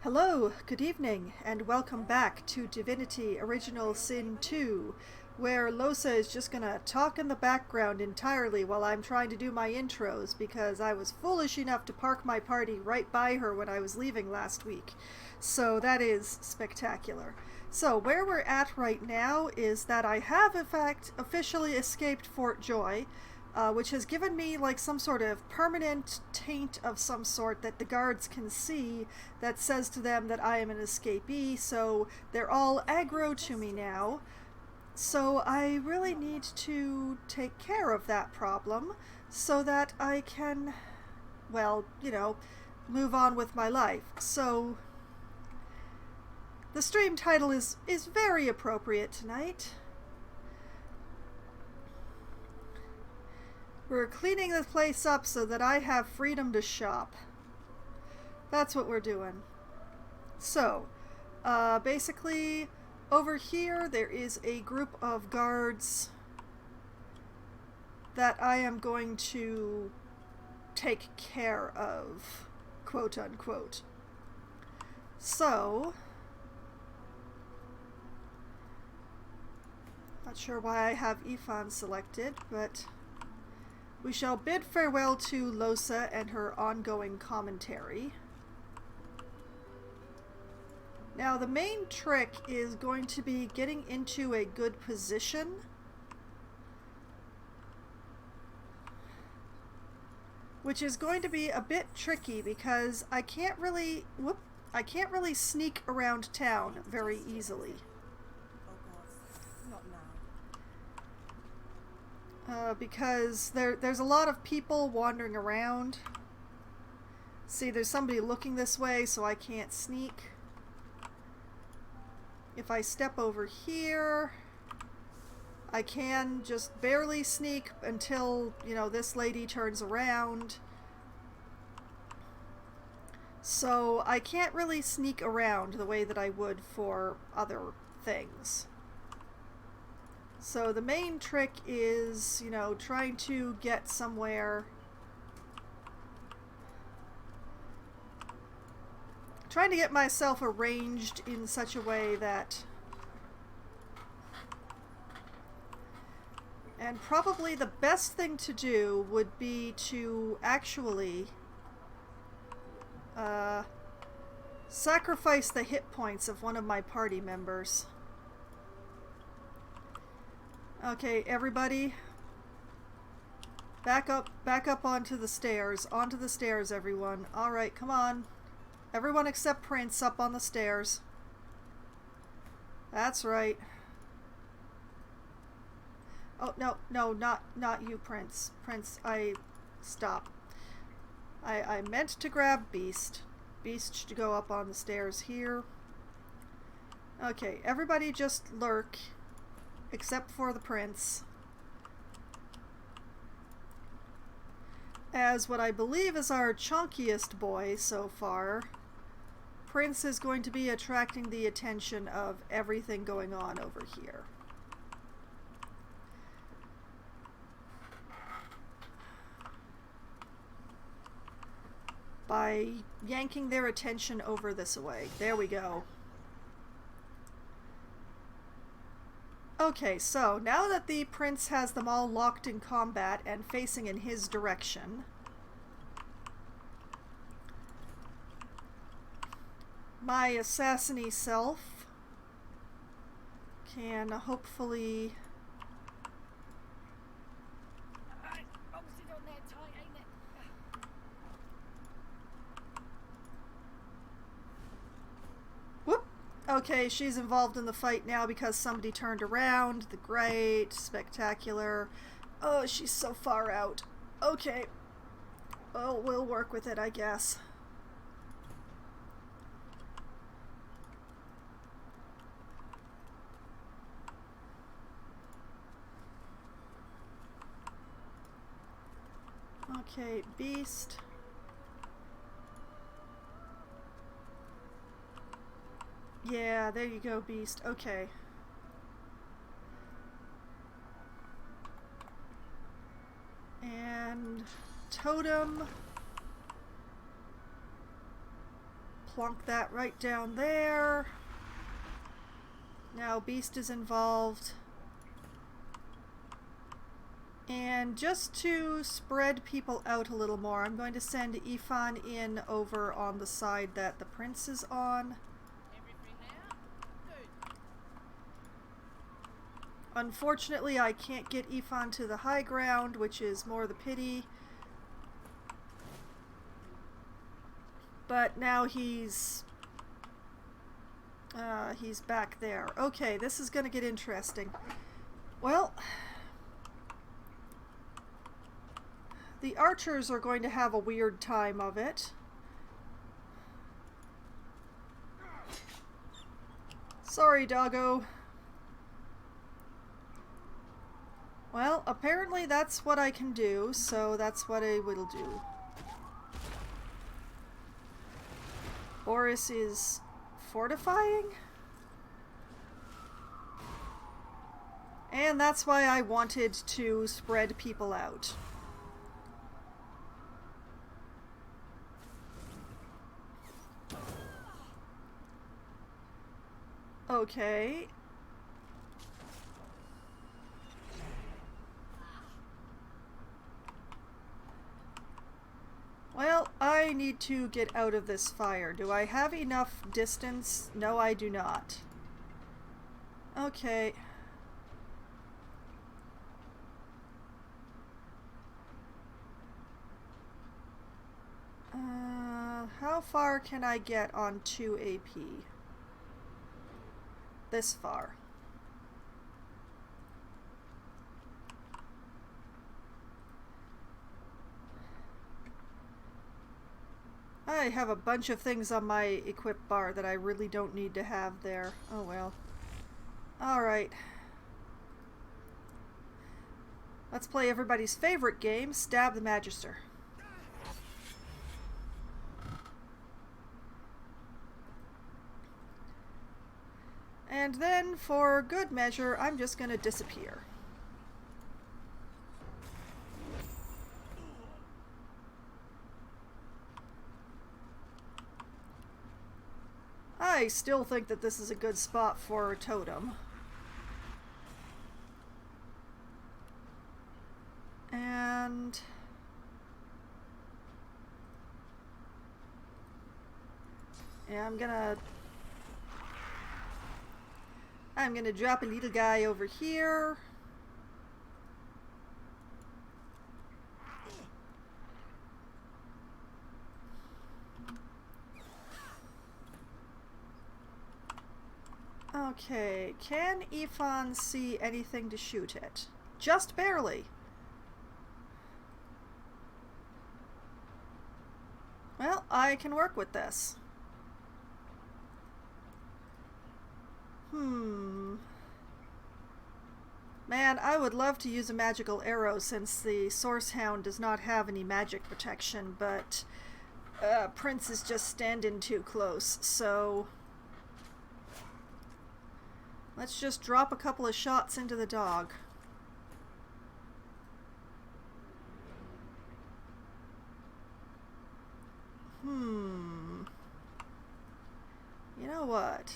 Hello, good evening, and welcome back to Divinity Original Sin 2, where Losa is just gonna talk in the background entirely while I'm trying to do my intros because I was foolish enough to park my party right by her when I was leaving last week. So that is spectacular. So where we're at right now is that I have in fact officially escaped Fort Joy, which has given me like some sort of permanent taint of some sort that the guards can see that says to them that I am an escapee, so they're all aggro to me now. So I really need to take care of that problem so that I can, well, move on with my life. So the stream title is very appropriate tonight. We're cleaning the place up so that I have freedom to shop. That's what we're doing. So, basically, over here there is a group of guards that I am going to take care of, quote unquote. So, not sure why I have Ifan selected, but we shall bid farewell to Losa and her ongoing commentary. Now, the main trick is going to be getting into a good position. Which is going to be a bit tricky because I can't really sneak around town very easily. Because there's a lot of people wandering around. See, there's somebody looking this way, so I can't sneak. If I step over here, I can just barely sneak until, this lady turns around. So I can't really sneak around the way that I would for other things. So the main trick is, trying to get somewhere, trying to get myself arranged in such a way that, and probably the best thing to do would be to actually sacrifice the hit points of one of my party members. Okay, everybody, back up onto the stairs, everyone. Alright, come on. Everyone except Prince up on the stairs. That's right. Oh, no, not you, Prince. Prince, stop. I meant to grab Beast. Beast to go up on the stairs here. Okay, everybody just lurk. Except for the Prince. As what I believe is our chunkiest boy so far, Prince is going to be attracting the attention of everything going on over here. By yanking their attention over this way. There we go. Okay, so now that the Prince has them all locked in combat and facing in his direction, my assassin-y self can hopefully okay, she's involved in the fight now because somebody turned around. The great, spectacular. Oh, she's so far out. Okay. Well, we'll work with it, I guess. Okay, Beast. Yeah, there you go, Beast. Okay. And Totem plonk that right down there. Now Beast is involved. And just to spread people out a little more, I'm going to send Ifan in over on the side that the prince is on. Unfortunately, I can't get Ifan to the high ground, which is more the pity. But now he's back there. Okay, this is going to get interesting. Well, the archers are going to have a weird time of it. Sorry, doggo. Well, apparently that's what I can do, so that's what I will do. Boris is fortifying? And that's why I wanted to spread people out. Okay. Well, I need to get out of this fire. Do I have enough distance? No, I do not. Okay. How far can I get on 2 AP? This far. I have a bunch of things on my equip bar that I really don't need to have there. Oh well. Alright. Let's play everybody's favorite game, Stab the Magister. And then, for good measure, I'm just gonna disappear. I still think that this is a good spot for a totem. And yeah, I'm gonna drop a little guy over here. Okay, can Ifan see anything to shoot at? Just barely. Well, I can work with this. Man, I would love to use a magical arrow since the Source Hound does not have any magic protection, but Prince is just standing too close, so let's just drop a couple of shots into the dog. You know what?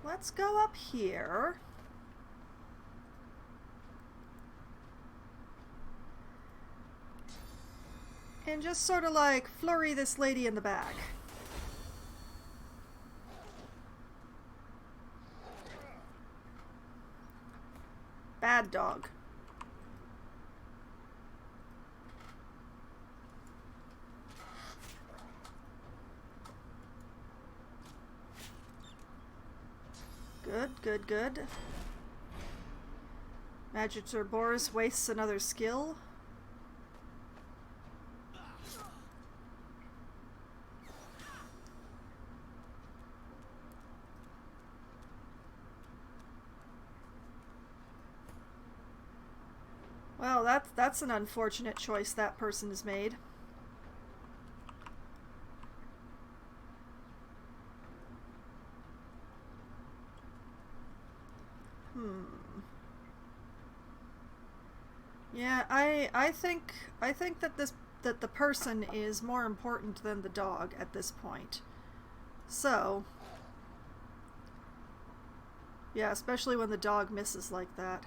Let's go up here. And just sort of like flurry this lady in the back. Bad dog. Good, good, good. Magister Boris wastes another skill. Well, that's an unfortunate choice that person has made. Yeah, I think that the person is more important than the dog at this point. So, yeah, especially when the dog misses like that.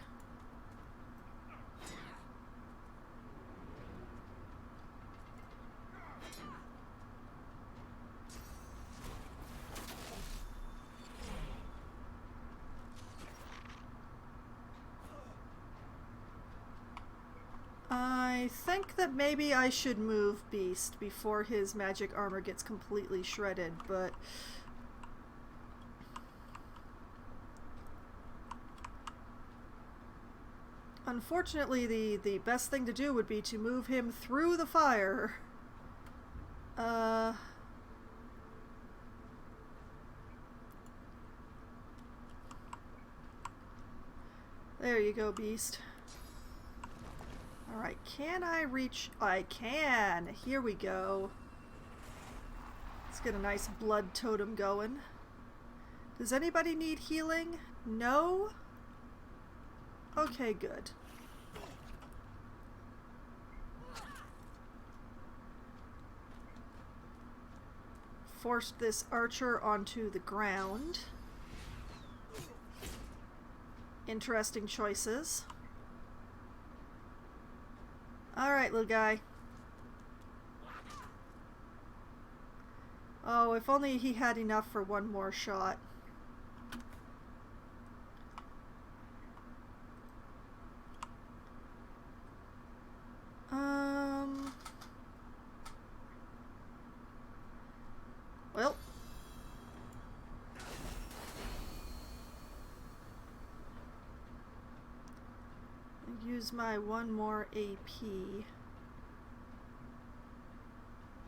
I think that maybe I should move Beast before his magic armor gets completely shredded, but unfortunately the best thing to do would be to move him through the fire. Uh, there you go, Beast. Alright, can I reach? I can! Here we go. Let's get a nice blood totem going. Does anybody need healing? No? Okay, good. Forced this archer onto the ground. Interesting choices. Alright, little guy. Oh, if only he had enough for one more shot. Well. Use my one more AP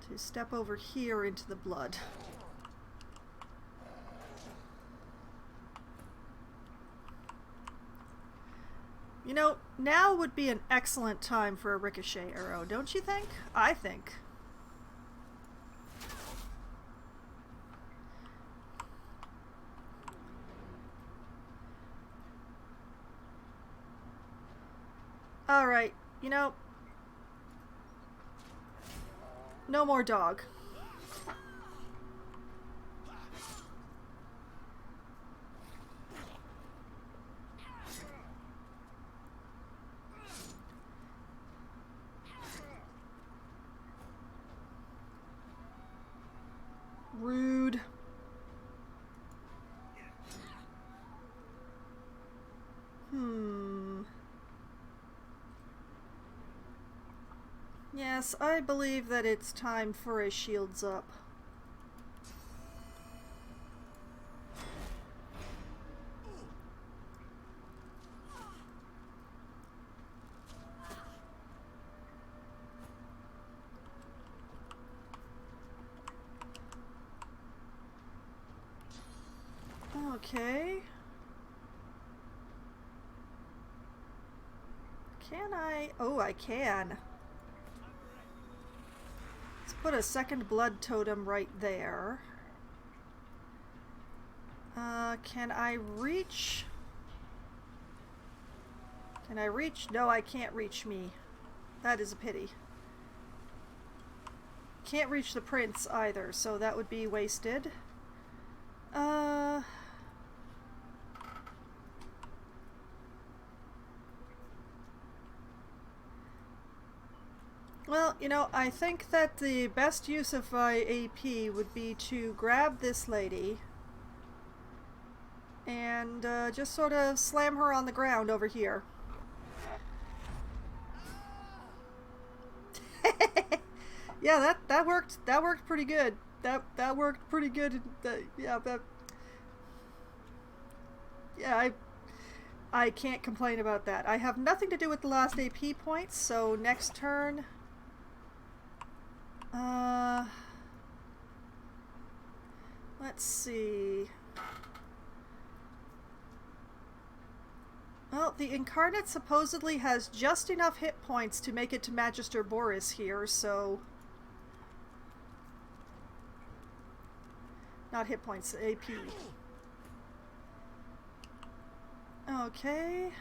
to step over here into the blood. You know, now would be an excellent time for a ricochet arrow, don't you think? I think. Alright, you know, no more dog. Rude. Yes, I believe that it's time for a shields up. Okay. Can I? Oh, I can. Let's put a second blood totem right there. Can I reach? Can I reach? No, I can't reach me. That is a pity. Can't reach the prince either, so that would be wasted. Well, you know, I think that the best use of my AP would be to grab this lady and just sort of slam her on the ground over here. Yeah, that worked. That worked pretty good. That worked pretty good. Yeah, yeah. I can't complain about that. I have nothing to do with the last AP points, so next turn. Let's see. Well, the Incarnate supposedly has just enough hit points to make it to Magister Boris here, so... Not hit points, AP. Okay.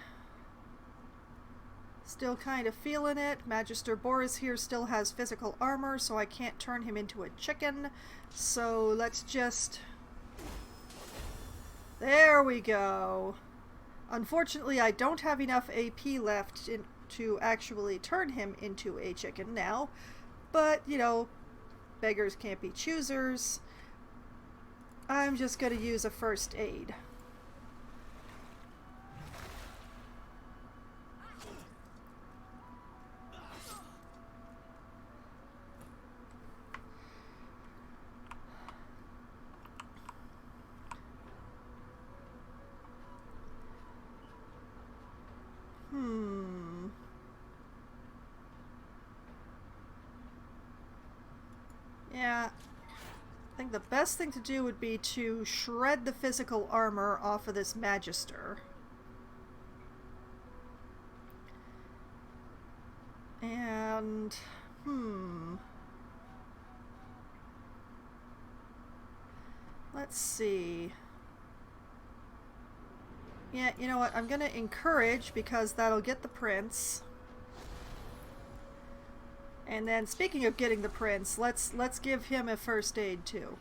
Still kind of feeling it. Magister Boris here still has physical armor, so I can't turn him into a chicken. So let's just... There we go. Unfortunately, I don't have enough AP left to actually turn him into a chicken now. But, you know, beggars can't be choosers. I'm just going to use a first aid. Yeah, I think the best thing to do would be to shred the physical armor off of this Magister. And, let's see. Yeah, you know what, I'm gonna encourage because that'll get the prince. And then, speaking of getting the prince, let's give him a first aid too.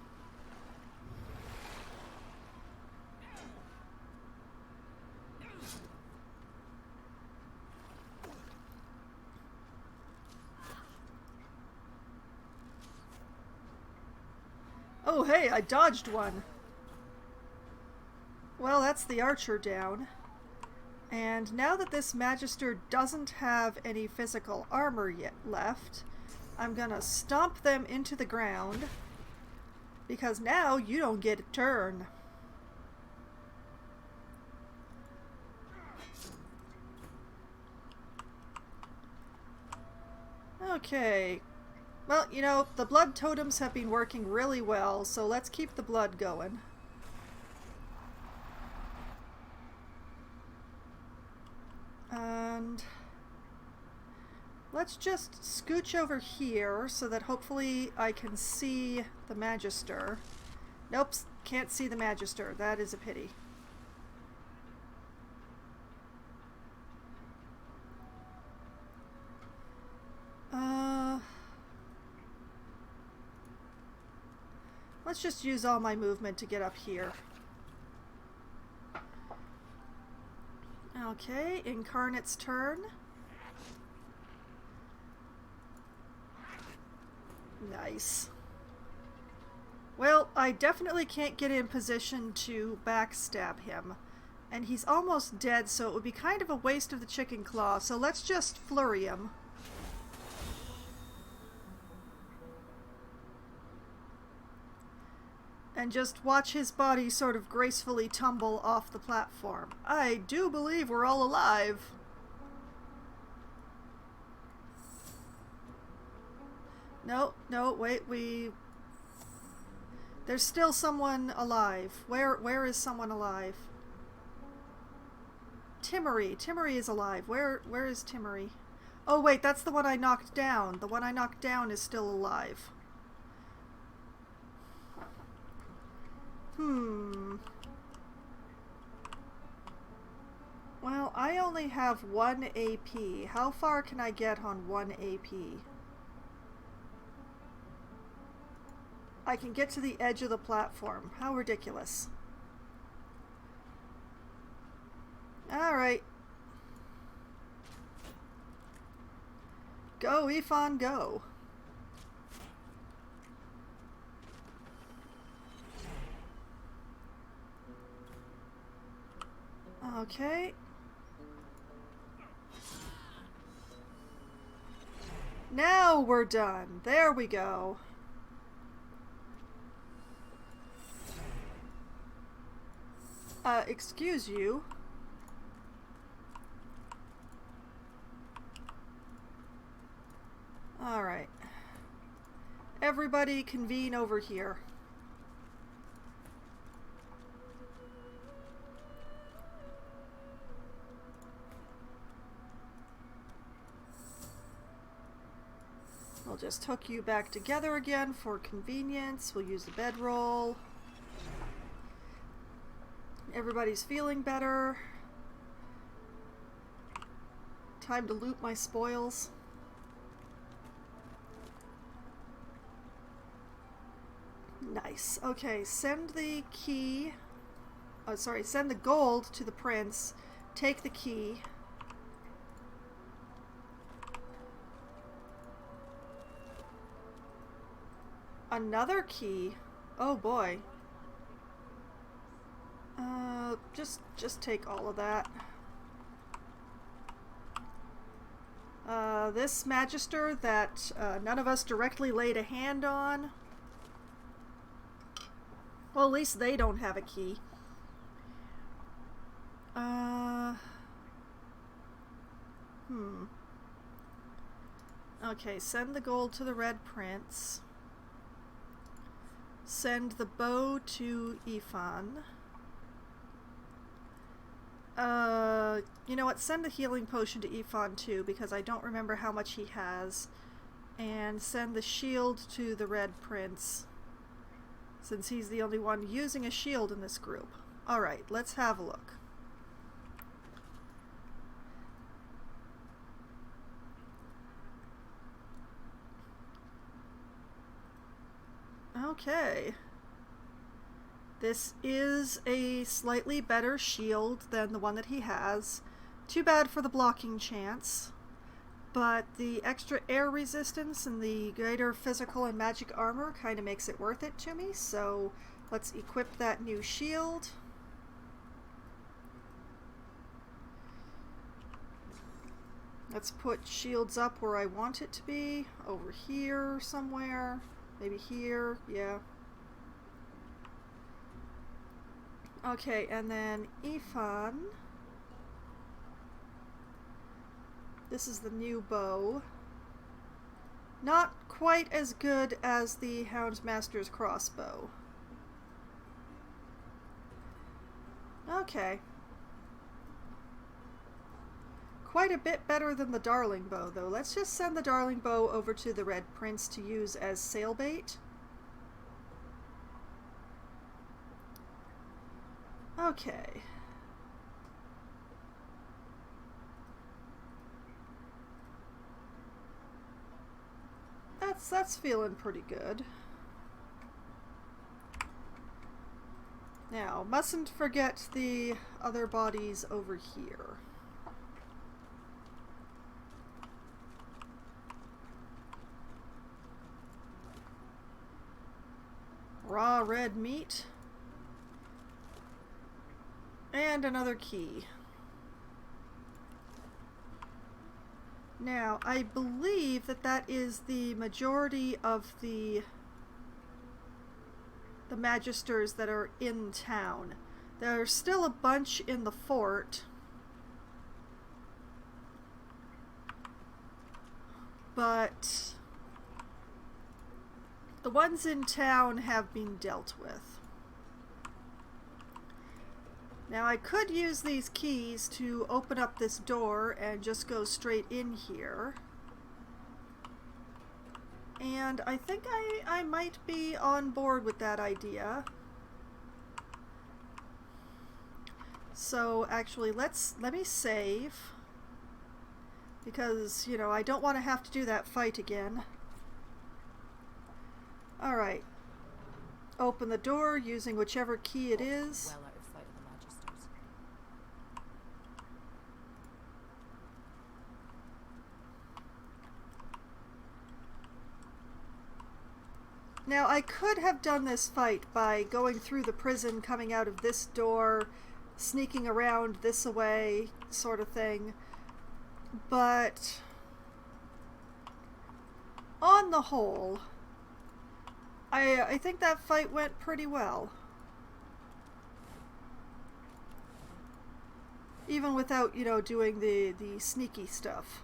Oh hey, I dodged one. Well, that's the archer down. And now that this Magister doesn't have any physical armor yet left, I'm gonna stomp them into the ground, because now you don't get a turn. Okay. Well, you know, the blood totems have been working really well, so let's keep the blood going. And let's just scooch over here so that hopefully I can see the Magister. Nope, can't see the Magister. That is a pity. Let's just use all my movement to get up here. Okay, Incarnate's turn. Nice. Well, I definitely can't get in position to backstab him. And he's almost dead, so it would be kind of a waste of the chicken claw, so let's just flurry him. And just watch his body sort of gracefully tumble off the platform. I do believe we're all alive. No, wait, there's still someone alive. Where is someone alive? Timmery. Timmery is alive. Where is Timmery? Oh wait, that's the one I knocked down. The one I knocked down is still alive. Well, I only have 1 AP. How far can I get on 1 AP? I can get to the edge of the platform. How ridiculous. Alright. Go, Ifan, go. Okay. Now we're done. There we go. Excuse you. Alright. Everybody convene over here. We'll just hook you back together again for convenience. We'll use the bedroll. Everybody's feeling better. Time to loot my spoils. Nice. Okay, send the key. Oh, sorry, send the gold to the prince. Take the key. Another key? Oh boy. Just take all of that. This magister that none of us directly laid a hand on. Well, at least they don't have a key. Okay, send the gold to the Red Prince. Send the bow to Ifan. You know what? Send the healing potion to Ifan too, because I don't remember how much he has. And send the shield to the Red Prince, since he's the only one using a shield in this group. Alright, let's have a look. Okay. This is a slightly better shield than the one that he has. Too bad for the blocking chance. But the extra air resistance and the greater physical and magic armor kind of makes it worth it to me, so let's equip that new shield. Let's put shields up where I want it to be. Over here somewhere. Maybe here. Yeah. Okay, and then Ifan. This is the new bow. Not quite as good as the Houndmaster's crossbow. Okay. Quite a bit better than the Darling Bow, though. Let's just send the Darling Bow over to the Red Prince to use as sailbait. Okay. That's feeling pretty good. Now, mustn't forget the other bodies over here. Raw red meat. And another key. Now, I believe that that is the majority of the magisters that are in town. There's still a bunch in the fort. But the ones in town have been dealt with. Now I could use these keys to open up this door and just go straight in here. And I think I might be on board with that idea. So actually let me save. Because, you know, I don't want to have to do that fight again. Alright. Open the door using whichever key it is. Well out of sight of the magisters. Now, I could have done this fight by going through the prison, coming out of this door, sneaking around this way, sort of thing. But on the whole, I think that fight went pretty well. Even without, you know, doing the sneaky stuff.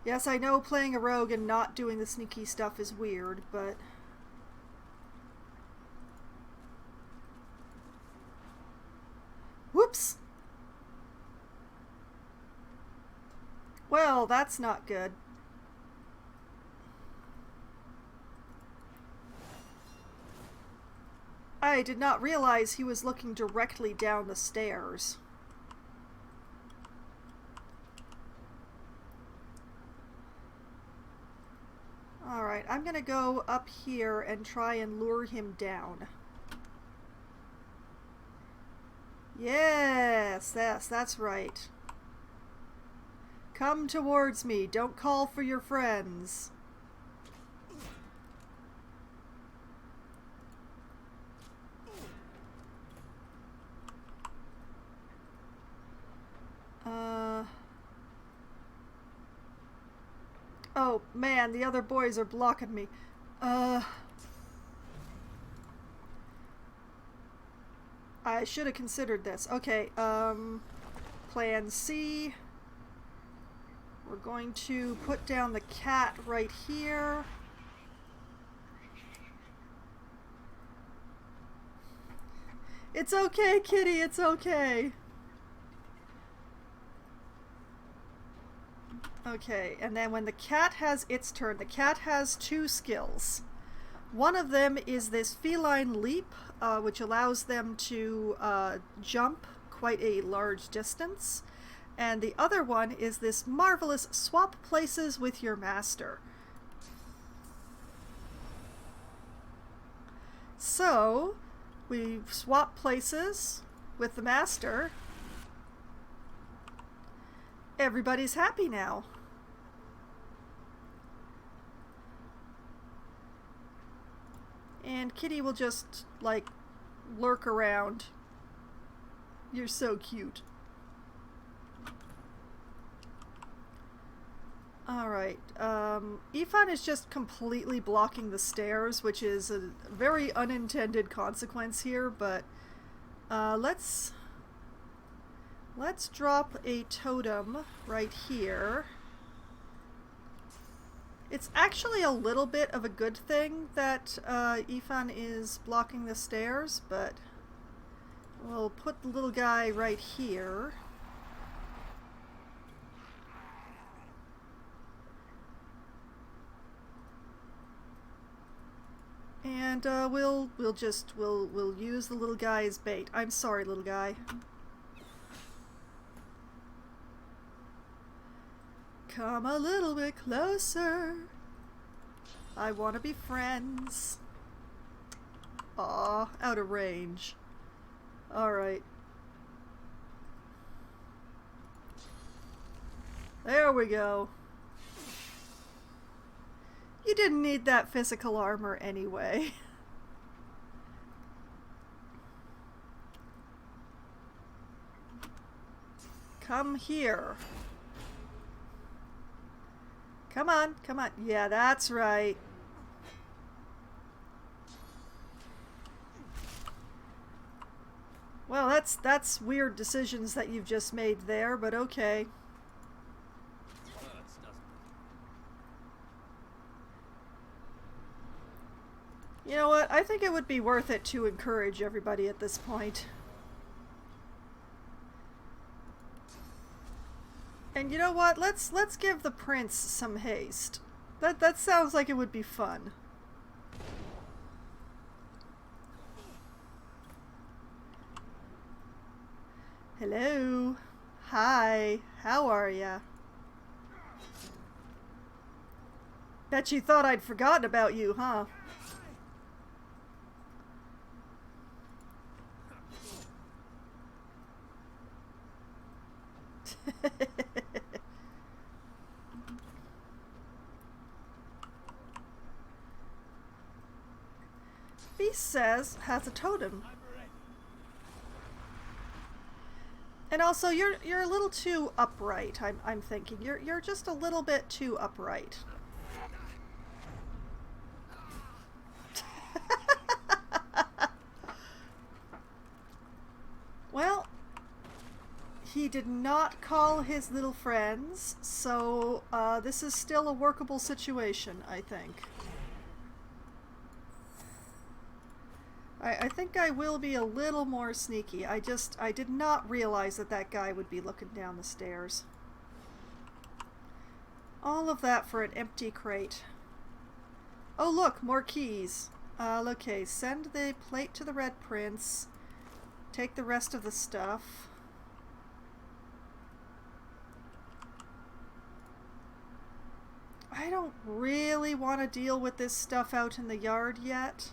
Yes, I know playing a rogue and not doing the sneaky stuff is weird, but... Whoops! Well, that's not good. I did not realize he was looking directly down the stairs. Alright, I'm gonna go up here and try and lure him down. Yes, that's right. Come towards me. Don't call for your friends. Oh, man, the other boys are blocking me. I should have considered this. Okay, plan C. We're going to put down the cat right here. It's okay, kitty, it's okay. Okay, and then when the cat has its turn, the cat has 2 skills. One of them is this feline leap, which allows them to jump quite a large distance. And the other one is this marvelous swap places with your master. So, we swap places with the master. Everybody's happy now. And Kitty will just, like, lurk around. You're so cute. Alright, Ifan is just completely blocking the stairs, which is a very unintended consequence here, but let's drop a totem right here. It's actually a little bit of a good thing that Ifan is blocking the stairs, but we'll put the little guy right here. And we'll use the little guy as bait. I'm sorry, little guy. Come a little bit closer. I want to be friends. Aw, out of range. Alright. There we go. You didn't need that physical armor anyway. Come here. Come on, come on. Yeah, that's right. Well, that's weird decisions that you've just made there, but okay. You know what? I think it would be worth it to encourage everybody at this point. And you know what? Let's give the prince some haste. That sounds like it would be fun. Hello. Hi. How are ya? Bet you thought I'd forgotten about you, huh? Beast says has a totem. And also you're a little too upright, I'm thinking. You're just a little bit too upright. Well, he did not call his little friends, so this is still a workable situation, I think. I think I will be a little more sneaky. I did not realize that guy would be looking down the stairs. All of that for an empty crate. Oh look, more keys. Okay, send the plate to the Red Prince. Take the rest of the stuff. I don't really want to deal with this stuff out in the yard yet.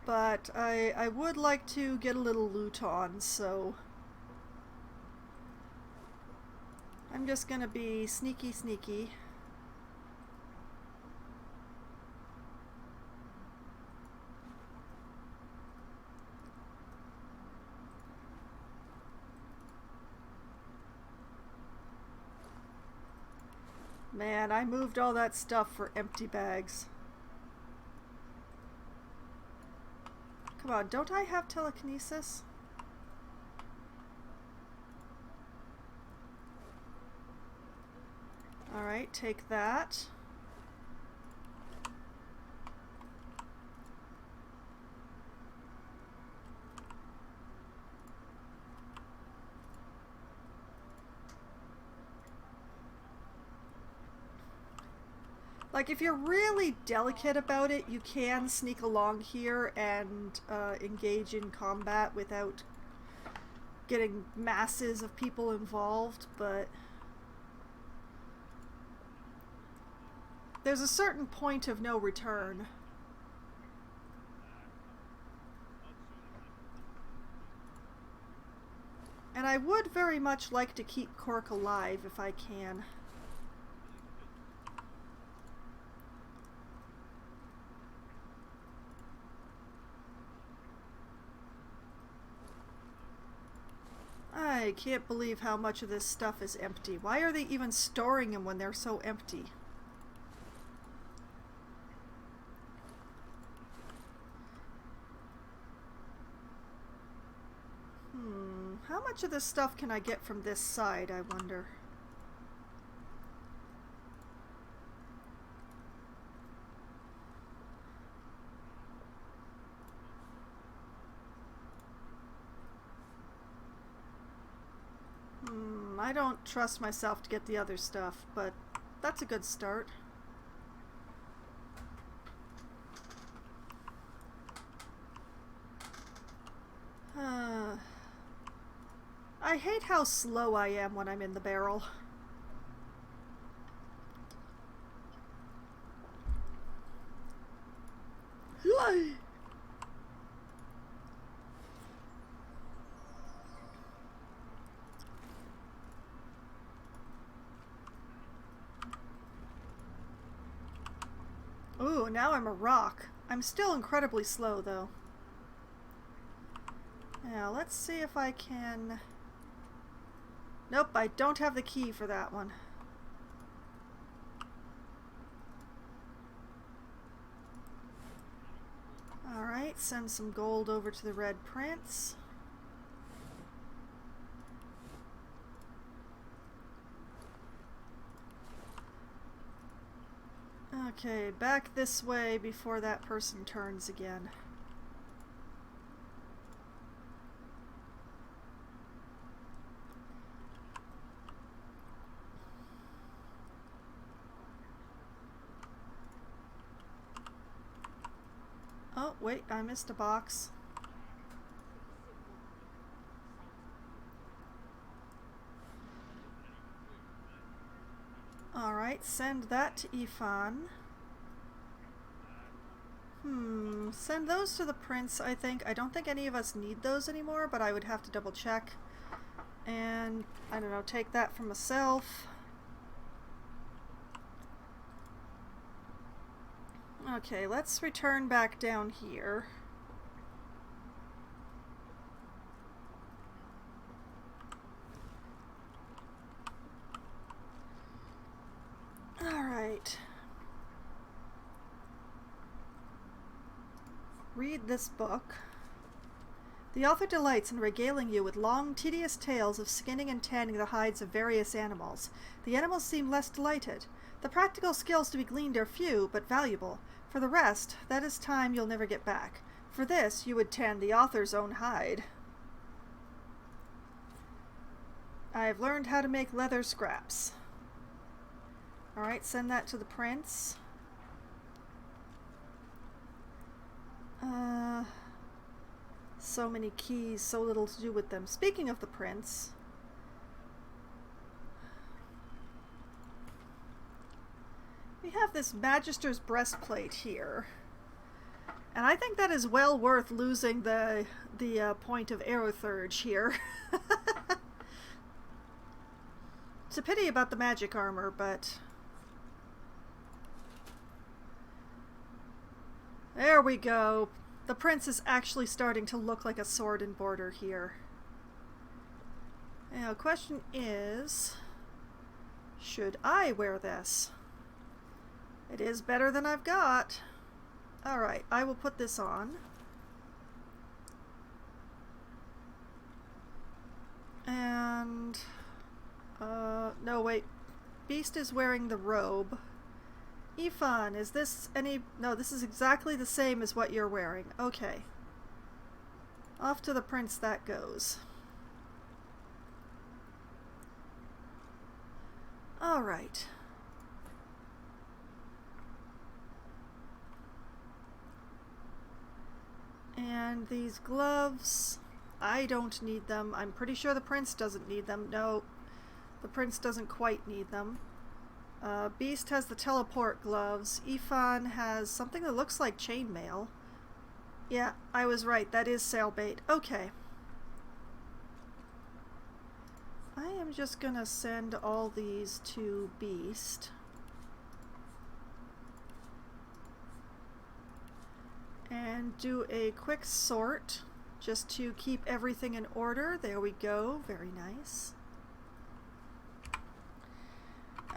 But I would like to get a little loot on, so I'm just gonna be sneaky sneaky. Man, I moved all that stuff for empty bags. Come on, don't I have telekinesis? Alright, take that. Like, if you're really delicate about it, you can sneak along here and engage in combat without getting masses of people involved, but there's a certain point of no return. And I would very much like to keep Cork alive if I can. I can't believe how much of this stuff is empty. Why are they even storing them when they're so empty? How much of this stuff can I get from this side, I wonder? I don't trust myself to get the other stuff, but that's a good start. I hate how slow I am when I'm in the barrel. Ooh, now I'm a rock. I'm still incredibly slow, though. Now, let's see if I can... Nope, I don't have the key for that one. Alright, send some gold over to the Red Prince. Okay, back this way before that person turns again. Oh, wait, I missed a box. Alright, send that to Ifan. Send those to the prince, I think. I don't think any of us need those anymore, but I would have to double check. And, I don't know, take that for myself. Okay, let's return back down here. Alright. Read this book. The author delights in regaling you with long, tedious tales of skinning and tanning the hides of various animals. The animals seem less delighted. The practical skills to be gleaned are few, but valuable. For the rest, that is time you'll never get back. For this, you would tan the author's own hide. I've learned how to make leather scraps. Alright, send that to the prince. So many keys, so little to do with them. Speaking of the prince, we have this Magister's breastplate here. And I think that is well worth losing the point of Aerothurge here. It's a pity about the magic armor, but... There we go. The prince is actually starting to look like a sword and border here. Now, the question is... should I wear this? It is better than I've got. Alright, I will put this on. And... no, wait. Beast is wearing the robe. Ifan, is this any... no, this is exactly the same as what you're wearing. Okay. Off to the prince that goes. Alright. And these gloves, I don't need them. I'm pretty sure the prince doesn't need them. No, the prince doesn't quite need them. Beast has the teleport gloves. Ifan has something that looks like chainmail. Yeah, I was right. That is sailbait. Okay. I am just gonna send all these to Beast. And do a quick sort just to keep everything in order. There we go. Very nice.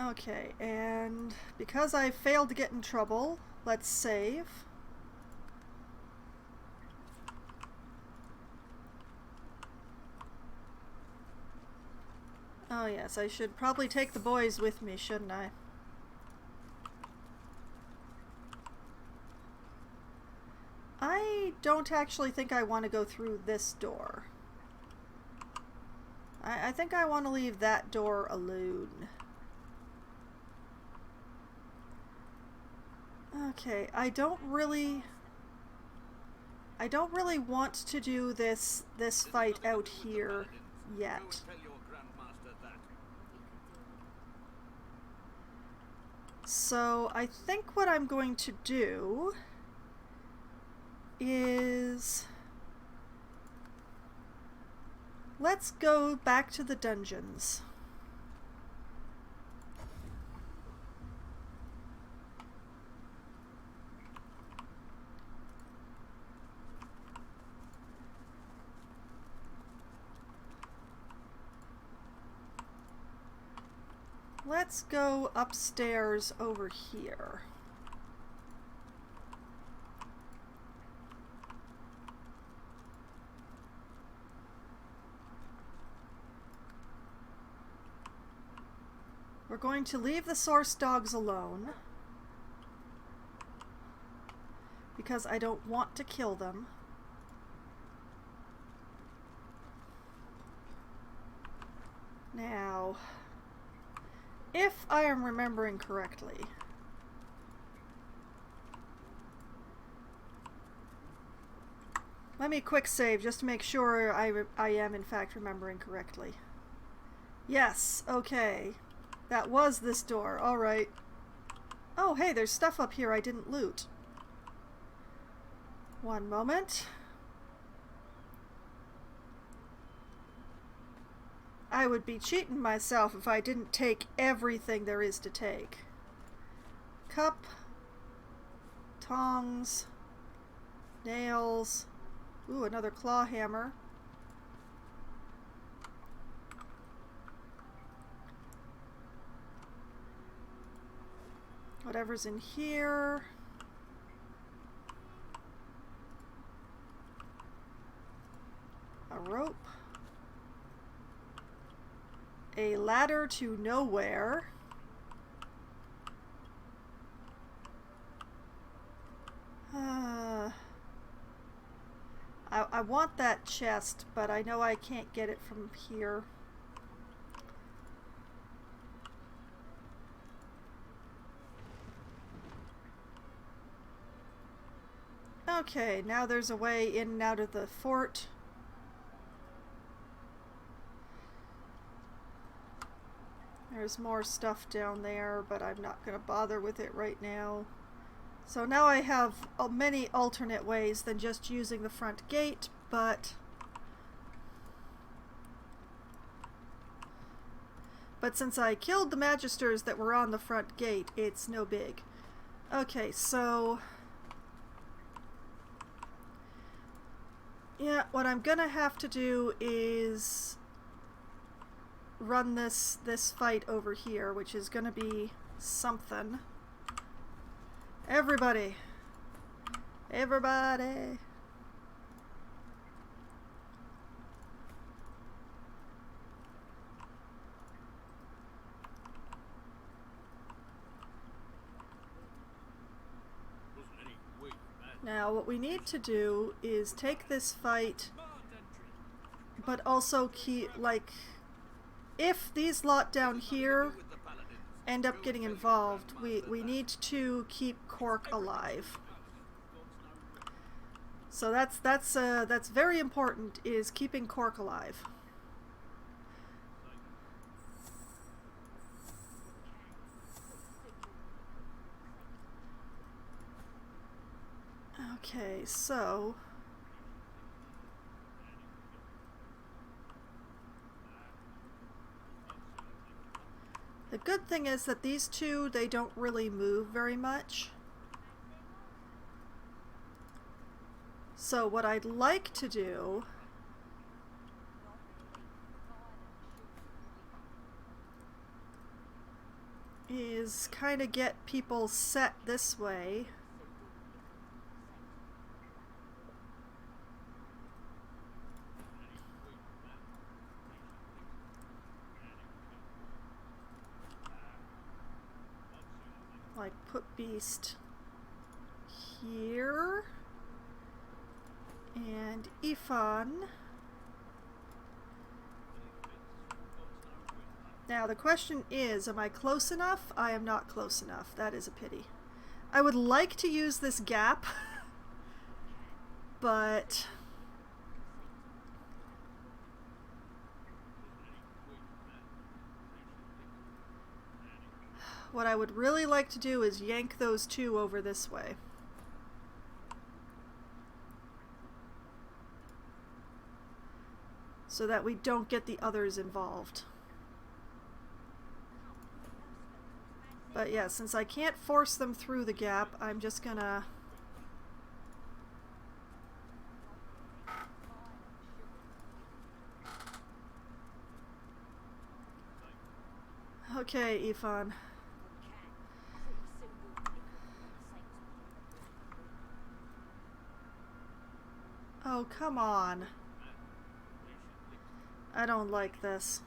Okay, and because I failed to get in trouble, let's save. Oh yes, I should probably take the boys with me, shouldn't I? I don't actually think I want to go through this door. I think I want to leave that door alone. Okay, I don't really want to do this fight out here yet. So I think what I'm going to do is let's go back to the dungeons. Let's go upstairs over here. We're going to leave the source dogs alone because I don't want to kill them. Now, if I am remembering correctly, let me quick save just to make sure I am in fact remembering correctly. Yes, okay. That was this door, alright. Oh, hey, there's stuff up here I didn't loot. One moment. I would be cheating myself if I didn't take everything there is to take. Cup, tongs, nails, ooh, another claw hammer. Whatever's in here. A rope. A ladder to nowhere. I want that chest, but I know I can't get it from here. Okay, now there's a way in and out of the fort. There's more stuff down there, but I'm not going to bother with it right now. So now I have many alternate ways than just using the front gate, but since I killed the magisters that were on the front gate, it's no big. Okay, so yeah, what I'm gonna have to do is run this fight over here, which is gonna be something. Everybody! Everybody! Now, what we need to do is take this fight, but also keep, like, if these lot down here end up getting involved, we need to keep Cork alive. So that's very important, is keeping Cork alive. Okay, so the good thing is that these two, they don't really move very much. So what I'd like to do is kind of get people set this way. Like, put Beast here, and Ifan. Now the question is, am I close enough? I am not close enough. That is a pity. I would like to use this gap, but what I would really like to do is yank those two over this way. So that we don't get the others involved. But yeah, since I can't force them through the gap, I'm just gonna... Okay, Ifan. Oh, come on. I don't like this.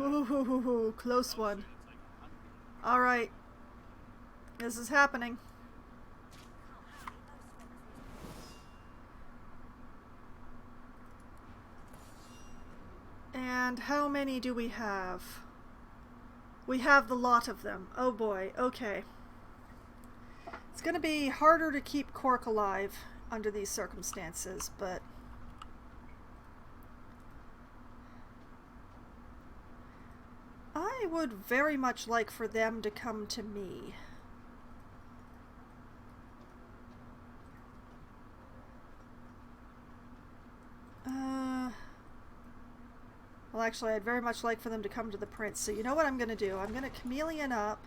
Ooh, close one. Alright. This is happening. And how many do we have? We have the lot of them. Oh boy, okay. It's gonna be harder to keep Cork alive under these circumstances, but... I would very much like for them to come to me. Well, actually, I'd very much like for them to come to the prince. So you know what I'm going to do? I'm going to chameleon up.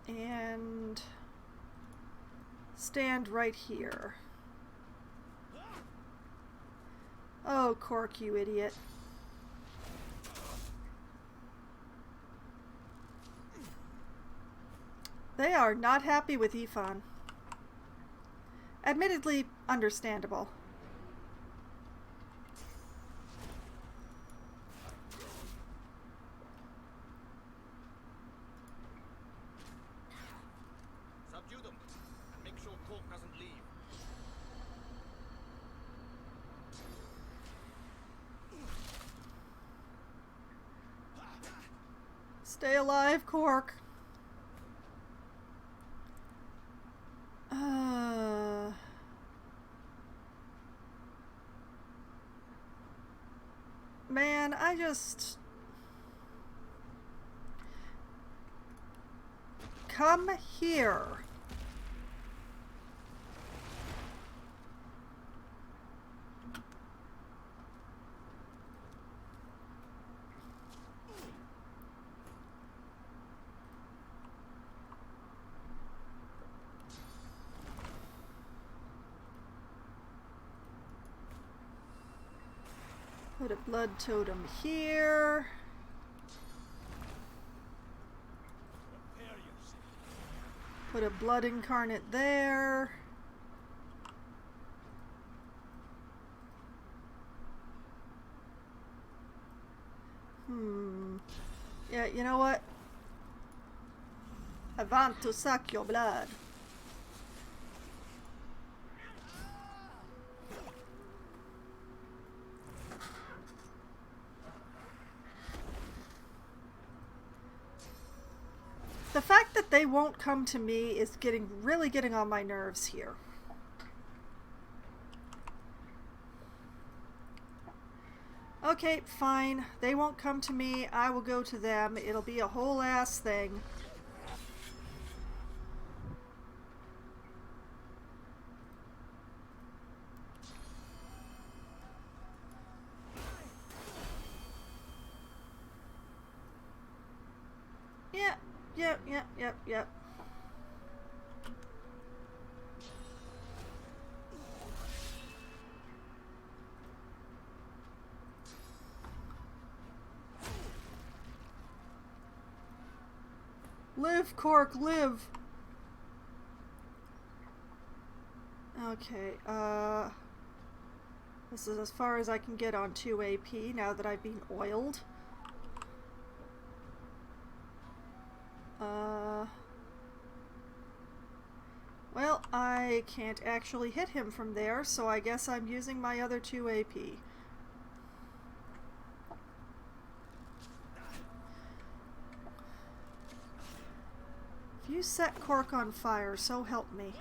And stand right here. Hello, Cork, you idiot. They are not happy with Ifan. Admittedly, understandable. Subdue them and make sure Cork doesn't leave. Stay alive, Cork. Man, I just... Come here. Put a blood totem here. Put a blood incarnate there. Yeah, you know what? I want to suck your blood. The fact that they won't come to me is really getting on my nerves here. Okay, fine. They won't come to me. I will go to them. It'll be a whole ass thing. Yep. Live, Cork, live! Okay, this is as far as I can get on 2 AP now that I've been oiled. Well, I can't actually hit him from there, so I guess I'm using my other 2 AP. If you set Cork on fire, so help me.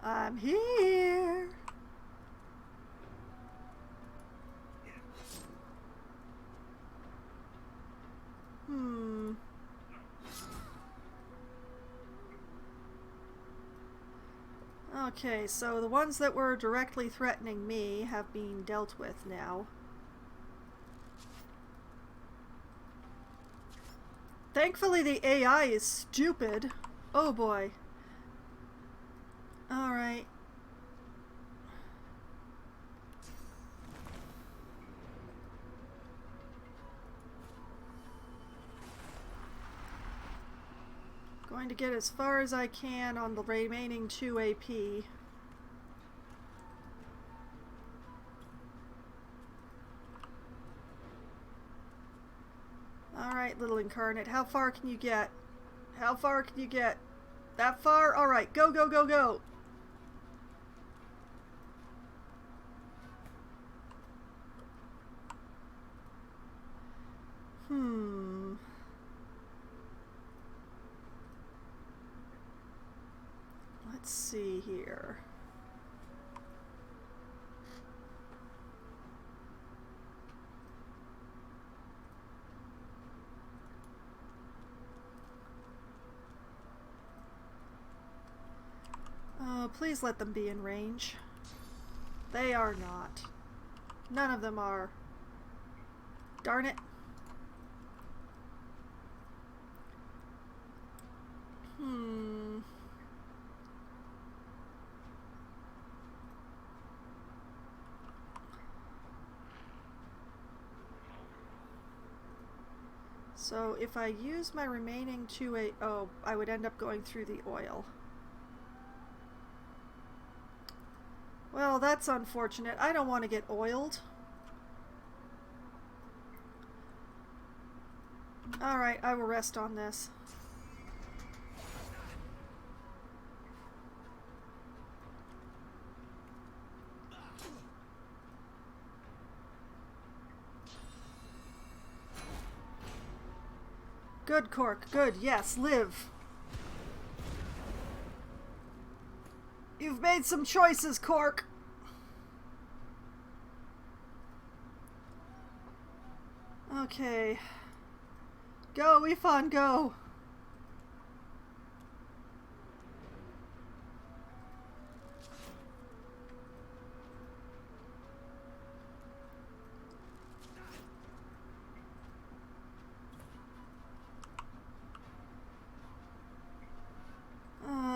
I'm here. Okay, so the ones that were directly threatening me have been dealt with now. Thankfully the AI is stupid. Oh boy. Alright. Going to get as far as I can on the remaining 2 AP. Alright, little incarnate. How far can you get? How far can you get? That far? Alright, go, go, go, go! Let's see here. Oh, please let them be in range. They are not. None of them are. Darn it. So if I use my remaining 2A... Oh, I would end up going through the oil. Well, that's unfortunate. I don't want to get oiled. Alright, I will rest on this. Good, Cork. Good. Yes, live. You've made some choices, Cork. Okay. Go, Ifan, go.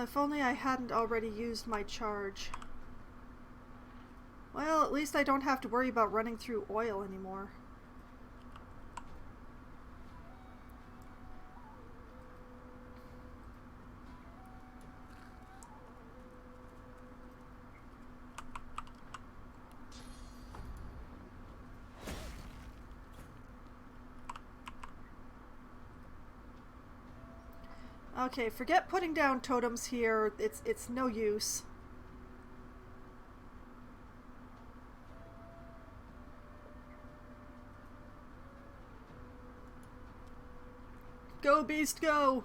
If only I hadn't already used my charge. Well, at least I don't have to worry about running through oil anymore. Okay, forget putting down totems here. It's no use. Go, beast, go!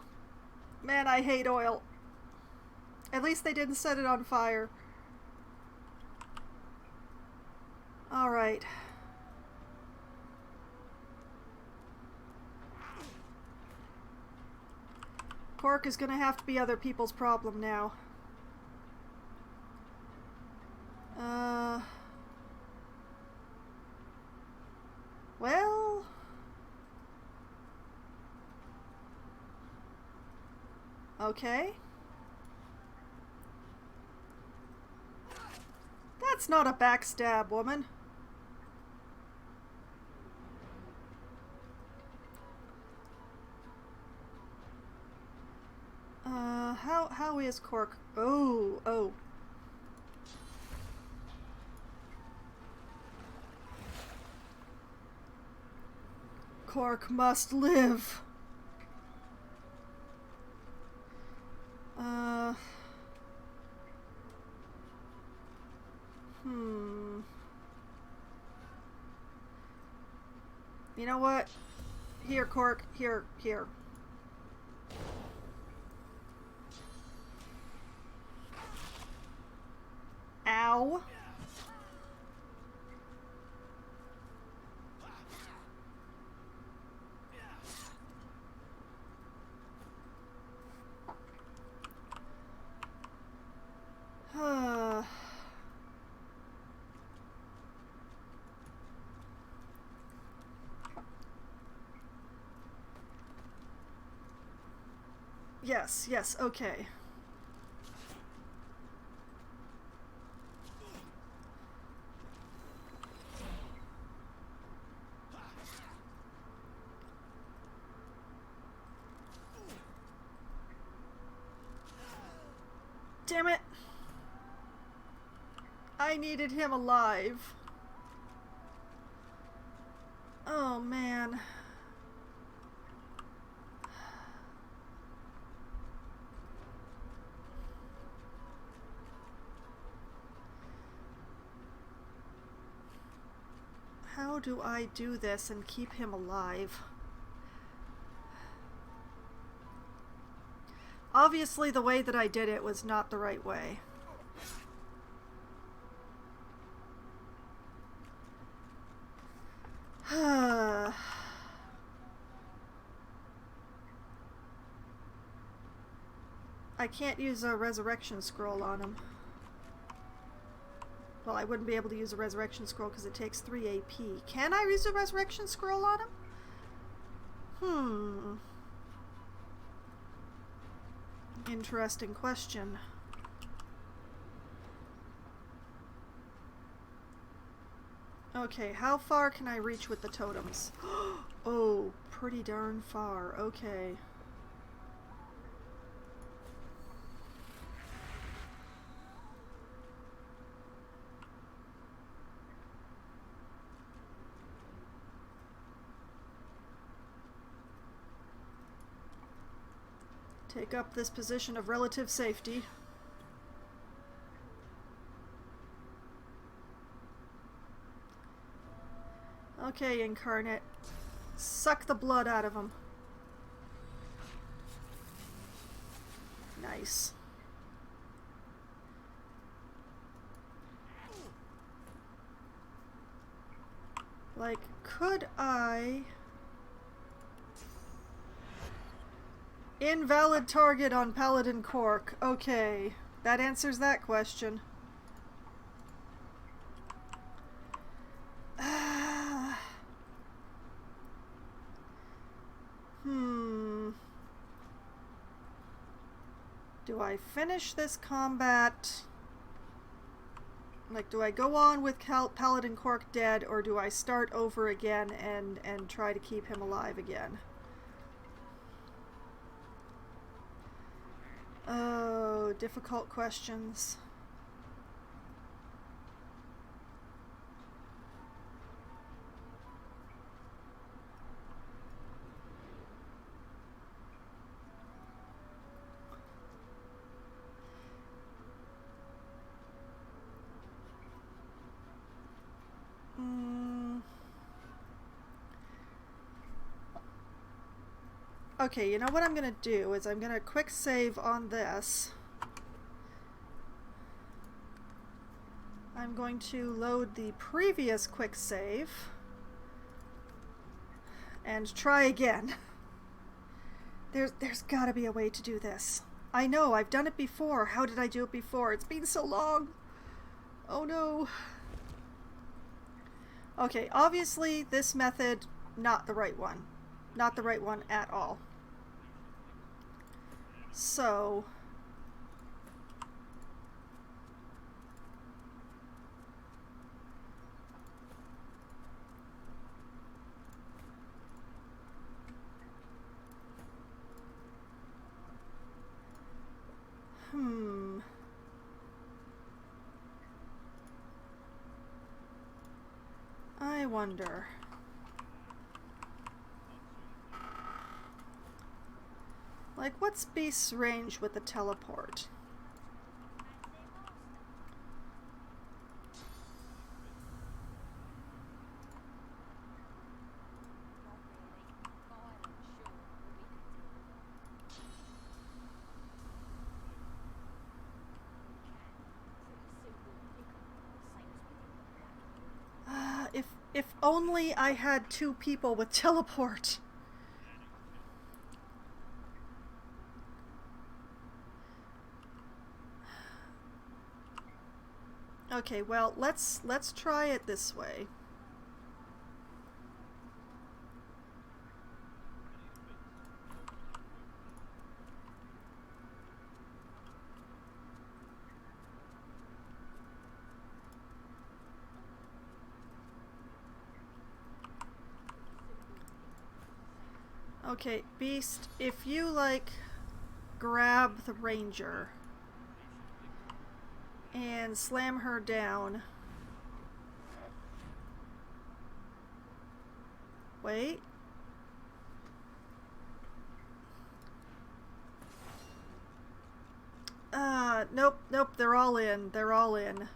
Man, I hate oil. At least they didn't set it on fire. Alright. Cork is gonna have to be other people's problem now. Well... Okay. That's not a backstab, woman. How is Cork? Oh. Cork must live. You know what? Here, Cork. Here. Ow. Yes, okay. Damn it! I needed him alive. Oh, man. How do I do this and keep him alive? Obviously, the way that I did it was not the right way. I can't use a resurrection scroll on him. Well, I wouldn't be able to use a resurrection scroll because it takes 3 AP. Can I use a resurrection scroll on him? Interesting question. Okay, how far can I reach with the totems? Oh, pretty darn far. Okay. Take up this position of relative safety. Okay, Incarnate. Suck the blood out of him. Nice. Like, could I... Invalid target on Paladin Cork. Okay, that answers that question. Do I finish this combat? Like, do I go on with Paladin Cork dead, or do I start over again and try to keep him alive again? Oh, difficult questions. Okay, you know what I'm gonna do is I'm gonna quick save on this. I'm going to load the previous quick save and try again. There's gotta be a way to do this. I know, I've done it before. How did I do it before? It's been so long. Oh no. Okay, obviously this method, not the right one. Not the right one at all. So... I wonder... Like, what's Beast's range with the teleport? If only I had 2 people with teleport. Okay, well, let's try it this way. Okay, Beast, if you, like, grab the ranger and slam her down. Wait. Nope, they're all in. They're all in.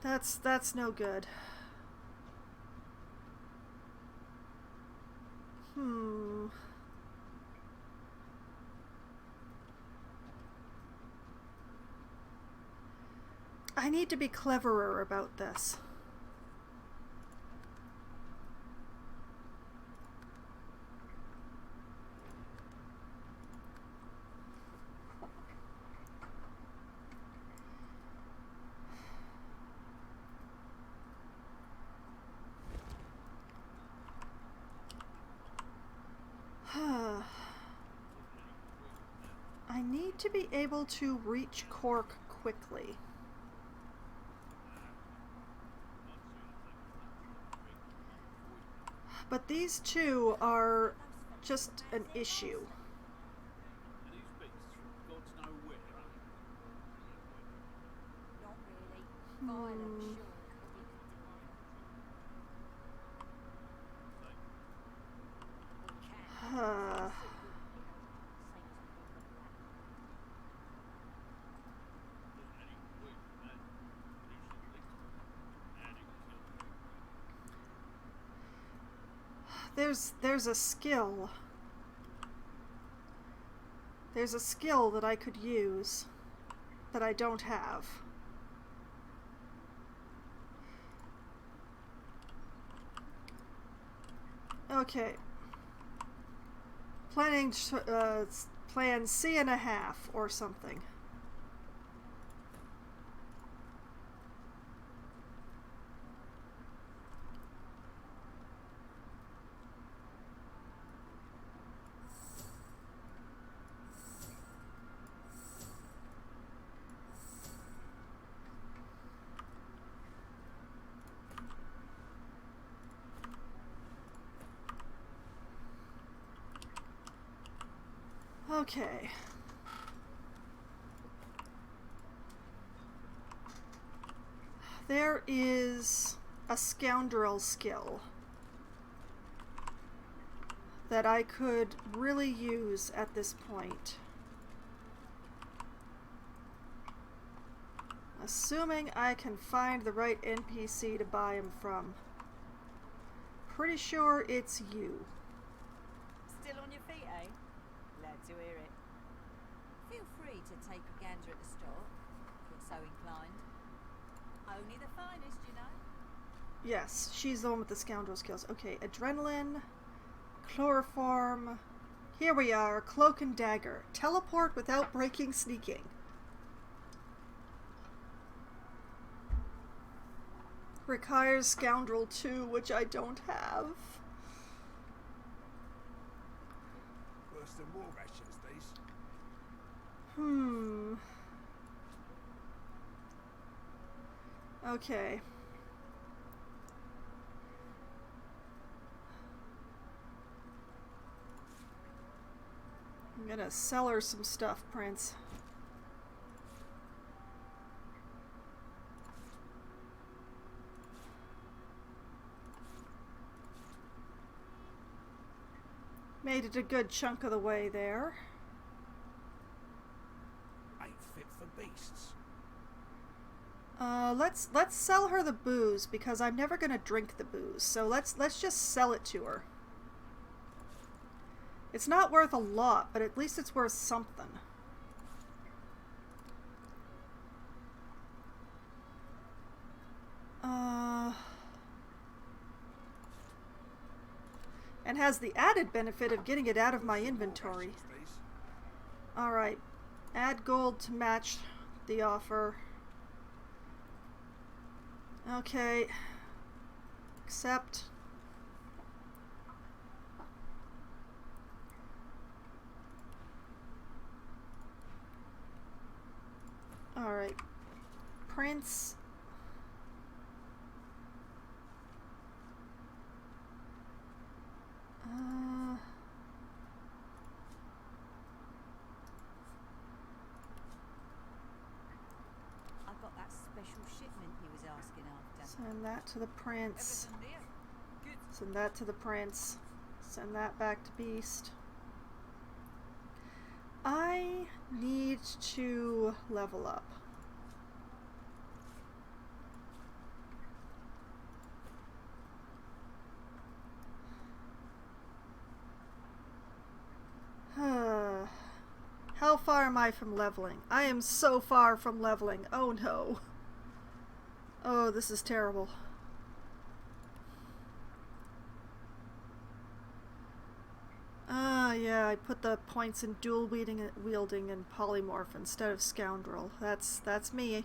That's no good. I need to be cleverer about this. need to be able to reach Cork quickly. But these two are just an issue. These beasts from God's know where. Not really. Violent, sure, but we can deny it. We can. There's a skill. There's a skill that I could use that I don't have. Okay. Plan C.5 or something. Okay. There is a scoundrel skill that I could really use at this point. Assuming I can find the right NPC to buy him from. Pretty sure it's you. Still on your feet, eh? Glad to hear it. Feel free to take a gander at the store, if you're so inclined. Only the finest, you know. Yes, she's the one with the scoundrel skills. Okay, adrenaline, chloroform. Here we are, cloak and dagger. Teleport without breaking sneaking. Requires scoundrel 2, which I don't have. Worse than war rations, these. Okay. I'm gonna sell her some stuff, Prince. Made it a good chunk of the way there. Ain't fit for beasts. Let's sell her the booze because I'm never gonna drink the booze. So let's just sell it to her. It's not worth a lot, but at least it's worth something. And has the added benefit of getting it out of my inventory. Alright. Add gold to match the offer. Okay. Accept. Alright. Prince. I've got that special shipment he was asking after. Send that to the prince. Everything there? Good. Send that to the prince. Send that back to Beast. I need to level up. How far am I from leveling? I am so far from leveling. Oh no. Oh, this is terrible. Yeah, I put the points in dual wielding and polymorph instead of scoundrel. That's me.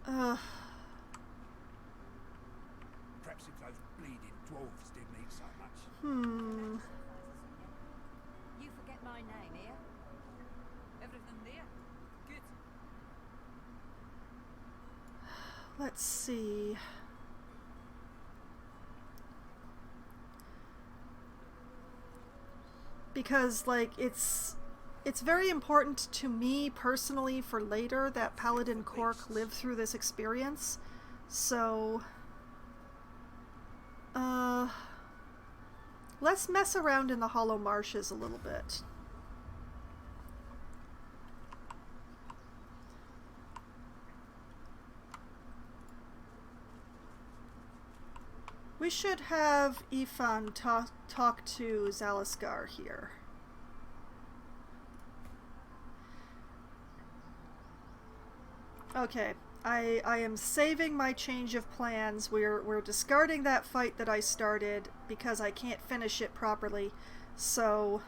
Perhaps if those bleeding dwarves didn't eat so much. You forget Let's see. Because, like, it's very important to me personally for later that Paladin Cork lived through this experience. So, let's mess around in the Hollow Marshes a little bit. We should have Ifan talk to Zalaskar here. Okay, I am saving my change of plans. We're discarding that fight that I started because I can't finish it properly. So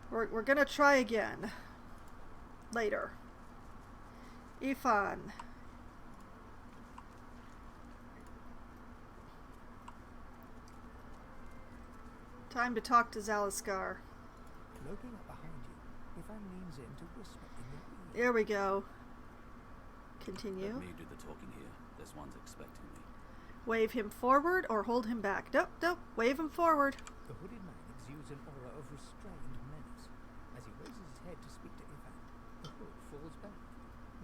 we're gonna try again later. Ifan. Time to talk to Zalaskar. Looking up behind you, Ifan leans in to whisper in your ear. There we go. Continue. Let me do the talking here. This one's expecting me. Wave him forward or hold him back. Nope, nope. Wave him forward. The hooded man exudes an aura of restrained menace. As he raises his head to speak to Ifan, the hood falls back,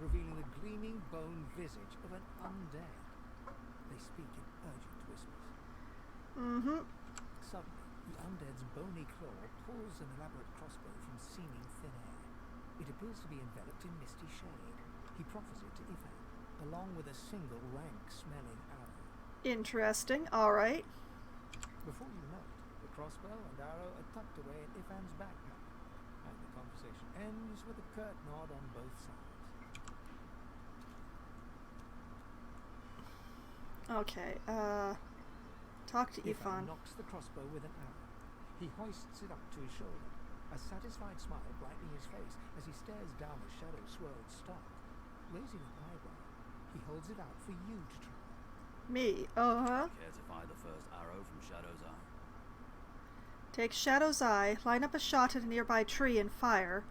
revealing the gleaming bone visage of an undead. They speak in urgent whispers. Mm-hmm. Suddenly, the undead's bony claw pulls an elaborate crossbow from seeming thin air. It appears to be enveloped in misty shade. He proffers it to Ifan, along with a single rank-smelling arrow. Interesting. All right. Before you know it, the crossbow and arrow are tucked away in Ifan's backpack, and the conversation ends with a curt nod on both sides. Okay. Talk to Ifan Ifan. knocks the crossbow with an arrow. He hoists it up to his shoulder, a satisfied smile brightening his face as he stares down the shadow-swirled stock. Raising an eyebrow, he holds it out for you to try. Me. Uh-huh. Care to fire the first arrow from Shadow's Eye? Take Shadow's Eye, line up a shot at a nearby tree and fire.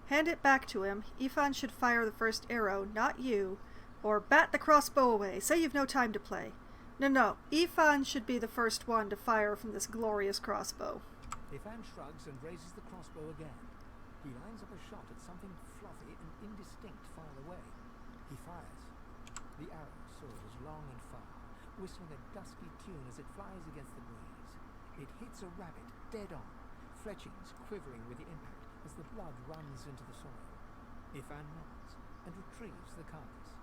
Hand it back to him. Ifan should fire the first arrow, not you. Or bat the crossbow away. Say you've no time to play. No. Ifan should be the first one to fire from this glorious crossbow. Ifan shrugs and raises the crossbow again. He lines up a shot at something fluffy and indistinct far away. He fires. The arrow soars long and far, whistling a dusky tune as it flies against the breeze. It hits a rabbit dead on, fletchings quivering with the impact as the blood runs into the soil. Ifan nods and retrieves the carcass.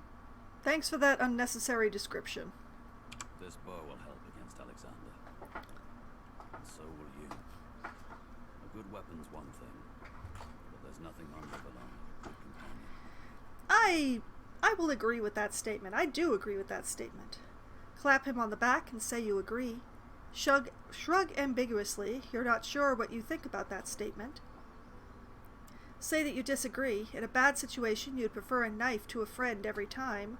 Thanks for that unnecessary description. This bow will help against Alexander. And so will you. A good weapon's one thing, but there's nothing honorable on a good companion. I will agree with that statement. I do agree with that statement. Clap him on the back and say you agree. Shrug ambiguously. You're not sure what you think about that statement. Say that you disagree. In a bad situation, you'd prefer a knife to a friend every time.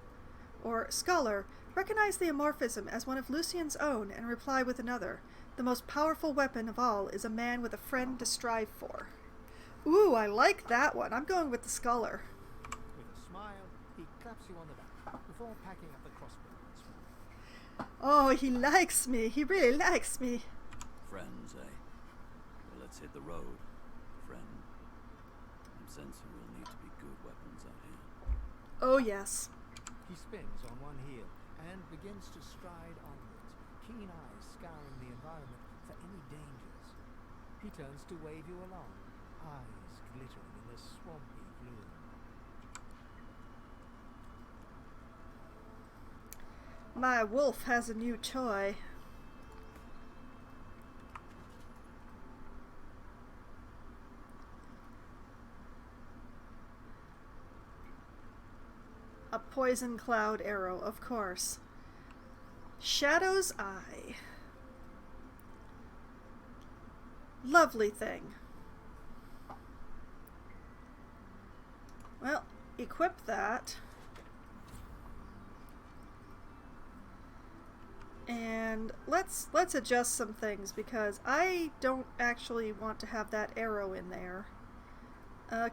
Or, scholar, recognize the amorphism as one of Lucian's own and reply with another. The most powerful weapon of all is a man with a friend to strive for. Ooh, I like that one. I'm going with the scholar. With a smile, he claps you on the back before packing up the crossbow once more. Oh, he likes me. He really likes me. Friends, eh? Well, let's hit the road, friend. I'm sensing we'll need to be good weapons out here. Oh, yes. He spins on one heel and begins to stride onwards, keen eyes scouring the environment for any dangers. He turns to wave you along, eyes glittering in the swampy gloom. My wolf has a new toy. A poison cloud arrow, of course. Shadow's Eye. Lovely thing. Well, equip that. And let's adjust some things because I don't actually want to have that arrow in there.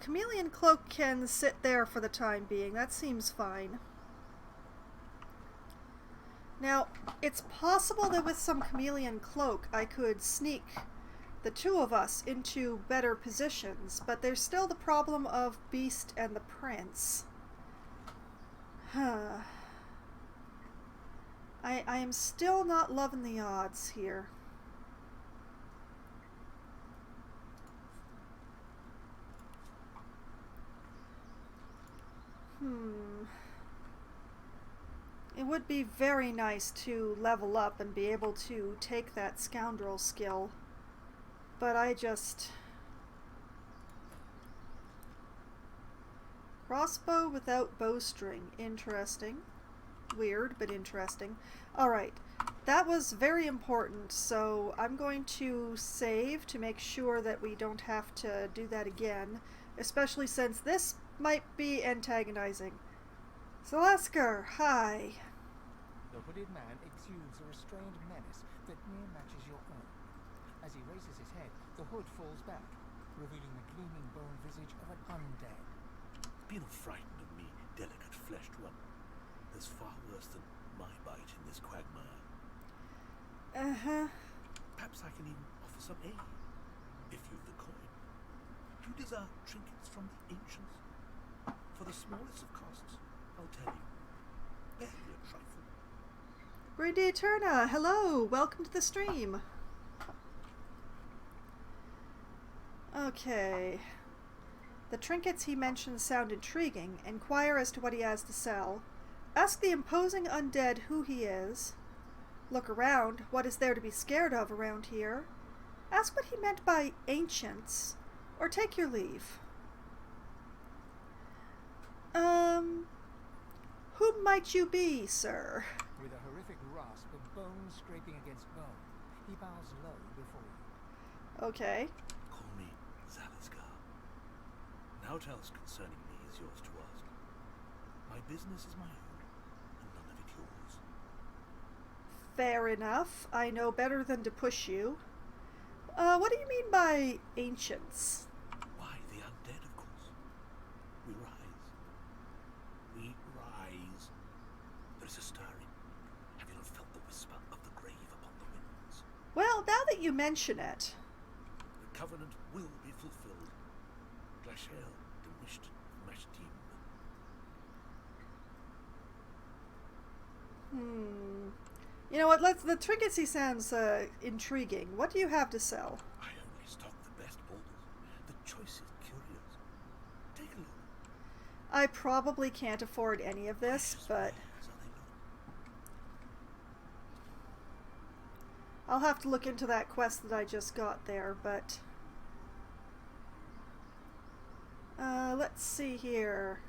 Chameleon Cloak can sit there for the time being. That seems fine. Now, it's possible that with some chameleon cloak I could sneak the two of us into better positions, but there's still the problem of Beast and the Prince. I am still not loving the odds here. It would be very nice to level up and be able to take that scoundrel skill, but I just... Crossbow without bowstring. Interesting. Weird, but interesting. Alright, that was very important, so I'm going to save to make sure that we don't have to do that again, especially since this might be antagonizing. Zalasker, hi. The hooded man exudes a restrained menace that near matches your own. As he raises his head, the hood falls back, revealing the gleaming bone visage of an undead. Be not frightened of me, delicate fleshed one. There's far worse than my bite in this quagmire. Perhaps I can even offer some aid, if you've the coin. Do you desire trinkets from the ancients? For the smallest of costs, I'll tell you. Barely a trifle. Brady Eterna, hello! Welcome to the stream! Okay. The trinkets he mentions sound intriguing. Inquire as to what he has to sell. Ask the imposing undead who he is. Look around. What is there to be scared of around here? Ask what he meant by ancients. Or take your leave. Who might you be, sir? With a horrific rasp of bone scraping against bone, he bows low before you. Okay. Call me Zalasker. Now else concerning me is yours to ask. My business is my own, and none of it yours. Fair enough. I know better than to push you. What do you mean by ancients? Why, the undead, of course. We rise. We rise. There is a stirring. Have you not felt the whisper of the grave upon the winds? Well, now that you mention it. The covenant will be fulfilled. Glacial demished mashtim. You know what, the trinkets he sounds intriguing. What do you have to sell? I only stock the best baubles, the choicest curios. Take a look. I probably can't afford any of this, but Wares are they not? I'll have to look into that quest that I just got there, but... let's see here.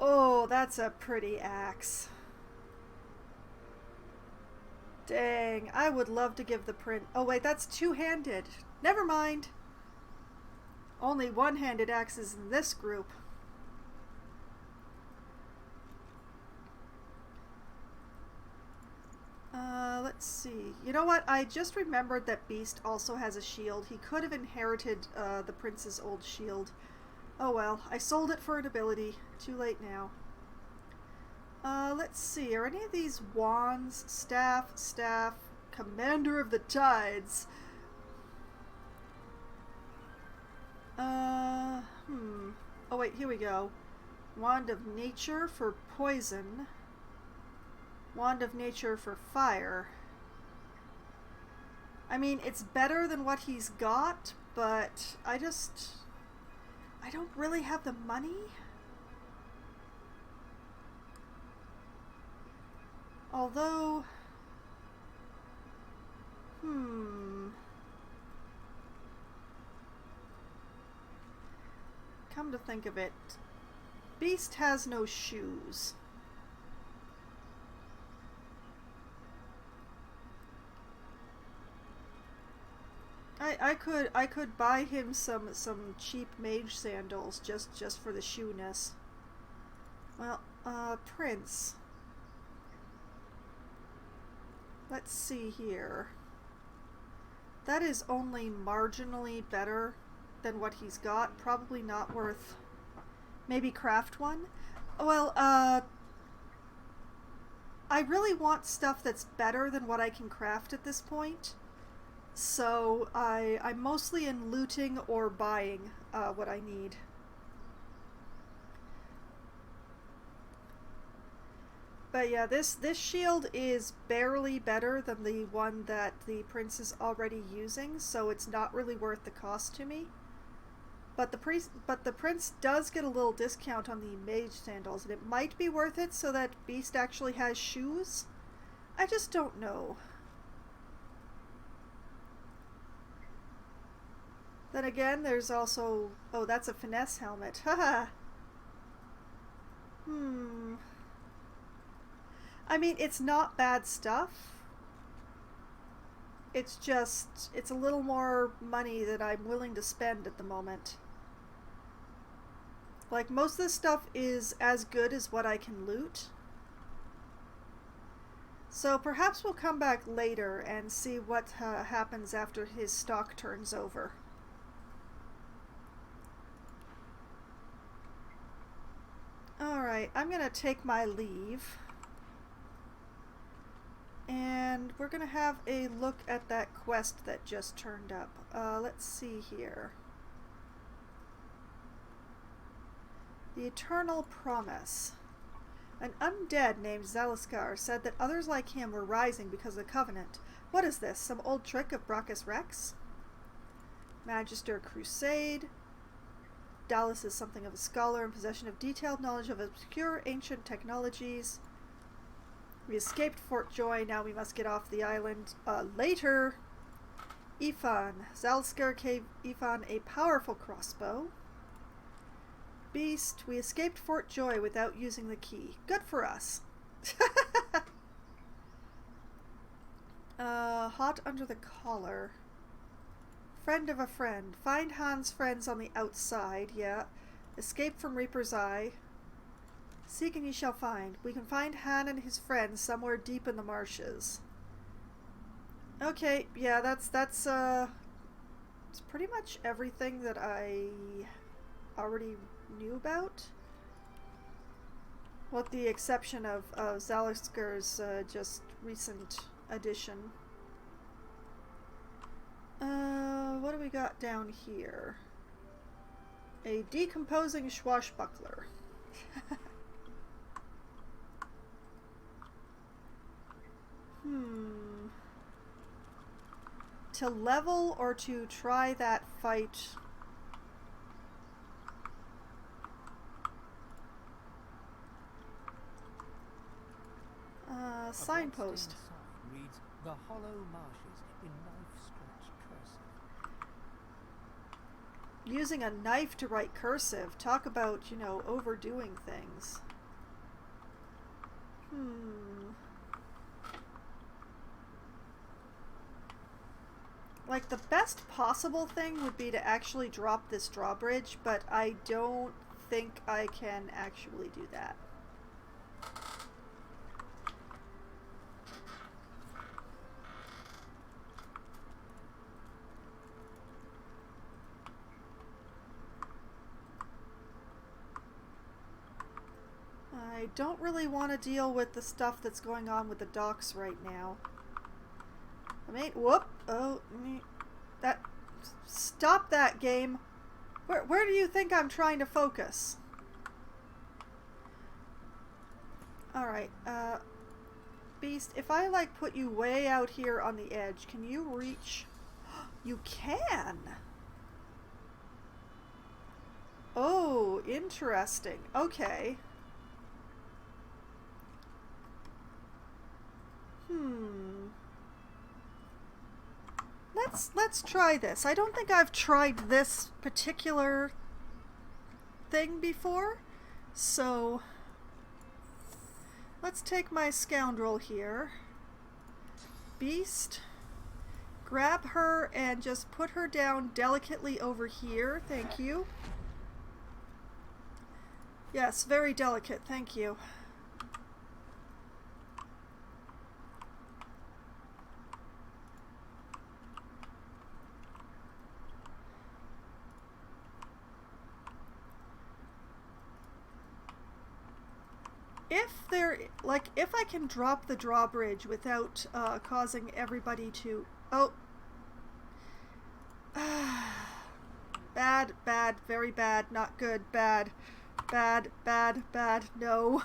Oh, that's a pretty axe. Dang, I would love to give the print... Oh wait, that's two-handed. Never mind. Only one-handed axes in this group. Let's see. You know what? I just remembered that Beast also has a shield. He could have inherited the prince's old shield. Oh well, I sold it for an ability. Too late now. Let's see. Are any of these wands, staff, commander of the tides? Oh wait, here we go. Wand of nature for poison. Wand of nature for fire. I mean, it's better than what he's got, but I don't really have the money. Although, come to think of it, Beast has no shoes. I could buy him some cheap mage sandals just for the shoeness. Well, Prince. Let's see here. That is only marginally better than what he's got. Probably not worth... Maybe craft one? Well, I really want stuff that's better than what I can craft at this point. So I'm mostly in looting or buying what I need. But yeah, this shield is barely better than the one that the prince is already using, so it's not really worth the cost to me. But the prince does get a little discount on the mage sandals, and it might be worth it so that Beast actually has shoes. I just don't know. Then again, there's also... Oh, that's a finesse helmet. Haha. I mean, it's not bad stuff. It's just... It's a little more money that I'm willing to spend at the moment. Like, most of this stuff is as good as what I can loot. So perhaps we'll come back later and see what happens after his stock turns over. Alright, I'm gonna take my leave. And we're gonna have a look at that quest that just turned up. Let's see here. The Eternal Promise. An undead named Zaliskar said that others like him were rising because of the Covenant. What is this? Some old trick of Brachus Rex? Magister Crusade. Dallas is something of a scholar in possession of detailed knowledge of obscure ancient technologies. We escaped Fort Joy, now we must get off the island. Later, Ifan. Zalskar gave Ifan a powerful crossbow. Beast, we escaped Fort Joy without using the key. Good for us. Hot under the collar. Friend of a friend. Find Han's friends on the outside, yeah. Escape from Reaper's Eye. Seek and ye shall find. We can find Han and his friends somewhere deep in the marshes. Okay, yeah, that's it's pretty much everything that I already knew about. With the exception of Zaliskar's just recent addition. What do we got down here? A decomposing swashbuckler. To level or to try that fight? Signpost. Sign reads The Hollow Marshes in knife-scratch cursive. Using a knife to write cursive. Talk about, you know, overdoing things. Like, the best possible thing would be to actually drop this drawbridge, but I don't think I can actually do that. I don't really want to deal with the stuff that's going on with the docks right now. I mean, whoop! Oh, that... Stop that, game! Where do you think I'm trying to focus? Alright, Beast, if I, like, put you way out here on the edge, can you reach... You can! Oh, interesting. Okay. Let's try this. I don't think I've tried this particular thing before, so let's take my scoundrel here. Beast, grab her and just put her down delicately over here. Thank you. Yes, very delicate. Thank you. if I can drop the drawbridge without causing everybody to... Oh. Bad, bad, very bad, not good, bad. Bad, bad, bad, no.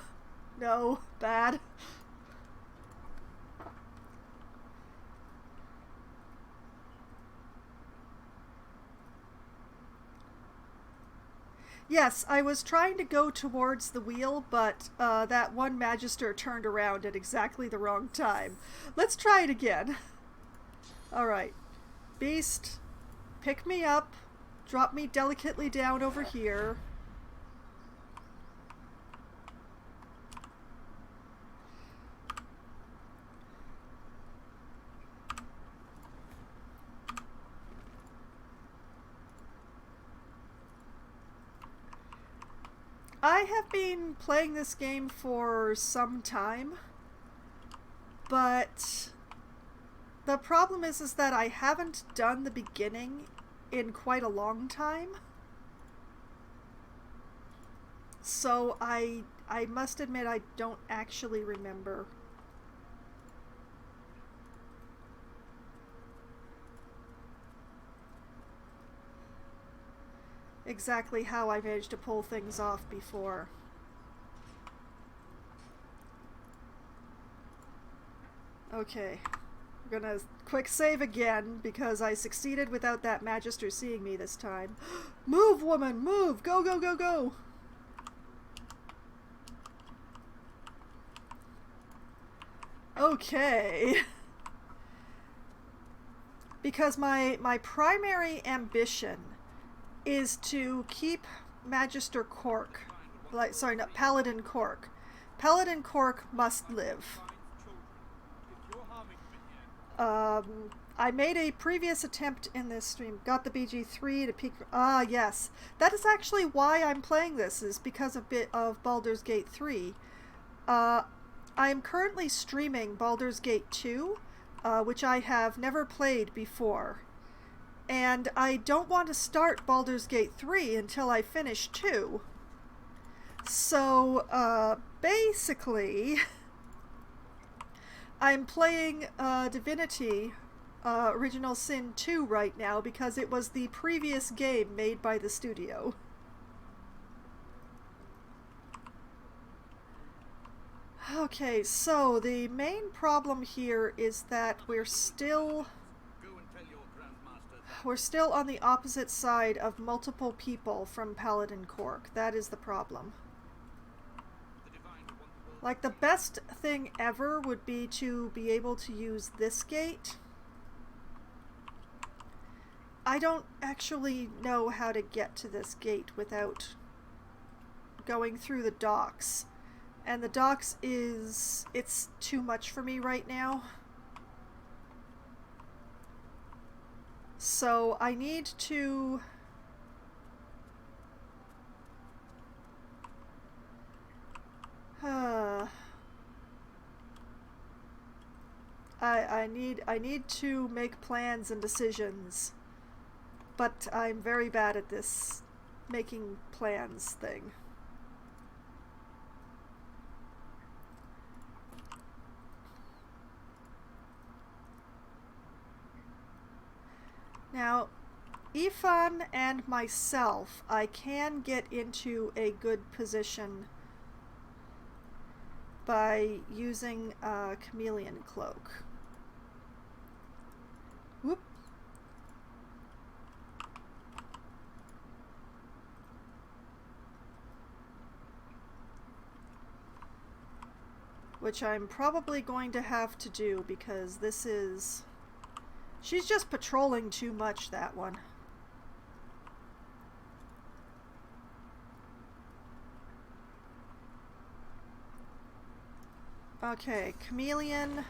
No, bad. Yes, I was trying to go towards the wheel, but that one Magister turned around at exactly the wrong time. Let's try it again. Alright. Beast, pick me up. Drop me delicately down over here. I have been playing this game for some time, but the problem is that I haven't done the beginning in quite a long time. So I must admit I don't actually remember. Exactly how I managed to pull things off before. Okay, we're gonna quick save again because I succeeded without that Magister seeing me this time. Move, woman, move! Go, go, go, go! Okay. Because my primary ambition is to keep Magister Cork. Sorry, not Paladin Cork. Paladin Cork must live. I made a previous attempt in this stream. Got the BG3 to peek. Ah, yes. That is actually why I'm playing this, is because of Baldur's Gate 3. I am currently streaming Baldur's Gate 2, which I have never played before. And I don't want to start Baldur's Gate 3 until I finish 2. So, basically, I'm playing Divinity Original Sin 2 right now because it was the previous game made by the studio. Okay, so the main problem here is that we're still on the opposite side of multiple people from Paladin Cork. That is the problem. Like, the best thing ever would be to be able to use this gate. I don't actually know how to get to this gate without going through the docks. And the docks it's too much for me right now. So I need to... I need to make plans and decisions, but I'm very bad at this making plans thing. Now, Ifan and myself, I can get into a good position by using a chameleon cloak. Whoop. Which I'm probably going to have to do because this is... She's just patrolling too much, that one. Okay, chameleon.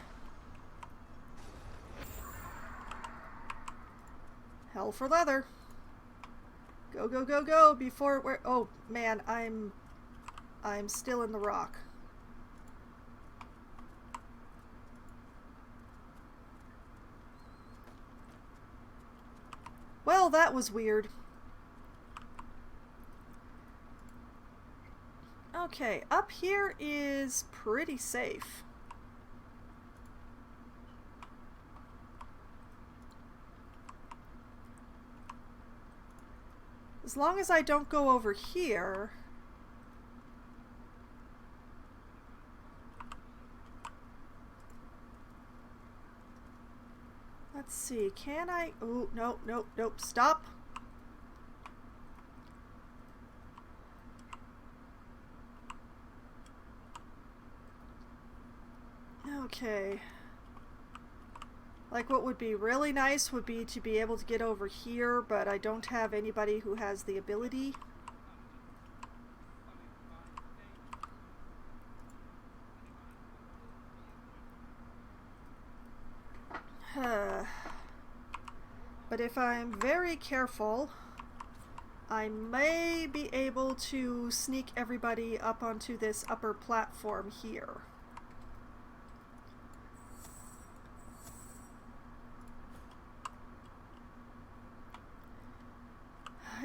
Hell for leather. Go, go, go, go before we're... Oh, man, I'm still in the rock. Well, that was weird. Okay, up here is pretty safe. As long as I don't go over here. Let's see, can I? Oh, no, nope, nope, stop. Okay. Like, what would be really nice would be to be able to get over here, but I don't have anybody who has the ability. But if I'm very careful, I may be able to sneak everybody up onto this upper platform here.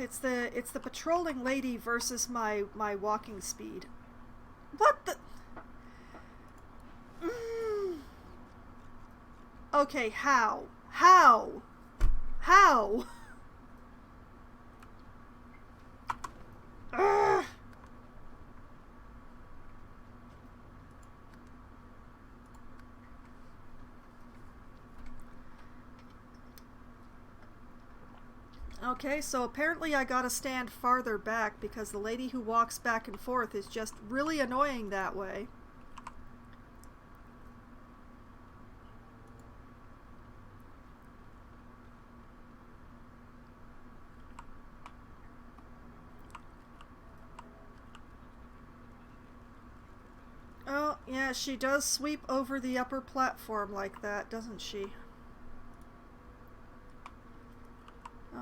It's the patrolling lady versus my walking speed. What the? Okay, how? How? How? Ugh. Okay, so apparently I gotta stand farther back because the lady who walks back and forth is just really annoying that way. Oh, yeah, she does sweep over the upper platform like that, doesn't she?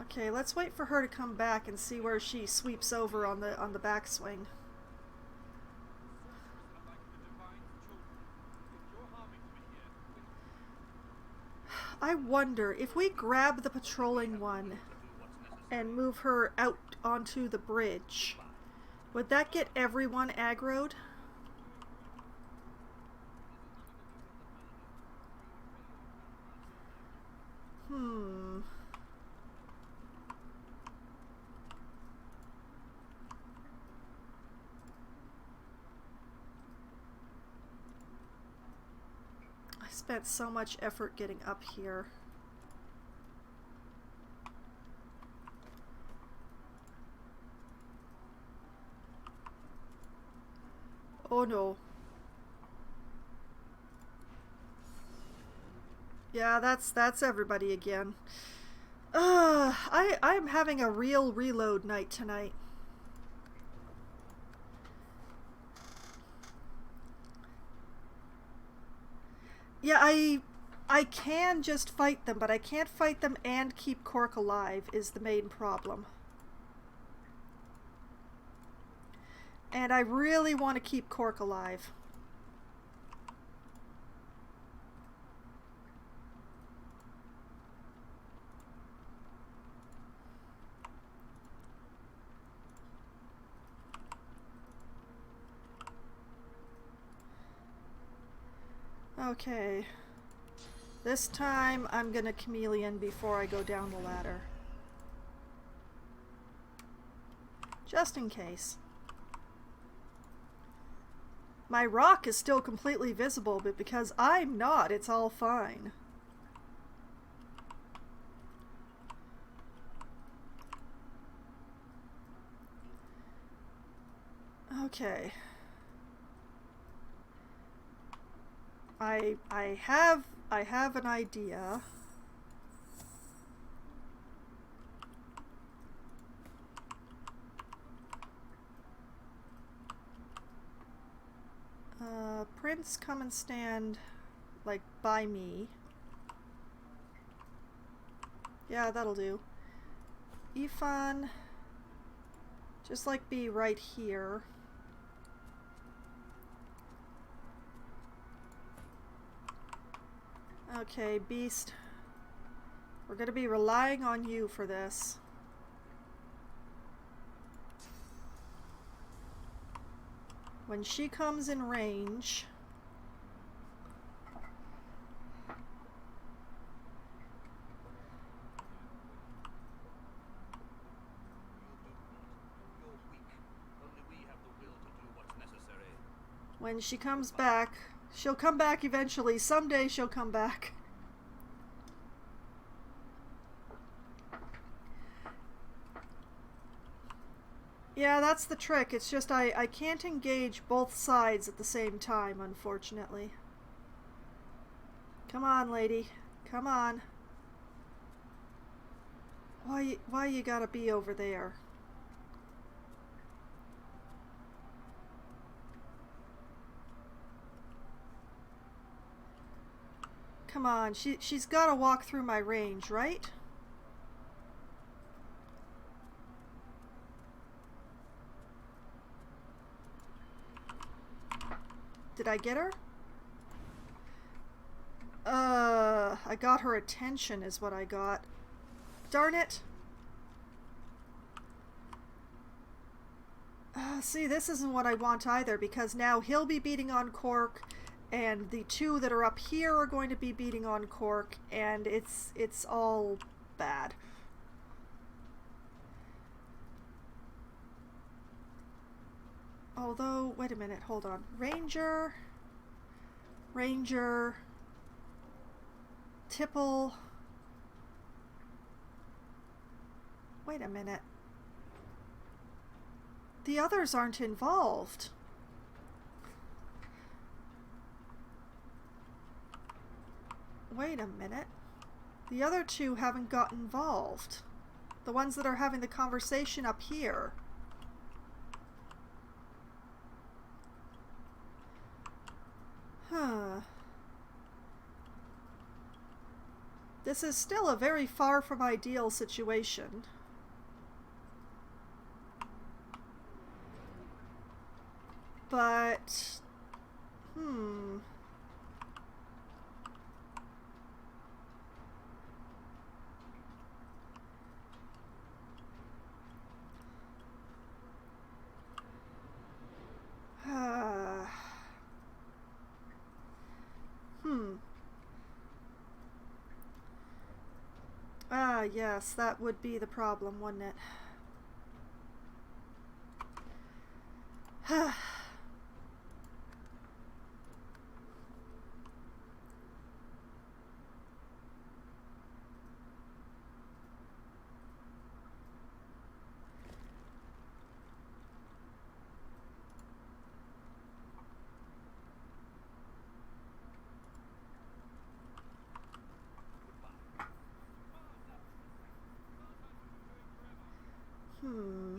Okay, let's wait for her to come back and see where she sweeps over on the backswing. I wonder if we grab the patrolling one and move her out onto the bridge, would that get everyone aggroed? I spent so much effort getting up here. Oh no. Yeah, that's everybody again. I'm having a real reload night tonight. Yeah, I can just fight them, but I can't fight them and keep Cork alive is the main problem. And I really want to keep Cork alive. Okay. This time I'm gonna chameleon before I go down the ladder. Just in case. My rock is still completely visible, but because I'm not, it's all fine. Okay. I have an idea. Prince, come and stand, like, by me. Yeah, that'll do. Ifan, just, like, be right here. Okay, Beast. We're gonna be relying on you for this. When she comes in range... You're weak. Only we have the will to do what's necessary. When she comes back, she'll come back eventually. Someday she'll come back. Yeah, that's the trick. It's just I can't engage both sides at the same time, unfortunately. Come on, lady. Come on. Why you gotta be over there? Come on, she's gotta walk through my range, right? Did I get her? I got her attention is what I got. Darn it! See, this isn't what I want either, because now he'll be beating on Cork, and the two that are up here are going to be beating on Cork, and it's all bad. Although, wait a minute, hold on. Ranger, Tipple. Wait a minute. The others aren't involved. Wait a minute. The other two haven't got involved. The ones that are having the conversation up here. Huh. This is still a very far from ideal situation. But... Ah, yes, that would be the problem, wouldn't it? Nothing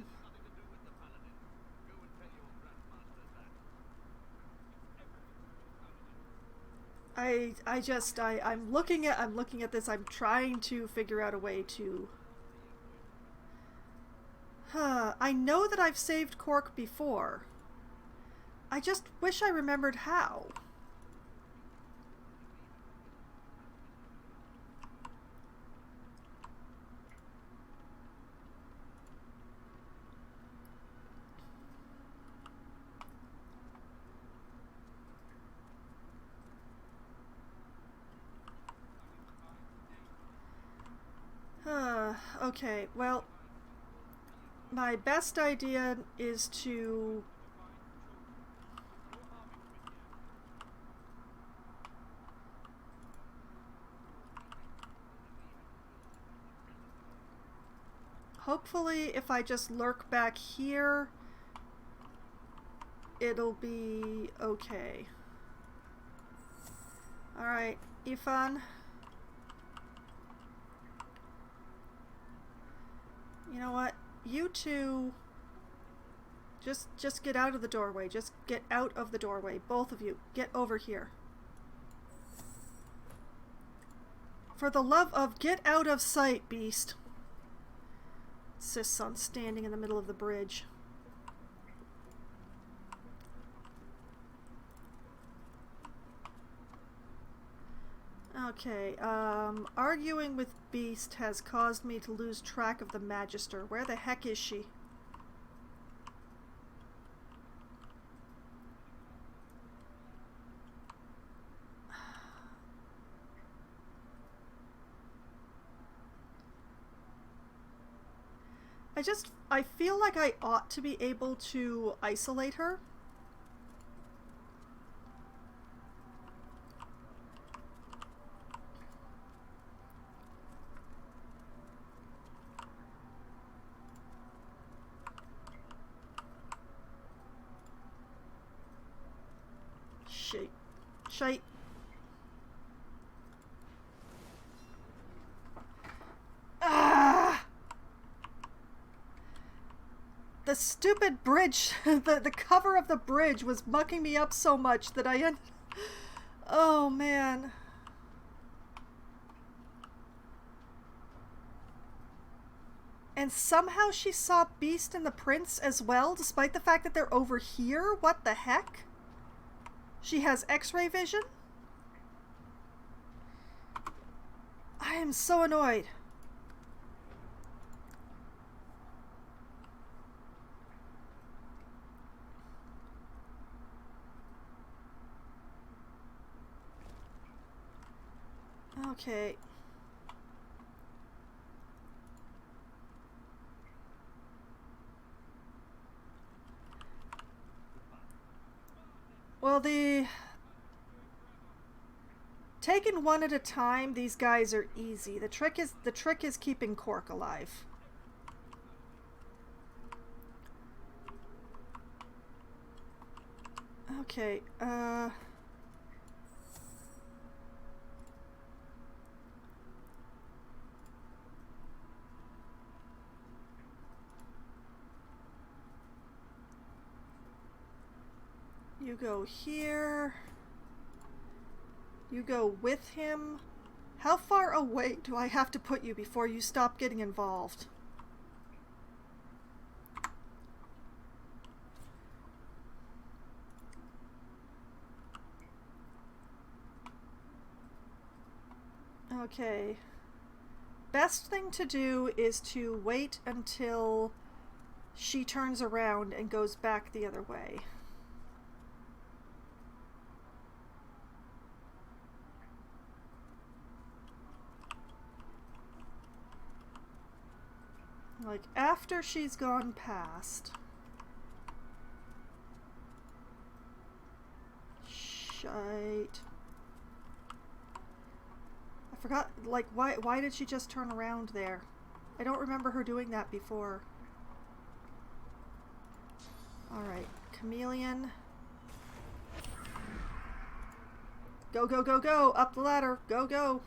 to do with the paladin. Go and tell your grandmaster that. I'm looking at this. I'm trying to figure out a way to... I know that I've saved Cork before. I just wish I remembered how. Okay, well, my best idea is to... Hopefully, if I just lurk back here, it'll be okay. Alright, Ifan. You know what? You two... Just get out of the doorway. Just get out of the doorway. Both of you. Get over here. For the love of... Get out of sight, beast. Insists on standing in the middle of the bridge. Okay, arguing with Beast has caused me to lose track of the Magister. Where the heck is she? I feel like I ought to be able to isolate her. Shite. Ah! The stupid bridge, the cover of the bridge was mucking me up so much that I ended... Oh, man. And somehow she saw Beast and the Prince as well, despite the fact that they're over here? What the heck? She has X-ray vision? I am so annoyed. Okay. Well, taken one at a time, these guys are easy. The trick is keeping Cork alive. Okay, you go here. You go with him. How far away do I have to put you before you stop getting involved? Okay. Best thing to do is to wait until she turns around and goes back the other way. Like, after she's gone past. Shite. I forgot, like, why did she just turn around there? I don't remember her doing that before. Alright, Chameleon. Go, go, go, go! Up the ladder! Go, go!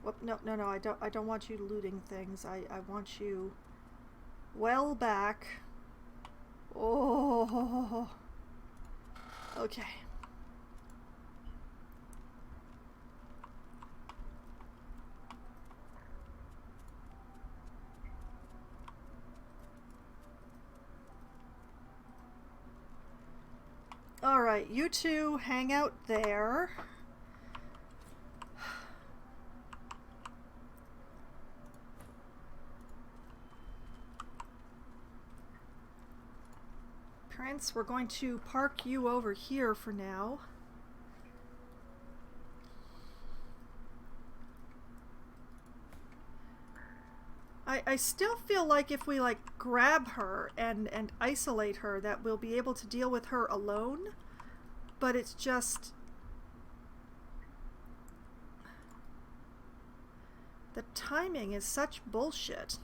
Whoop, no, no, no, I don't want you looting things. I want you well back. Oh. Okay. Alright, you two hang out there. Prince, we're going to park you over here for now. I still feel like if we, like, grab her and isolate her, that we'll be able to deal with her alone. But it's just... the timing is such bullshit.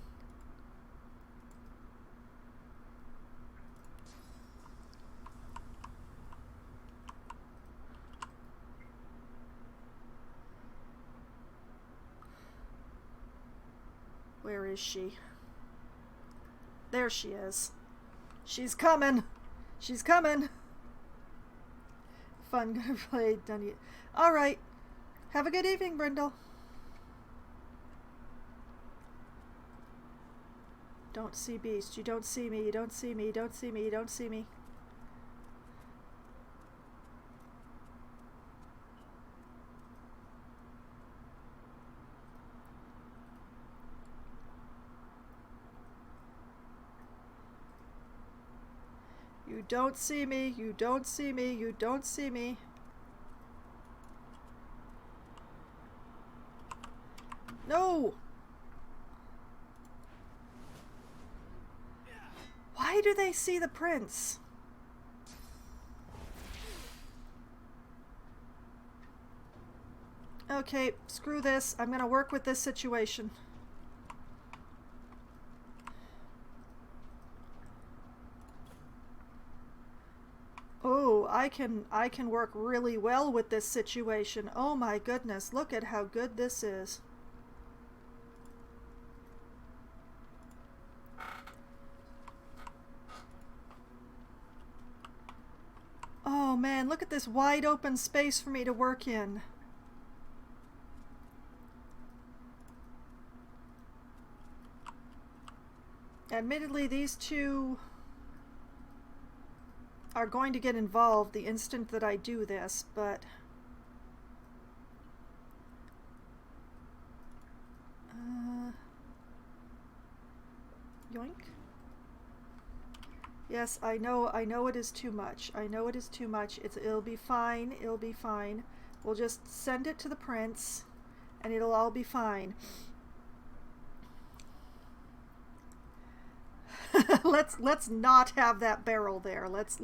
Where is she? There she is. She's coming! She's coming! Fun, gonna play Dunny. Alright. Have a good evening, Brindle. Don't see Beast. You don't see me. You don't see me. You don't see me. You don't see me. You don't see me. You don't see me. You don't see me. No! Why do they see the prince? Okay, screw this. I'm gonna work with this situation. Oh, I can work really well with this situation. Oh my goodness, look at how good this is. Oh man, look at this wide open space for me to work in. Admittedly, these two are going to get involved the instant that I do this, but yoink. Yes, I know it is too much. I know it is too much. It'll be fine. It'll be fine. We'll just send it to the prince and it'll all be fine. let's not have that barrel there. Let's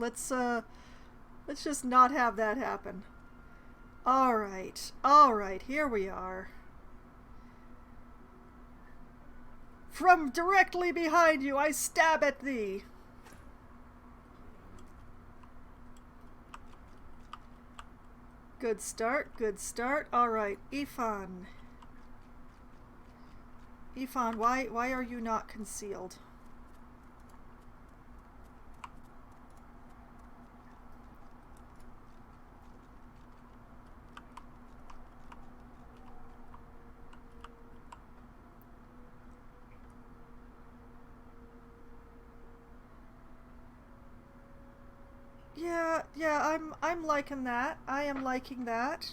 just not have that happen. All right, here we are. From directly behind you, I stab at thee. Good start, good start. All right, Ifan. Ifan, why are you not concealed? Yeah, I'm liking that. I am liking that.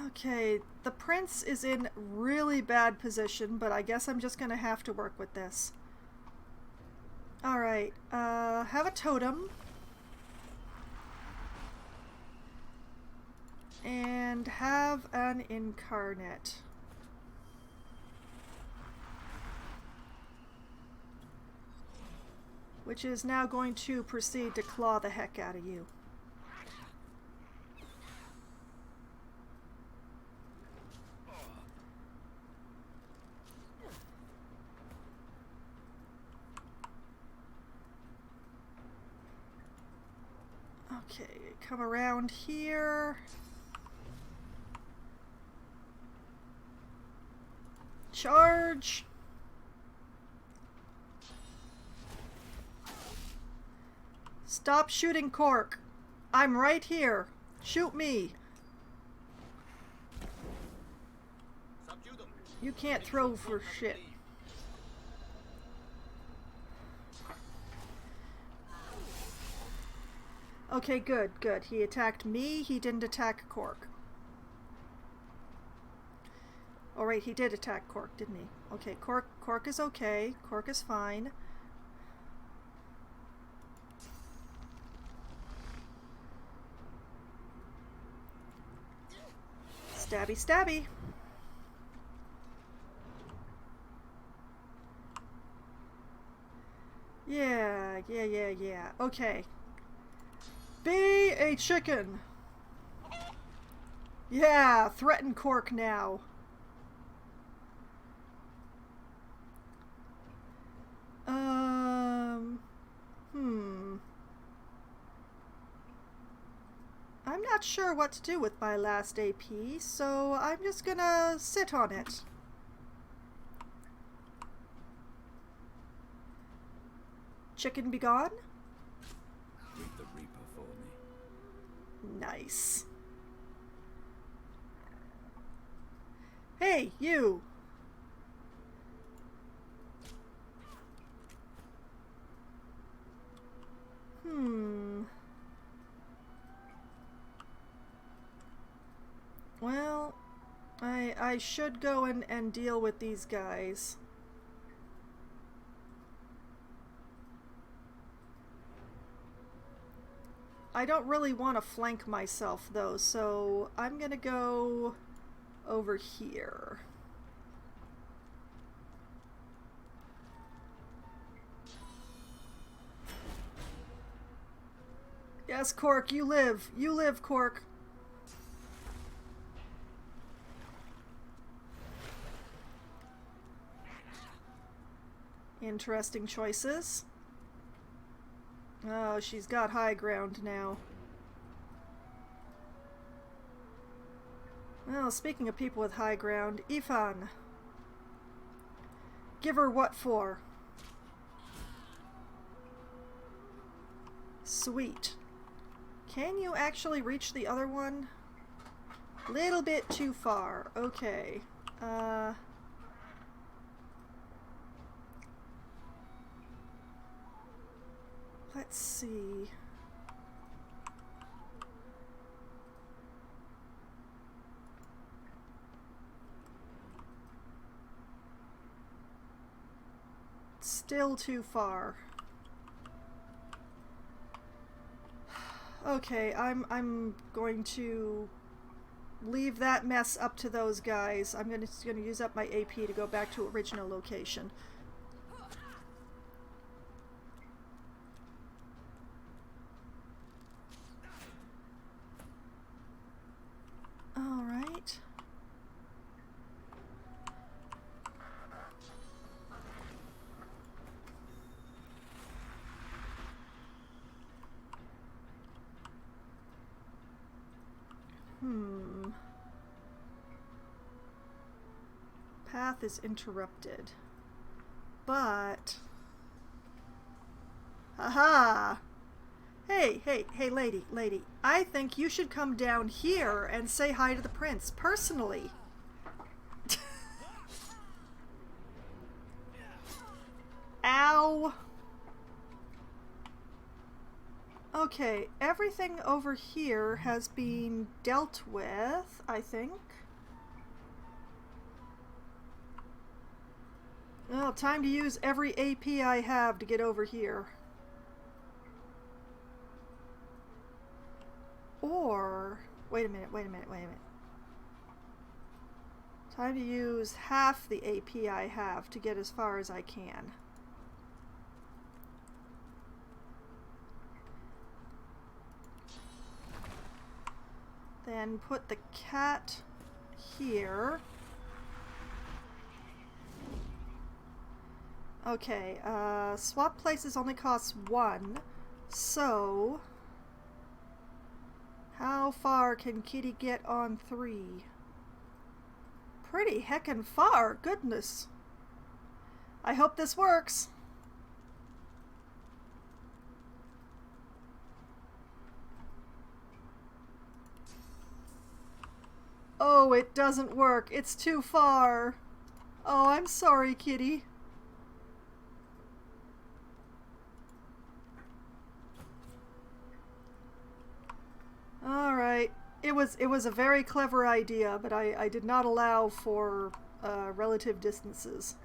Okay, the prince is in really bad position, but I guess I'm just gonna have to work with this. Alright, have a totem. And have an incarnate. Which is now going to proceed to claw the heck out of you. Okay, come around here. Charge! Stop shooting Cork. I'm right here. Shoot me. You can't throw for shit. Okay, good. He attacked me. He didn't attack Cork. Oh, right, he did attack Cork, didn't he? Okay, Cork is okay. Cork is fine. Stabby, stabby. Yeah. Okay. Be a chicken. Yeah, threaten Cork now. I'm not sure what to do with my last AP, so I'm just gonna sit on it. Chicken be gone? Read the Reaper for me. Nice. Hey, you! Well, I should go and deal with these guys. I don't really want to flank myself though, so I'm gonna go over here. Yes, Cork, you live. You live, Cork. Interesting choices. Oh, she's got high ground now. Well, speaking of people with high ground, Ifan. Give her what for? Sweet. Can you actually reach the other one? Little bit too far. Okay. Let's see. Still too far. Okay, I'm going to leave that mess up to those guys. I'm gonna use up my AP to go back to original location. All right. Path is interrupted. But... Aha! Hey, lady. I think you should come down here and say hi to the prince, personally. Ow! Okay, everything over here has been dealt with, I think. Well, time to use every AP I have to get over here. Or... Wait a minute. Time to use half the AP I have to get as far as I can. Then put the cat here. Okay, swap places only costs 1, so how far can Kitty get on 3? Pretty heckin' far, goodness. I hope this works. Oh, it doesn't work. It's too far. Oh, I'm sorry, Kitty. Alright. It was a very clever idea, but I did not allow for relative distances.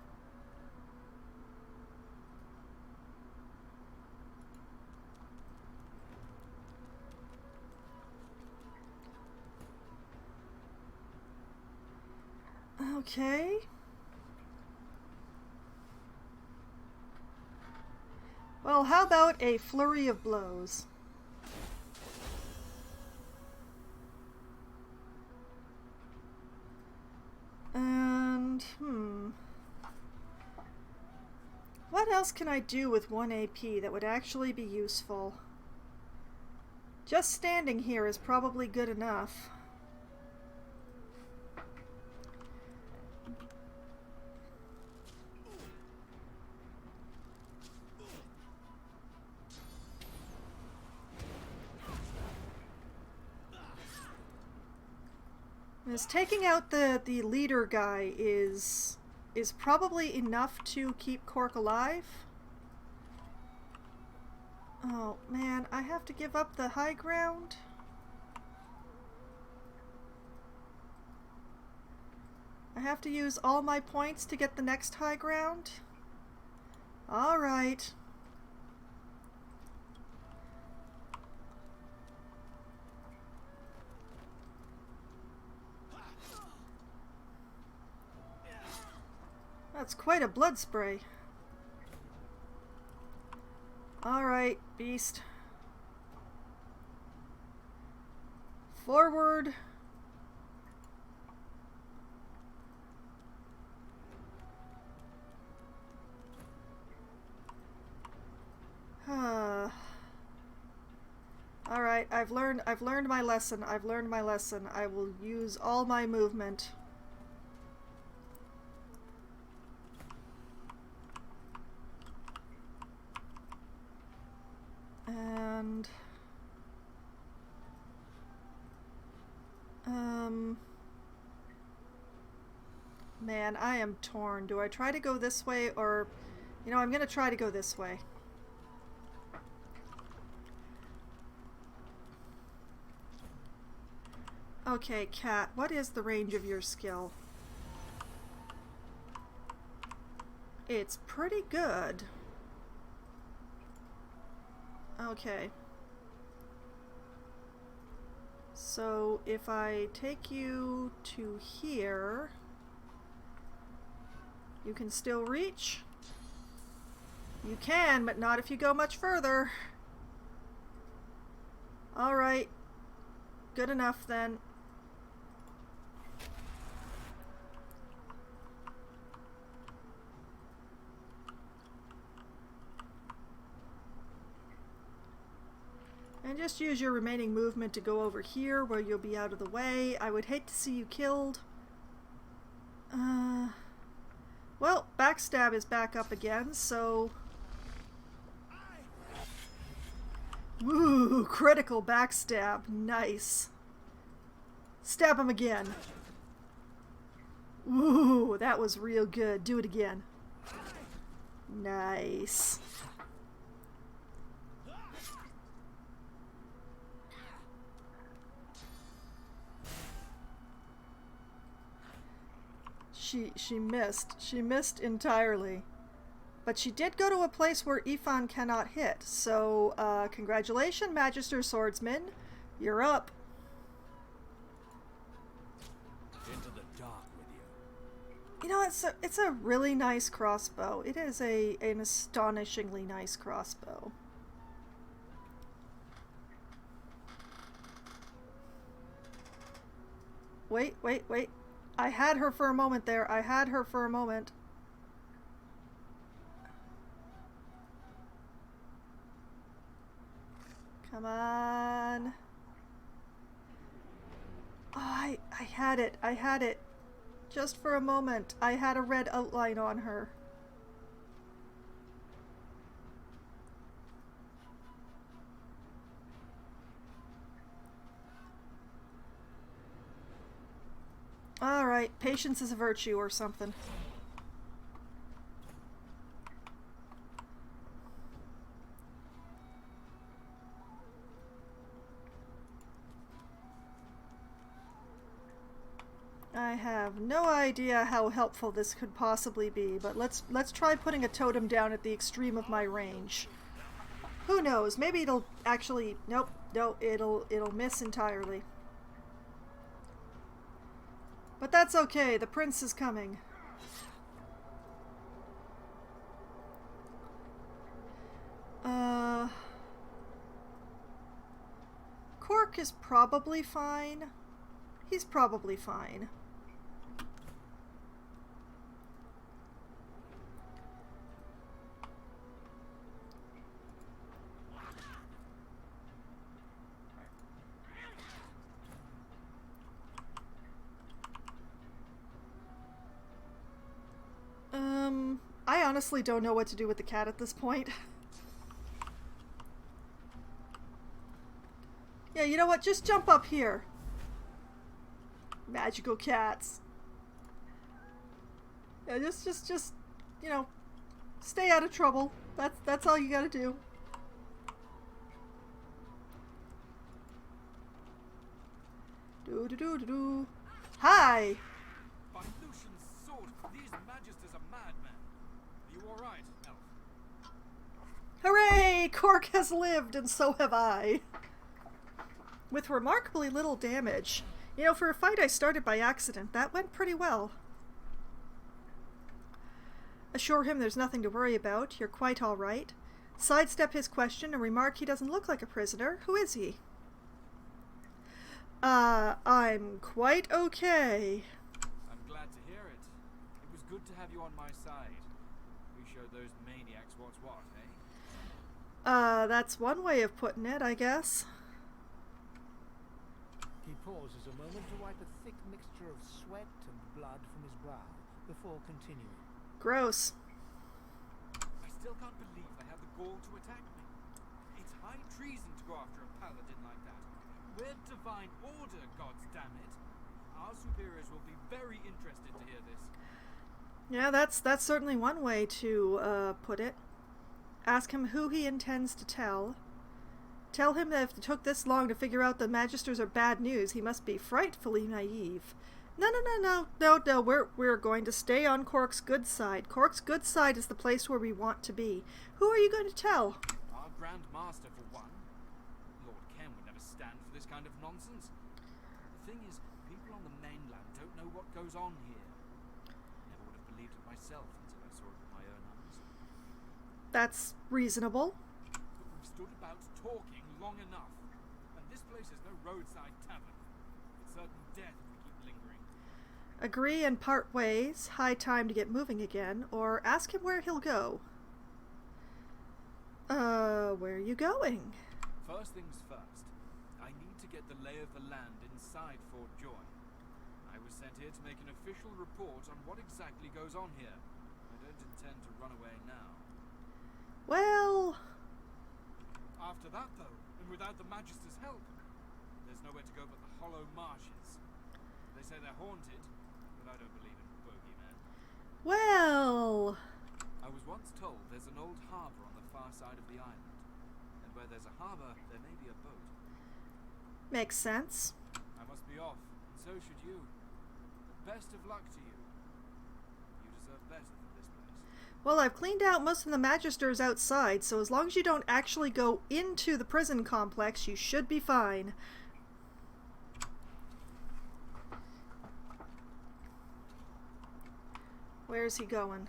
Okay. Well, how about a flurry of blows? And, what else can I do with 1 AP that would actually be useful? Just standing here is probably good enough. As taking out the leader guy is probably enough to keep Cork alive. Oh man, I have to give up the high ground. I have to use all my points to get the next high ground. All right. That's quite a blood spray. Alright, beast. Forward. Alright, I've learned my lesson. I've learned my lesson. I will use all my movement. And man, I am torn. Do I try to go this way, or you know, I'm gonna try to go this way. Okay, cat, what is the range of your skill? It's pretty good. Okay. So if I take you to here, you can still reach? You can, but not if you go much further. Alright. Good enough then. And just use your remaining movement to go over here where you'll be out of the way. I would hate to see you killed. Well, backstab is back up again, so... Woo! Critical backstab. Nice. Stab him again. Ooh, that was real good. Do it again. Nice. She missed. She missed entirely. But she did go to a place where Ifan cannot hit. So, congratulations, Magister Swordsman. You're up. Into the dark with you. You know, it's a really nice crossbow. It is an astonishingly nice crossbow. Wait. I had her for a moment there. I had her for a moment. Come on. Oh, I had it. I had it. Just for a moment. I had a red outline on her. Alright, patience is a virtue or something. I have no idea how helpful this could possibly be, but let's try putting a totem down at the extreme of my range. Who knows? Maybe it'll actually... Nope, no, it'll miss entirely. But that's okay, the prince is coming. Cork is probably fine. He's probably fine. I honestly don't know what to do with the cat at this point. Yeah, you know what? Just jump up here. Magical cats. Yeah, just, you know, stay out of trouble. That's all you gotta do. Do. Hi! By Lucian's sword, these magisters are madmen. Are you alright, Elf? Hooray! Cork has lived, and so have I. With remarkably little damage. You know, for a fight I started by accident, that went pretty well. assure him there's nothing to worry about. You're quite all right. Sidestep his question and remark he doesn't look like a prisoner. Who is he? I'm quite okay. I'm glad to hear it. It was good to have you on my side. We showed those maniacs what's what, eh? That's one way of putting it, I guess. He pauses a moment to wipe a thick mixture of sweat and blood from his brow before continuing. Gross. I still can't believe they had the gall to attack me. It's high treason to go after a paladin like that. We're divine order, goddammit. Our superiors will be very interested to hear this. Yeah, that's certainly one way to put it. Ask him who he intends to tell. Tell him that if it took this long to figure out the Magisters are bad news, he must be frightfully naive. No, we're going to stay on Cork's good side. Cork's good side is the place where we want to be. Who are you going to tell? Our Grand Master, for one. Lord Ken would never stand for this kind of nonsense. The thing is, people on the mainland don't know what goes on here. Never would have believed it myself until I saw it with my own eyes. That's reasonable. But we've stood about talking long enough. And this place is no roadside tavern. It's certain death if we keep lingering. Agree and part ways. High time to get moving again. Or ask him where he'll go. Where are you going? First things first. I need to get the lay of the land inside Fort Joy. I was sent here to make an official report on what exactly goes on here. I don't intend to run away now. Well... After that, though, and without the Magister's help, there's nowhere to go but the hollow marshes. They say they're haunted, but I don't believe in bogeymen. Well... I was once told there's an old harbour on the far side of the island, and where there's a harbour, there may be a boat. Makes sense. I must be off, and so should you. Best of luck to you. You deserve better than this place. Well, I've cleaned out most of the Magisters outside, so as long as you don't actually go into the prison complex, you should be fine. Where's he going?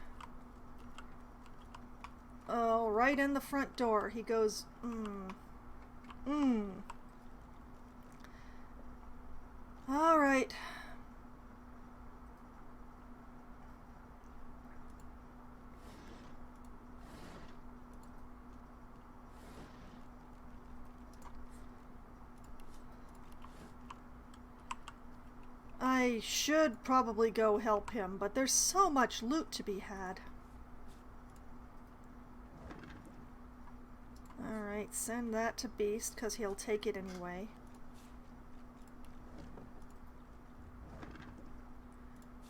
Oh, right in the front door. He goes, All right. I should probably go help him, but there's so much loot to be had. Alright, send that to Beast, because he'll take it anyway.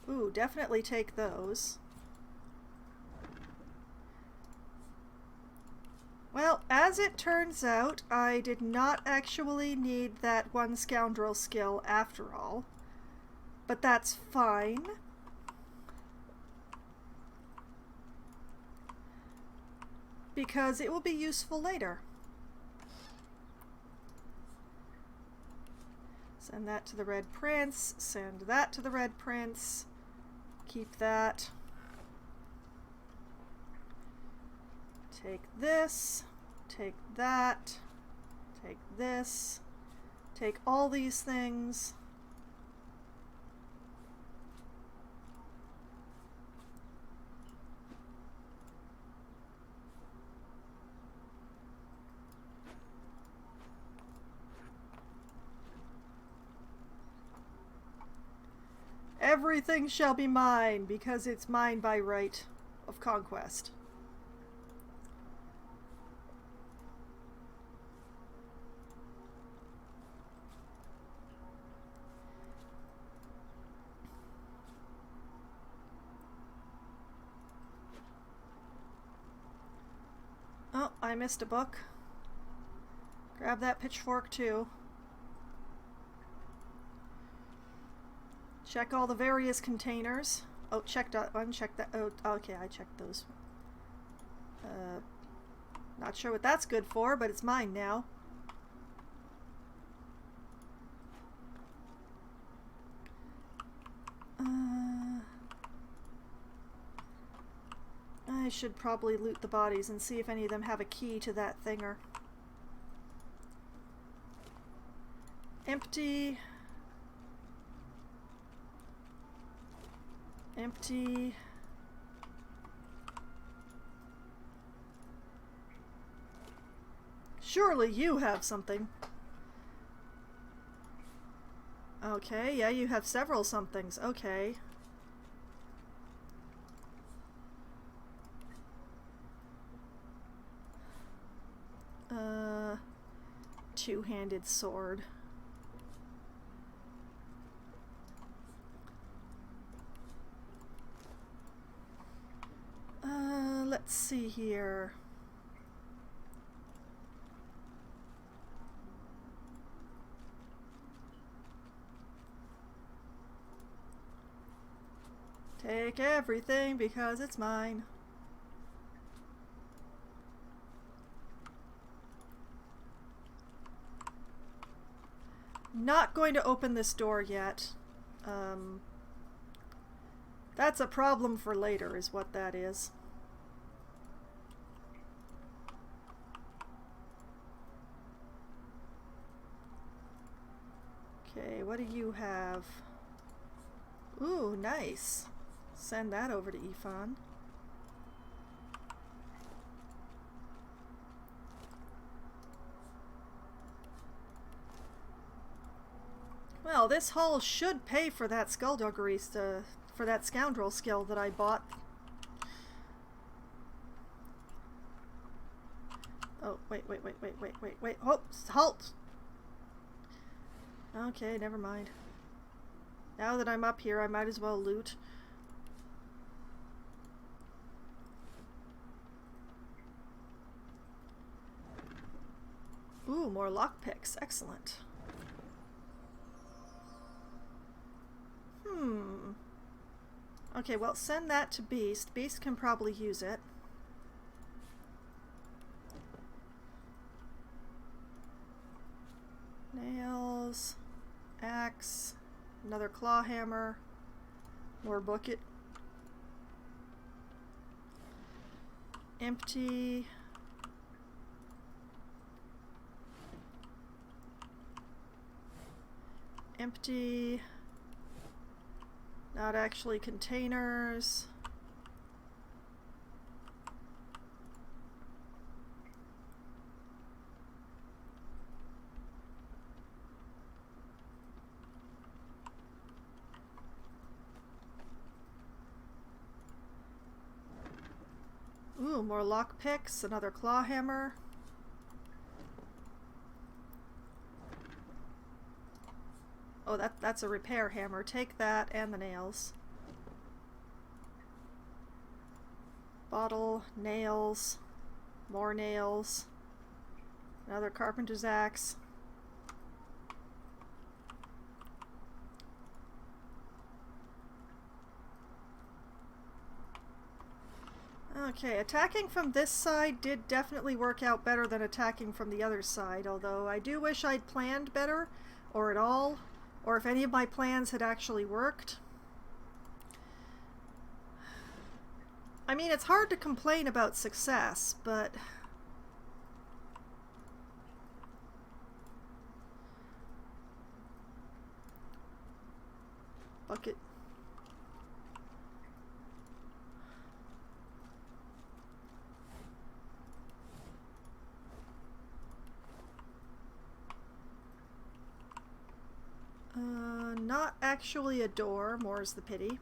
Ooh, definitely take those. Well, as it turns out, I did not actually need that one scoundrel skill after all. But that's fine. Because it will be useful later. Send that to the Red Prince. Send that to the Red Prince. Keep that. Take this. Take that. Take this. Take all these things. Everything shall be mine, because it's mine by right of conquest. Oh, I missed a book. Grab that pitchfork too. Check all the various containers. Oh, uncheck that. Oh, okay, I checked those. Not sure what that's good for, but it's mine now. should probably loot the bodies and see if any of them have a key to that thinger. Empty. Empty. Surely you have something. Okay, yeah, you have several somethings. Okay. Two-handed sword. Let's see here. Take everything because it's mine. Not going to open this door yet. That's a problem for later, is what that is. Okay, what do you have? Ooh, nice. Send that over to Ifan. Well, this haul should pay for that skullduggery for that scoundrel skill that I bought. Oh, wait. Oh, halt! Okay, never mind. Now that I'm up here, I might as well loot. Ooh, more lockpicks. Excellent. Okay, well, send that to Beast. Beast can probably use it. Nails. Axe. Another claw hammer. More bucket. Empty. Empty. Not actually containers. Ooh, more lockpicks, another claw hammer. Oh, that's a repair hammer. Take that and the nails. Bottle, nails, more nails, another carpenter's axe. Okay, attacking from this side did definitely work out better than attacking from the other side, although I do wish I'd planned better, or at all, or if any of my plans had actually worked. I mean, it's hard to complain about success, but... Bucket. Not actually a door, more's the pity.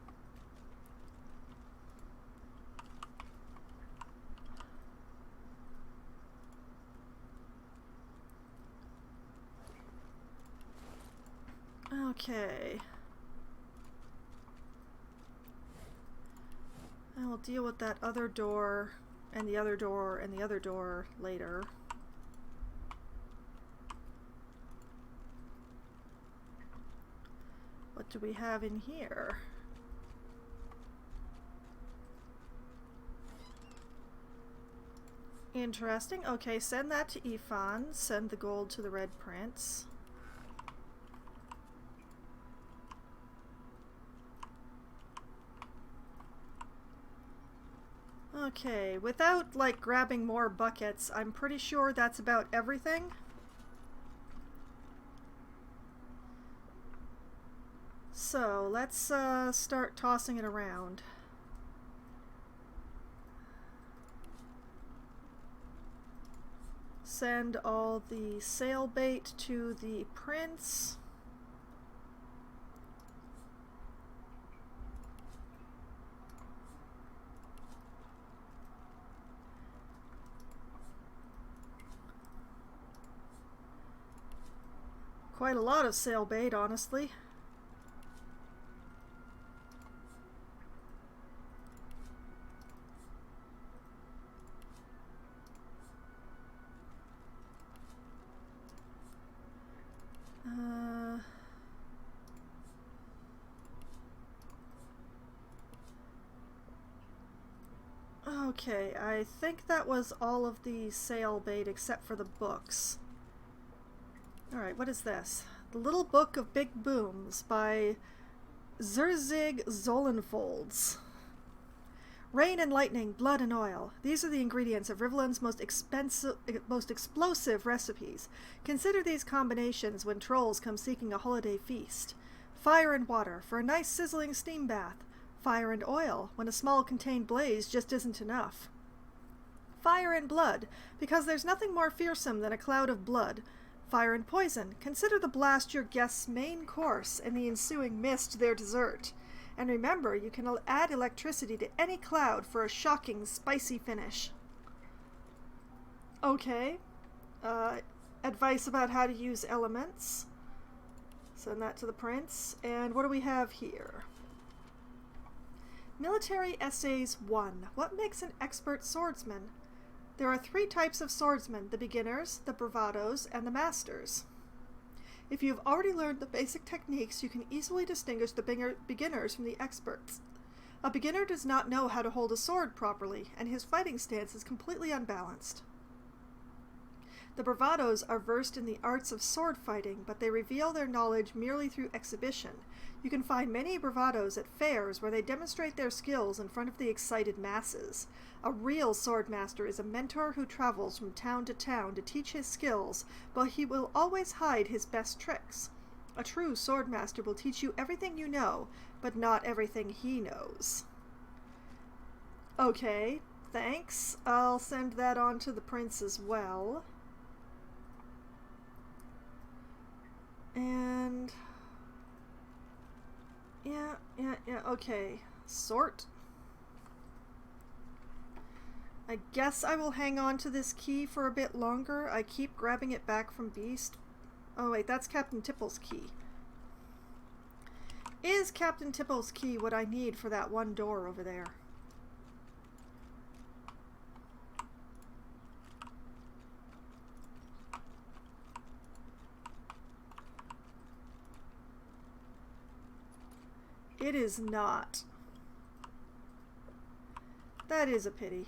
Okay. I will deal with that other door, and the other door, and the other door later. What do we have in here? Interesting. Okay, send that to Ifan. Send the gold to the Red Prince. Okay, without, like, grabbing more buckets, I'm pretty sure that's about everything. So, let's start tossing it around. Send all the sail bait to the prince. Quite a lot of sail bait, honestly. Okay, I think that was all of the sail bait except for the books. Alright, what is this? The Little Book of Big Booms by Zerzig Zolenfolds. Rain and lightning, blood and oil. These are the ingredients of Riveland's most explosive recipes. Consider these combinations when trolls come seeking a holiday feast. Fire and water for a nice sizzling steam bath. Fire and oil when a small contained blaze just isn't enough. Fire and blood, because there's nothing more fearsome than a cloud of blood. Fire and poison, consider the blast your guest's main course and the ensuing mist their dessert. And remember, you can add electricity to any cloud for a shocking, spicy finish. Okay. Advice about how to use elements. Send that to the prince. And what do we have here? Military Essays 1. What makes an expert swordsman? There are 3 types of swordsmen, the beginners, the bravados, and the masters. If you have already learned the basic techniques, you can easily distinguish the beginners from the experts. A beginner does not know how to hold a sword properly, and his fighting stance is completely unbalanced. The bravados are versed in the arts of sword fighting, but they reveal their knowledge merely through exhibition. You can find many bravados at fairs where they demonstrate their skills in front of the excited masses. A real swordmaster is a mentor who travels from town to teach his skills, but he will always hide his best tricks. A true swordmaster will teach you everything you know, but not everything he knows. Okay, thanks. I'll send that on to the prince as well. And yeah, okay. Sort. I guess I will hang on to this key for a bit longer. I keep grabbing it back from Beast. Oh wait, that's Captain Tipple's key. Is Captain Tipple's key what I need for that one door over there? It is not. That is a pity.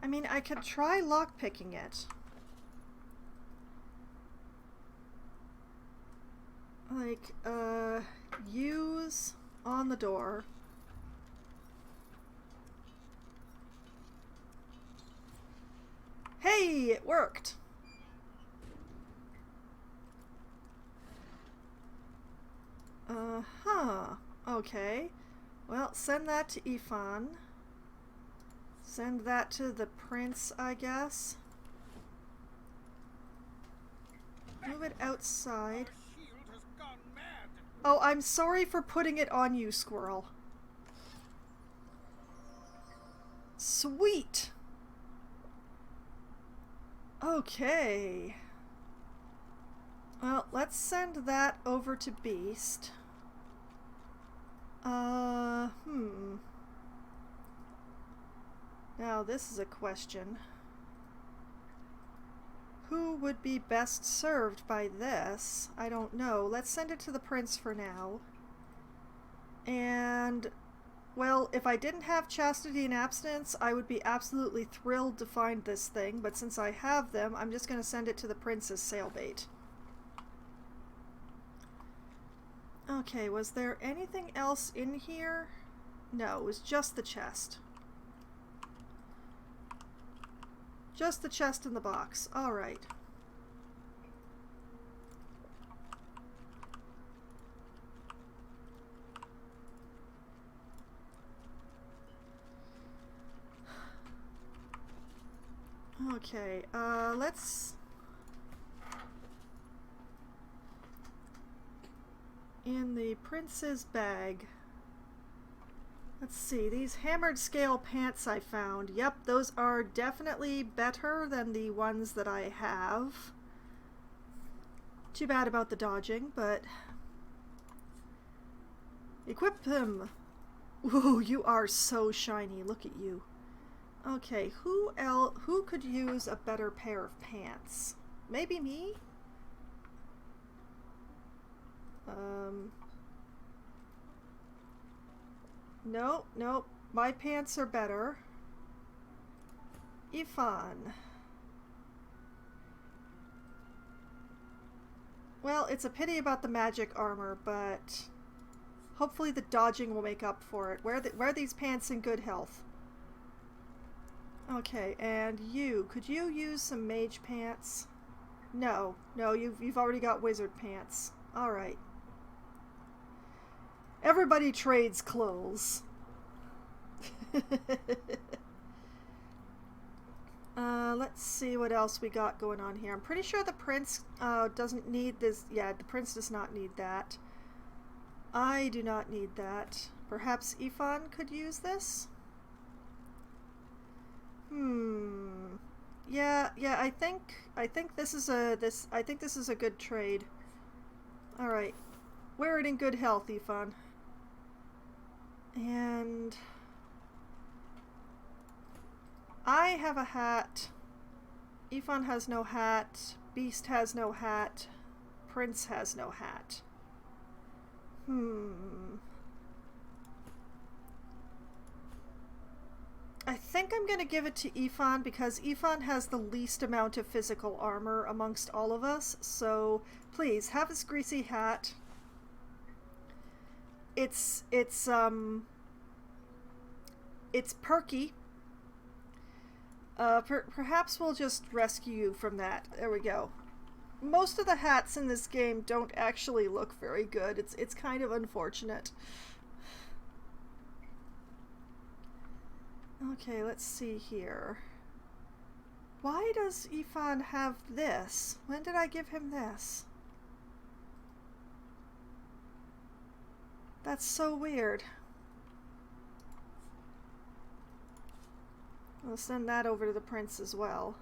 I mean, I could try lockpicking it. Like, use on the door. Hey, it worked! Okay. Well, send that to Ifan. Send that to the prince, I guess. Move it outside. Oh, I'm sorry for putting it on you, squirrel. Sweet! Okay. Well, let's send that over to Beast. Now, this is a question. Who would be best served by this? I don't know. Let's send it to the prince for now. And, well, if I didn't have chastity and abstinence, I would be absolutely thrilled to find this thing, but since I have them, I'm just going to send it to the prince as sailbait. Okay, was there anything else in here? No, it was just the chest. Just the chest in the box. Alright. Okay, let's... In the prince's bag. Let's see, these hammered scale pants I found. Yep, those are definitely better than the ones that I have. Too bad about the dodging, but... Equip them! Ooh, you are so shiny, look at you. Okay, who could use a better pair of pants? Maybe me? Nope. My pants are better. Ifan. Well, it's a pity about the magic armor, but hopefully the dodging will make up for it. Wear these pants in good health. Okay, and you, could you use some mage pants? No, you've already got wizard pants. All right. Everybody trades clothes. Let's see what else we got going on here. I'm pretty sure the prince doesn't need this. Yeah, the prince does not need that. I do not need that. Perhaps Ifan could use this? Yeah, I think this is a good trade. All right. Wear it in good health, Ifan. And I have a hat. Ifan has no hat. Beast has no hat. Prince has no hat. I think I'm going to give it to Ifan because Ifan has the least amount of physical armor amongst all of us. So please have his greasy hat. It's perky. Perhaps we'll just rescue you from that. There we go. Most of the hats in this game don't actually look very good. It's kind of unfortunate. Okay, let's see here. Why does Ifan have this? When did I give him this? That's so weird. We'll send that over to the prince as well.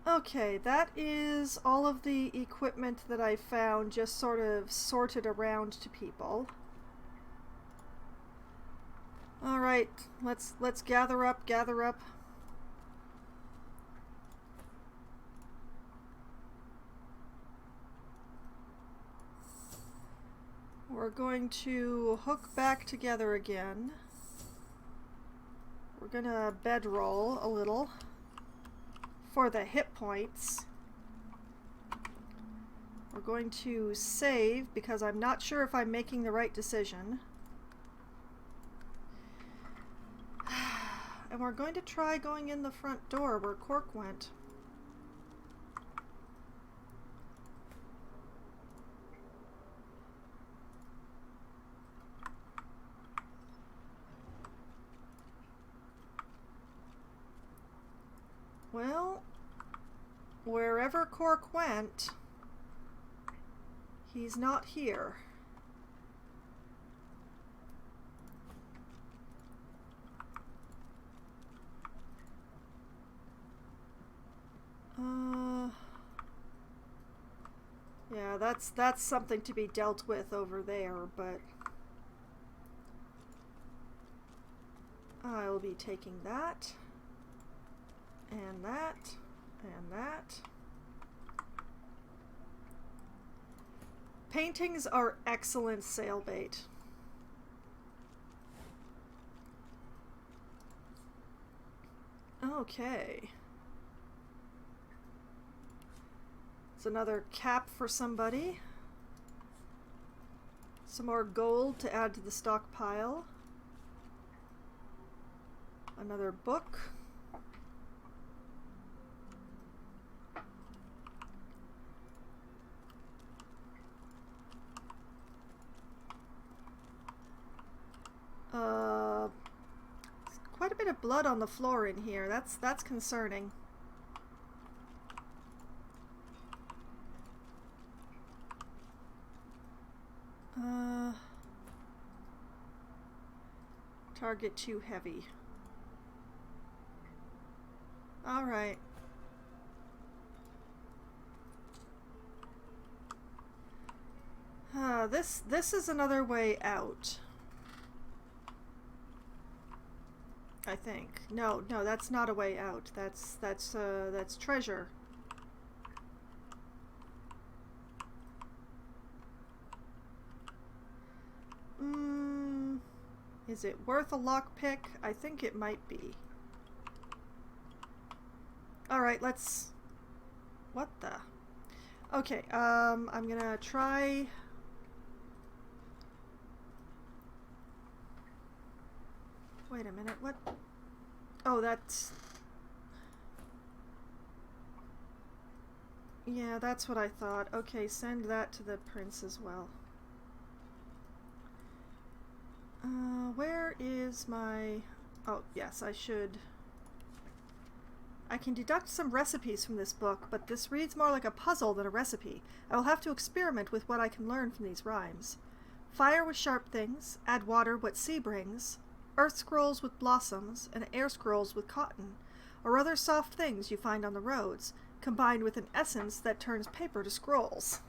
Okay, that is all of the equipment that I found, just sort of sorted around to people. All right, let's gather up. We're going to hook back together again. We're gonna bedroll a little for the hit points. We're going to save because I'm not sure if I'm making the right decision. And we're going to try going in the front door where Cork went. Well, wherever Cork went, he's not here. Yeah, that's something to be dealt with over there, but I'll be taking that. And that, and that. Paintings are excellent sail bait. Okay. It's another cap for somebody. Some more gold to add to the stockpile. Another book. Quite a bit of blood on the floor in here. That's concerning. Target too heavy. All right. This is another way out. I think. No, that's not a way out. That's treasure. Is it worth a lockpick? I think it might be. Alright, let's... What the... Okay, I'm gonna try... Wait a minute, what? Oh, that's... Yeah, that's what I thought. Okay, send that to the prince as well. Where is my... Oh, yes, I should... I can deduct some recipes from this book, but this reads more like a puzzle than a recipe. I will have to experiment with what I can learn from these rhymes. Fire with sharp things, add water what sea brings, earth scrolls with blossoms, and air scrolls with cotton, or other soft things you find on the roads, combined with an essence that turns paper to scrolls.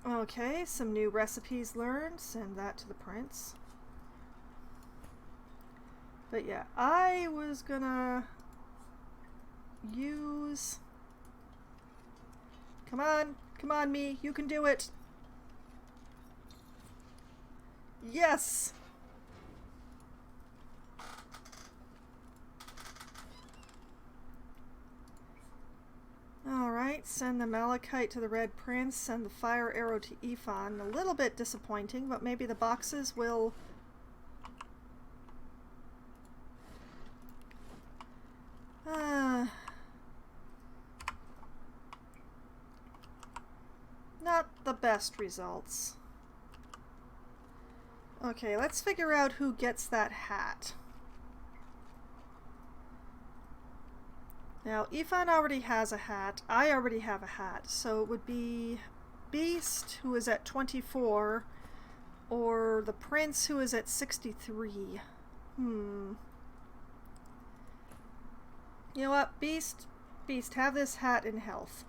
Okay, some new recipes learned. Send that to the prince. But yeah, I was gonna use... Come on, me, you can do it. Yes! Alright, send the malachite to the Red Prince, send the fire arrow to Ifan. A little bit disappointing, but maybe the boxes will... Not the best results. Okay, let's figure out who gets that hat. Now, Ifan already has a hat. I already have a hat. So it would be Beast, who is at 24, or the Prince, who is at 63. You know what? Beast, have this hat in health.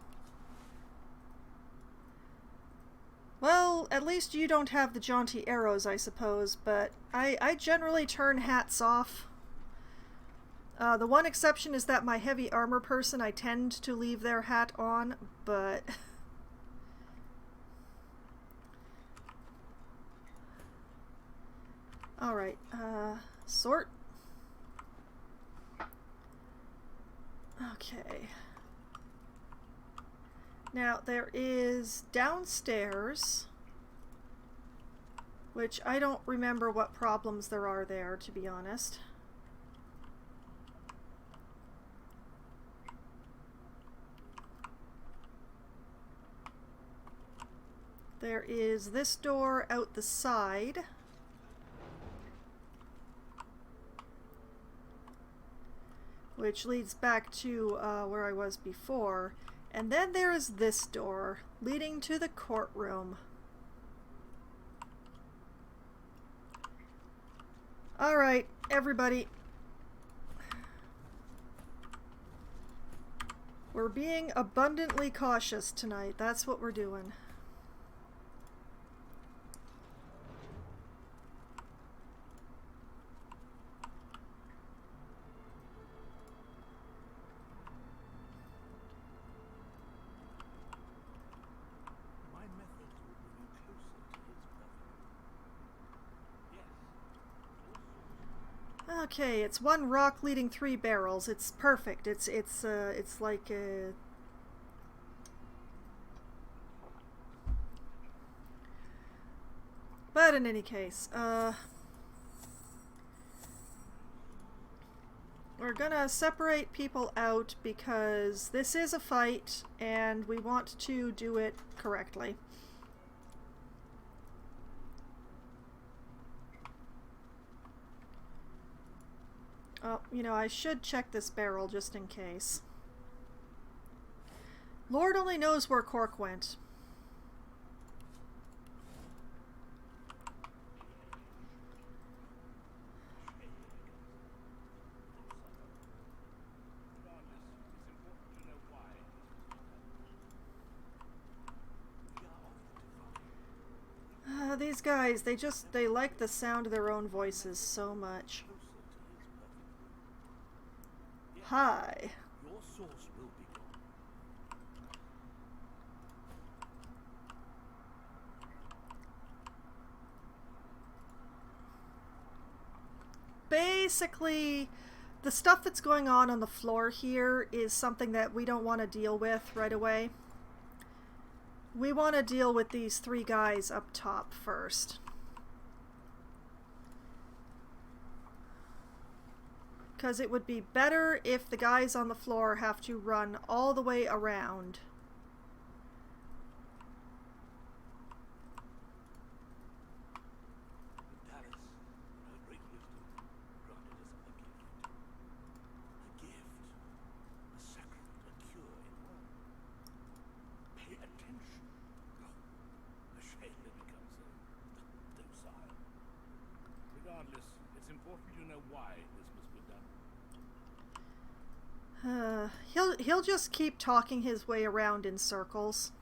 Well, at least you don't have the jaunty arrows, I suppose, but I generally turn hats off. The one exception is that my heavy armor person, I tend to leave their hat on, but... Alright, sort. Okay. Now, there is downstairs, which I don't remember what problems there are there, to be honest. There is this door out the side. Which leads back to where I was before. And then there is this door, leading to the courtroom. Alright, everybody. We're being abundantly cautious tonight. That's what we're doing. Okay, it's one rock leading 3 barrels. It's perfect. It's like a... But in any case, we're gonna separate people out because this is a fight and we want to do it correctly. Oh, you know, I should check this barrel just in case. Lord only knows where Cork went. These guys, they like the sound of their own voices so much. Hi. Your source will be gone. Basically, the stuff that's going on the floor here is something that we don't want to deal with right away. We want to deal with these three guys up top first. Because it would be better if the guys on the floor have to run all the way around. Dallas, her great wisdom granted us a gift, a sacrament, a cure in one. Pay attention. Oh, a shame it becomes so docile. Regardless, it's important you know why this must be done. He'll just keep talking his way around in circles.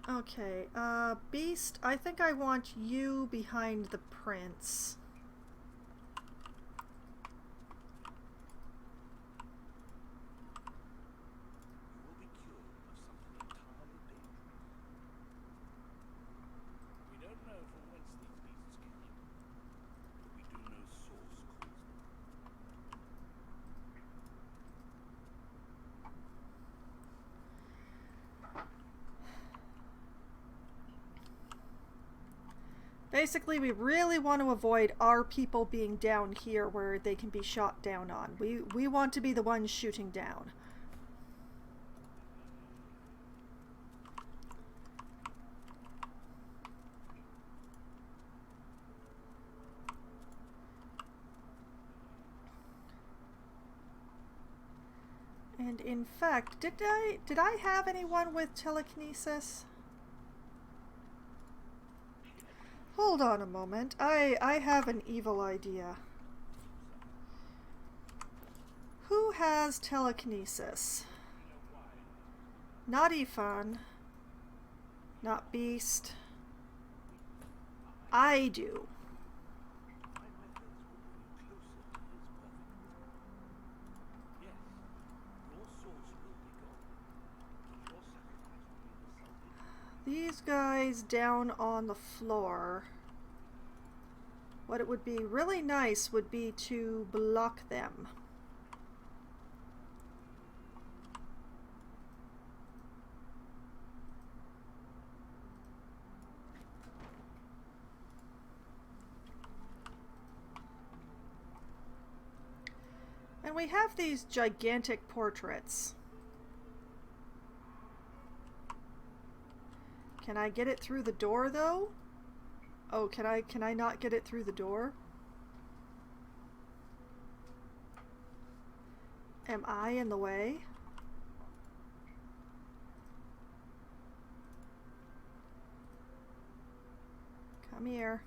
Okay, Beast, I think I want you behind the prince. You will be cured of something entirely dangerous. We don't know from whence these beasts came, but we do know source caused them. Basically, we really want to avoid our people being down here where they can be shot down on. We want to be the ones shooting down. And in fact, did I have anyone with telekinesis? Hold on a moment. I have an evil idea. Who has telekinesis? Not Ifan. Not Beast. I do. My methods will bring you closer to his perfect. Yes, your source will be gone, but your sacrifice will be the These guys down on the floor. What it would be really nice would be to block them. And we have these gigantic portraits. Can I get it through the door though? Oh, can I not get it through the door? Am I in the way? Come here.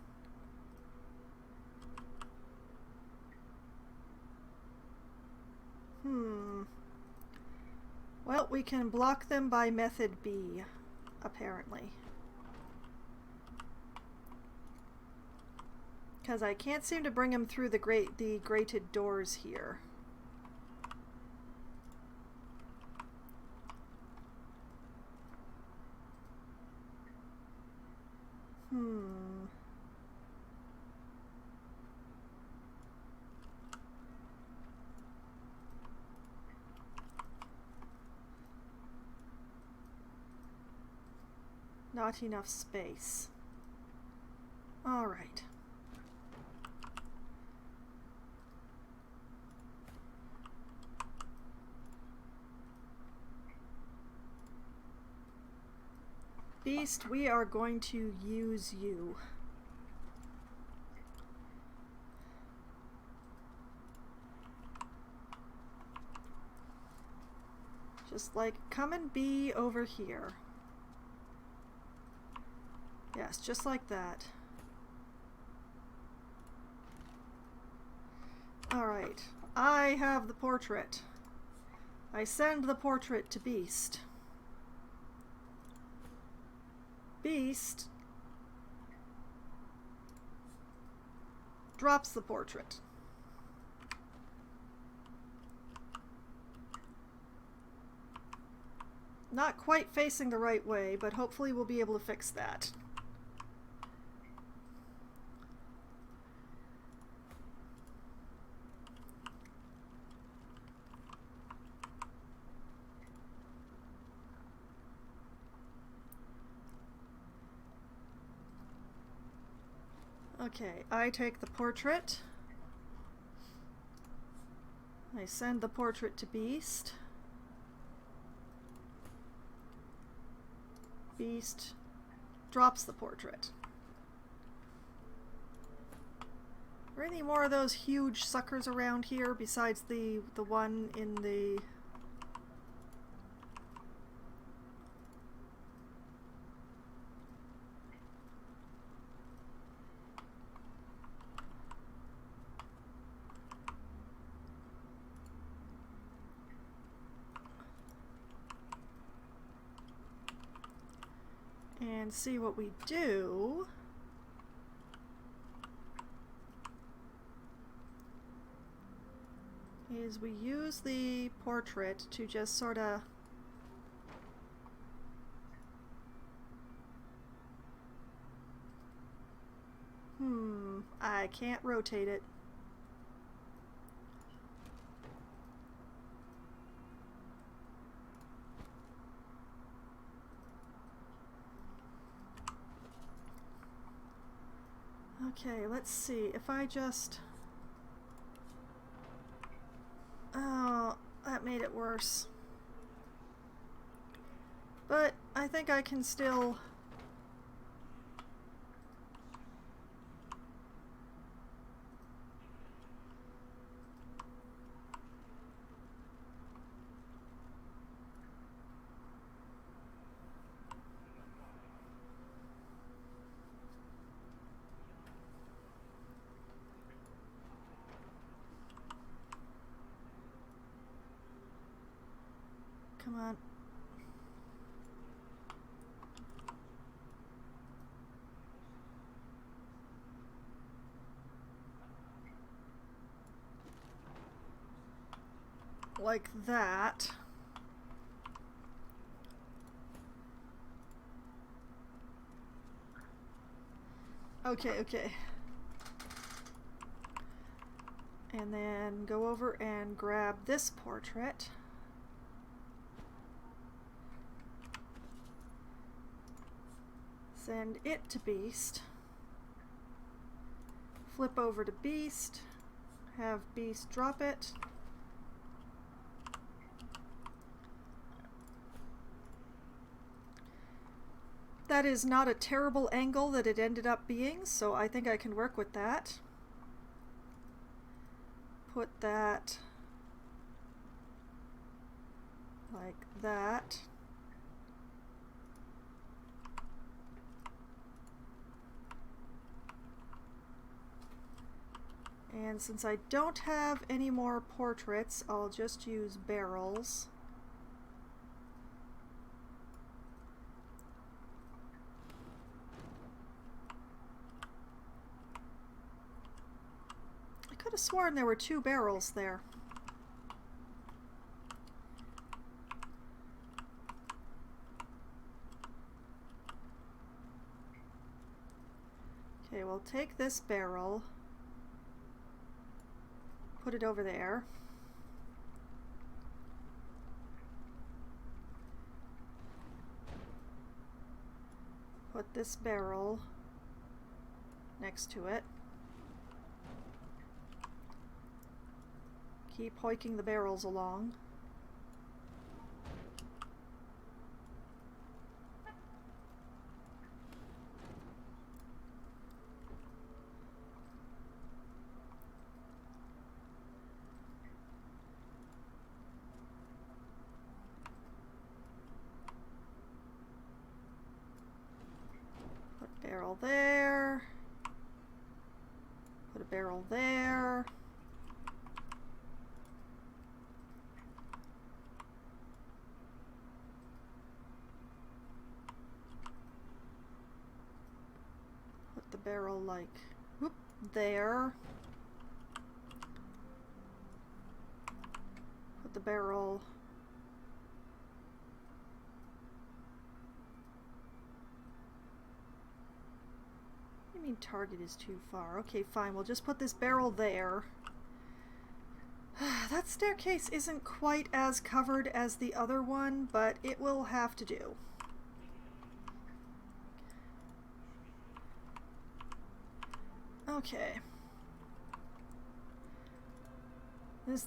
Well, we can block them by method B, apparently. Because I can't seem to bring him through the grated doors here. Not enough space. All right. Beast, we are going to use you. Just like, come and be over here. Yes, just like that. Alright, I have the portrait. I send the portrait to Beast. Beast drops the portrait. Not quite facing the right way, but hopefully we'll be able to fix that. Okay, I take the portrait. I send the portrait to Beast. Beast drops the portrait. Are there any more of those huge suckers around here besides the one in the... And see what we do. Is we use the portrait to just sort of I can't rotate it. Okay, let's see. If I just... Oh, that made it worse. But I think I can still... Come on. Like that. Okay, okay. And then go over and grab this portrait. Send it to Beast. Flip over to Beast. Have Beast drop it. That is not a terrible angle that it ended up being, so I think I can work with that. Put that like that. And since I don't have any more portraits, I'll just use barrels. I could have sworn there were 2 barrels there. Okay, we'll take this barrel. Put it over there. put this barrel next to it. Keep hoiking the barrels along. Barrel there. Put a barrel there. Put the barrel like whoop there. Put the barrel I mean, target is too far. Okay, fine. We'll just put this barrel there. That staircase isn't quite as covered as the other one, but it will have to do. Okay.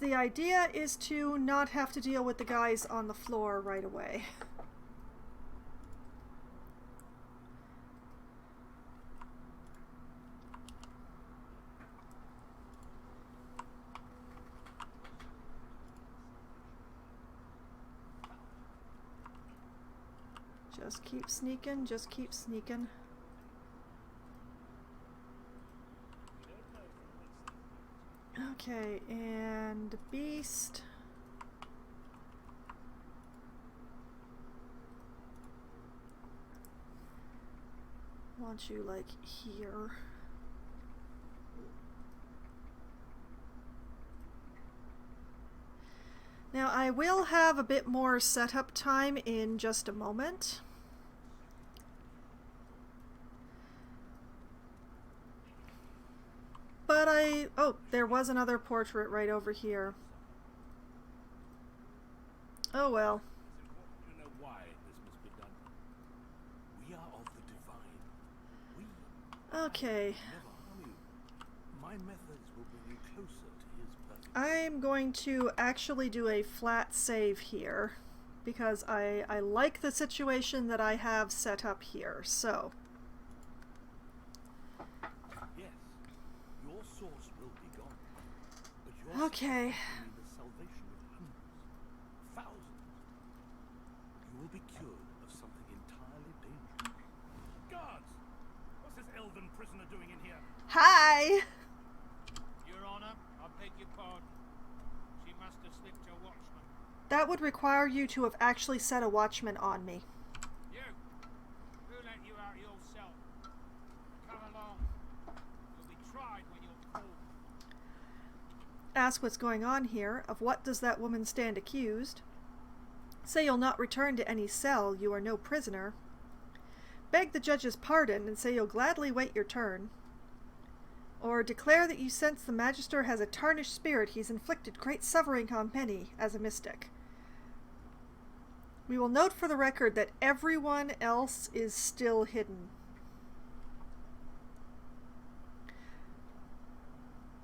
The idea is to not have to deal with the guys on the floor right away. Just keep sneaking, just keep sneaking. Okay, and beast. Want you like here. Now I will have a bit more setup time in just a moment. But oh, there was another portrait right over here. Oh well. It's important to know why this must be done. We are of the divine. We Okay. never harm you. My methods will bring you closer to his perfect. I'm going to actually do a flat save here because I like the situation that I have set up here. So, Yes, your source will be gone, but your okay. will be the salvation of hundreds, thousands. You will be cured of something entirely dangerous. Guards, what's this elven prisoner doing in here? Hi. Your Honor, I beg your pardon. She must have slipped your watchman. That would require you to have actually set a watchman on me. You! Who let you out your cell? Come along. You'll be tried when you're called. Ask what's going on here. Of what does that woman stand accused? Say you'll not return to any cell. You are no prisoner. Beg the judge's pardon and say you'll gladly wait your turn. Or declare that you sense the Magister has a tarnished spirit. He's inflicted great suffering on many as a mystic. We will note for the record that everyone else is still hidden.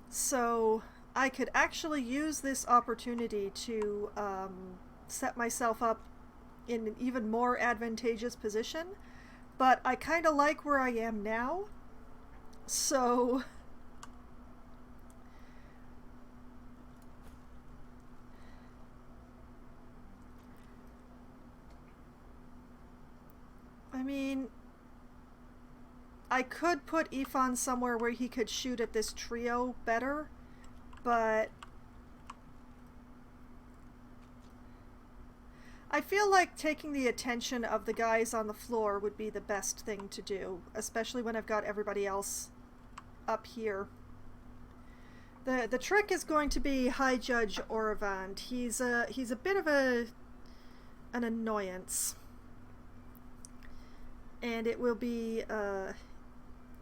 So I could actually use this opportunity to set myself up in an even more advantageous position, but I kind of like where I am now. So I mean, I could put Ifan somewhere where he could shoot at this trio better, but I feel like taking the attention of the guys on the floor would be the best thing to do, especially when I've got everybody else up here. The trick is going to be High Judge Oravand. He's a bit of an annoyance. And it will be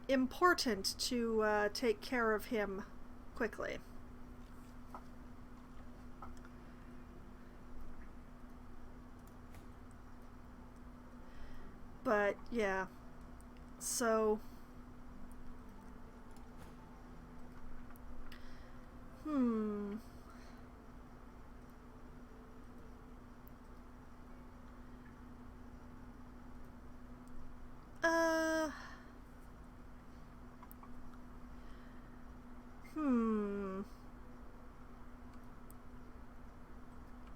important to take care of him quickly. But yeah, So... Uh...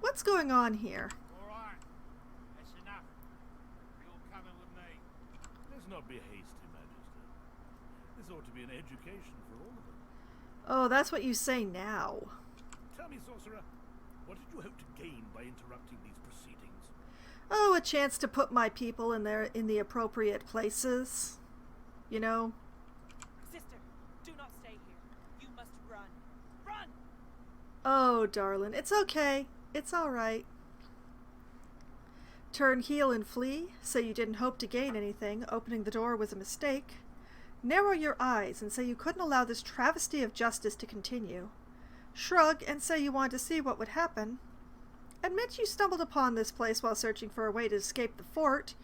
What's going on here? All right. That's enough. You're coming with me. Let's not be hasty, Majesty. This ought to be an education for all of us. Oh, that's what you say now. Tell me, Sorcerer, what did you hope to gain by interrupting these proceedings? Oh, a chance to put my people in the appropriate places. You know? Sister, do not stay here. You must run. Run! Oh, darling, it's okay. It's all right. Turn heel and flee. Say you didn't hope to gain anything. Opening the door was a mistake. Narrow your eyes and say you couldn't allow this travesty of justice to continue. Shrug and say you want to see what would happen. Admit you stumbled upon this place while searching for a way to escape the fort.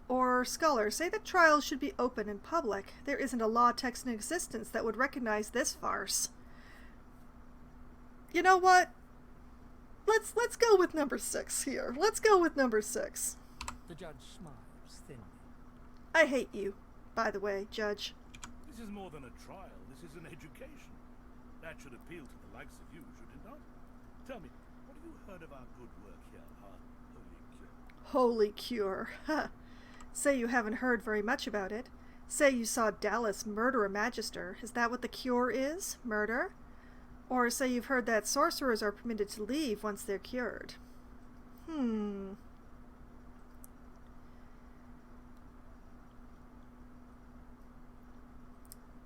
Or scholar, say that trials should be open and public. There isn't a law text in existence that would recognize this farce. You know what? Let's go with number 6 here. Let's go with number 6. The judge smiles thinly. I hate you, by the way, Judge. This is more than a trial. This is an education. That should appeal to the likes of you, should it not? Tell me, what have you heard of our good work here, our holy cure? Holy cure. Say you haven't heard very much about it. Say you saw Dallas murder a magister. Is that what the cure is? Murder? Or say you've heard that sorcerers are permitted to leave once they're cured. You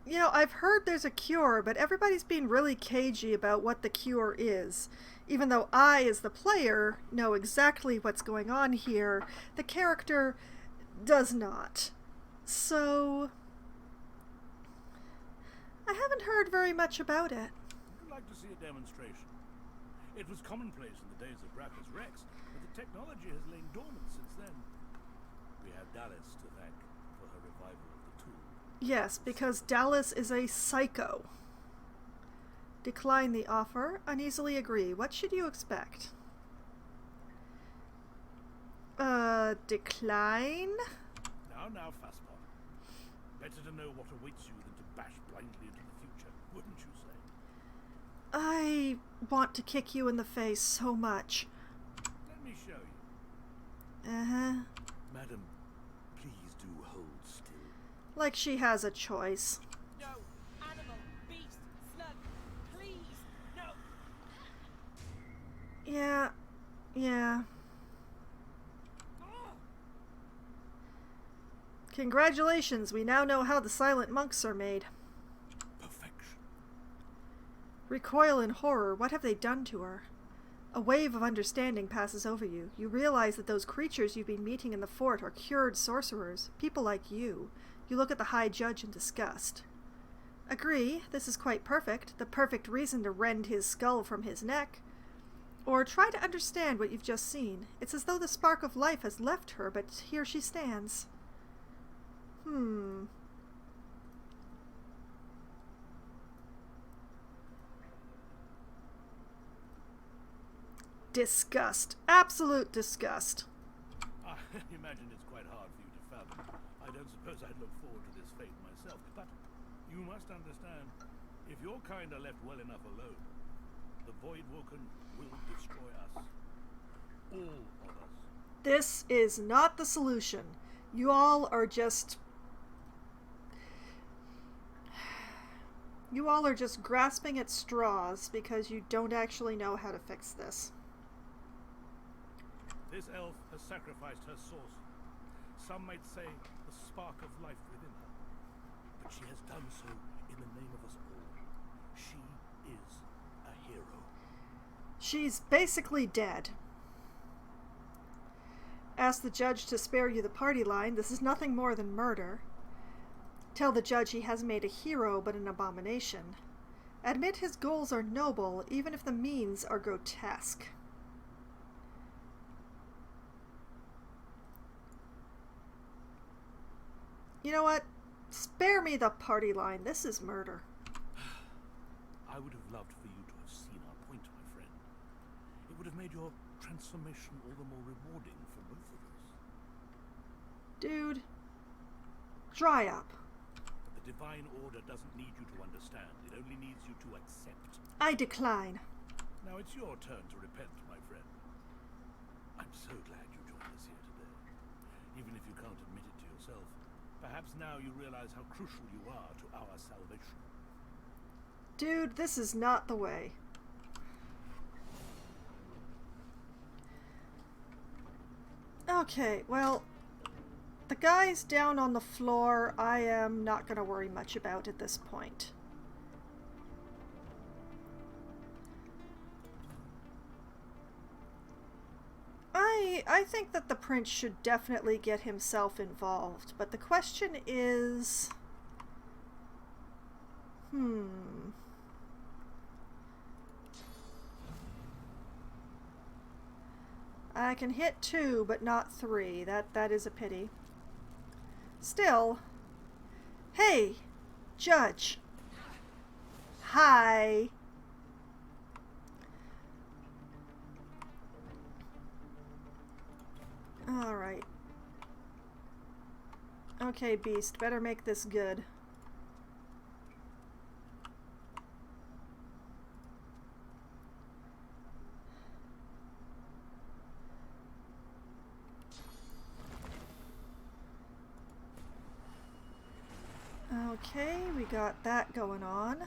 know, I've heard there's a cure, but everybody's being really cagey about what the cure is. Even though I, as the player, know exactly what's going on here, the character does not. So, I haven't heard very much about it. I'd like to see a demonstration. It was commonplace in the days of Bracchus Rex, but the technology has lain dormant since then. We have Dallas to thank for her revival of the tool. Yes, because Dallas is a psycho. Decline the offer. Uneasily agree. What should you expect? Decline? Now, Fastbot. Better to know what awaits you than to bash blindly into the future, wouldn't you say? I want to kick you in the face so much. Let me show you. Uh-huh. Madam, please do hold still. Like she has a choice. No! Animal! Beast! Slug! Please! No! Yeah. Congratulations, we now know how the silent monks are made. Perfection. Recoil in horror. What have they done to her? A wave of understanding passes over you. You realize that those creatures you've been meeting in the fort are cured sorcerers, people like you. You look at the High Judge in disgust. Agree, this is quite perfect, the perfect reason to rend his skull from his neck. Or try to understand what you've just seen. It's as though the spark of life has left her, but here she stands. Disgust. Absolute disgust. I imagine it's quite hard for you to fathom. I don't suppose I'd look forward to this fate myself, but you must understand, if your kind are left well enough alone, the Voidwoken will destroy us. All of us. This is not the solution. You all are just... You all are just grasping at straws because you don't actually know how to fix this. This elf has sacrificed her source. Some might say the spark of life within her. But she has done so in the name of us all. She is a hero. She's basically dead. Ask the judge to spare you the party line. This is nothing more than murder. Tell the judge he has made a hero but an abomination. Admit his goals are noble, even if the means are grotesque. You know what? Spare me the party line. This is murder. I would have loved for you to have seen our point, my friend. It would have made your transformation all the more rewarding for both of us. Dude. Dry up. But the Divine Order doesn't need you to understand. It only needs you to accept. I decline. Now it's your turn to repent, my friend. I'm so glad you joined us here today. Even if you can't admit it to yourself, perhaps now you realize how crucial you are to our salvation. Dude, this is not the way. Okay, well, the guys down on the floor I am not going to worry much about at this point. I think that the prince should definitely get himself involved, but the question is... I can hit 2, but not 3. That is a pity. Still... Hey! Judge! Hi! Alright. Okay, Beast. Better make this good. Okay, we got that going on.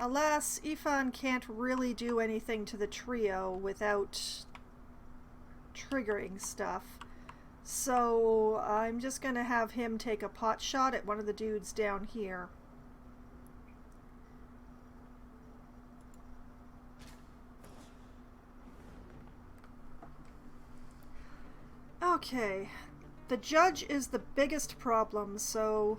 Alas, Ifan can't really do anything to the trio without triggering stuff. So I'm just gonna have him take a pot shot at one of the dudes down here. Okay, the judge is the biggest problem, so...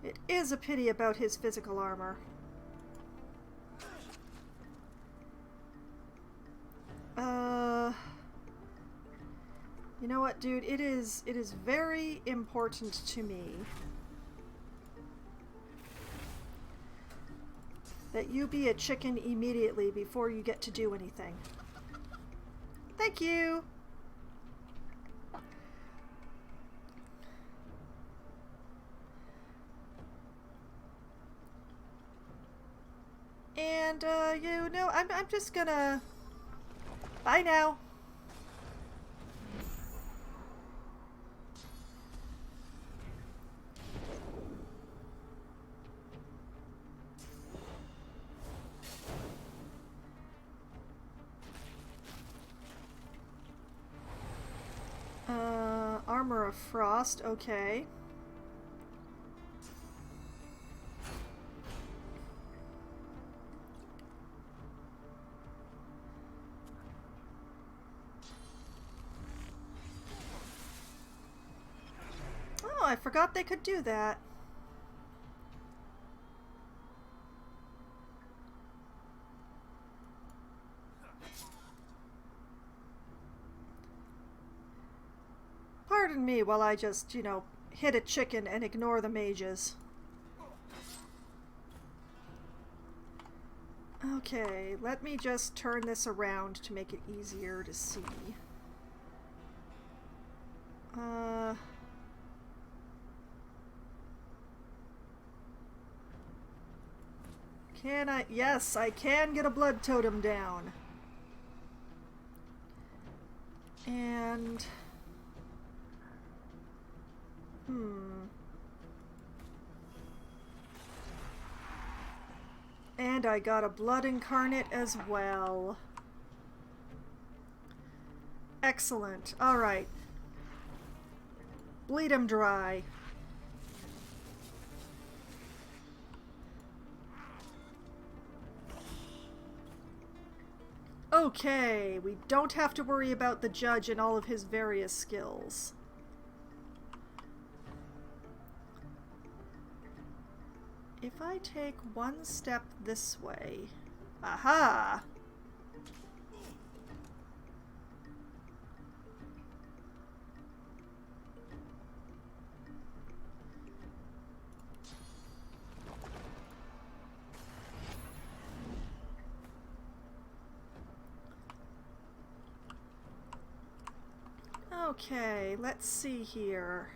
It is a pity about his physical armor. You know what, dude? It is very important to me that you be a chicken immediately before you get to do anything. Thank you! And, you know, I'm just gonna... Bye now! Armor of Frost, okay. Oh, I forgot they could do that. Pardon me while I just, you know, hit a chicken and ignore the mages. Okay, let me just turn this around to make it easier to see. Can I? Yes, I can get a blood totem down. And... And I got a blood incarnate as well. Excellent. Alright. Bleed him dry. Okay, we don't have to worry about the judge and all of his various skills. If I take one step this way... Aha! Okay, let's see here.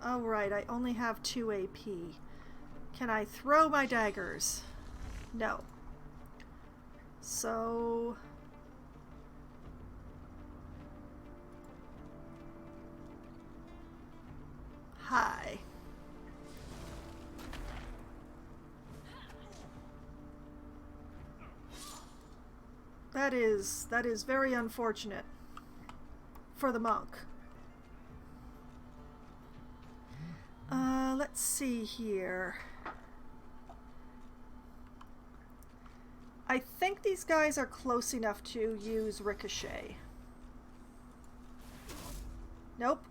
Oh right, I only have 2 AP. Can I throw my daggers? No. So... Hi. That is very unfortunate for the monk. Let's see here. I think these guys are close enough to use ricochet. Nope.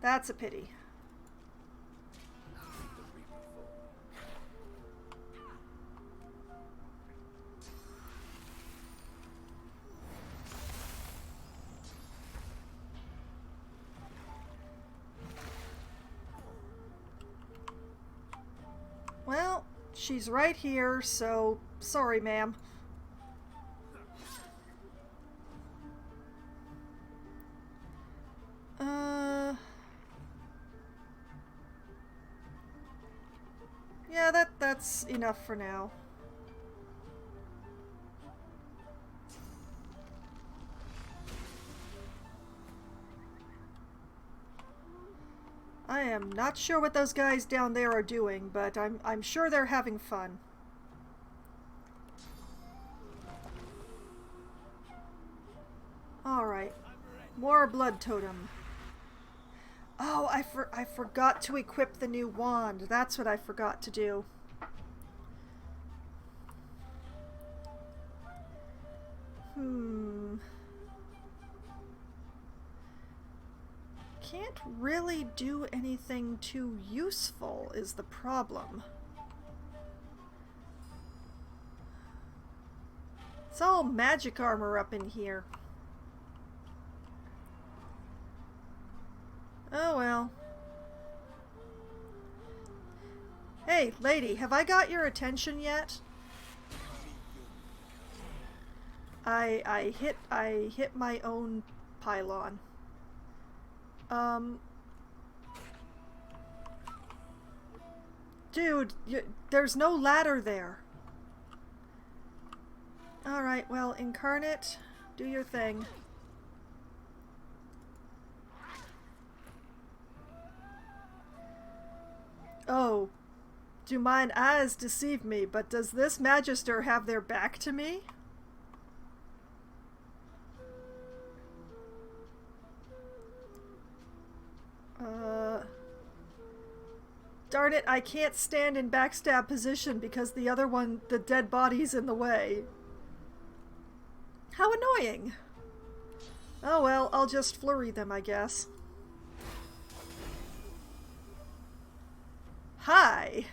That's a pity. Well, she's right here, so sorry, ma'am. Yeah, that's enough for now. I am not sure what those guys down there are doing, but I'm sure they're having fun. Alright. More blood totem. Oh, I forgot to equip the new wand. That's what I forgot to do. Can't really do anything too useful is the problem. It's all magic armor up in here. Oh well. Hey, lady, have I got your attention yet? I hit my own pylon. Dude, there's no ladder there. Alright, well, Incarnate, do your thing. Oh, do mine eyes deceive me, but does this Magister have their back to me? Darn it, I can't stand in backstab position because the other one, the dead body's in the way. How annoying! Oh well, I'll just flurry them, I guess. Hi!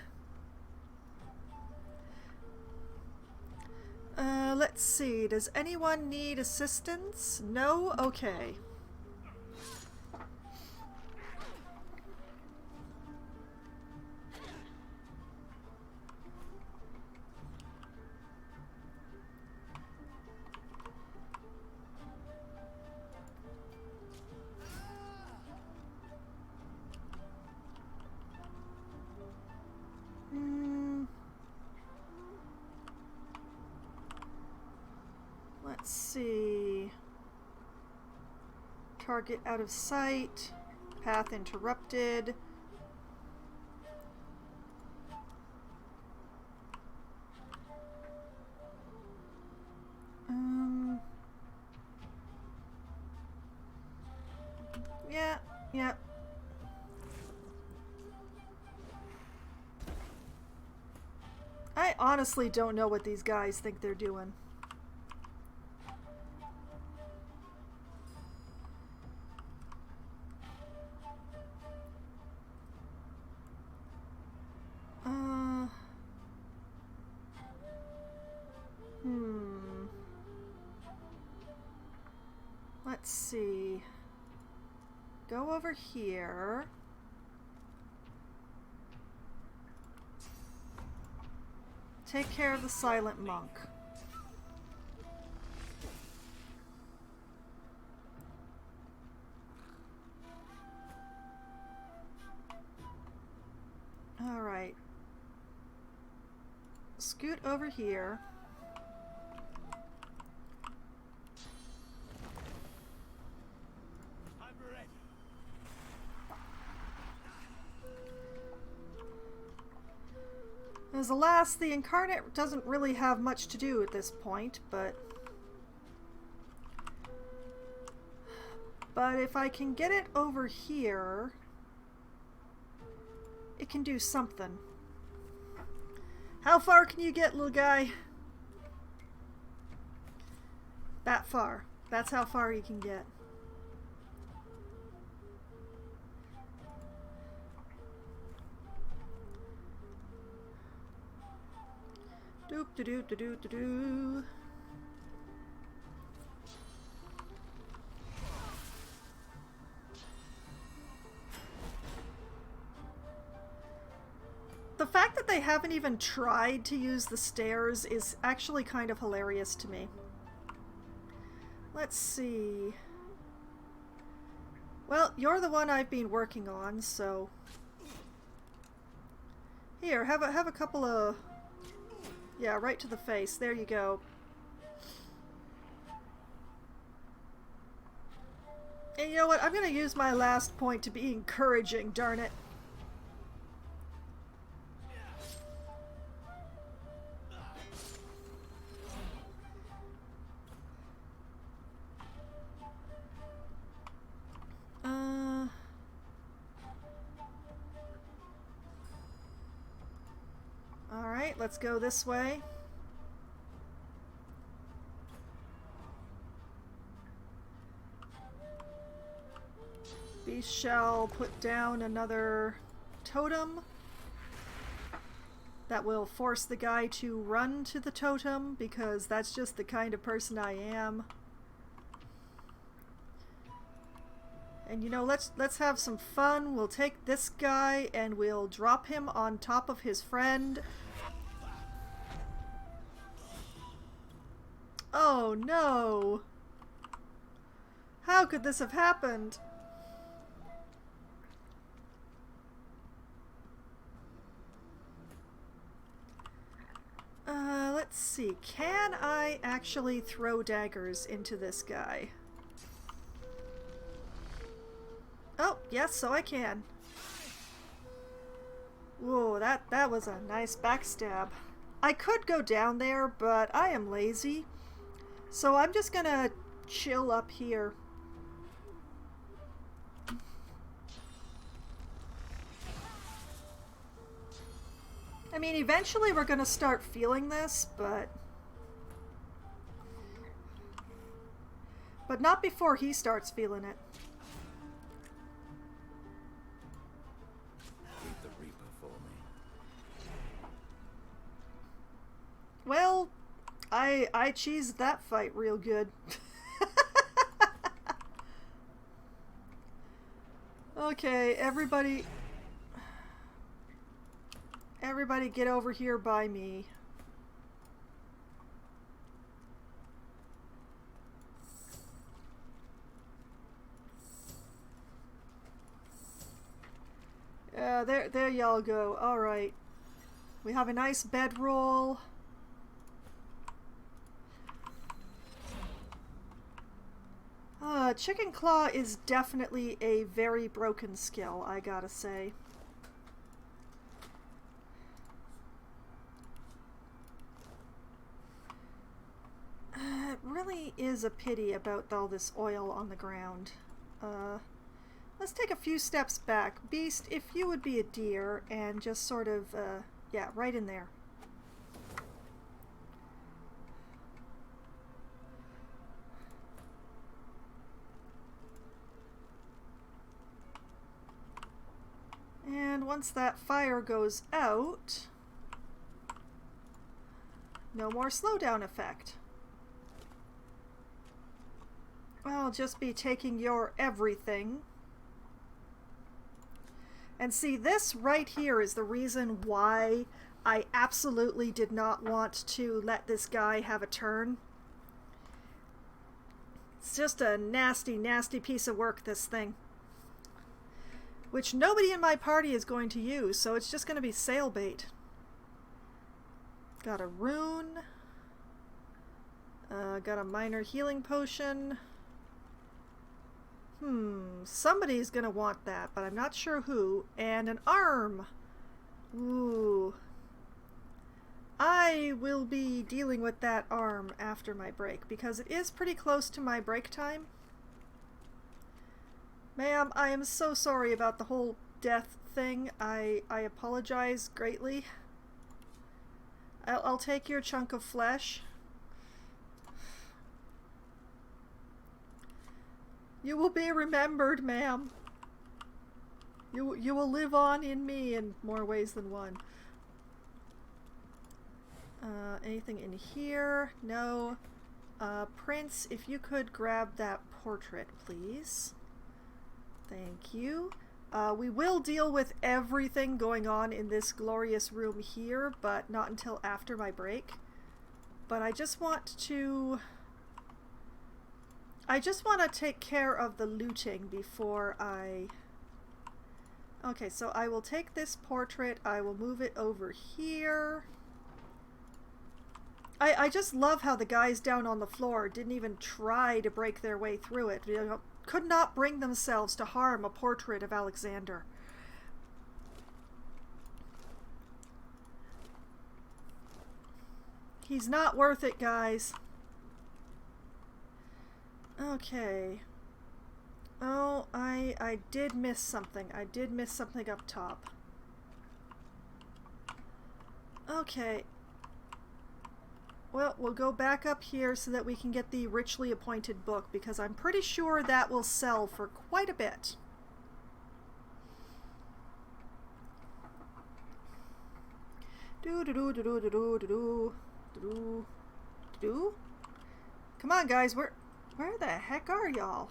Let's see, does anyone need assistance? No? Okay. Let's see. Target out of sight. Path interrupted. Yeah. I honestly don't know what these guys think they're doing. let's see. Go over here. Take care of the silent monk. All right. Scoot over here. I'm ready. As alas, the incarnate doesn't really have much to do at this point, but if I can get it over here, it can do something. How far can you get, little guy? That far. That's how far you can get. Doop doo doo doo doo doo doo. The fact that they haven't even tried to use the stairs is actually kind of hilarious to me. Let's see. Well, you're the one I've been working on, so here, have a couple of, yeah, right to the face. There you go. And you know what? I'm going to use my last point to be encouraging, darn it. Alright, let's go this way. Beast shall put down another totem that will force the guy to run to the totem, because that's just the kind of person I am. And you know, let's have some fun. We'll take this guy and we'll drop him on top of his friend. Oh no! How could this have happened? Let's see. Can I actually throw daggers into this guy? Oh, yes, so I can. Whoa, that was a nice backstab. I could go down there, but I am lazy. So I'm just gonna chill up here. I mean, eventually we're gonna start feeling this, but not before he starts feeling it. Keep the Reaper for me. Well, I cheesed that fight real good. Okay, everybody get over here by me. Yeah, there y'all go. All right. We have a nice bedroll. Chicken Claw is definitely a very broken skill, I gotta say. It really is a pity about all this oil on the ground. Let's take a few steps back. Beast, if you would be a deer and just sort of, yeah, right in there. And once that fire goes out, no more slowdown effect. I'll just be taking your everything. And see, this right here is the reason why I absolutely did not want to let this guy have a turn. It's just a nasty, nasty piece of work, this thing. Which nobody in my party is going to use, so it's just going to be sailbait. Got a rune. Got a minor healing potion. Somebody's gonna want that, but I'm not sure who. And an arm! Ooh. I will be dealing with that arm after my break, because it is pretty close to my break time. Ma'am, I am so sorry about the whole death thing. I apologize greatly. I'll take your chunk of flesh. You will be remembered, ma'am. You will live on in me in more ways than one. Anything in here? No. Prince, if you could grab that portrait, please. Thank you. We will deal with everything going on in this glorious room here, but not until after my break. But I just want to take care of the looting before I... Okay, so I will take this portrait, I will move it over here. I just love how the guys down on the floor didn't even try to break their way through it. You know, could not bring themselves to harm a portrait of Alexander. He's not worth it, guys. Okay. Oh, I did miss something. I did miss something up top. Okay. Well, we'll go back up here so that we can get the richly appointed book, because I'm pretty sure that will sell for quite a bit. Come on, guys, where the heck are y'all?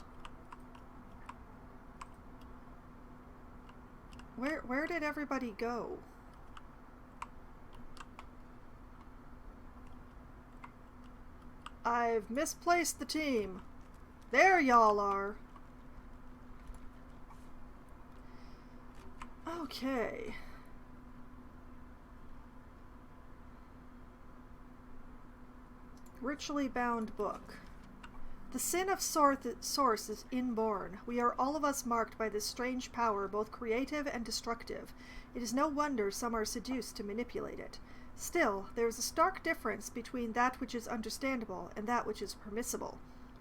Where did everybody go? I've misplaced the team. There y'all are. Okay. Ritually bound book. The sin of source is inborn. We are all of us marked by this strange power, both creative and destructive. It is no wonder some are seduced to manipulate it. Still, there is a stark difference between that which is understandable and that which is permissible.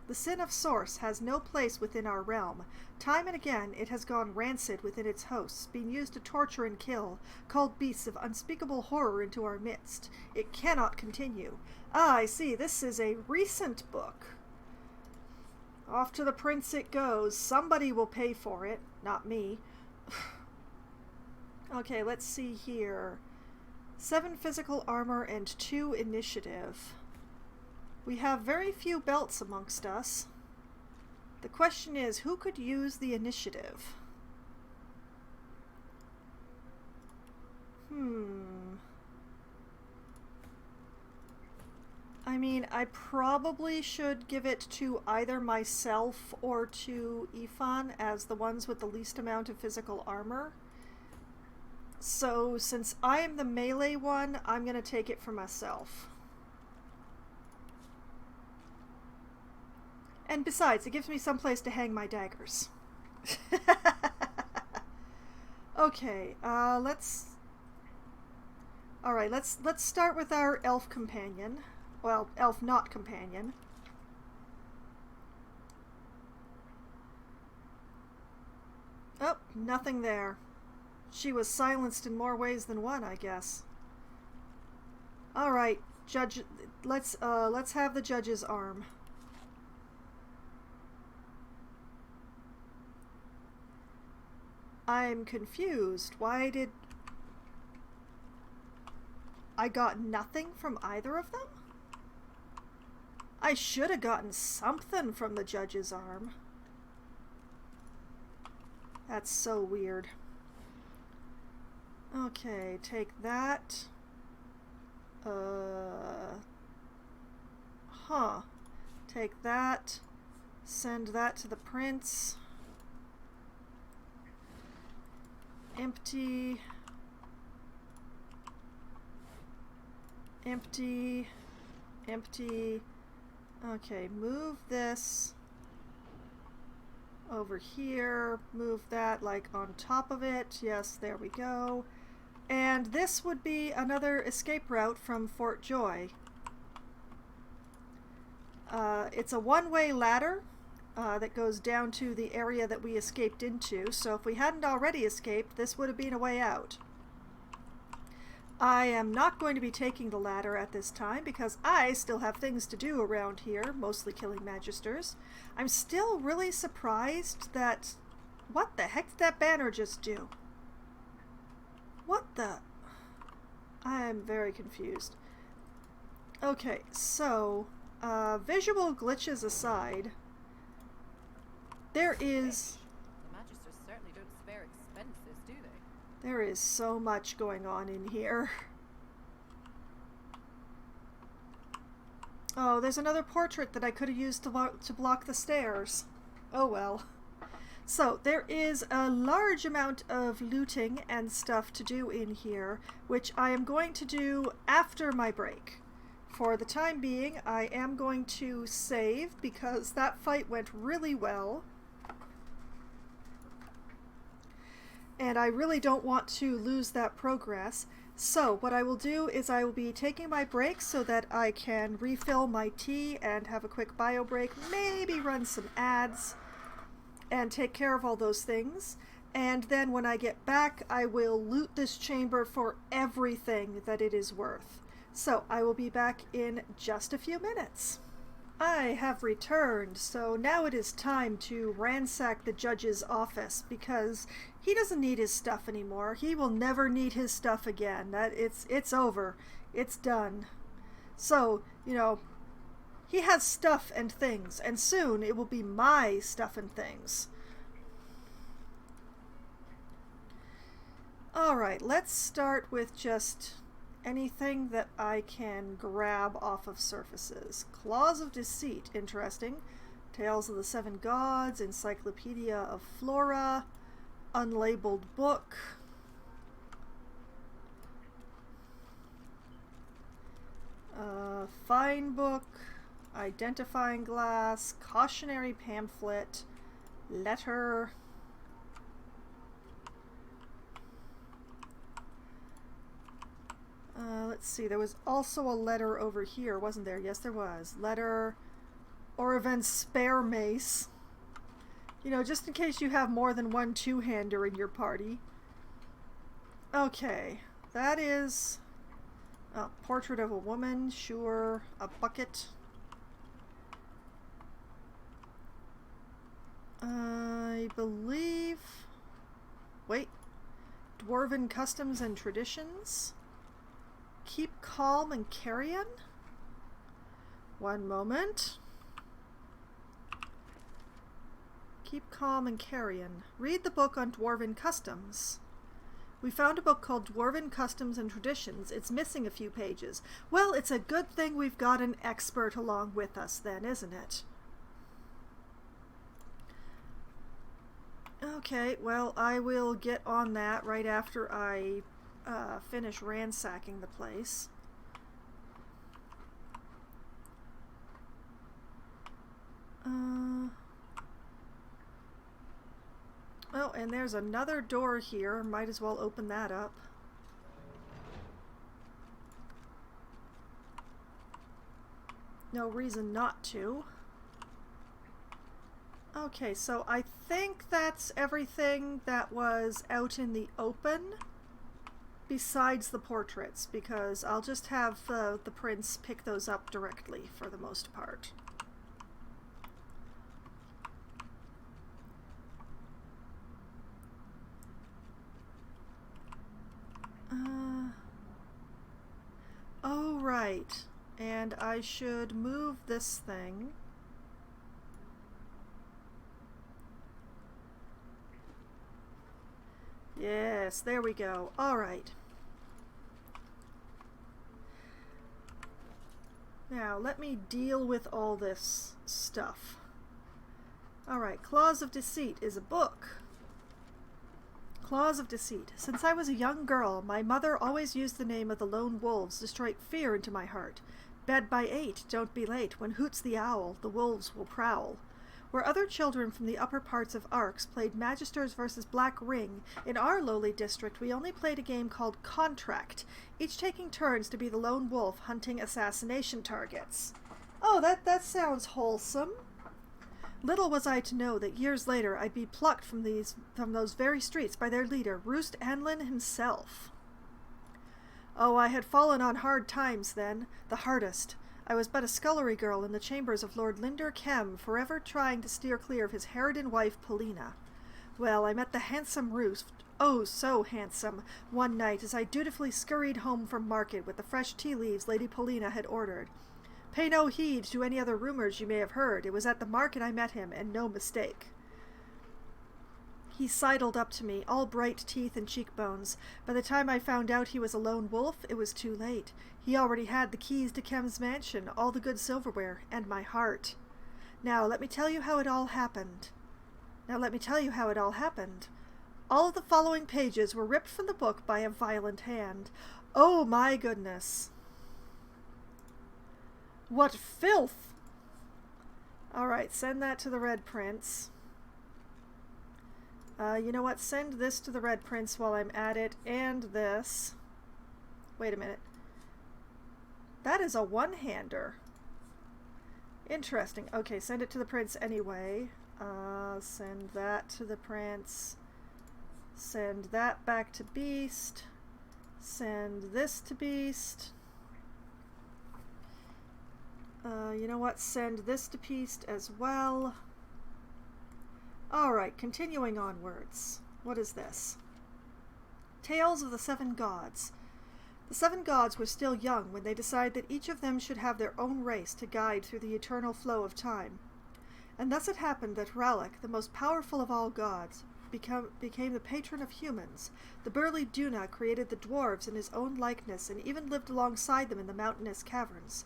The sin of source has no place within our realm. Time and again it has gone rancid within its hosts, being used to torture and kill, called beasts of unspeakable horror into our midst. It cannot continue. Ah, I see, this is a recent book. Off to the prince it goes. Somebody will pay for it, not me. Okay, let's see here. 7 physical armor and 2 initiative. We have very few belts amongst us. The question is, who could use the initiative? I mean, I probably should give it to either myself or to Ifan as the ones with the least amount of physical armor. So, since I am the melee one, I'm going to take it for myself. And besides, it gives me someplace to hang my daggers. Okay, let's start with our elf companion. Well, elf not companion. Oh, nothing there. She was silenced in more ways than one, I guess. All right, judge. Let's have the judge's arm. I'm confused. Why did I got nothing from either of them? I should have gotten something from the judge's arm. That's so weird. Okay, take that. Take that. Send that to the prince. Empty. Empty. Empty. Okay, move this over here. Move that like on top of it. Yes, there we go. And this would be another escape route from Fort Joy. It's a one-way ladder that goes down to the area that we escaped into, so if we hadn't already escaped, this would have been a way out. I am not going to be taking the ladder at this time because I still have things to do around here, mostly killing magisters. I'm still really surprised that... What the heck did that banner just do? What the... I am very confused. Okay, so... visual glitches aside, there is... The magisters certainly don't spare expenses, do they? There is so much going on in here. Oh, there's another portrait that I could have used to block the stairs. Oh well. So, there is a large amount of looting and stuff to do in here, which I am going to do after my break. For the time being, I am going to save because that fight went really well. And I really don't want to lose that progress. So what I will do is I will be taking my break so that I can refill my tea and have a quick bio break, maybe run some ads and take care of all those things. And then when I get back, I will loot this chamber for everything that it is worth. So I will be back in just a few minutes. I have returned, so now it is time to ransack the judge's office because he doesn't need his stuff anymore. He will never need his stuff again. It's over. It's done. So, you know, he has stuff and things, and soon it will be my stuff and things. Alright, let's start with just anything that I can grab off of surfaces. Claws of Deceit, interesting. Tales of the Seven Gods, Encyclopedia of Flora, unlabeled book. Fine book, identifying glass, cautionary pamphlet, letter. Let's see, there was also a letter over here, wasn't there? Yes, there was. Letter, Oreven's spare mace. You know, just in case you have more than one two-hander in your party. Okay, that is a portrait of a woman, sure, a bucket. I believe... Wait. Dwarven Customs and Traditions? Keep calm and carrion? One moment. Keep calm and carrion. Read the book on Dwarven Customs. We found a book called Dwarven Customs and Traditions. It's missing a few pages. Well, it's a good thing we've got an expert along with us then, isn't it? Okay, well, I will get on that right after I finish ransacking the place. Oh, and there's another door here. Might as well open that up. No reason not to. Okay, so I think that's everything that was out in the open besides the portraits, because I'll just have the prince pick those up directly for the most part. Oh, right. And I should move this thing. Yes, there we go. All right. Now, let me deal with all this stuff. All right, Claws of Deceit is a book. Claws of Deceit. Since I was a young girl, my mother always used the name of the lone wolves to strike fear into my heart. Bed by 8, don't be late. When hoots the owl, the wolves will prowl. Where other children from the upper parts of Arcs played Magisters versus Black Ring, in our lowly district we only played a game called Contract, each taking turns to be the lone wolf hunting assassination targets. Oh, that sounds wholesome. Little was I to know that years later I'd be plucked from those very streets by their leader, Roost Anlin himself. Oh, I had fallen on hard times then, the hardest. I was but a scullery girl in the chambers of Lord Linder Kem, forever trying to steer clear of his harridan wife, Polina. Well, I met the handsome Roost, oh so handsome, one night as I dutifully scurried home from market with the fresh tea leaves Lady Polina had ordered. Pay no heed to any other rumors you may have heard. It was at the market I met him, and no mistake. He sidled up to me, all bright teeth and cheekbones. By the time I found out he was a lone wolf, it was too late. He already had the keys to Kem's mansion, all the good silverware, and my heart. Now, let me tell you how it all happened. All of the following pages were ripped from the book by a violent hand. Oh, my goodness. What filth! All right, send that to the Red Prince. You know what? Send this to the Red Prince while I'm at it, and this. Wait a minute. That is a one-hander. Interesting. Okay, send it to the Prince anyway. Send that to the Prince. Send that back to Beast. Send this to Beast. You know what? Send this to Beast as well. Alright, continuing onwards. What is this? Tales of the Seven Gods. The Seven Gods were still young when they decided that each of them should have their own race to guide through the eternal flow of time. And thus it happened that Ralek, the most powerful of all gods, became the patron of humans. The burly Duna created the dwarves in his own likeness and even lived alongside them in the mountainous caverns.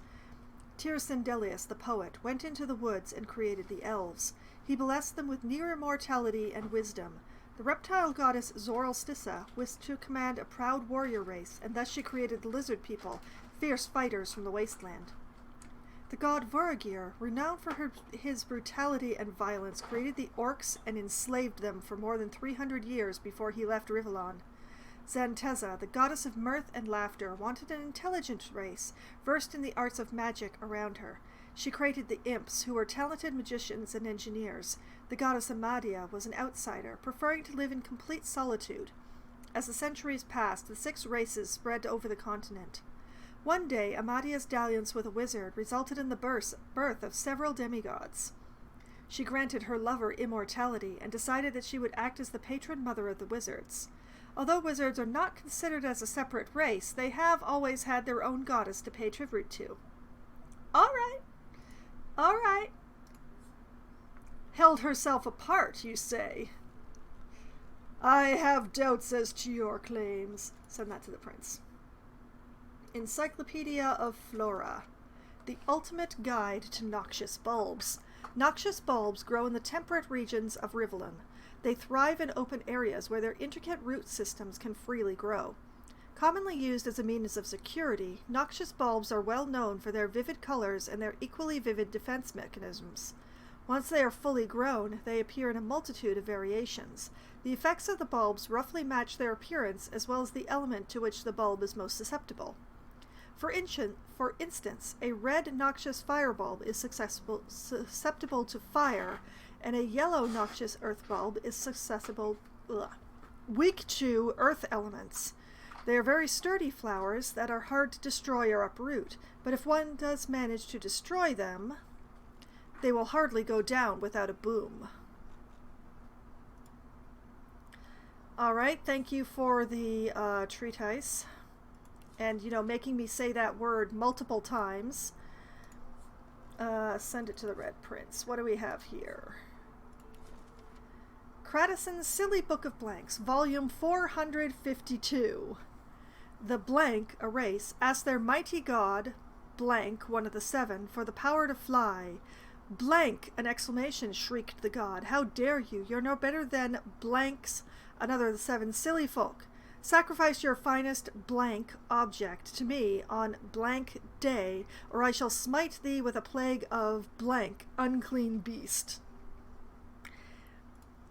Tircendelius, the poet, went into the woods and created the elves. He blessed them with near immortality and wisdom. The reptile goddess Zoralstissa wished to command a proud warrior race, and thus she created the lizard people, fierce fighters from the wasteland. The god Voragir, renowned for his brutality and violence, created the orcs and enslaved them for more than 300 years before he left Rivellon. Zanteza, the goddess of mirth and laughter, wanted an intelligent race, versed in the arts of magic around her. She created the imps, who were talented magicians and engineers. The goddess Amadia was an outsider, preferring to live in complete solitude. As the centuries passed, the 6 races spread over the continent. One day, Amadia's dalliance with a wizard resulted in the birth of several demigods. She granted her lover immortality and decided that she would act as the patron mother of the wizards. Although wizards are not considered as a separate race, they have always had their own goddess to pay tribute to. All right. Held herself apart, you say? I have doubts as to your claims. Send that to the Prince. Encyclopedia of Flora. The ultimate guide to noxious bulbs. Noxious bulbs grow in the temperate regions of Rivellon. They thrive in open areas where their intricate root systems can freely grow. Commonly used as a means of security, noxious bulbs are well known for their vivid colors and their equally vivid defense mechanisms. Once they are fully grown, they appear in a multitude of variations. The effects of the bulbs roughly match their appearance as well as the element to which the bulb is most susceptible. For instance, a red noxious firebulb is susceptible to fire, and a yellow noxious earth bulb is weak to earth elements. They are very sturdy flowers that are hard to destroy or uproot, but if one does manage to destroy them, they will hardly go down without a boom. Alright, thank you for the treatise. and, you know, making me say that word multiple times. Send it to the Red Prince. What do we have here? Crattison's Silly Book of Blanks, volume 452. The blank, a race, asked their mighty god, blank, one of the seven, for the power to fly. Blank, an exclamation, shrieked the god. How dare you? You're no better than blanks, another of the seven silly folk. Sacrifice your finest blank object to me on blank day, or I shall smite thee with a plague of blank, unclean beast.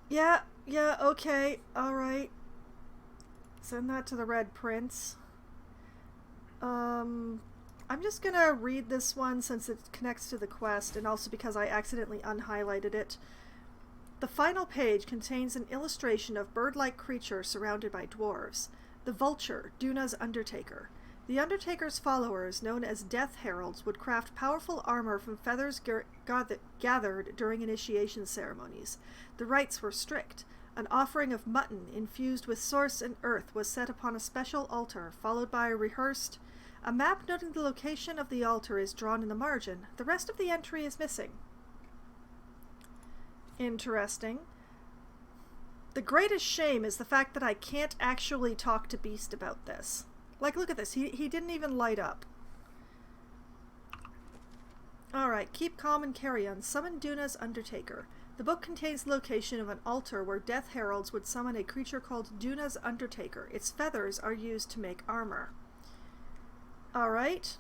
Yeah, okay, alright. Send that to the Red Prince. I'm just gonna read this one since it connects to the quest, and also because I accidentally unhighlighted it. The final page contains an illustration of bird-like creature surrounded by dwarves. The vulture, Duna's undertaker. The undertaker's followers, known as death heralds, would craft powerful armor from feathers gathered during initiation ceremonies. The rites were strict. An offering of mutton infused with source and earth was set upon a special altar, followed by a map noting the location of the altar is drawn in the margin. The rest of the entry is missing. Interesting. The greatest shame is the fact that I can't actually talk to Beast about this. Like, look at this. He didn't even light up. Alright, keep calm and carry on. Summon Duna's Undertaker. The book contains the location of an altar where death heralds would summon a creature called Duna's Undertaker. Its feathers are used to make armor. Alright.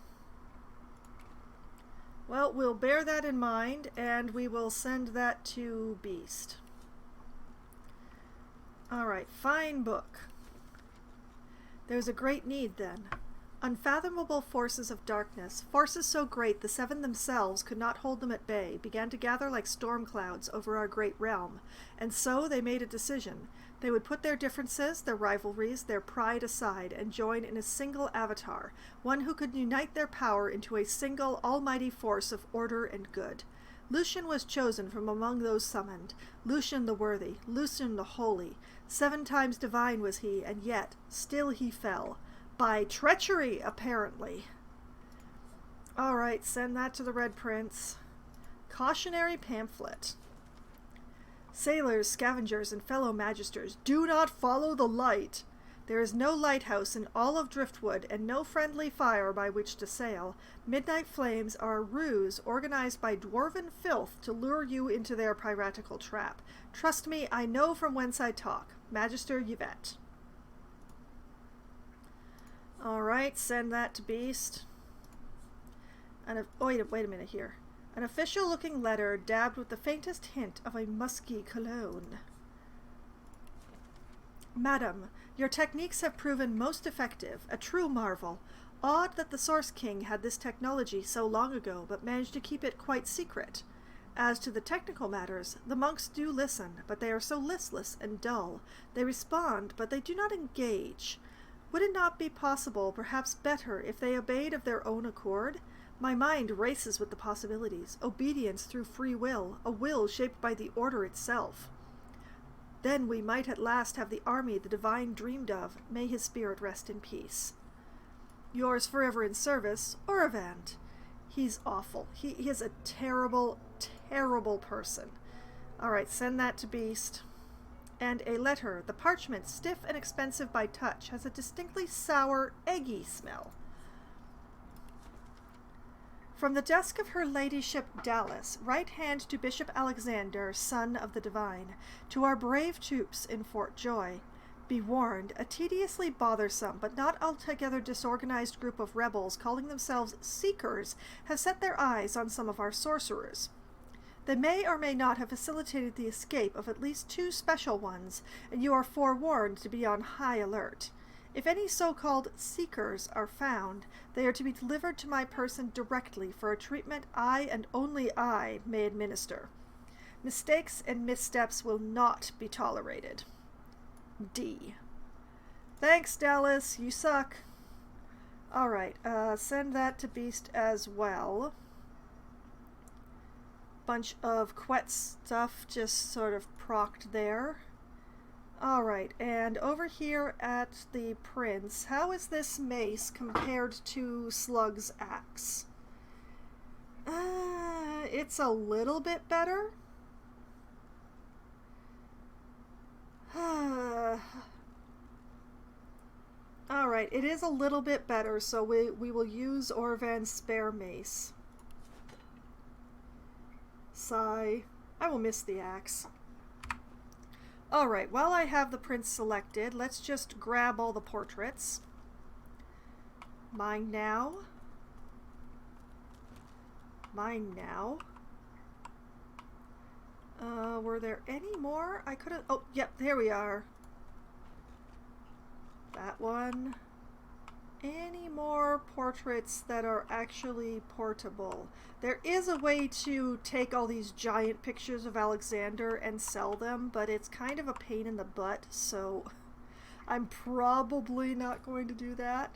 Well, we'll bear that in mind, and we will send that to Beast. Alright, fine book. There's a great need, then. Unfathomable forces of darkness, forces so great the seven themselves could not hold them at bay, began to gather like storm clouds over our great realm. And so they made a decision. They would put their differences, their rivalries, their pride aside, and join in a single avatar, one who could unite their power into a single almighty force of order and good. Lucian was chosen from among those summoned. Lucian the worthy, Lucian the holy. 7 times divine was he, and yet still he fell. By treachery, apparently. Alright, send that to the Red Prince. Cautionary pamphlet. Sailors, scavengers, and fellow magisters, do not follow the light. There is no lighthouse in all of Driftwood, and no friendly fire by which to sail. Midnight flames are a ruse organized by dwarven filth to lure you into their piratical trap. Trust me, I know from whence I talk. Magister Yvette. Alright, send that to Beast. Wait a minute here. An official-looking letter dabbed with the faintest hint of a musky cologne. Madam, your techniques have proven most effective, a true marvel. Odd that the Source King had this technology so long ago, but managed to keep it quite secret. As to the technical matters, the monks do listen, but they are so listless and dull. They respond, but they do not engage. Would it not be possible, perhaps better, if they obeyed of their own accord? My mind races with the possibilities. Obedience through free will, a will shaped by the order itself. Then we might at last have the army the divine dreamed of. May his spirit rest in peace. Yours forever in service, Oravant. He's awful. He is a terrible, terrible person. Alright, send that to Beast. And a letter. The parchment, stiff and expensive by touch, has a distinctly sour, eggy smell. From the desk of her ladyship Dallas, right hand to Bishop Alexander, son of the divine, to our brave troops in Fort Joy. Be warned, a tediously bothersome but not altogether disorganized group of rebels calling themselves Seekers have set their eyes on some of our sorcerers. They may or may not have facilitated the escape of at least 2 special ones, and you are forewarned to be on high alert. If any so-called Seekers are found, they are to be delivered to my person directly for a treatment I and only I may administer. Mistakes and missteps will not be tolerated. D. Thanks, Dallas. You suck. Alright, send that to Beast as well. Bunch of Quet stuff just sort of procced there. Alright, and over here at the Prince, how is this mace compared to Slug's axe? It's a little bit better. Alright, it is a little bit better, so we will use Orvan's spare mace. Sigh. I will miss the axe. Alright, while I have the Prince selected, let's just grab all the portraits. Mine now. Mine now. Were there any more? I couldn't... Oh, yep, there we are. That one. Any more portraits that are actually portable? There is a way to take all these giant pictures of Alexander and sell them, but it's kind of a pain in the butt, so I'm probably not going to do that.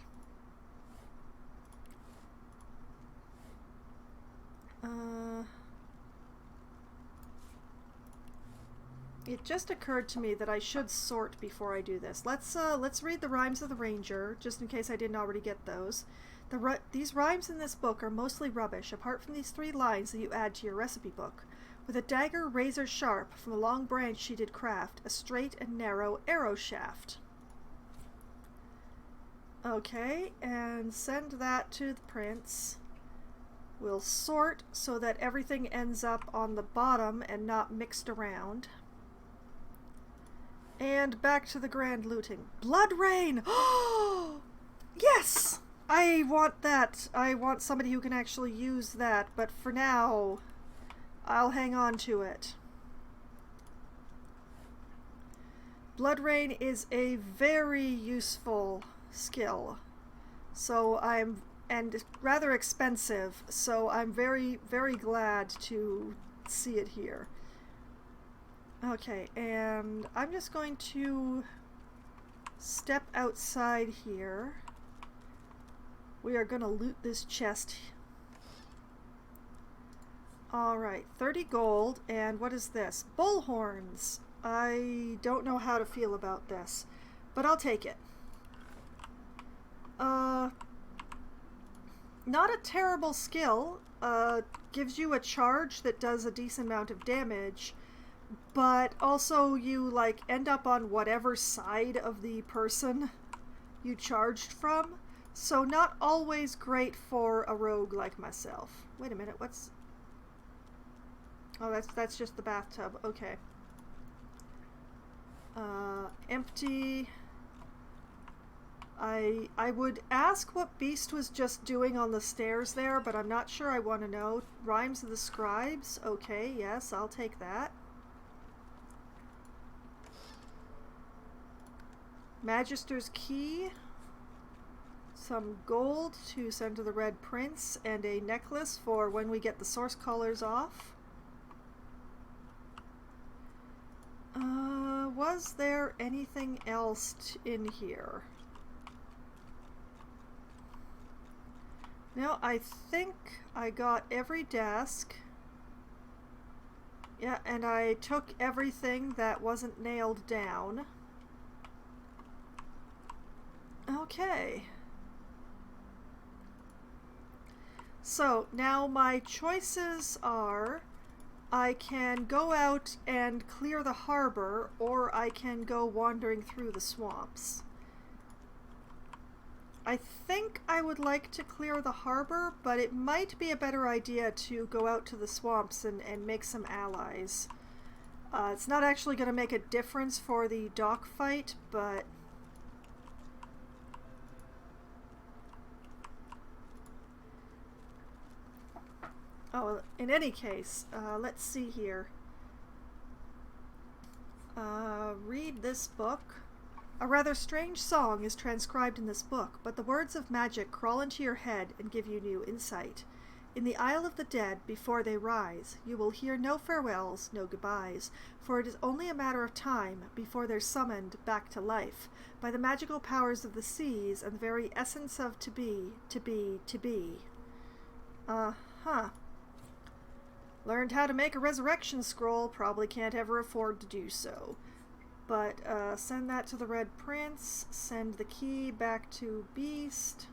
It just occurred to me that I should sort before I do this. Let's read the rhymes of the Ranger, just in case I didn't already get those. These rhymes in this book are mostly rubbish, apart from these 3 lines that you add to your recipe book. With a dagger razor sharp, from a long branch she did craft, a straight and narrow arrow shaft. Okay, and send that to the Prince. We'll sort so that everything ends up on the bottom and not mixed around. And back to the grand looting. Blood Rain! Oh! Yes! I want that. I want somebody who can actually use that, but for now, I'll hang on to it. Blood Rain is a very useful skill. And rather expensive, so I'm very, very glad to see it here. Okay, and I'm just going to step outside here. We are going to loot this chest. Alright, 30 gold, and what is this? Bullhorns! I don't know how to feel about this, but I'll take it. Not a terrible skill. Gives you a charge that does a decent amount of damage, but also you like end up on whatever side of the person you charged from, so not always great for a rogue like myself. Wait a minute, what's... Oh, that's just the bathtub. Okay. Empty. I would ask what Beast was just doing on the stairs there, but I'm not sure I want to know. Rhymes of the Scribes. Okay, yes, I'll take that. Magister's Key. Some gold to send to the Red Prince, and a necklace for when we get the source collars off. Was there anything else in here? No, I think I got every desk. Yeah, and I took everything that wasn't nailed down. Okay. So, now my choices are... I can go out and clear the harbor, or I can go wandering through the swamps. I think I would like to clear the harbor, but it might be a better idea to go out to the swamps and make some allies. It's not actually going to make a difference for the dock fight, but... Oh, in any case, let's see here. Read this book. A rather strange song is transcribed in this book, but the words of magic crawl into your head and give you new insight. In the Isle of the Dead, before they rise, you will hear no farewells, no goodbyes, for it is only a matter of time before they're summoned back to life by the magical powers of the seas and the very essence of to be, to be, to be. Uh-huh. Learned how to make a resurrection scroll, probably can't ever afford to do so. But send that to the Red Prince. Send the key back to Beast.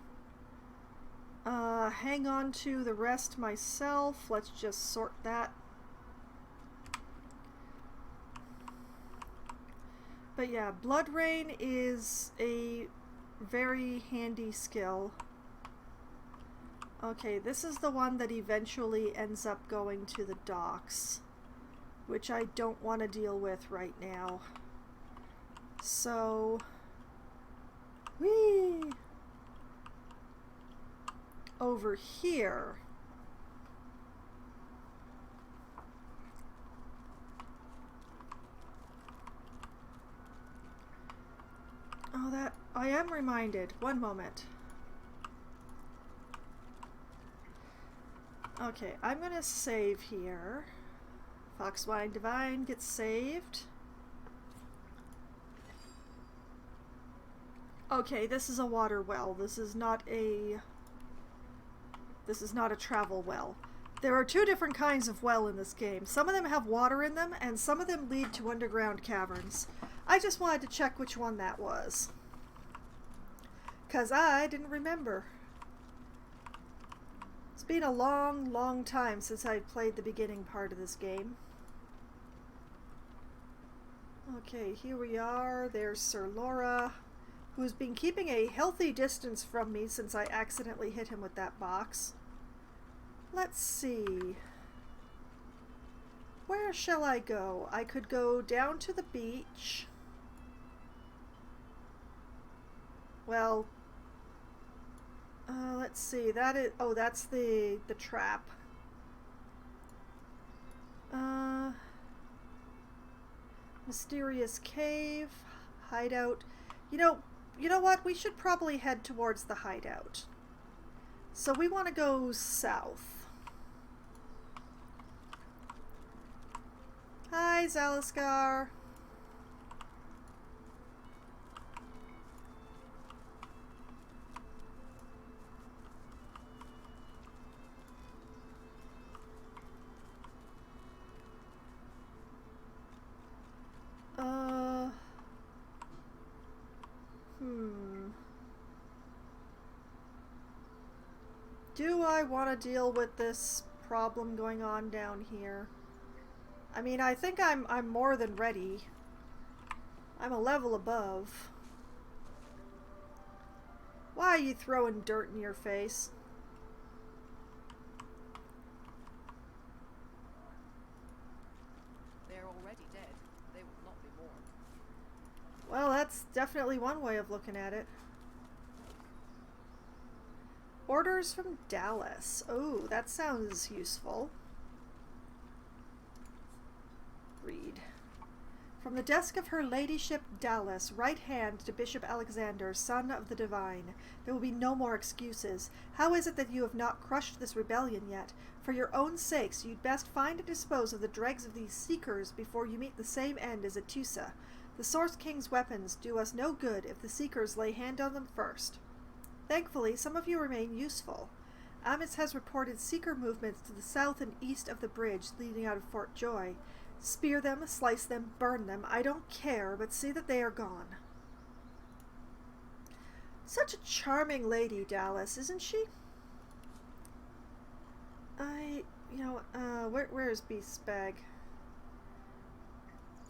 Hang on to the rest myself. Let's just sort that. But yeah, Blood Rain is a very handy skill. Okay, this is the one that eventually ends up going to the docks, which I don't want to deal with right now. So, whee! Over here. Oh, that I am reminded. One moment. Okay, I'm gonna save here. Foxwine Divine gets saved. Okay, this is a water well. This is not a travel well. There are two different kinds of well in this game. Some of them have water in them, and some of them lead to underground caverns. I just wanted to check which one that was, 'cause I didn't remember. It's been a long, long time since I played the beginning part of this game. Okay, here we are. There's Sir Laura, who's been keeping a healthy distance from me since I accidentally hit him with that box. Let's see. Where shall I go? I could go down to the beach. Well, let's see. That is, oh, that's the trap. Mysterious cave, hideout. You know what? We should probably head towards the hideout. So we want to go south. Hi, Zalaskar. Do I want to deal with this problem going on down here? I mean, I think I'm more than ready. I'm a level above. Why are you throwing dirt in your face? They're already dead. They will not be more. Well, that's definitely one way of looking at it. Orders from Dallas. Oh, that sounds useful. Read. From the desk of her ladyship Dallas, right hand to Bishop Alexander, son of the divine. There will be no more excuses. How is it that you have not crushed this rebellion yet? For your own sakes, you'd best find and dispose of the dregs of these seekers before you meet the same end as Atusa. The Source King's weapons do us no good if the seekers lay hand on them first. Thankfully, some of you remain useful. Amis has reported seeker movements to the south and east of the bridge leading out of Fort Joy. Spear them, slice them, burn them. I don't care, but see that they are gone. Such a charming lady, Dallas, isn't she? Where's Beast's bag?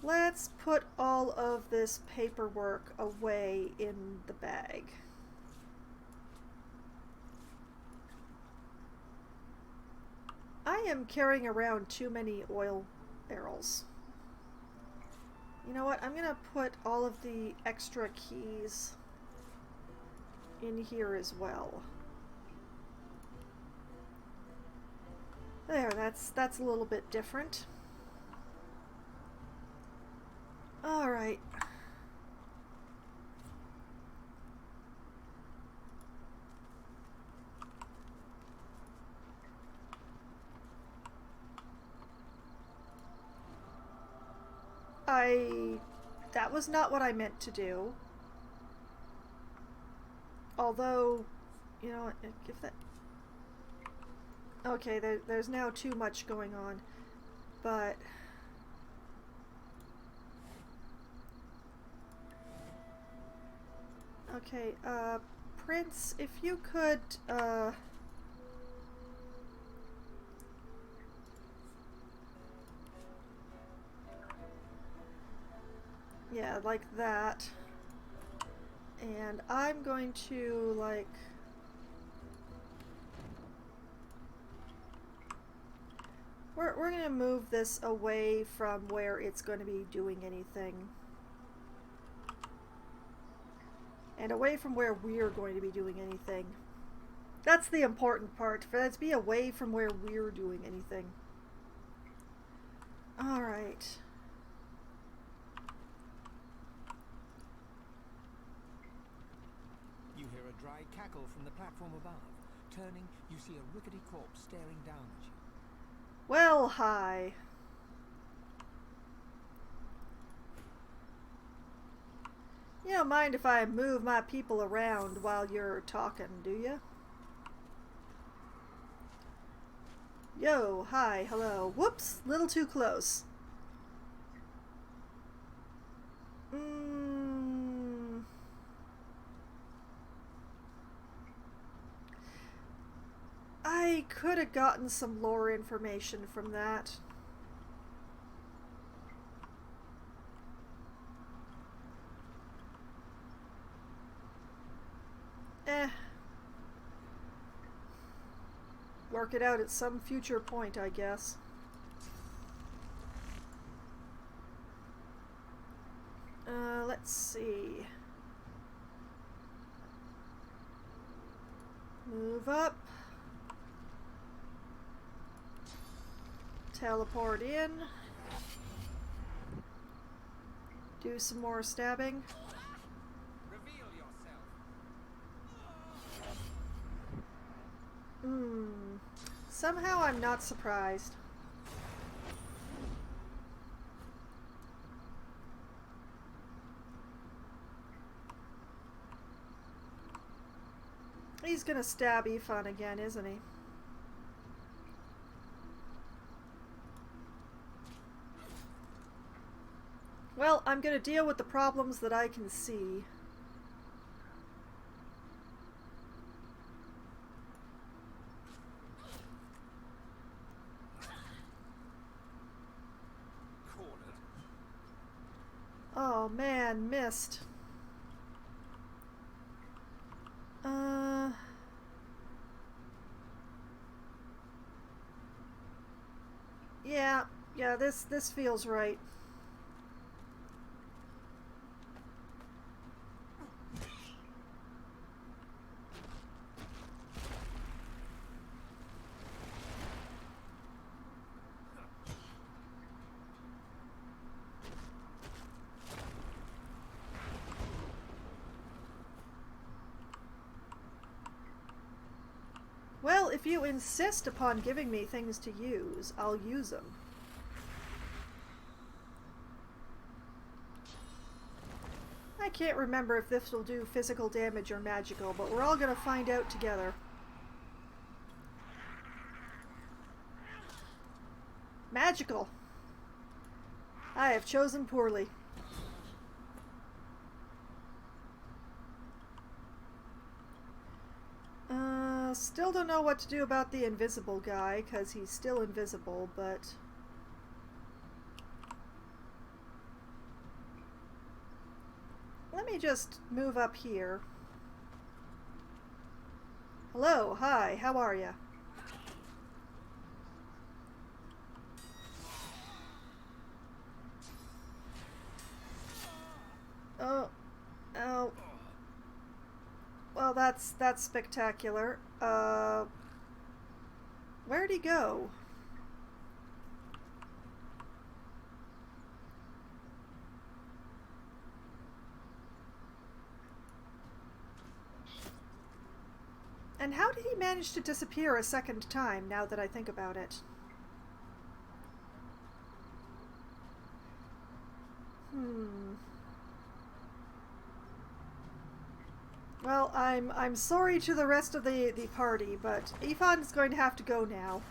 Let's put all of this paperwork away in the bag. I am carrying around too many oil barrels. You know what? I'm gonna put all of the extra keys in here as well. There, that's a little bit different. All right. That was not what I meant to do. Although, you know, give that... Okay, there's now too much going on. But... Okay, Prince, if you could, yeah, like that. And I'm going to, like, we're going to move this away from where it's going to be doing anything. And away from where we're going to be doing anything. That's the important part, for that to be away from where we're doing anything. Alright. You hear a dry cackle from the platform above. Turning, you see a rickety corpse staring down at you. Well, hi. You don't mind if I move my people around while you're talking, do you? Yo, hi, hello. Whoops, little too close. I could have gotten some lore information from that. Work it out at some future point, I guess. Let's see. Move up. Teleport in. Do some more stabbing. Reveal yourself. Somehow I'm not surprised. He's gonna stab Ifan again, isn't he? Well, I'm gonna deal with the problems that I can see. Oh man, missed. Yeah, this feels right. Well, if you insist upon giving me things to use, I'll use them. I can't remember if this will do physical damage or magical, but we're all gonna find out together. Magical! I have chosen poorly. Still don't know what to do about the invisible guy, because he's still invisible, but... Let me just move up here. Hello, hi, how are ya? Oh, oh. Well, that's spectacular. Where'd he go? And how did he manage to disappear a second time, now that I think about it? Well, I'm sorry to the rest of the party, but Ifan's going to have to go now.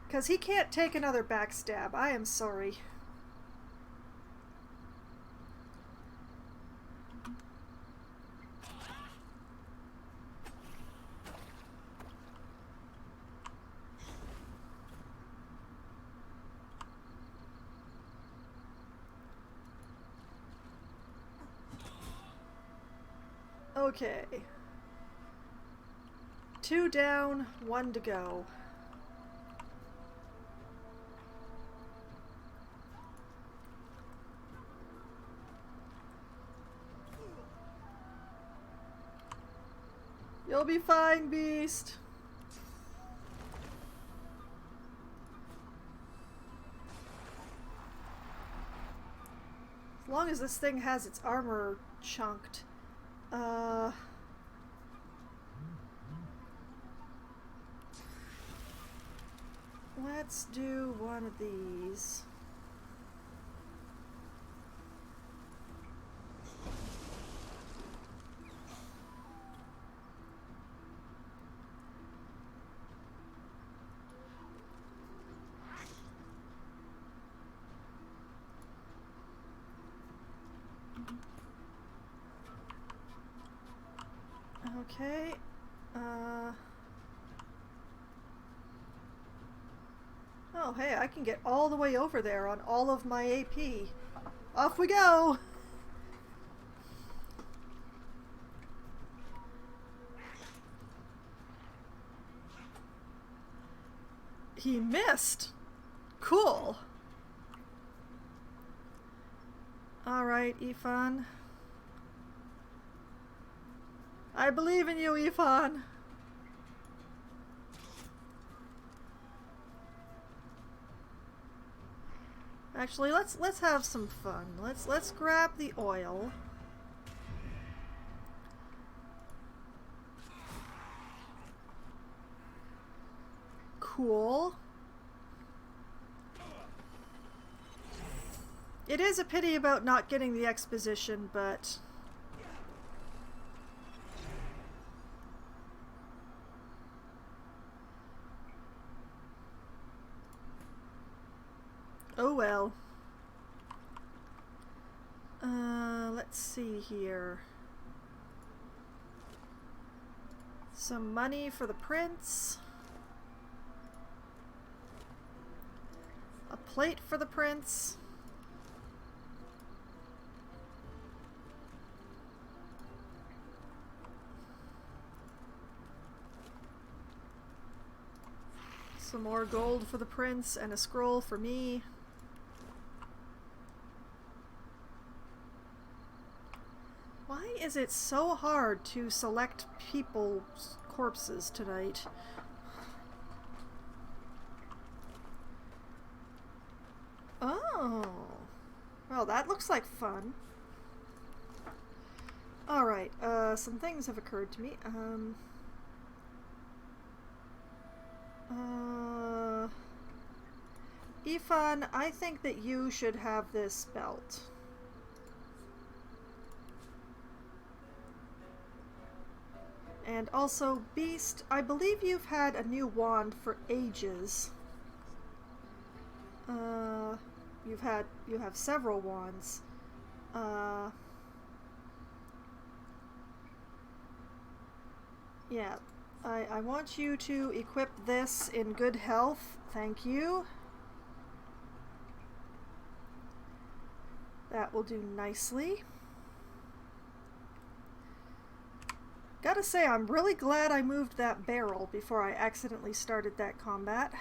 Because he can't take another backstab. I am sorry. Okay. 2 down, 1 to go. You'll be fine, Beast. As long as this thing has its armor chunked. Let's do one of these. Okay. Oh, hey, I can get all the way over there on all of my AP. Off we go! He missed! Cool! Alright, Ifan. I believe in you, Ifan! Actually, let's have some fun. Let's grab the oil. Cool. It is a pity about not getting the exposition, but oh well. Let's see here. Some money for the prince. A plate for the prince. Some more gold for the prince and a scroll for me. Why is it so hard to select people's corpses tonight? Oh. Well, that looks like fun. Alright, some things have occurred to me. Ifan, I think that you should have this belt. And also, Beast, I believe you've had a new wand for ages. You have several wands. Yeah, I want you to equip this in good health. Thank you. That will do nicely. Gotta say, I'm really glad I moved that barrel before I accidentally started that combat.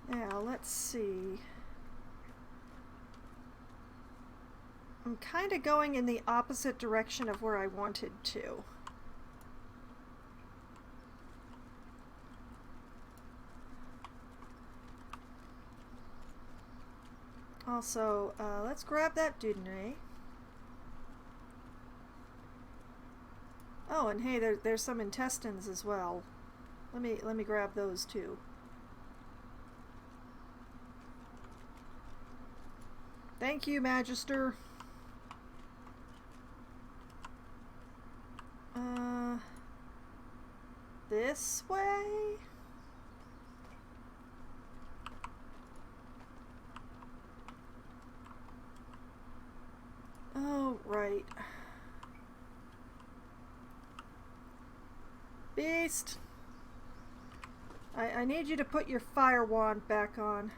Now, let's see. I'm kind of going in the opposite direction of where I wanted to. Also, let's grab that Divinity. Oh, and hey, there's some intestines as well. Let me grab those too. Thank you, Magister. This way? Oh, right. Beast! I need you to put your fire wand back on.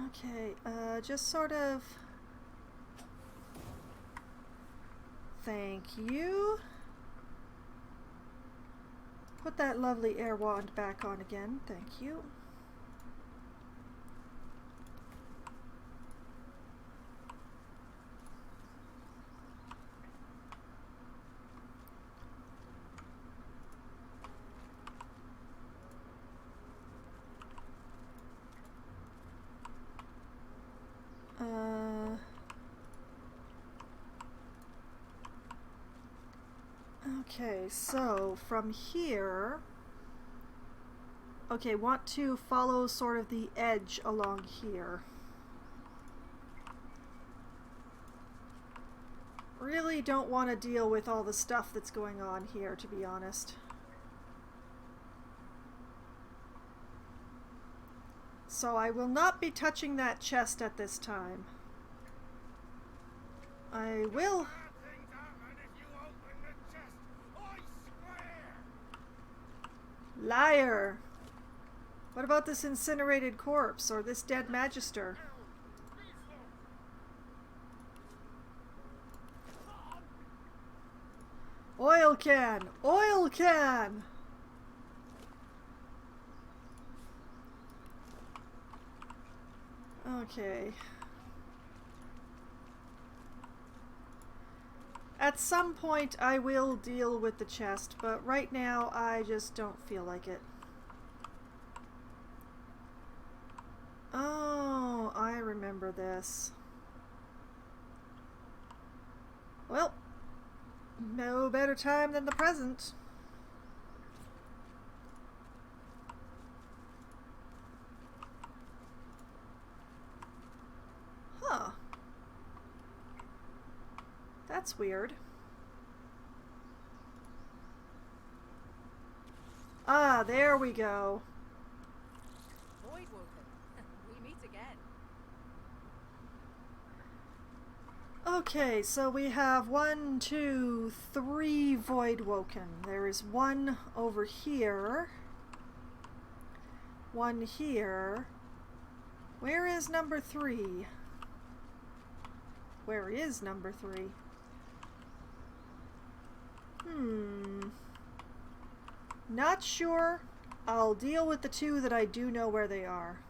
Okay, just sort of... Thank you. Put that lovely air wand back on again. Thank you. Okay, so from here... Okay, want to follow sort of the edge along here. Really don't want to deal with all the stuff that's going on here, to be honest. So I will not be touching that chest at this time. I will... Liar! What about this incinerated corpse, or this dead magister? Oil can! Oil can! Okay. At some point I will deal with the chest, but right now I just don't feel like it. Oh, I remember this. Well, no better time than the present. Huh. That's weird. Ah, there we go. Voidwoken. We meet again. Okay, so we have 1, 2, 3 Voidwoken. There is one over here. One here. Where is number 3? Where is number 3? Not sure. I'll deal with the 2 that I do know where they are.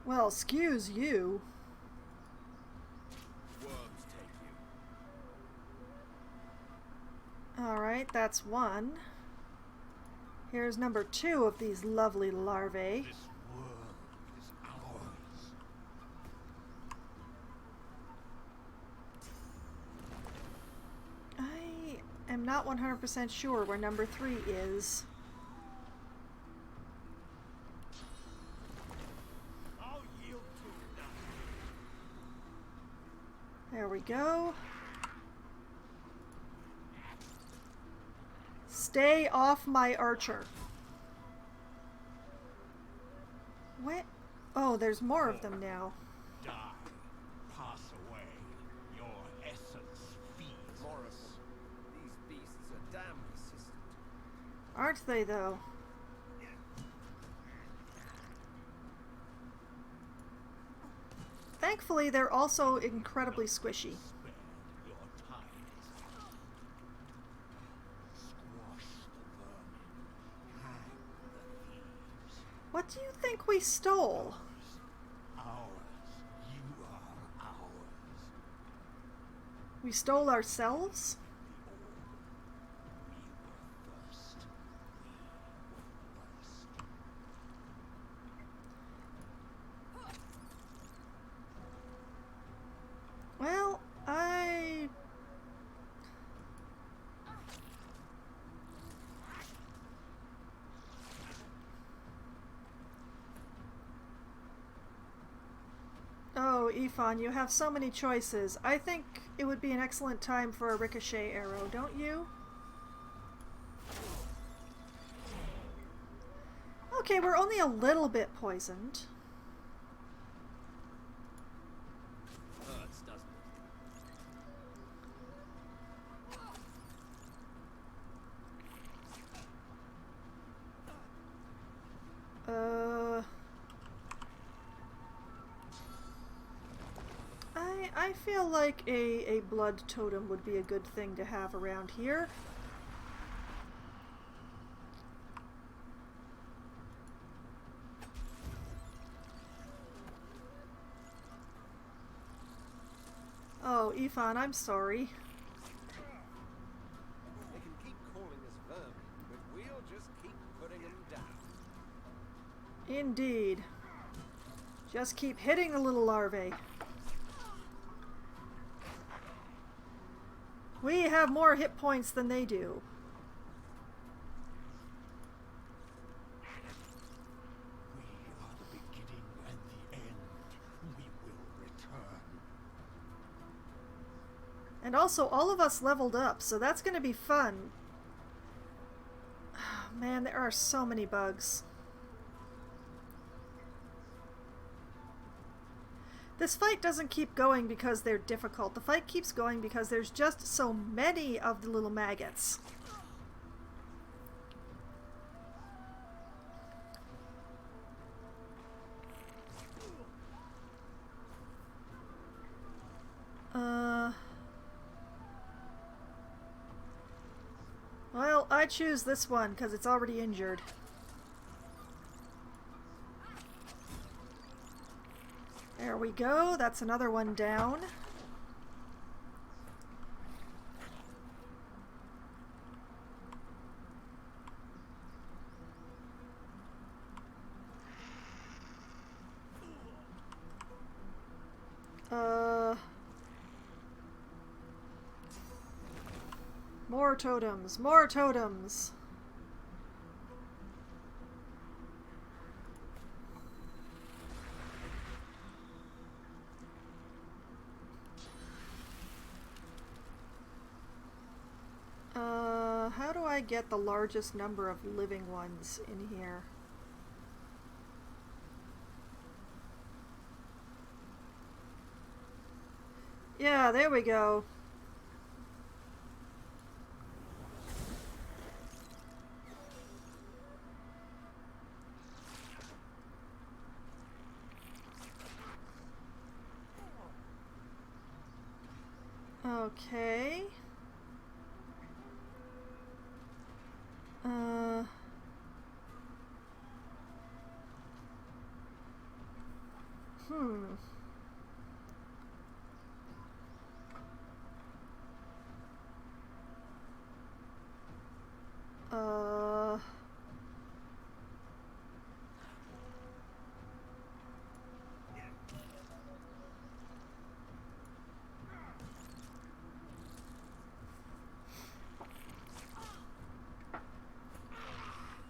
Well, excuse you. Alright, that's 1. Here's number 2 of these lovely larvae. This world is ours. I am not 100% sure where number 3 is. I'll yield to none. There we go. Stay off my archer. What? Oh, there's more of them now. Die. Pass away. Your essence feeds. Morris, these beasts are damn persistent. Aren't they, though? Thankfully, they're also incredibly squishy. Spare your time. Squash the vermin. Hang the thieves. What do you think we stole? Ours. You are ours. We stole ourselves? We were first. Well, Oh, Ifan, you have so many choices. I think it would be an excellent time for a ricochet arrow, don't you? Okay, we're only a little bit poisoned. Hurts, doesn't it? I feel like a blood totem would be a good thing to have around here. Oh, Ethan, I'm sorry. They can keep calling us vermin, but we'll just keep putting them down. Indeed. Just keep hitting the little larvae. We have more hit points than they do. We are the beginning and the end. We will return. And also, all of us leveled up, so that's going to be fun. Man, there are so many bugs. This fight doesn't keep going because they're difficult. The fight keeps going because there's just so many of the little maggots. Well, I choose this one because it's already injured. There we go. That's another one down. More totems. More totems. How do I get the largest number of living ones in here? Yeah, there we go. Okay. Hmm.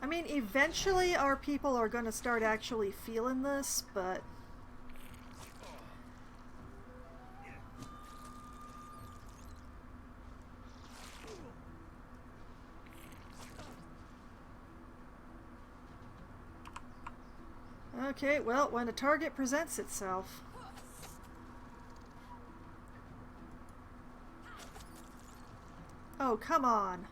I mean, eventually our people are going to start actually feeling this, but... Okay, well, when a target presents itself... Oh, come on.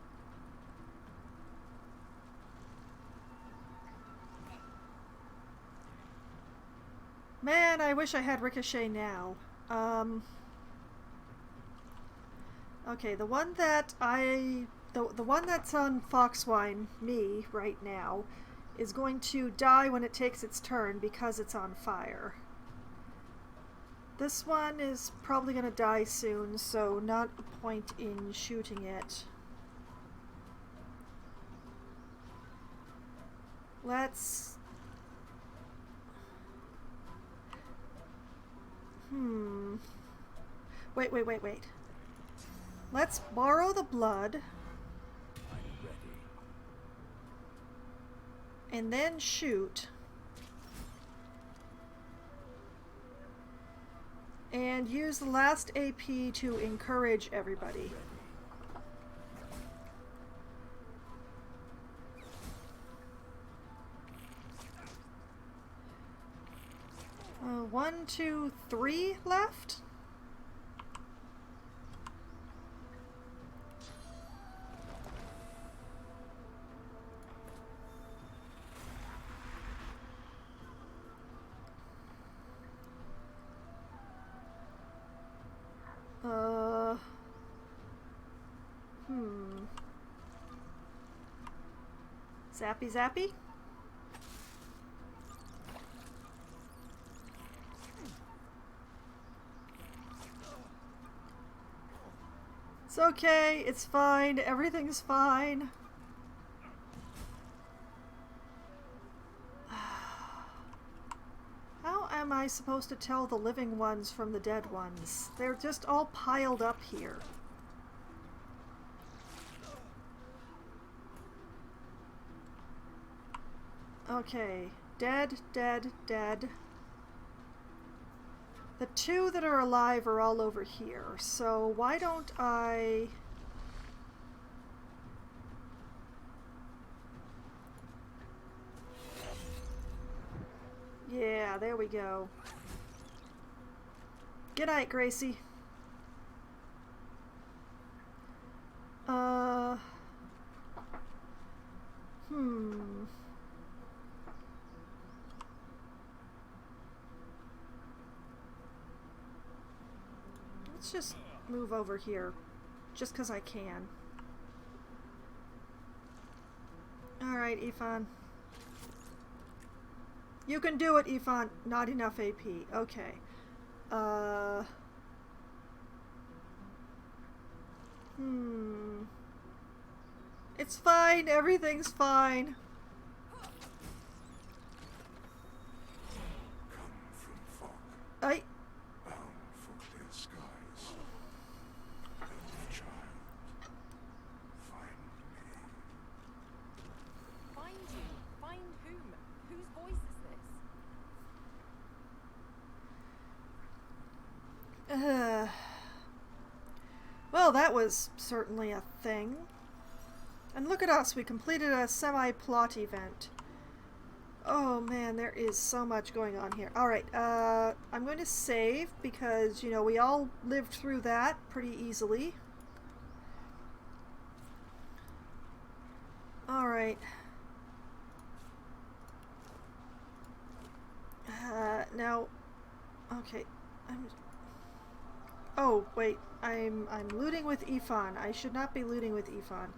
Man, I wish I had Ricochet now. Okay, the one that the one that's on Foxwine, me, right now, is going to die when it takes its turn because it's on fire. This one is probably going to die soon, so not a point in shooting it. Let's... Wait. Let's borrow the blood. I'm ready. And then shoot. And use the last AP to encourage everybody. 1, 2, 3 left? Zappy zappy? It's okay, it's fine, everything's fine. How am I supposed to tell the living ones from the dead ones? They're just all piled up here. Okay, dead, dead, dead. The 2 that are alive are all over here, so why don't I... Yeah, there we go. Good night, Gracie. Let's just move over here, just 'cause I can. Alright, Ifan. You can do it, Ifan. Not enough AP. Okay. It's fine. Everything's fine. Come from fog, I... bound for clear skies. Little child, find me. Find you? Find whom? Whose voice is this? Well, that was certainly a thing. And look at us, we completed a semi-plot event. Oh man, there is so much going on here. Alright, I'm going to save because, you know, we all lived through that pretty easily. Alright. Now, okay, oh, wait, I'm looting with Ifan. I should not be looting with Ifan.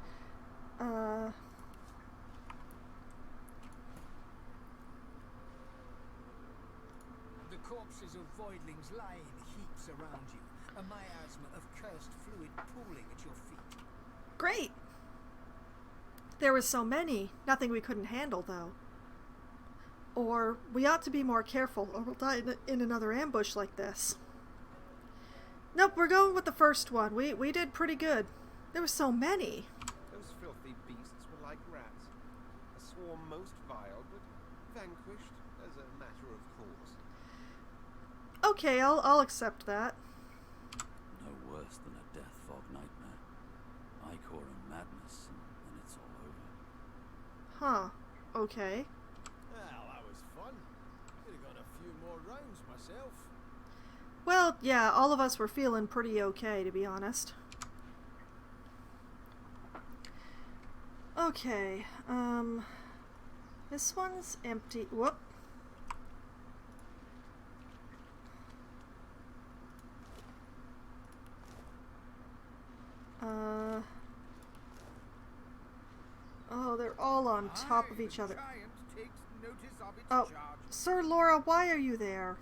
The corpses of voidlings lie in heaps around you, a miasma of cursed fluid pooling at your feet. Great! There was so many. Nothing we couldn't handle, though. Or we ought to be more careful, or we'll die in another ambush like this. Nope, we're going with the first one. We did pretty good. There were so many. Those filthy beasts were like rats. A swarm most vile, but vanquished as a matter of course. Okay, I'll accept that. No worse than a death fog nightmare. Ichor and madness, and then it's all over. Huh. Okay. Well, that was fun. Could have got a few more rounds myself. Well, yeah, all of us were feeling pretty okay, to be honest. Okay, this one's empty. Whoop. Oh, they're all on top of each other. Oh, Sir Laura, why are you there?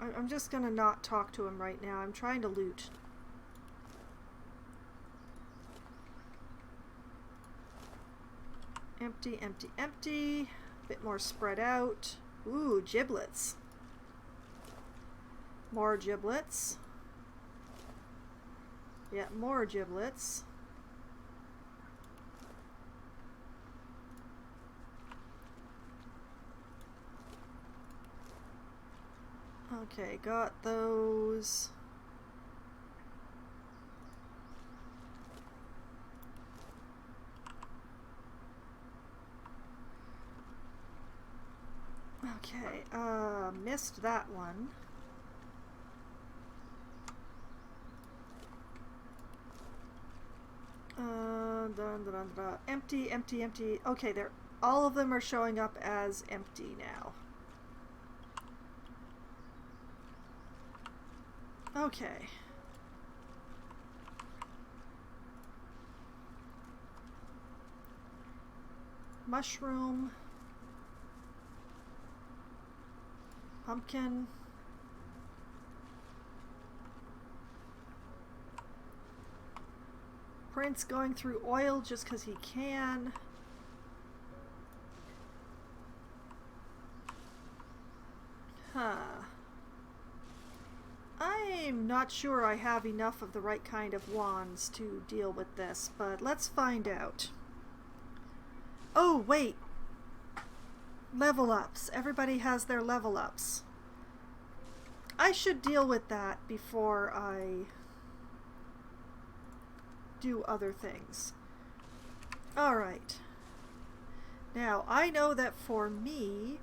I'm just gonna not talk to him right now. I'm trying to loot. Empty, empty, empty. Bit more spread out. Ooh, giblets. More giblets. Yeah, more giblets. Okay, got those. Okay, missed that one. Empty, empty, empty. Okay, all of them are showing up as empty now. Okay. Mushroom. Pumpkin. Prince going through oil just because he can. Huh. I'm not sure I have enough of the right kind of wands to deal with this, but let's find out. Oh, wait! Level ups. Everybody has their level ups. I should deal with that before I do other things. Alright. Now, I know that for me,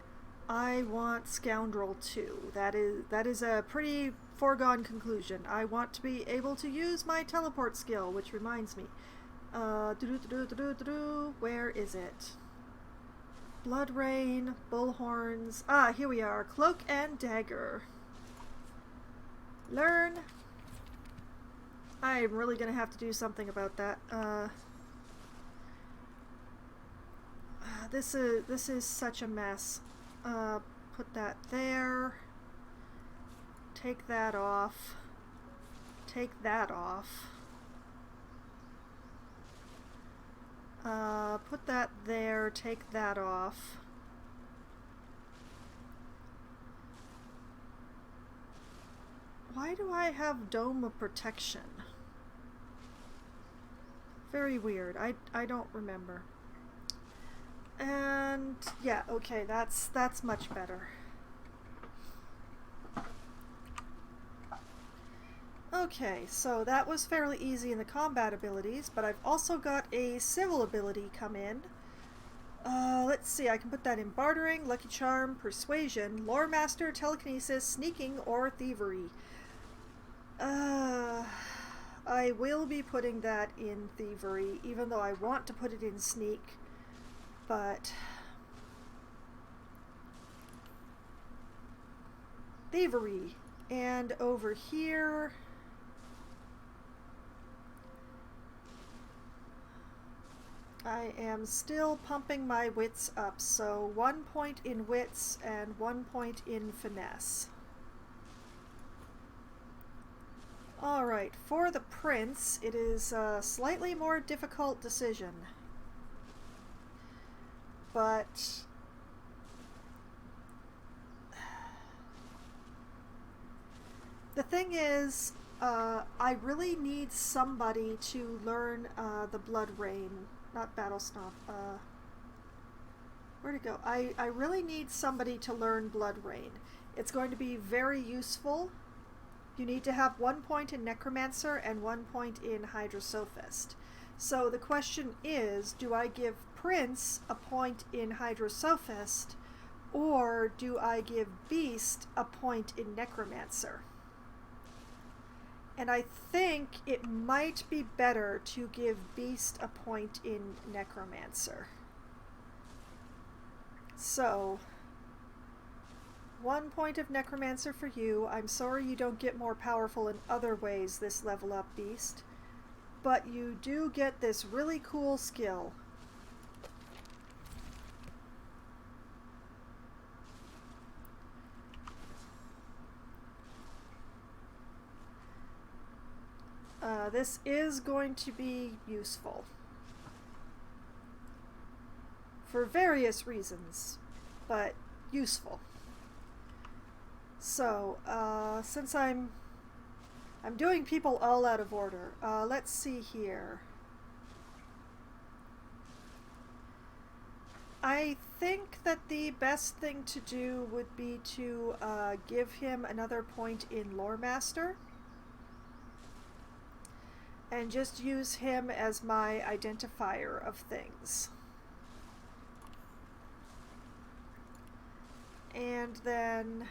I want Scoundrel 2. That is a pretty foregone conclusion. I want to be able to use my teleport skill, which reminds me. Where is it? Blood Rain, Bullhorns. Ah, here we are. Cloak and Dagger. Learn. I'm really gonna have to do something about that. This is such a mess. Put that there. Take that off. Take that off. Put that there. Take that off. Why do I have Dome of Protection? Very weird. I don't remember. And yeah, okay, that's much better. Okay, so that was fairly easy in the combat abilities, but I've also got a civil ability come in. Let's see, I can put that in Bartering, Lucky Charm, Persuasion, Lore Master, Telekinesis, Sneaking, or Thievery. I will be putting that in Thievery, even though I want to put it in Sneak, but Thievery. And over here, I am still pumping my wits up, so 1 point in wits and 1 point in finesse. Alright, for the prince, it is a slightly more difficult decision. But the thing is, I really need somebody to learn the Blood Rain, not Battle Stomp. Where'd it go? I really need somebody to learn Blood Rain. It's going to be very useful. You need to have 1 point in Necromancer and 1 point in Hydrosophist. So the question is, do I give Prince a point in Hydrosophist, or do I give Beast a point in Necromancer? And I think it might be better to give Beast a point in Necromancer. So 1 point of Necromancer for you. I'm sorry you don't get more powerful in other ways this level up, Beast. But you do get this really cool skill. This is going to be useful. For various reasons, but useful. So, since I'm doing people all out of order, let's see here. I think that the best thing to do would be to give him another point in Lore Master, and just use him as my identifier of things. And then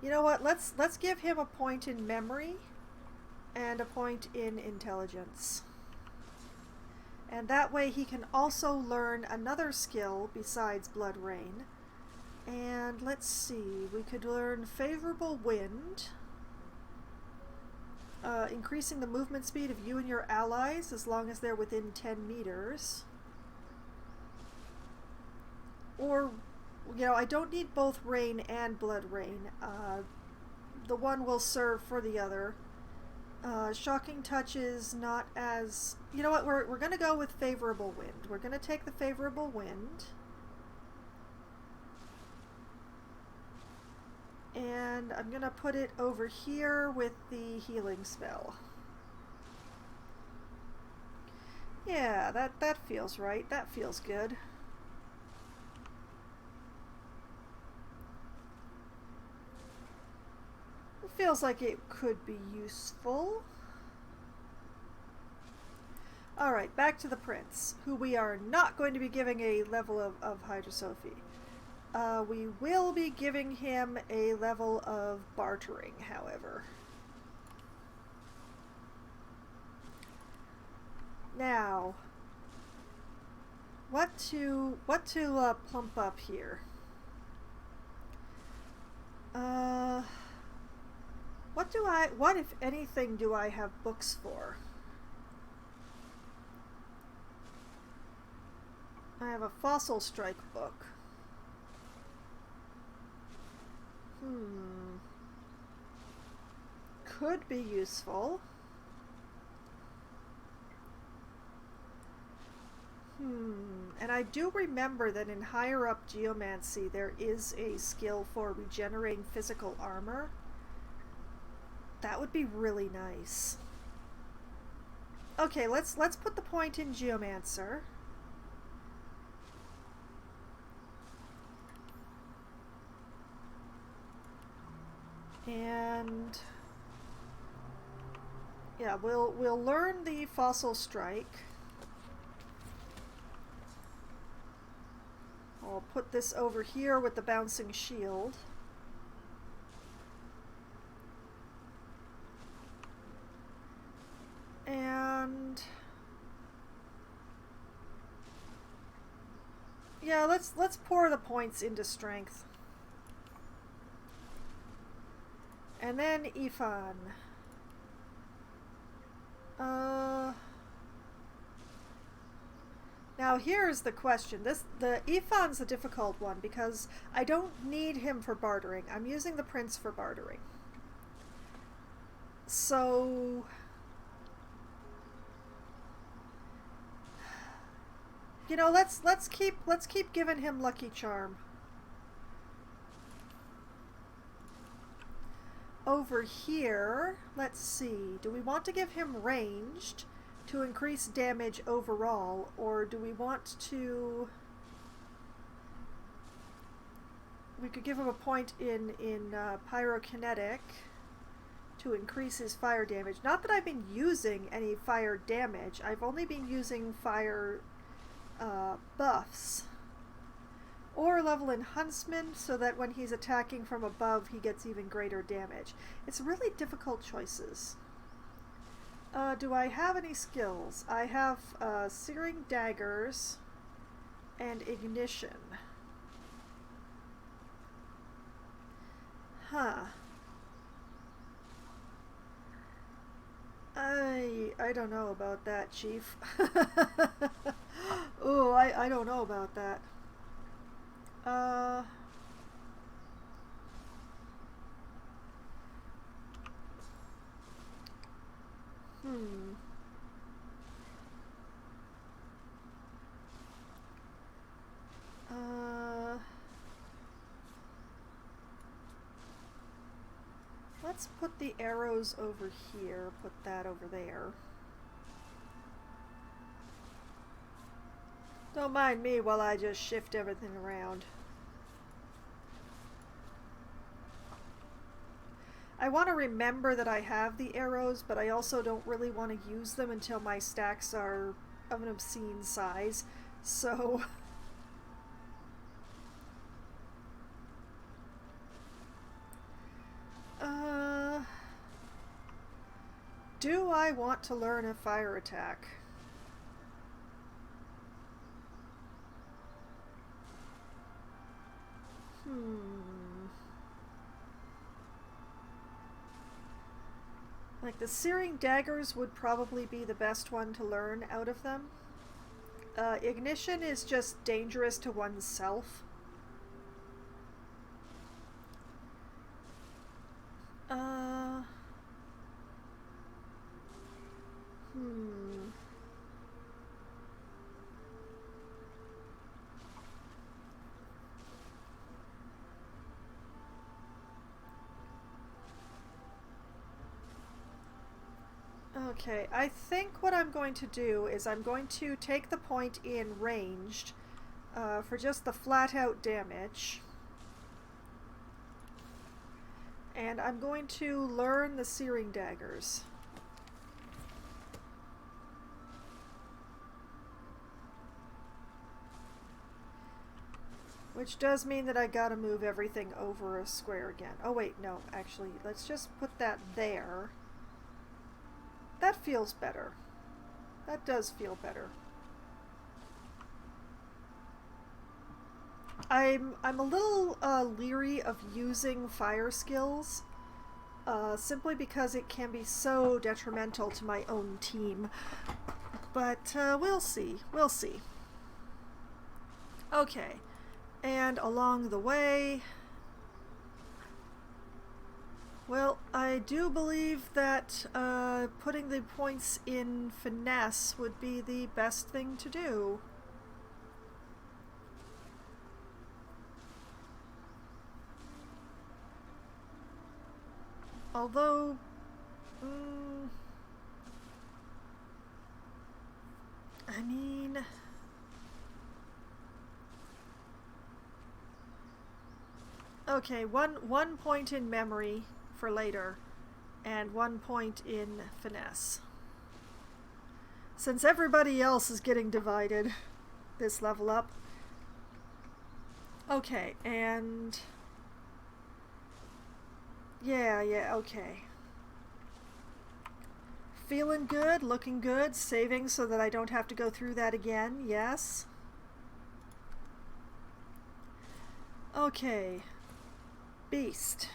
you know what? Let's give him a point in memory and a point in intelligence. And that way he can also learn another skill besides Blood Rain. And let's see, we could learn Favorable Wind, increasing the movement speed of you and your allies as long as they're within 10 meters. Or, you know, I don't need both Rain and Blood Rain. The one will serve for the other. Shocking Touch is not as... You know what, we're going to go with Favorable Wind. We're going to take the Favorable Wind. And I'm going to put it over here with the healing spell. Yeah, that feels right. That feels good. It feels like it could be useful. Alright, back to the prince, who we are not going to be giving a level of Hydrosophie. We will be giving him a level of bartering, however. Now, what to plump up here? What if anything do I have books for? I have a Fossil Strike book. Could be useful. And I do remember that in higher up Geomancy there is a skill for regenerating physical armor. That would be really nice. Okay, let's put the point in Geomancer. And yeah, we'll learn the Fossil Strike. I'll put this over here with the Bouncing Shield. And yeah, let's pour the points into Strength. And then Ifan. Now here's the question. The Ifan's a difficult one because I don't need him for bartering. I'm using the prince for bartering. So you know, let's keep giving him Lucky Charm. Over here, let's see, do we want to give him ranged to increase damage overall, or do we want to... We could give him a point in pyrokinetic to increase his fire damage. Not that I've been using any fire damage, I've only been using fire buffs. Or level in Huntsman so that when he's attacking from above he gets even greater damage. It's really difficult choices. Do I have any skills? I have Searing Daggers and Ignition. Huh. I don't know about that, Chief. Ooh, I don't know about that. Let's put the arrows over here, put that over there. Don't mind me while I just shift everything around. I want to remember that I have the arrows, but I also don't really want to use them until my stacks are of an obscene size. So do I want to learn a fire attack? Like, the searing daggers would probably be the best one to learn out of them. Ignition is just dangerous to oneself. Okay, I think what I'm going to do is I'm going to take the point in ranged for just the flat out damage. And I'm going to learn the searing daggers. Which does mean that I gotta move everything over a square again. Oh wait, no, actually, let's just put that there. That feels better. That does feel better. I'm a little leery of using fire skills, simply because it can be so detrimental to my own team. But we'll see. We'll see. Okay, and along the way, well, I do believe that putting the points in finesse would be the best thing to do. Although, I mean, okay, one point in memory for later, and 1 point in finesse. Since everybody else is getting divided this level up. Okay, and yeah, okay. Feeling good, looking good, saving so that I don't have to go through that again, yes. Okay, Beast.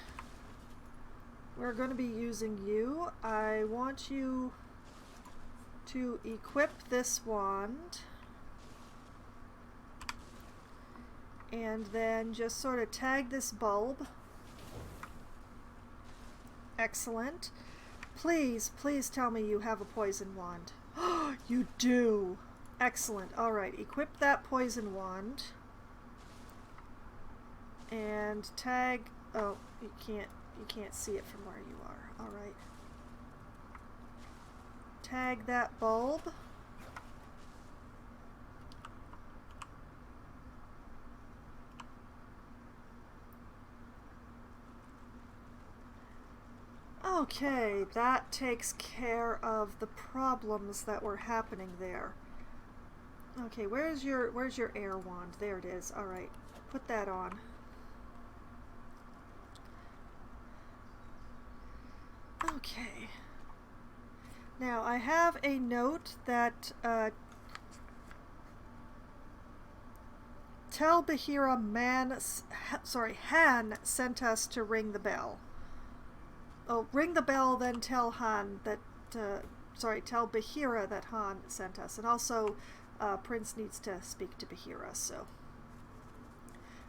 We're going to be using you. I want you to equip this wand. And then just sort of tag this bulb. Excellent. Please, please tell me you have a poison wand. You do. Excellent. Alright, equip that poison wand. And tag... Oh, you can't see it from where you are. Alright. Tag that bulb. Okay, that takes care of the problems that were happening there. Okay, where's your air wand? There it is. Alright, put that on. Okay. Now, I have a note that tell Bahira Han sent us to ring the bell. Oh, ring the bell, then tell Han that, tell Bahira that Han sent us. And also, Prince needs to speak to Bahira, so.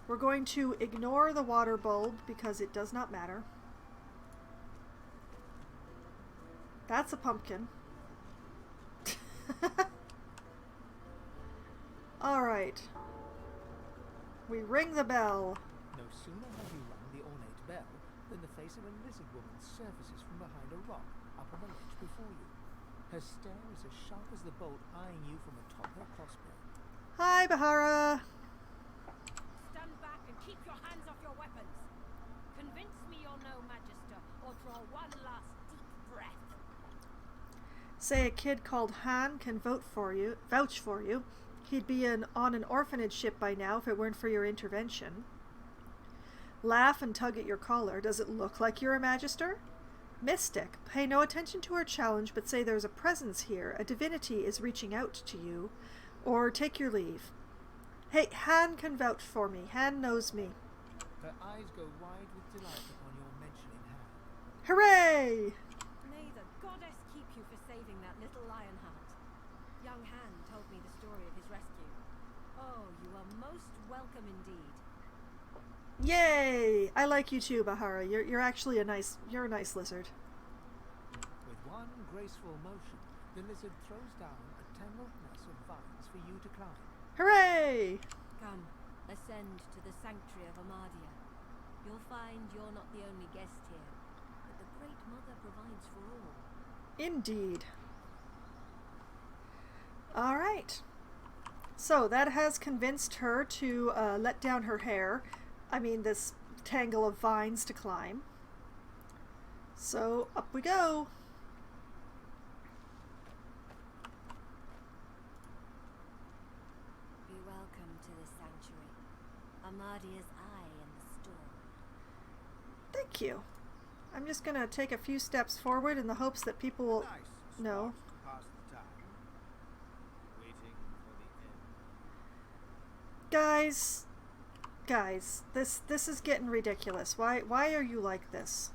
We're going to ignore the water bulb because it does not matter. That's a pumpkin. Alright. We ring the bell. No sooner have you rung the ornate bell than the face of a lizard woman surfaces from behind a rock up on the ledge before you. Her stare is as sharp as the bolt eyeing you from atop her crossbow. Hi, Bahara. Stand back and keep your hands off your weapons. Convince me you're no magister, or draw one last deep breath. Say a kid called Han can vouch for you. He'd be on an orphanage ship by now if it weren't for your intervention. Laugh and tug at your collar. Does it look like you're a magister? Mystic. Pay no attention to her challenge, but say there's a presence here. A divinity is reaching out to you. Or take your leave. Hey, Han can vouch for me. Han knows me. Her eyes go wide with delight upon your mentioning Han. Hooray! May the goddess keep you for saving that little lionheart. Young Han told me the story of his rescue. Oh, you are most welcome indeed. Yay! I like you too, Bahara. You're actually a nice lizard. With one graceful motion, the lizard throws down a tangled mass of vines for you to climb. Hooray! Come, ascend to the sanctuary of Amadia. You'll find you're not the only guest here, but the Great Mother provides for all. Indeed. All right. So that has convinced her to let down her hair. I mean, this tangle of vines to climb. So up we go. Be welcome to the sanctuary. Amadia's eye in the storm. Thank you. I'm just going to take a few steps forward in the hopes that people will know. To pass the time. Waiting for the end. Guys, this is getting ridiculous. Why are you like this?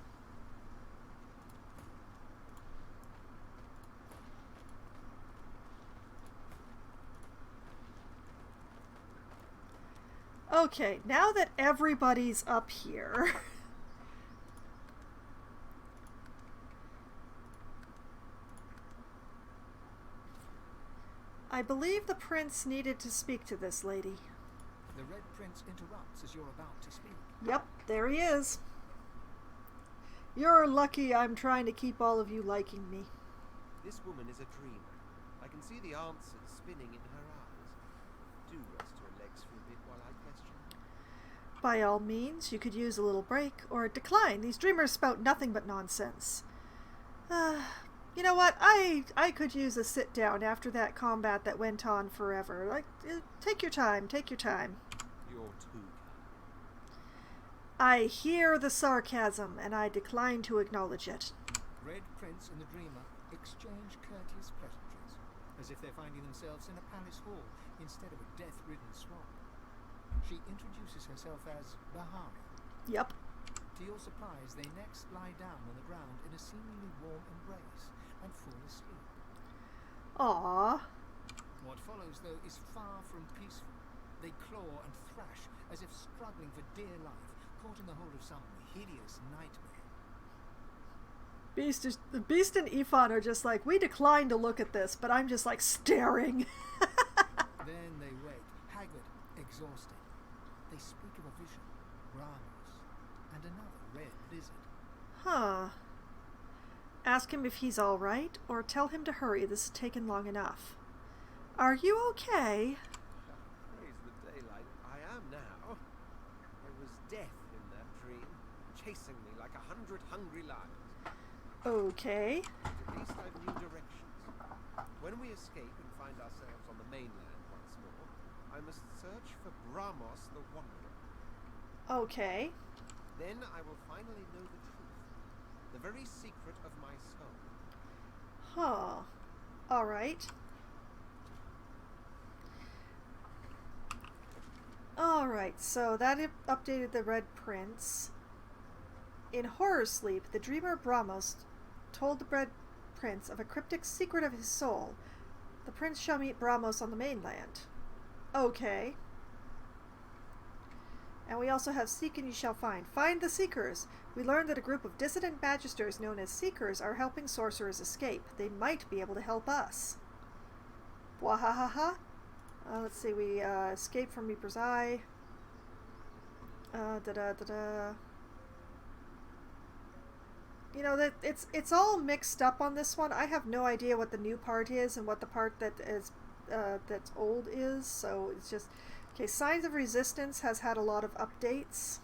Okay, now that everybody's up here, I believe the prince needed to speak to this lady. The Red Prince interrupts as you're about to speak. Yep, there he is. You're lucky I'm trying to keep all of you liking me. This woman is a dreamer. I can see the answers spinning in her eyes. Do rest your legs for a bit while I question you. By all means, you could use a little break, or decline. These dreamers spout nothing but nonsense. You know what? I could use a sit down after that combat that went on forever. Like, take your time, take your time. You're too kind. I hear the sarcasm, and I decline to acknowledge it. Red Prince and the Dreamer exchange courteous pleasantries, as if they're finding themselves in a palace hall instead of a death-ridden swamp. She introduces herself as Bahara. Yep. To your surprise, they next lie down on the ground in a seemingly warm embrace and fall asleep. Aww. What follows, though, is far from peaceful. They claw and thrash as if struggling for dear life, caught in the hold of some hideous nightmare. The Beast and Ifan are just like, we decline to look at this, but I'm just like staring. Then they wake, haggard, exhausted. They speak of a vision, Brahmas, and another red lizard. Huh. Ask him if he's all right, or tell him to hurry. This has taken long enough. Are you okay? Praise the daylight. I am now. There was death in that dream, chasing me like 100 hungry lions. Okay. But at least I've new directions. When we escape and find ourselves on the mainland once more, I must search for Brahmos the Wanderer. Okay. Then I will finally know the truth, the very secret of my soul. Huh. Alright. Alright, so that updated the Red Prince. In horror sleep, the dreamer Brahmos told the Red Prince of a cryptic secret of his soul. The prince shall meet Brahmos on the mainland. Okay. And we also have Seek and you shall find. Find the Seekers. We learned that a group of dissident magisters known as Seekers are helping sorcerers escape. They might be able to help us. Wahahaha. Let's see, we escaped from Reaper's Eye. You know, that it's all mixed up on this one. I have no idea what the new part is and what the part that is that's old is. So it's just okay. Signs of Resistance has had a lot of updates.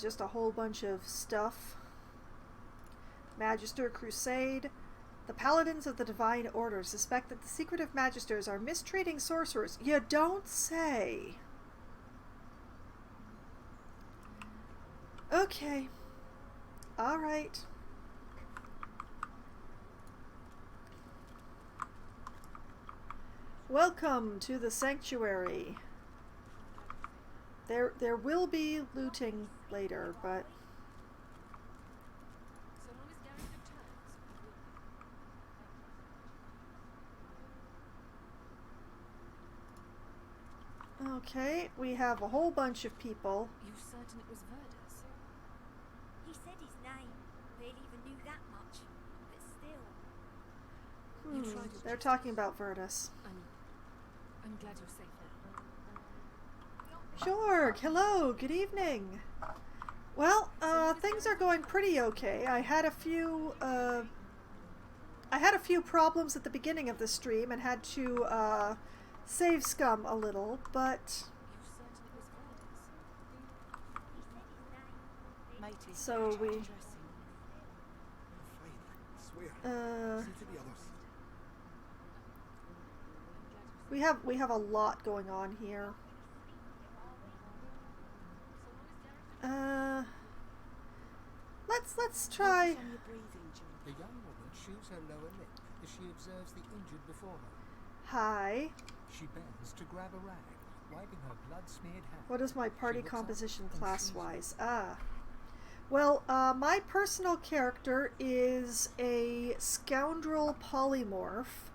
Just a whole bunch of stuff. Magister Crusade. The Paladins of the Divine Order suspect that the secretive Magisters are mistreating sorcerers. You don't say. Okay. Alright. Welcome to the sanctuary. There will be looting later, but So long as Derek returns, we will. okay, we have a whole bunch of people. You certain it was Verdus? He said his name. Barely even knew that much. But still. You tried your They're justice. talking about Verdus. I'm glad you're safe now. Sure. Hello. Good evening. Well, things are going pretty okay. I had a few problems at the beginning of the stream and had to save scum a little, but You certain it was Verdus? Matey, so we Fine. Swear. See to the others. we have a lot going on here. Let's try. Focus on your breathing, John. The young woman shews her lower lip as she observes the injured before her. Hi. She bends to grab a rag, wiping her blood-smeared hand. What is my party She looks up composition and class-wise? Well, my personal character is a scoundrel polymorph,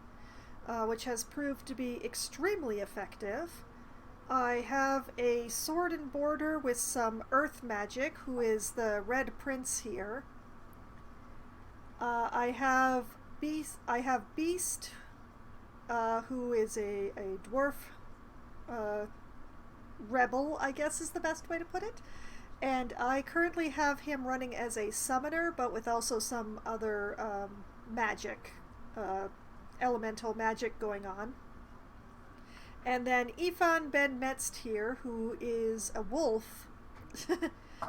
which has proved to be extremely effective. I have a sword and border with some earth magic, who is the Red Prince here. I have Beast, who is a dwarf rebel, I guess is the best way to put it. And I currently have him running as a summoner, but with also some other magic, elemental magic going on. And then Ifan Ben Metzt here, who is a wolf,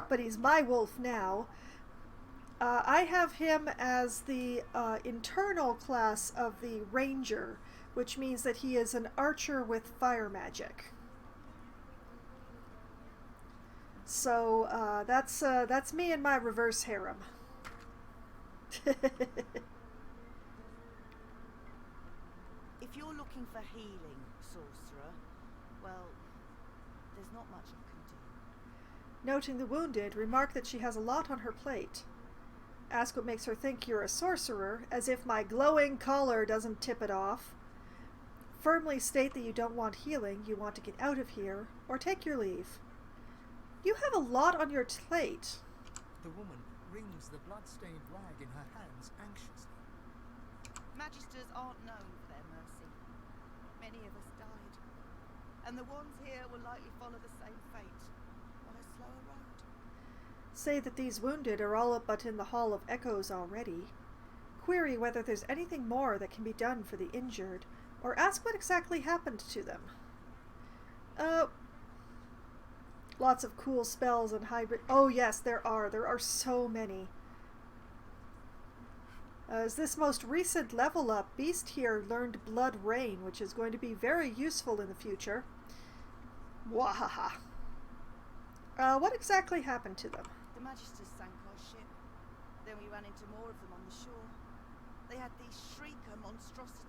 but he's my wolf now. I have him as the internal class of the Ranger, which means that he is an archer with fire magic. So that's me and my reverse harem. If you're looking for healing, sorcerer, well, there's not much I can do. Noting the wounded, remark that she has a lot on her plate. Ask what makes her think you're a sorcerer, as if my glowing collar doesn't tip it off. Firmly state that you don't want healing, you want to get out of here, or take your leave. You have a lot on your plate. The woman wrings the blood-stained rag in her hands anxiously. Magisters aren't known for their mercy. Many of us died. And the ones here will likely follow the same fate, on a slower road. Say that these wounded are all but in the Hall of Echoes already. Query whether there's anything more that can be done for the injured, or ask what exactly happened to them. Lots of cool spells and hybrid... Oh yes, there are. There are so many. As this most recent level up, Beast here learned Blood Rain, which is going to be very useful in the future. Wahaha. What exactly happened to them? The Magisters sank our ship. Then we ran into more of them on the shore. They had these shrieker monstrosities.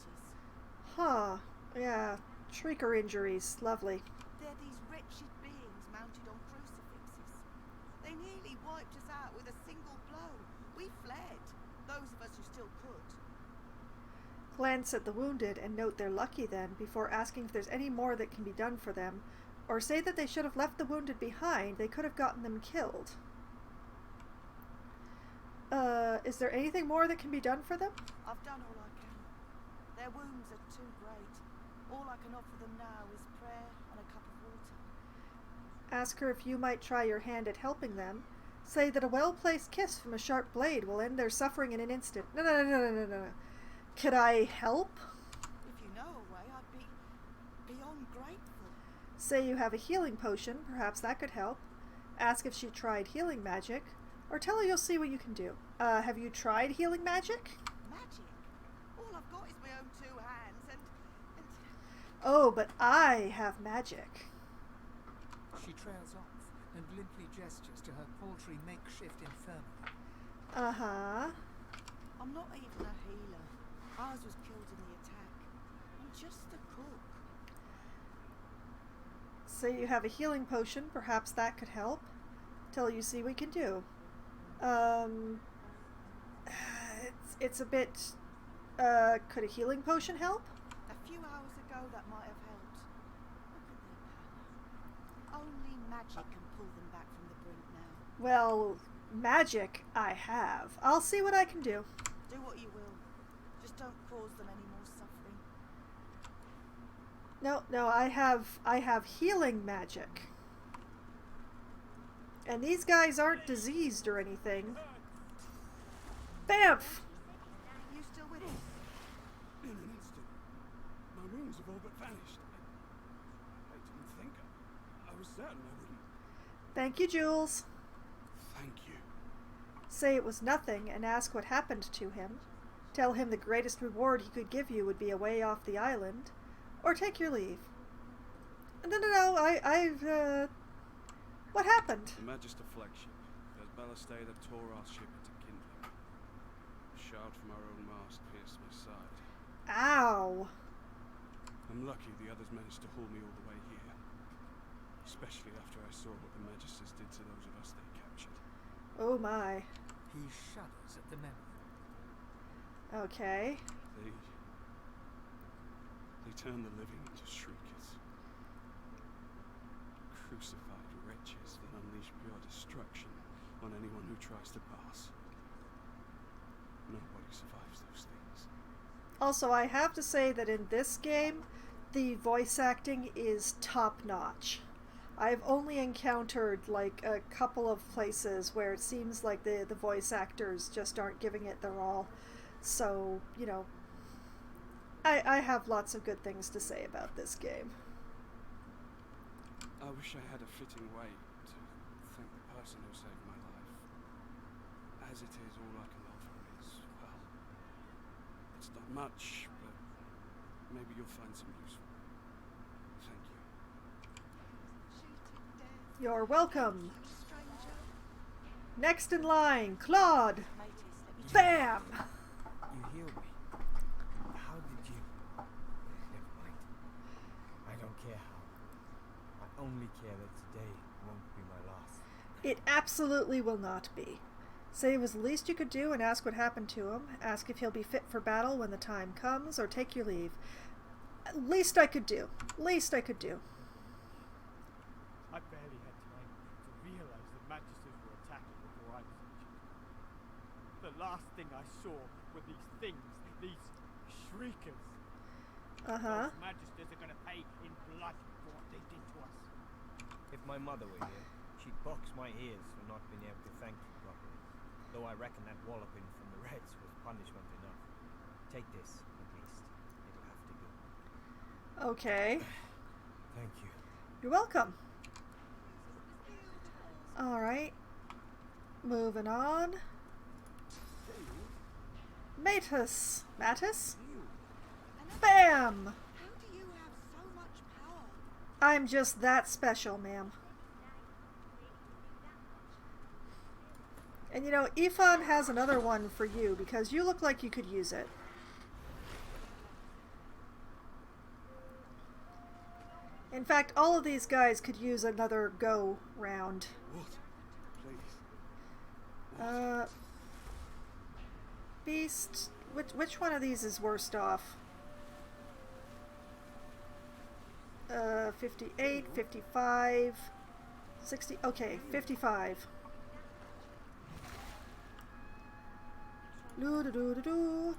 Huh. Yeah. Shrieker injuries. Lovely. They're these wretched beings mounted on crucifixes. They nearly wiped us out with a single blow. We fled, those of us who still could. Glance at the wounded and note they're lucky then, before asking if there's any more that can be done for them, or say that they should have left the wounded behind. They could have gotten them killed. Is there anything more that can be done for them? I've done all I can. Their wounds are too great. All I can offer them now is prayer and a cup of water. Ask her if you might try your hand at helping them. Say that a well-placed kiss from a sharp blade will end their suffering in an instant. No. Could I help? If you know a way, I'd be beyond grateful. Say you have a healing potion. Perhaps that could help. Ask if she tried healing magic, or tell her you'll see what you can do. Have you tried healing magic? Magic? All I've got is my own two hands and... Oh, but I have magic. She trails off and limply gestures to her paltry makeshift infirmary. Uh-huh. I'm not even a healer. Ours was killed in the attack. I'm just a cook. So you have a healing potion. Perhaps that could help. Till you see what we can do. It's a bit... could a healing potion help? A few hours ago that might have helped. Look at their power. Only magic can pull them back from the brink now. Well, magic I have. I'll see what I can do. Do what you will. Just don't cause them any more suffering. No, I have healing magic. And these guys aren't diseased or anything. Bamf! You still with us? In an instant. My wounds have all but vanished. I didn't think. I was certain I wouldn't. Thank you, Jules. Thank you. Say it was nothing and ask what happened to him. Tell him the greatest reward he could give you would be away off the island. Or take your leave. No, I've, what happened? The Magister flagship. There's ballistade that tore our ship into kindling. A shard from our own mast pierced my side. Ow! I'm lucky the others managed to haul me all the way here. Especially after I saw what the Magisters did to those of us they captured. Oh my. He shudders at the memory. Okay. They turn the living into shriekers. Crucified wretches that unleash pure destruction on anyone who tries to pass. Nobody survives those things. Also, I have to say that in this game, the voice acting is top-notch. I've only encountered like a couple of places where it seems like the voice actors just aren't giving it their all. So, you know, I have lots of good things to say about this game. I wish I had a fitting way to thank the person who saved my life. As it is, all I can offer is, well, it's not much, but maybe you'll find some use for it. Thank you. You're welcome. Next in line, Claude. Bam! You healed me. How did you? Never mind. I don't care how. I only care that today won't be my last. It absolutely will not be. Say it was the least you could do and ask what happened to him. Ask if he'll be fit for battle when the time comes, or take your leave. Least I could do. Least I could do. I barely had time to realize the Magisters were attacking before I was injured. The last thing I saw were these things, these shriekers. Uh-huh. Those Magisters are gonna pay in blood for what they did to us. If my mother were here, she'd box my ears for not being able to thank you properly. Though I reckon that walloping from the Reds was punishment enough. Take this, at least. It'll have to go. Okay. Thank you. You're welcome. Alright. Moving on. Matus. Mattis? Bam! How do you have so much power? I'm just that special, ma'am. And you know, Ifan has another one for you because you look like you could use it. In fact, all of these guys could use another go round. What? Please. Beast, which one of these is worst off? 58, 55, 60, okay, 55. Doo-doo-doo-doo-doo.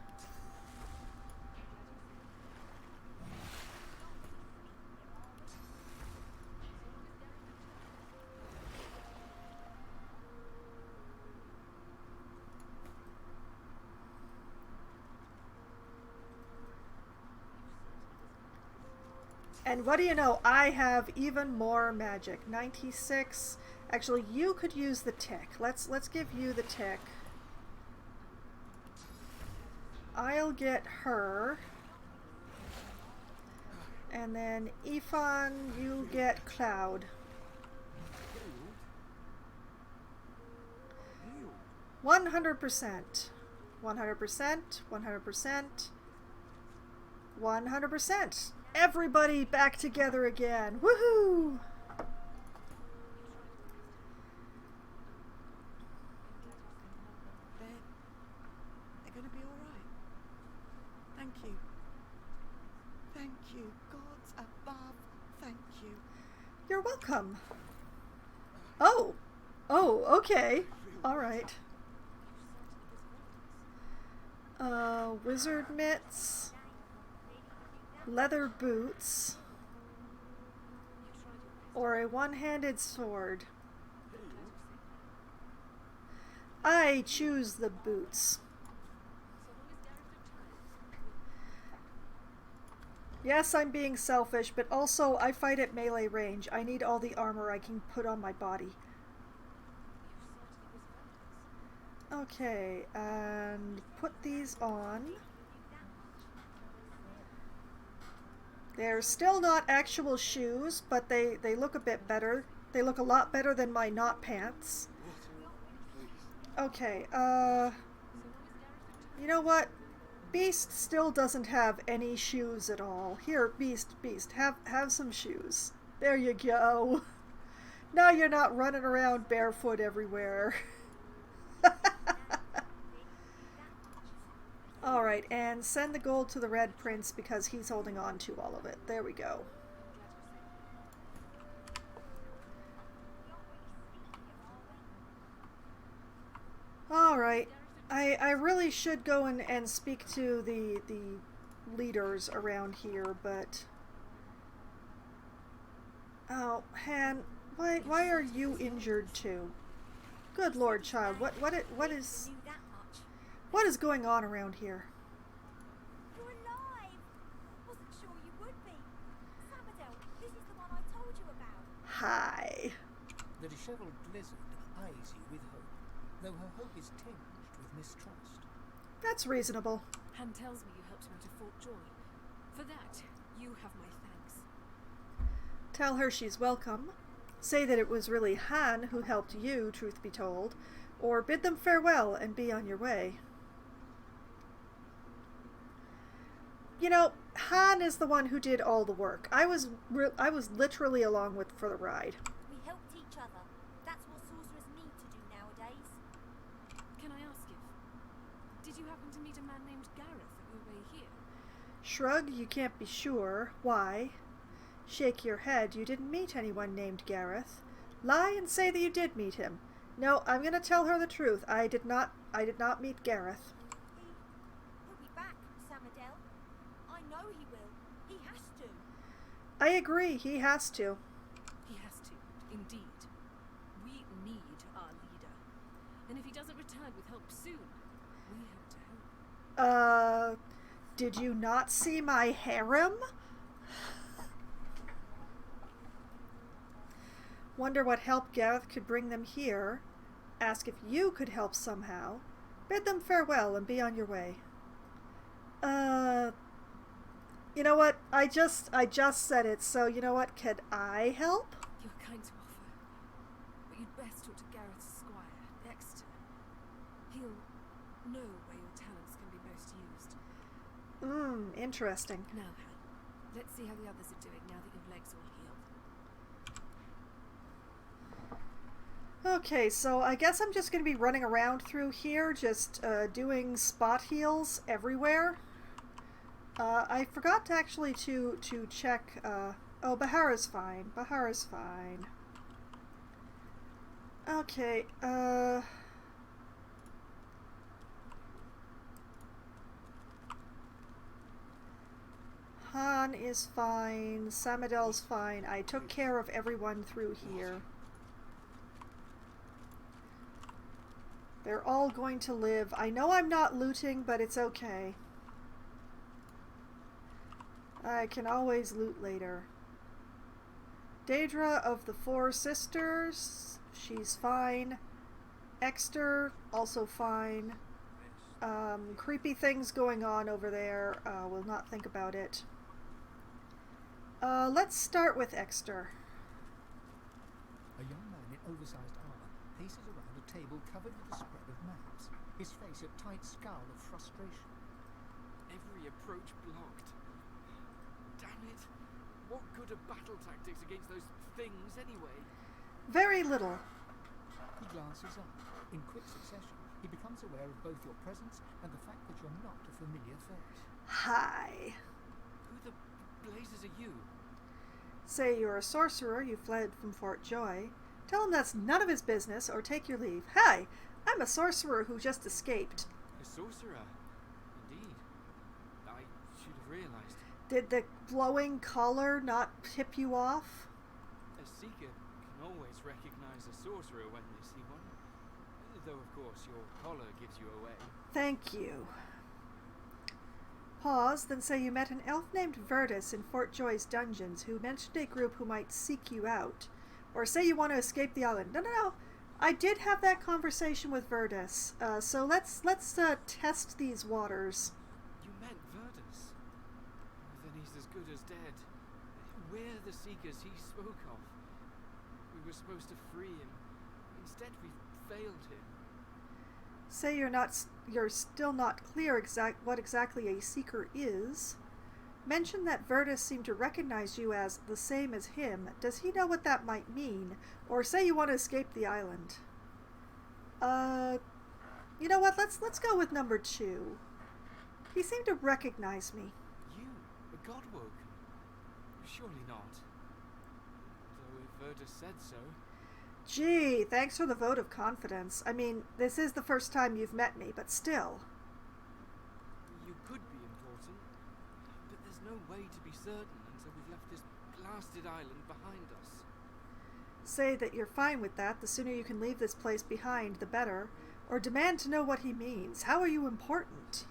And what do you know? I have even more magic. 96. Actually, you could use the tick. Let's give you the tick. I'll get her. And then Ifan, you get Cloud. 100%. 100%. 100%. 100%. Everybody back together again. Woohoo! They're going to be all right. Thank you. Thank you. Gods above, thank you. You're welcome. Oh. Oh, okay. All right. Wizard mitts. Leather boots. Or a one-handed sword. I choose the boots. Yes, I'm being selfish, but also I fight at melee range. I need all the armor I can put on my body. Okay, and put these on. They're still not actual shoes, but they look a bit better. They look a lot better than my not pants. Okay, you know what? Beast still doesn't have any shoes at all. Here, Beast, have some shoes. There you go. Now you're not running around barefoot everywhere. Alright, and send the gold to the Red Prince because he's holding on to all of it. There we go. Alright. I really should go and speak to the leaders around here, but... Oh, Han, why are you injured too? Good Lord, child, what is going on around here? You're alive! Wasn't sure you would be. Samadel, this is the one I told you about. Hi. The dishevelled lizard eyes you with hope, though her hope is tinged with mistrust. That's reasonable. Han tells me you helped him out of Fort Joy. For that, you have my thanks. Tell her she's welcome. Say that it was really Han who helped you, truth be told, or bid them farewell and be on your way. You know, Han is the one who did all the work. I was literally along for the ride. We helped each other. That's what sorcerers need to do nowadays. Can I ask if... Did you happen to meet a man named Gareth on your way here? Shrug, you can't be sure. Why? Shake your head, you didn't meet anyone named Gareth. Lie and say that you did meet him. No, I'm gonna tell her the truth. I did not meet Gareth. He'll be back, Samadel. I know he will. He has to. I agree, he has to. He has to, indeed. We need our leader. And if he doesn't return with help soon, we have to help. Did you not see my harem? Wonder what help Gareth could bring them here. Ask if you could help somehow. Bid them farewell and be on your way. You know what? I just said it, so you know what? Can I help? You're kind to offer. But you'd best talk to Gareth's squire, Dexter. He'll know where your talents can be most used. Interesting. Now, Han, let's see how the others are doing now that your leg's all healed. Okay, so I guess I'm just going to be running around through here, just doing spot heals everywhere. I forgot to actually to check. Oh, Bahara's fine. Bahara's fine. Okay. Han is fine. Samadel's fine. I took care of everyone through here. They're all going to live. I know I'm not looting, but it's okay. I can always loot later. Daedra of the Four Sisters, she's fine. Exter, also fine. Creepy things going on over there. We'll not think about it. Let's start with Exter. A young man in oversized armor paces around a table covered with a spread of maps, his face a tight scowl of frustration. Every approach blocked. Damn it. What good are battle tactics against those things anyway? Very little. He glances up. In quick succession, he becomes aware of both your presence and the fact that you're not a familiar face. Hi. Who the blazes are you? Say you're a sorcerer, you fled from Fort Joy. Tell him that's none of his business, or take your leave. Hi, I'm a sorcerer who just escaped. A sorcerer? Indeed. I should have realized. Did the glowing collar not tip you off? A seeker can always recognize a sorcerer when they see one. Though, of course, your collar gives you away. Thank you. Pause, then say you met an elf named Virtus in Fort Joy's dungeons who mentioned a group who might seek you out. Or say you want to escape the island. No. I did have that conversation with Virtus. So let's test these waters. You met Virtus? Then he's as good as dead. We're the seekers he spoke of. We were supposed to free him. Instead, we failed him. Say you're still not clear what exactly a seeker is. Mention that Virtus seemed to recognize you as the same as him. Does he know what that might mean? Or say you want to escape the island. You know what? Let's go with number 2. He seemed to recognize me. You? A godwoken? Surely not. Though if Virtus said so. Gee, thanks for the vote of confidence. I mean, this is the first time you've met me, but still. You could be important, but there's no way to be certain until we've left this blasted island behind us. Say that you're fine with that. The sooner you can leave this place behind, the better. Or demand to know what he means. How are you important?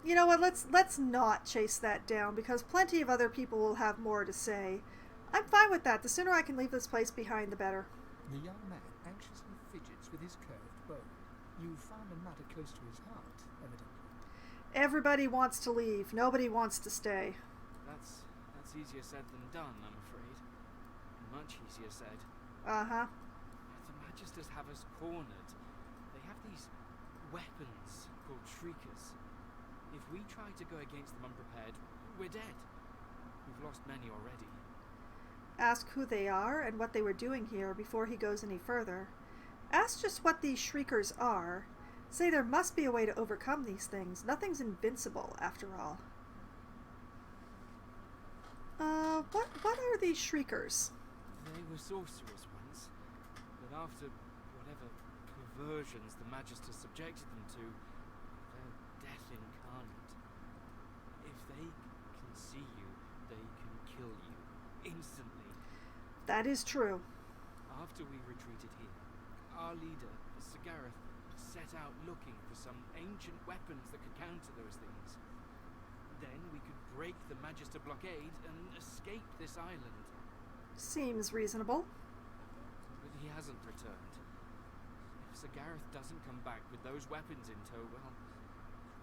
You know what, let's not chase that down, because plenty of other people will have more to say. I'm fine with that. The sooner I can leave this place behind, the better. The young man anxiously fidgets with his curved bow. You found a matter close to his heart, evidently. Everybody wants to leave. Nobody wants to stay. That's easier said than done, I'm afraid. Much easier said. Uh-huh. The Magisters have us cornered. They have these weapons called Shriekers. If we try to go against them unprepared, we're dead. We've lost many already. Ask who they are and what they were doing here before he goes any further. Ask just what these Shriekers are. Say there must be a way to overcome these things. Nothing's invincible, after all. What are these Shriekers? They were sorcerers once, but after whatever perversions the Magisters subjected them to, they're death incarnate. If they can see you, they can kill you instantly. That is true. After we retreated here, our leader, Sir Gareth, set out looking for some ancient weapons that could counter those things. Then we could break the Magister blockade and escape this island. Seems reasonable. But he hasn't returned. If Sir Gareth doesn't come back with those weapons in tow, well,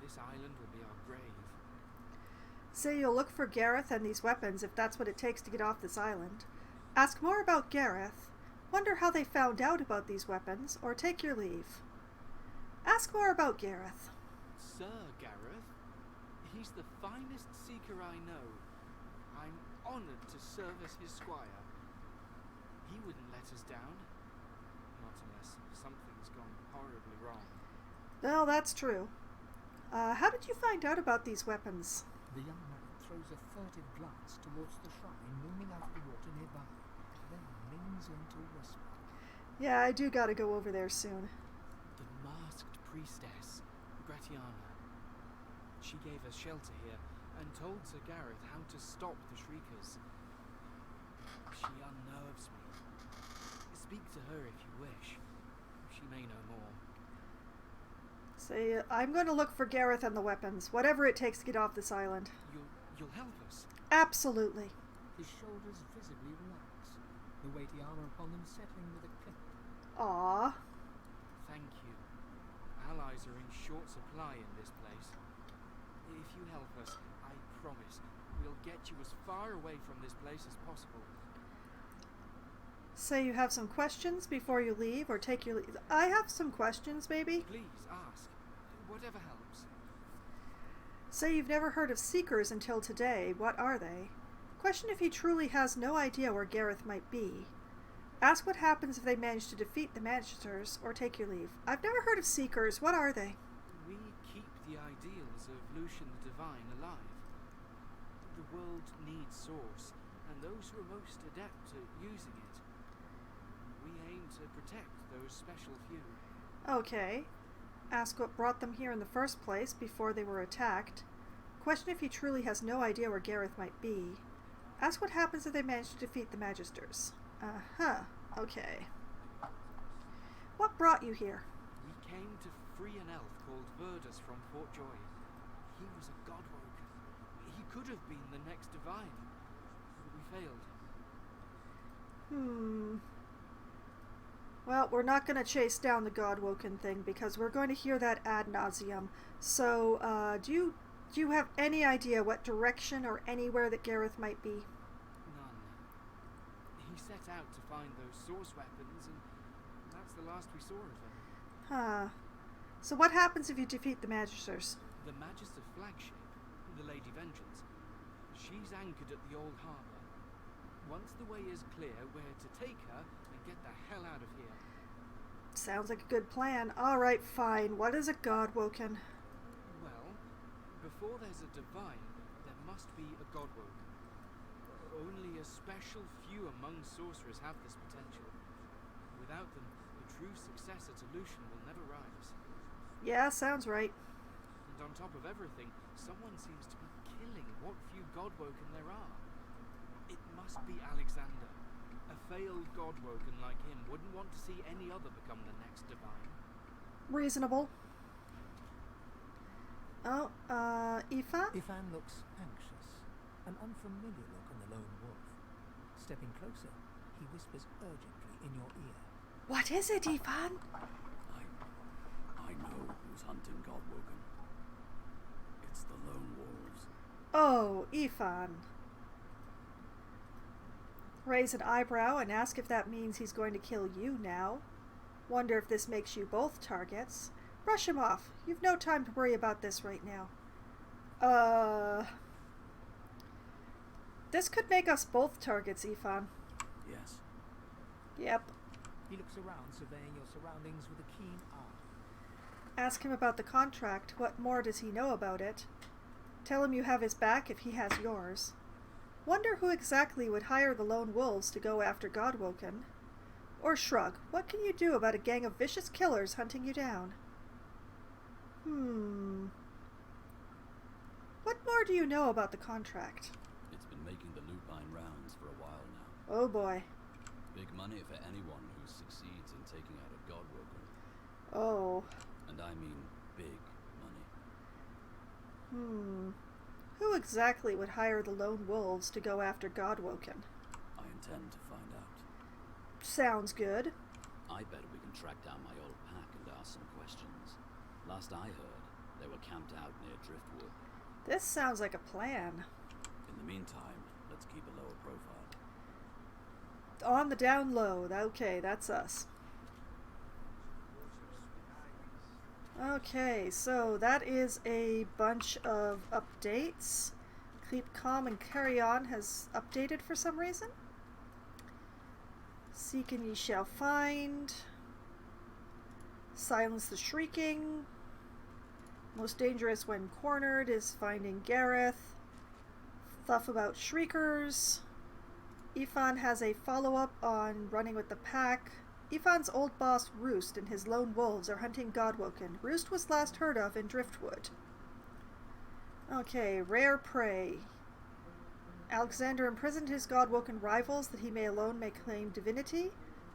this island will be our grave. Say you'll look for Gareth and these weapons if that's what it takes to get off this island. Ask more about Gareth. Wonder how they found out about these weapons, or take your leave. Ask more about Gareth. Sir Gareth? He's the finest seeker I know. I'm honoured to serve as his squire. He wouldn't let us down. Not unless something's gone horribly wrong. Well, that's true. How did you find out about these weapons? The young man throws a furtive glance towards the shrine looming out of the water nearby, then leans in to whisper. Yeah, I do gotta go over there soon. The masked priestess, Gratiana. She gave us shelter here and told Sir Gareth how to stop the Shriekers. She unnerves me. Speak to her if you wish. She may know more. Say, I'm going to look for Gareth and the weapons, whatever it takes to get off this island. You'll help us? Absolutely. His shoulders visibly relax. the weighty armor upon them settling with a click. Aww. Thank you. Allies are in short supply in this place. If you help us, I promise, we'll get you as far away from this place as possible. Say you have some questions before you leave, or take your leave. I have some questions, baby. Please, ask. Whatever helps. Say you've never heard of Seekers until today. What are they? Question if he truly has no idea where Gareth might be. Ask what happens if they manage to defeat the Magisters, or take your leave. I've never heard of Seekers. What are they? We keep the ideals of Lucian the Divine alive. The world needs Source, and those who are most adept at using it. We aim to protect those special few. Okay. Ask what brought them here in the first place before they were attacked. Question if he truly has no idea where Gareth might be. Ask what happens if they manage to defeat the Magisters. Uh-huh. Okay. What brought you here? We came to free an elf called Verdus from Fort Joy. He was a godwoken. He could have been the next divine. We failed. Well, we're not going to chase down the Godwoken thing because we're going to hear that ad nauseum. So, do you have any idea what direction or anywhere that Gareth might be? None. He set out to find those source weapons, and that's the last we saw of him. Huh. So what happens if you defeat the Magisters? The Magister flagship, the Lady Vengeance, she's anchored at the old harbour. Once the way is clear, we're to take her and get the hell out of here. Sounds like a good plan. Alright, fine. What is a Godwoken? Well, before there's a divine, there must be a godwoken. Only a special few among sorcerers have this potential. Without them, the true successor to Lucian will never rise. Yeah, sounds right. And on top of everything, someone seems to be killing what few godwoken there are. It must be Alexander. A failed godwoken like him wouldn't want to see any other become the next divine. Reasonable. Oh, Aoife? Ifan looks anxious, an unfamiliar look on the lone wolf. Stepping closer, he whispers urgently in your ear. What is it, Ifan? I know who's hunting Godwoken. It's the lone wolves. Oh, Ifan. Raise an eyebrow and ask if that means he's going to kill you now. Wonder if this makes you both targets. Brush him off. You've no time to worry about this right now. This could make us both targets, Ifan. Yes. Yep. He looks around, surveying your surroundings with a keen eye. Ask him about the contract. What more does he know about it? Tell him you have his back if he has yours. Wonder who exactly would hire the lone wolves to go after Godwoken. Or shrug. What can you do about a gang of vicious killers hunting you down? What more do you know about the contract? It's been making the lupine rounds for a while now. Oh boy. Big money for anyone who succeeds in taking out a Godwoken. Oh. And I mean big money. Who exactly would hire the lone wolves to go after Godwoken? I intend to find out. Sounds good. I bet we can track down my old pack and ask some questions. Last I heard, they were camped out near Driftwood. This sounds like a plan. In the meantime, let's keep a lower profile. On the down low. Okay, that's us. Okay, so that is a bunch of updates. Keep Calm and Carry On has updated for some reason. Seek and ye shall find. Silence the shrieking. Most dangerous when cornered is finding Gareth. Stuff about shriekers. Ifan has a follow-up on running with the pack. Ifan's old boss Roost and his lone wolves are hunting Godwoken. Roost was last heard of in Driftwood. Okay, rare prey. Alexander imprisoned his Godwoken rivals that he may alone may claim divinity.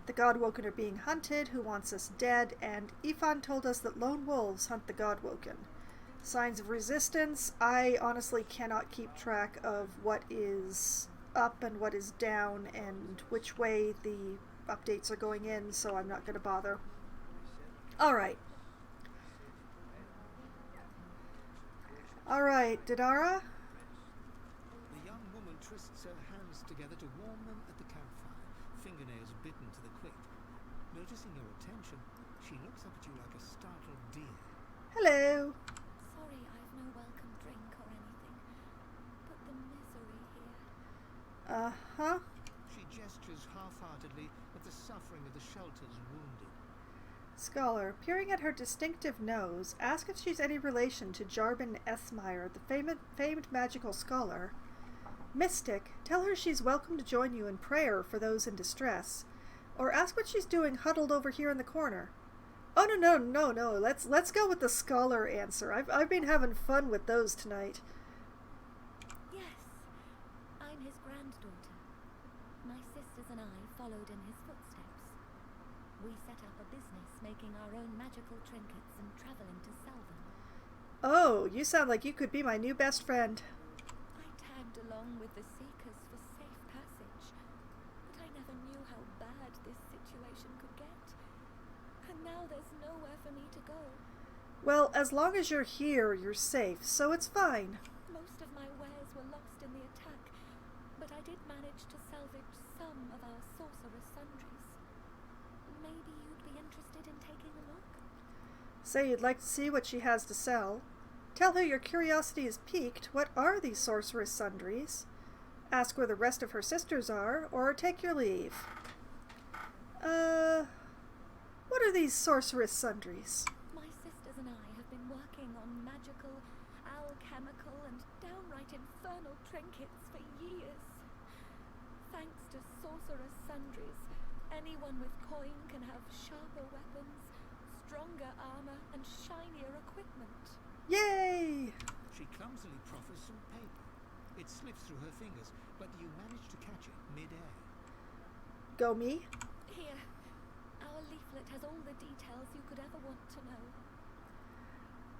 The Godwoken are being hunted, who wants us dead, and Ifan told us that lone wolves hunt the Godwoken. Signs of resistance. I honestly cannot keep track of what is up and what is down and which way the updates are going in, so I'm not going to bother. Alright. Alright, Didara? The young woman twists her hands together to warm them at the campfire, fingernails bitten to the quick. Noticing your attention, she looks up at you like a startled deer. Hello. Sorry I've no welcome drink or anything, but the misery here. Uh-huh. She gestures half-heartedly at the suffering of the shelter's wounded. Scholar, peering at her distinctive nose, ask if she's any relation to Jarbin Esmire, the famed magical scholar. Mystic, tell her she's welcome to join you in prayer for those in distress. Or ask what she's doing huddled over here in the corner. Oh, no. Let's go with the scholar answer. I've been having fun with those tonight. Yes, I'm his granddaughter. My sisters and I followed in his footsteps. We set up a business making our own magical trinkets and traveling to sell them. Oh, you sound like you could be my new best friend. I tagged along with the Seekers for safe passage, but I never knew how bad this situation could get. And now there's nowhere for me to go. Well, as long as you're here, you're safe, so it's fine. Most of my wares were lost in the attack, but I did manage to salvage some of our sorcerer's sundries. Maybe you'd be interested in taking a look? Say you'd like to see what she has to sell. Tell her your curiosity is piqued. What are these sorceress sundries? Ask where the rest of her sisters are, or take your leave. What are these sorceress sundries? My sisters and I have been working on magical, alchemical, and downright infernal trinkets for years. Thanks to sorceress sundries, anyone with coin can have sharper weapons, stronger armor, and shinier equipment. Yay! She clumsily proffers some paper. It slips through her fingers, but you manage to catch it mid-air. Go me? Here, our leaflet has all the details you could ever want to know.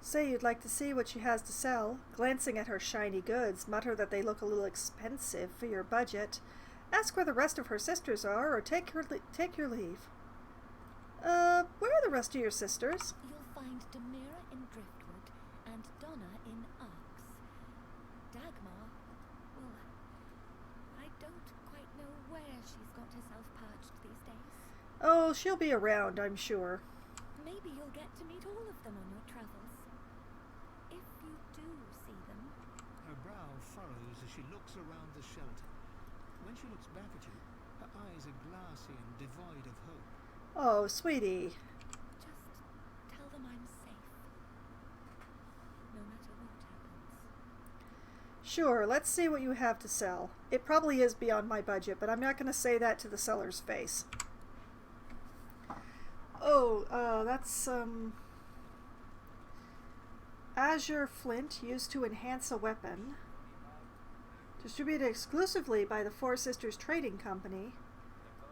Say you'd like to see what she has to sell. Glancing at her shiny goods, mutter that they look a little expensive for your budget. Ask where the rest of her sisters are, or take your leave. Where are the rest of your sisters? You'll find Demira in Driftwood and Donna in Arx. Dagmar, well, I don't quite know where she's got herself perched these days. Oh, she'll be around, I'm sure. Maybe you'll get to meet all of them on your travels. If you do see them. Her brow furrows as she looks around the shelter. When she looks back at you, her eyes are glassy and devoid of hope. Oh, sweetie. Just tell them I'm safe. No matter what happens. Sure, let's see what you have to sell. It probably is beyond my budget, but I'm not going to say that to the seller's face. Oh, that's, Azure Flint used to enhance a weapon. Distributed exclusively by the Four Sisters Trading Company.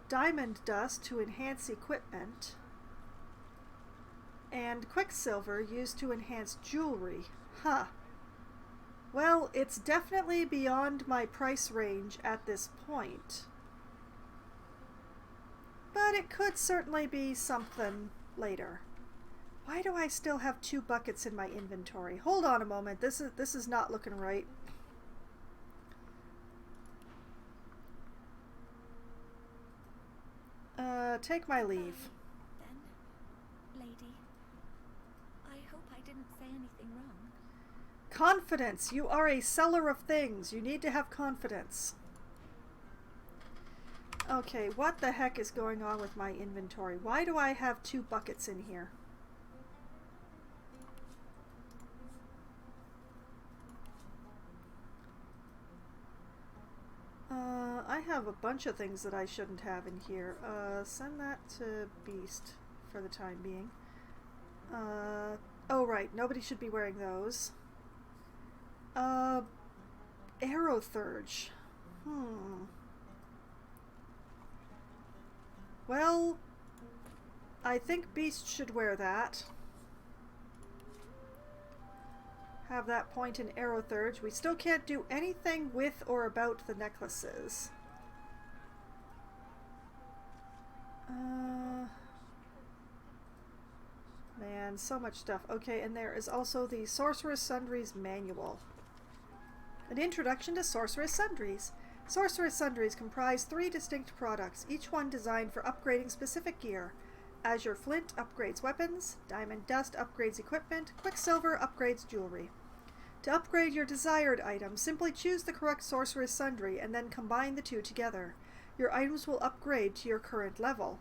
Diamond Dust to enhance equipment. And Quicksilver used to enhance jewelry. Huh. Well, it's definitely beyond my price range at this point. But it could certainly be something later. Why do I still have 2 buckets in my inventory? Hold on a moment. This is not looking right. Take my leave. Then, lady, I hope I didn't say anything wrong. Confidence! You are a seller of things. You need to have confidence. Okay, what the heck is going on with my inventory? Why do I have 2 buckets in here? I have a bunch of things that I shouldn't have in here. Send that to Beast for the time being. Oh right, nobody should be wearing those. Aerothurge. Well, I think Beast should wear that. have that point in arrow thurge. We still can't do anything with or about the necklaces. Man, so much stuff. Okay, and there is also the Sorceress Sundries Manual. An introduction to Sorceress Sundries. Sorceress Sundries comprise 3 distinct products, each one designed for upgrading specific gear. Azure Flint upgrades weapons, Diamond Dust upgrades equipment, Quicksilver upgrades jewelry. To upgrade your desired item, simply choose the correct Sorceress Sundry and then combine the two together. Your items will upgrade to your current level.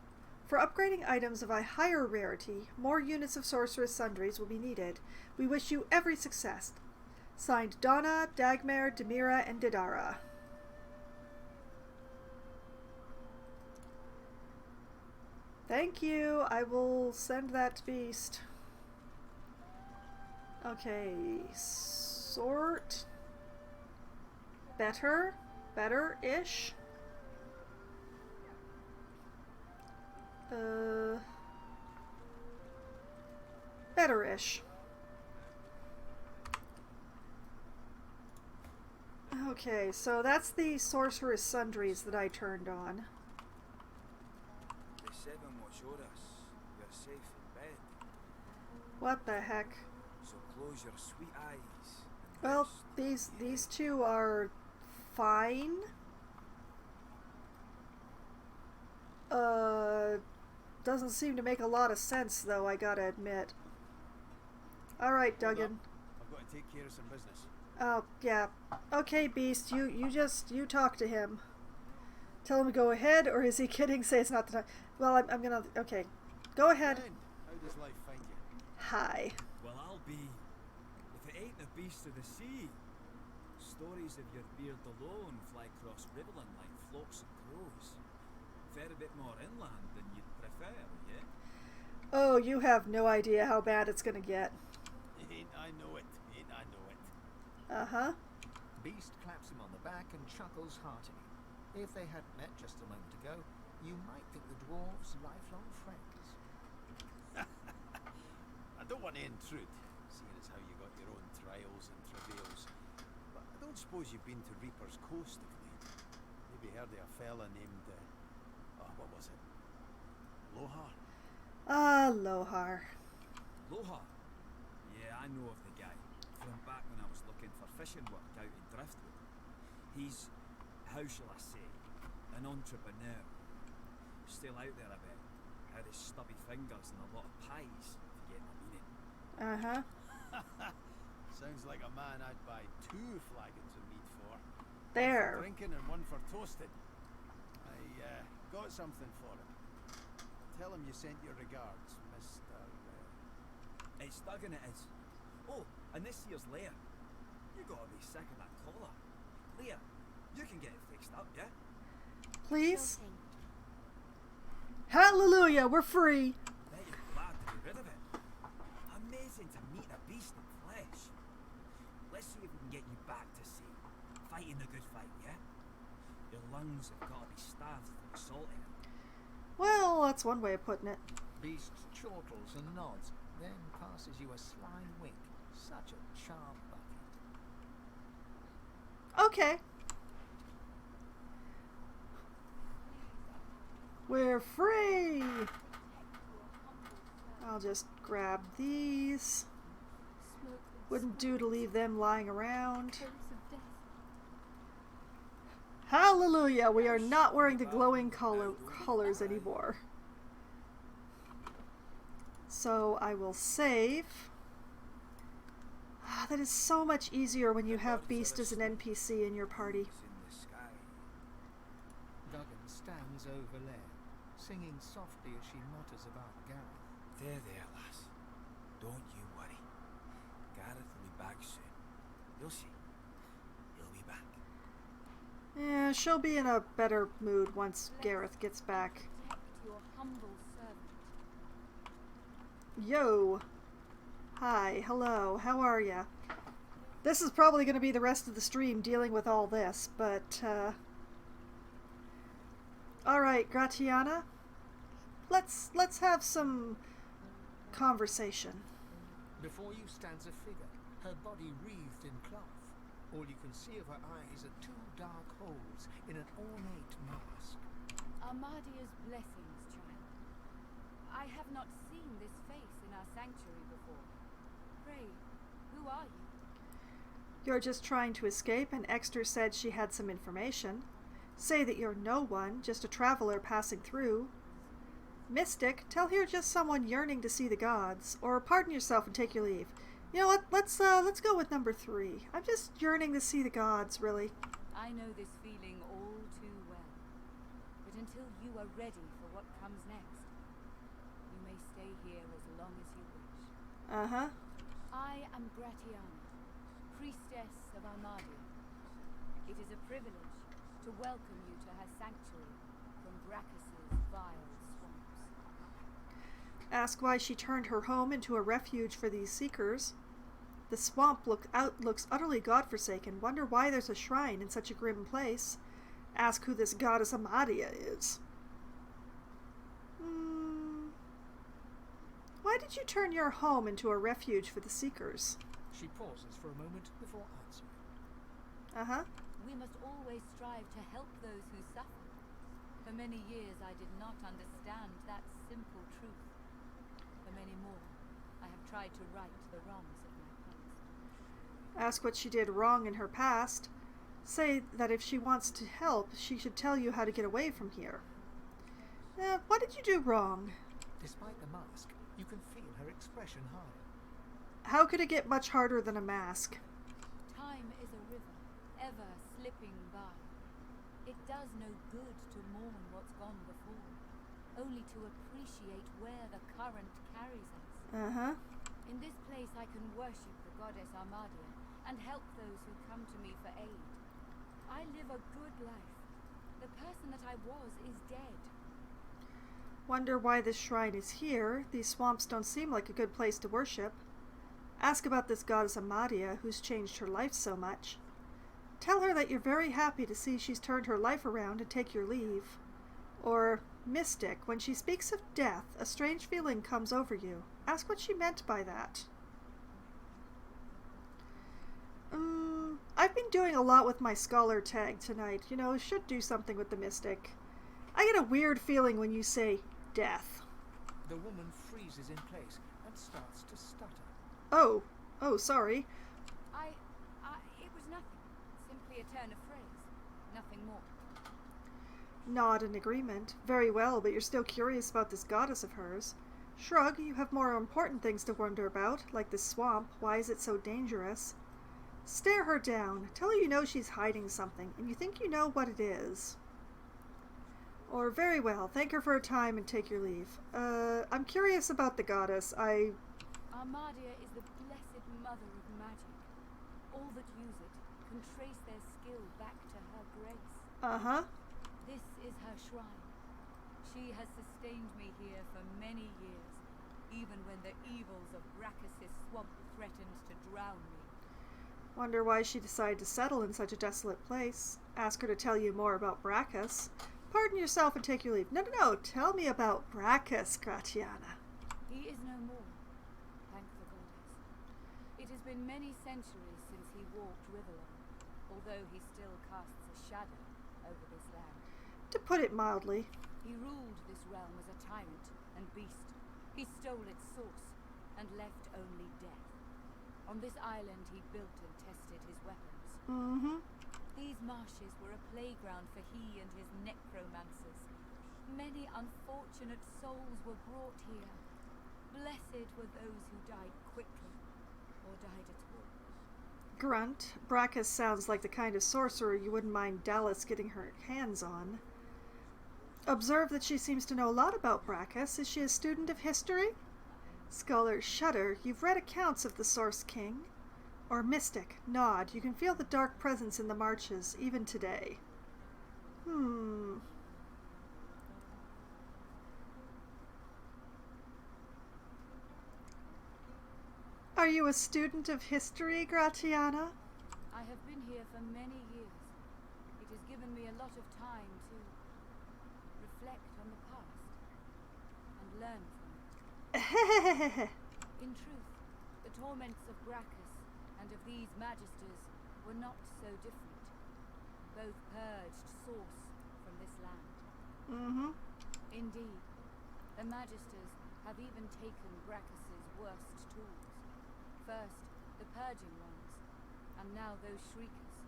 For upgrading items of a higher rarity, more units of Sorceress Sundries will be needed. We wish you every success. Signed Donna, Dagmar, Demira, and Didara. Thank you. I will send that to Beast. Okay. Sort. Better. Better-ish. Better-ish. Okay, so that's the Sorceress Sundries that I turned on. The 7 watch o'er us. We're safe in bed. What the heck? So close your sweet eyes. Well, these two are fine. Doesn't seem to make a lot of sense though, I gotta admit. Alright, Duggan. I've got to take care of some business. Oh, yeah. Okay, Beast, you talk to him. Tell him to go ahead, or is he kidding? Say it's not the time. Well, I'm gonna... Okay. Go ahead. Glenn, how does life find you? Hi. Well, I'll be. If it ain't the beast of the sea. Stories of your beard alone fly across Riverland like flocks of crows. Fair a bit more inland than you'd prefer, yeah? Oh, you have no idea how bad it's gonna get. Ain't I know it. Ain't I know it. Uh-huh. Beast claps him on the back and chuckles heartily. If they hadn't met just a moment ago, you might think the dwarves lifelong friends. I don't want to intrude, seeing as how you got your own trials and travails. But I don't suppose you've been to Reaper's Coast of late. Maybe heard of a fella named, what was it? Lohar? Lohar. Lohar? Yeah, I know of the guy. From back when I was looking for fishing work out in Driftwood. He's, how shall I say, an entrepreneur. Still out there a bit. Had his stubby fingers and a lot of pies, if you get my meaning. Uh-huh. Sounds like a man I'd buy 2 flagons of meat for. There. One for drinking and one for toasting. I got something for him. Tell him you sent your regards, Mr. It's Duggan, it is. Oh, and this here's Leah. You gotta be sick of that collar. Leah, you can get it fixed up, yeah? Please? Hallelujah, we're free. Bet you're glad to be rid of it. Amazing to meet a beast in flesh. Let's see if we can get you back to sea. Fighting the good fight, yeah? Your lungs have got to be starved for the salt in it. Well, that's one way of putting it. Beast chortles and nods, then passes you a sly wink. Such a charm bucket. Okay. We're free! I'll just grab these. Wouldn't do to leave them lying around. Hallelujah! We are not wearing the glowing colors anymore. So I will save. That is so much easier when you have Beast as an NPC in your party. Duggan stands over Leia, singing softly as she mutters about Gareth. There, lass. Don't you worry. Gareth will be back soon. You'll see. He'll be back. Yeah, she'll be in a better mood once Gareth gets back. Your humble servant. Yo. Hi, hello, how are ya? This is probably going to be the rest of the stream dealing with all this, but, Alright, Gratiana. Let's have some conversation. Before you stands a figure, her body wreathed in cloth. All you can see of her eyes are two dark holes in an ornate mask. Armadia's blessings, child. I have not seen this face in our sanctuary before. Pray, who are you? You're just trying to escape, and Exter said she had some information. Say that you're no one, just a traveler passing through. Mystic, tell her you're just someone yearning to see the gods, or pardon yourself and take your leave. You know what, let's go with number 3. I'm just yearning to see the gods, really. I know this feeling all too well. But until you are ready for what comes next, you may stay here as long as you wish. Uh-huh. I am Gratiana, priestess of Armadia. It is a privilege to welcome you to her sanctuary from Brachus's vile swamps. Ask why she turned her home into a refuge for these seekers. The swamp looks utterly godforsaken. Wonder why there's a shrine in such a grim place. Ask who this goddess Amadia is. Why did you turn your home into a refuge for the seekers? She pauses for a moment before answering. Uh-huh. We must always strive to help those who suffer. For many years I did not understand that simple truth. For many more, I have tried to right the wrongs of my past. Ask what she did wrong in her past. Say that if she wants to help, she should tell you how to get away from here. What did you do wrong? Despite the mask, you can feel her expression harder. How could it get much harder than a mask? Time is a river, ever slipping by. It does no good to mourn what's gone before, only to appreciate where the current carries us. Uh-huh. In this place I can worship the goddess Armadia and help those who come to me for aid. I live a good life. The person that I was is dead. Wonder why this shrine is here. These swamps don't seem like a good place to worship. Ask about this goddess Amadia, who's changed her life so much. Tell her that you're very happy to see she's turned her life around and take your leave. Or, Mystic, when she speaks of death, a strange feeling comes over you. Ask what she meant by that. I've been doing a lot with my scholar tag tonight. You know, should do something with the Mystic. I get a weird feeling when you say death. The woman freezes in place and starts to stutter. Oh, sorry. It was nothing. Simply a turn of phrase. Nothing more. Nod in agreement. Very well, but you're still curious about this goddess of hers. Shrug, you have more important things to wonder about, like this swamp. Why is it so dangerous? Stare her down. Tell her you know she's hiding something, and you think you know what it is. Or, very well, thank her for her time and take your leave. I'm curious about the goddess. Armadia is the blessed mother of magic. All that use it can trace their skill back to her grace. Uh-huh. This is her shrine. She has sustained me here for many years, even when the evils of Brachus's swamp threatened to drown me. Wonder why she decided to settle in such a desolate place. Ask her to tell you more about Brachus. Pardon yourself and take your leave. No, tell me about Brachus, Gratiana. He is no more, thank the goddess. It has been many centuries since he walked Riverlong, although he still casts a shadow over this land. To put it mildly. He ruled this realm as a tyrant and beast. He stole its source and left only death. On this island he built and tested his weapons. Mm-hmm. These marshes were a playground for he and his necromancers. Many unfortunate souls were brought here. Blessed were those who died quickly, or died at all. Grunt. Brachus sounds like the kind of sorcerer you wouldn't mind Dallas getting her hands on. Observe that she seems to know a lot about Brachus. Is she a student of history? Scholars shudder. You've read accounts of the Source King. Or Mystic. Nod. You can feel the dark presence in the marches, even today. Are you a student of history, Gratiana? I have been here for many years. It has given me a lot of time to reflect on the past and learn from it. In truth, the torments of Brachus and and of these magisters were not so different. Both purged source from this land. Mm-hmm. Indeed, the magisters have even taken Gracchus's worst tools. First, the purging ones, and now those shriekers.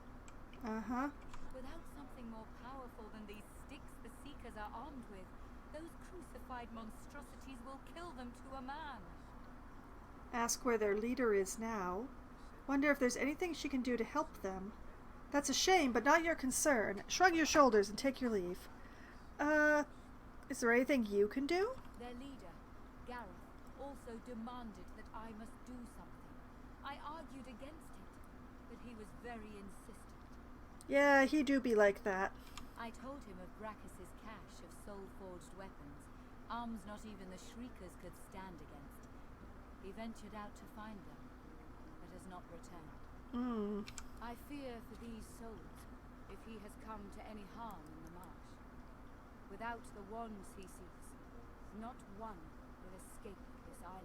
Uh-huh. Without something more powerful than these sticks the Seekers are armed with, those crucified monstrosities will kill them to a man. Ask where their leader is now. Wonder if there's anything she can do to help them. That's a shame, but not your concern. Shrug your shoulders and take your leave. Is there anything you can do? Their leader, Gareth, also demanded that I must do something. I argued against it, but he was very insistent. Yeah, he do be like that. I told him of Gracchus's cache of soul-forged weapons, arms not even the shriekers could stand against. He ventured out to find them, but has not returned. I fear for these souls, if he has come to any harm in the marsh. Without the wands he seeks, not one will escape this island.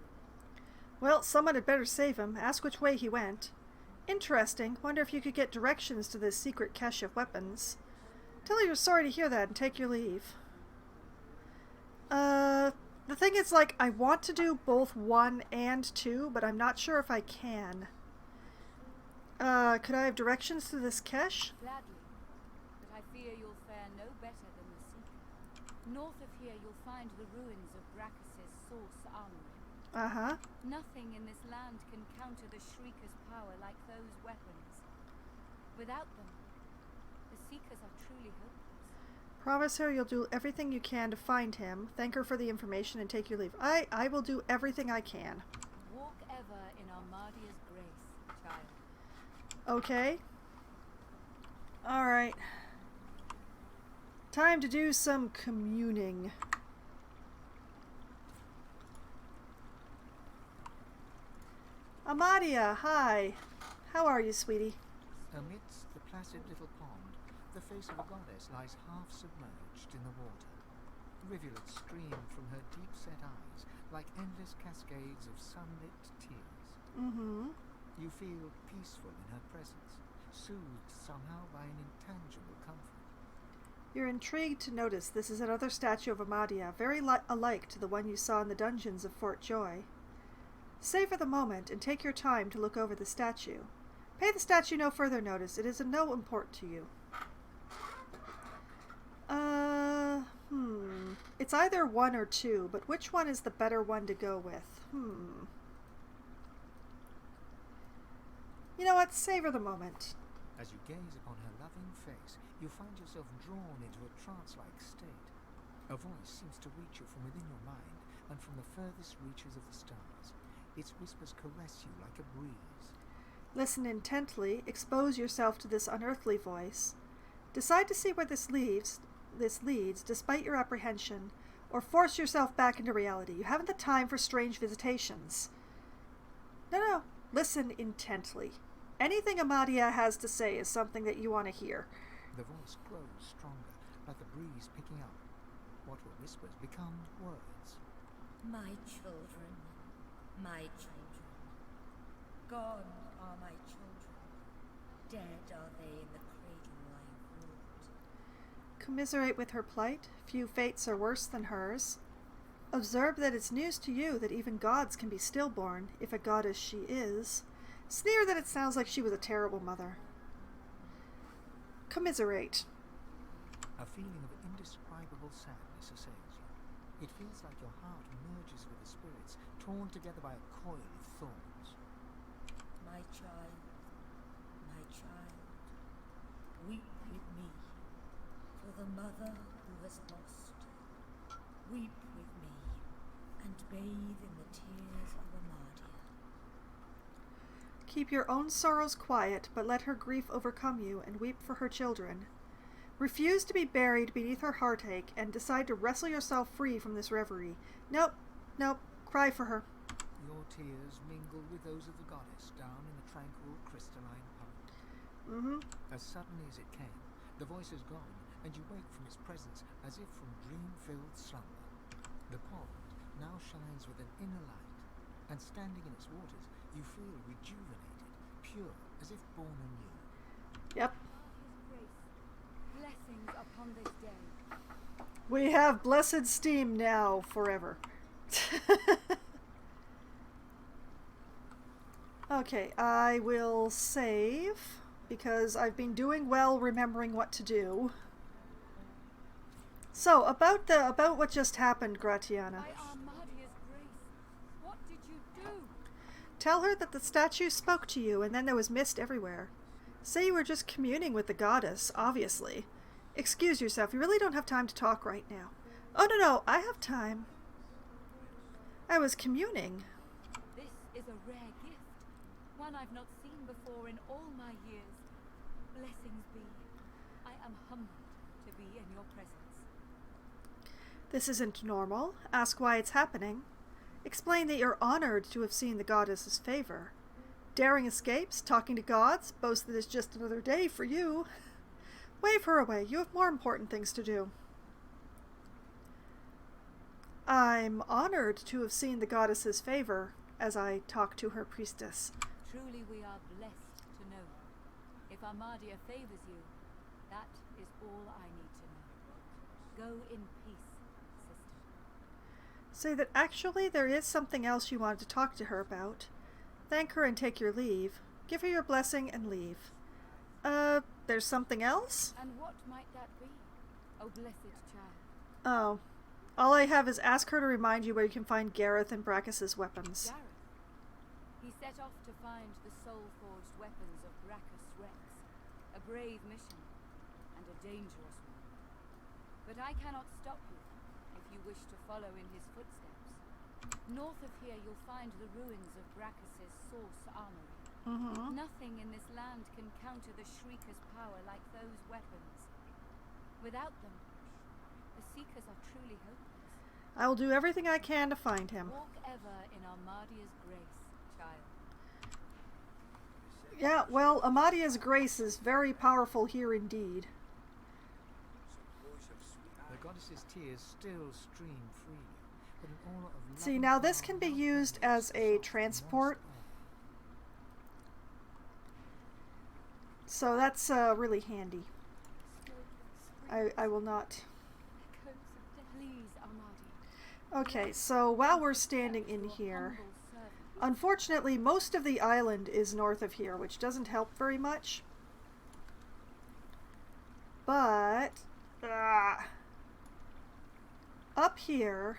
Well, someone had better save him. Ask which way he went. Interesting. Wonder if you could get directions to this secret cache of weapons. Tell her you're sorry to hear that and take your leave. The thing is, like, I want to do both 1 and 2, but I'm not sure if I can. Could I have directions to this cache? Gladly, but I fear you'll fare no better than the Seeker. North of here you'll find the ruins of Gracchus's source armory. Uh-huh. Nothing in this land can counter the Shrieker's power like those weapons. Without them, the Seekers are truly hopeless. Promise her you'll do everything you can to find him. Thank her for the information and take your leave. I will do everything I can. Walk ever in Armadia's grace, child. Okay. Alright. Time to do some communing. Amadia, hi. How are you, sweetie? Amidst the placid little pond, the face of a goddess lies half submerged in the water. Rivulets stream from her deep-set eyes like endless cascades of sunlit tears. Mm-hmm. You feel peaceful in her presence, soothed somehow by an intangible comfort. You're intrigued to notice this is another statue of Amadia, very alike to the one you saw in the dungeons of Fort Joy. Savor the moment and take your time to look over the statue. Pay the statue no further notice. It is of no import to you. It's either 1 or 2, but which one is the better one to go with? You know what? Savor the moment. As you gaze upon her loving face, you find yourself drawn into a trance-like state. A voice seems to reach you from within your mind and from the furthest reaches of the stars. Its whispers caress you like a breeze. Listen intently, expose yourself to this unearthly voice. Decide to see where this leads despite your apprehension, or force yourself back into reality. You haven't the time for strange visitations. No. Listen intently. Anything Amadia has to say is something that you want to hear. The voice grows stronger, like a breeze picking up. What were whispers become words. My children, my children. Gone are my children. Dead are they in the cradle I wrought. Commiserate with her plight. Few fates are worse than hers. Observe that it's news to you that even gods can be stillborn, if a goddess she is. Sneer that it sounds like she was a terrible mother. Commiserate. A feeling of indescribable sadness assails you. It feels like your heart merges with the spirits, torn together by a coil of thorns. My child, weep with me for the mother who has lost. Weep with me and bathe in the tears of Amadia. Keep your own sorrows quiet, but let her grief overcome you, and weep for her children. Refuse to be buried beneath her heartache, and decide to wrestle yourself free from this reverie. Nope. Cry for her. Your tears mingle with those of the goddess down in the tranquil crystalline pond. As suddenly as it came, the voice is gone, and you wake from its presence as if from dream-filled slumber. The pond now shines with an inner light, and standing in its waters, you feel rejuvenated, pure, as if born anew. Yep. Blessings upon this day. We have blessed steam now forever. Okay, I will save because I've been doing well remembering what to do. So, about what just happened, Gratiana. By Armadia's grace, what did you do? Tell her that the statue spoke to you and then there was mist everywhere. Say you were just communing with the goddess, obviously. Excuse yourself, you really don't have time to talk right now. Oh, no, I have time. I was communing. This is a rare gift. One I've not seen before in all my years. Blessings be. I am humbled to be in your presence. This isn't normal. Ask why it's happening. Explain that you're honored to have seen the goddess's favor. Daring escapes, talking to gods, boast that it's just another day for you. Wave her away. You have more important things to do. I'm honored to have seen the goddess's favor as I talk to her priestess. Truly we are blessed to know. If Armadia favors you, that is all I need to know. Go in peace, sister. Say that actually there is something else you wanted to talk to her about. Thank her and take your leave. Give her your blessing and leave. There's something else? And what might that be, oh blessed child? Oh. All I have is ask her to remind you where you can find Gareth and Brachus's weapons. Gareth? He set off to find the soul-forged weapons of Brachus Rex. A brave mission, and a dangerous one. But I cannot stop you, if you wish to follow in his footsteps. North of here you'll find the ruins of Brachus's source armory. Nothing in this land can counter the Shrieker's power like those weapons. Without them, the Seekers are truly hopeless. I will do everything I can to find him. Walk ever in Armadia's grace, child. Yeah, well, Armadia's grace is very powerful here indeed. The goddess's tears still stream freely, but an aura of See, now this can be used as a transport. So that's really handy. I will not. Please, Armadia. Okay, so while we're standing in here, unfortunately most of the island is north of here, which doesn't help very much. But up here,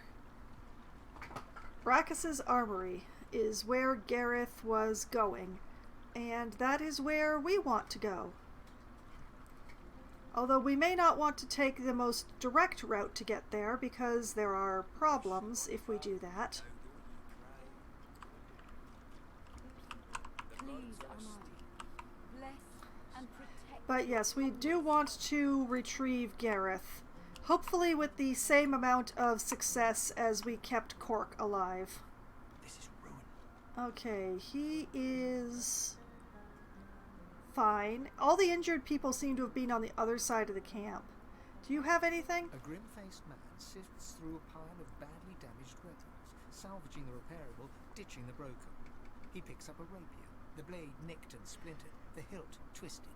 Brachus's armory is where Gareth was going, and that is where we want to go. Although we may not want to take the most direct route to get there because there are problems if we do that. Please, Armadia, bless and protect. But yes, we do want to retrieve Gareth. Hopefully with the same amount of success as we kept Cork alive. This is ruin. Okay, he is fine. All the injured people seem to have been on the other side of the camp. Do you have anything? A grim-faced man sifts through a pile of badly damaged weapons, salvaging the repairable, ditching the broken. He picks up a rapier, the blade nicked and splintered, the hilt twisted.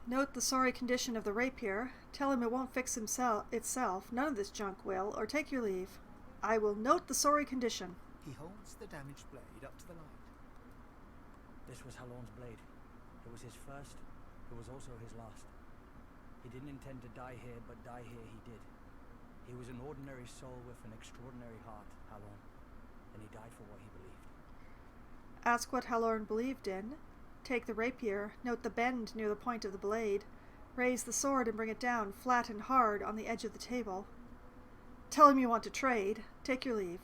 Note the sorry condition of the rapier. Tell him it won't fix itself. None of this junk will, or take your leave. I will note the sorry condition. He holds the damaged blade up to the light. This was Halorn's blade. It was his first, it was also his last. He didn't intend to die here, but die here he did. He was an ordinary soul with an extraordinary heart, Halorn, and he died for what he believed. Ask what Halorn believed in. Take the rapier, note the bend near the point of the blade. Raise the sword and bring it down, flat and hard, on the edge of the table. Tell him you want to trade. Take your leave.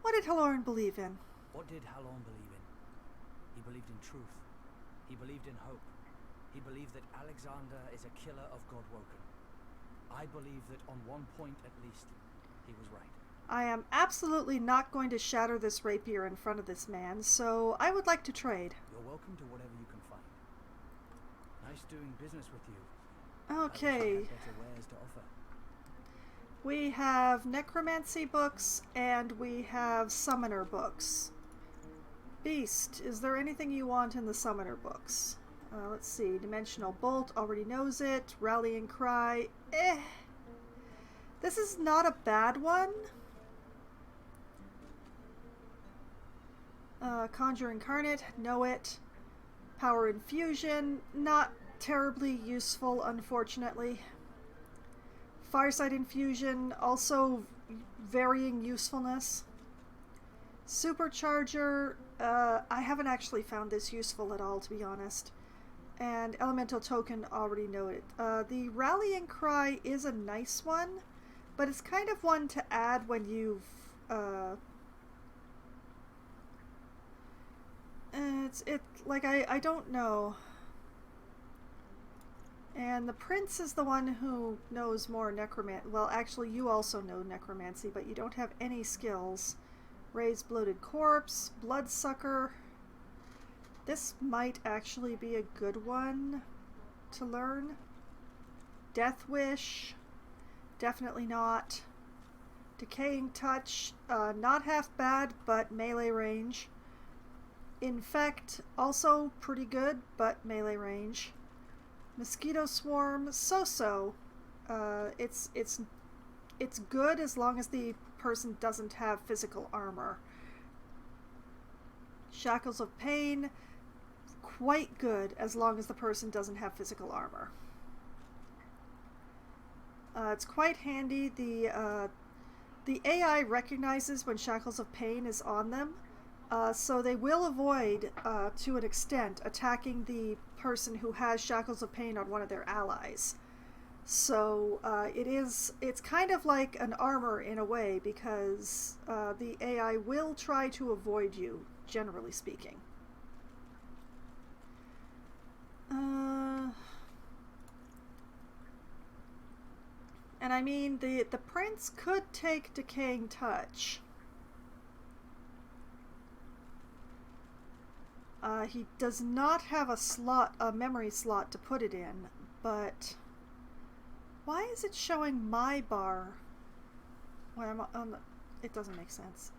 What did Halorn believe in? What did Halorn believe in? He believed in truth. He believed in hope. He believed that Alexander is a killer of Godwoken. I believe that on one point at least, he was right. I am absolutely not going to shatter this rapier in front of this man, so I would like to trade. You're welcome to whatever you can find. Nice doing business with you. Okay. I wish I had better wares to offer. We have necromancy books and we have summoner books. Beast, is there anything you want in the Summoner books? Let's see. Dimensional Bolt, already knows it. Rallying Cry, eh. This is not a bad one. Conjure Incarnate, know it. Power Infusion, not terribly useful, unfortunately. Fireside Infusion, also varying usefulness. Supercharger, I haven't actually found this useful at all, to be honest. And Elemental Token, already noted. The Rallying Cry is a nice one, but it's kind of one to add when you've... I don't know. And the Prince is the one who knows more necromancy. Well, actually, you also know necromancy, but you don't have any skills. Raise Bloated Corpse, Bloodsucker. This might actually be a good one to learn. Death Wish, definitely not. Decaying Touch, not half bad, but melee range. Infect, also pretty good, but melee range. Mosquito Swarm, so-so. It's good as long as the person doesn't have physical armor. Shackles of Pain, quite good as long as the person doesn't have physical armor. It's quite handy. The AI recognizes when Shackles of Pain is on them, so they will avoid, to an extent, attacking the person who has Shackles of Pain on one of their allies. So it's kind of like an armor in a way, because the AI will try to avoid you, generally speaking. And I mean, the Prince could take Decaying Touch. He does not have a memory slot to put it in, but why is it showing my bar when I'm on the... It doesn't make sense.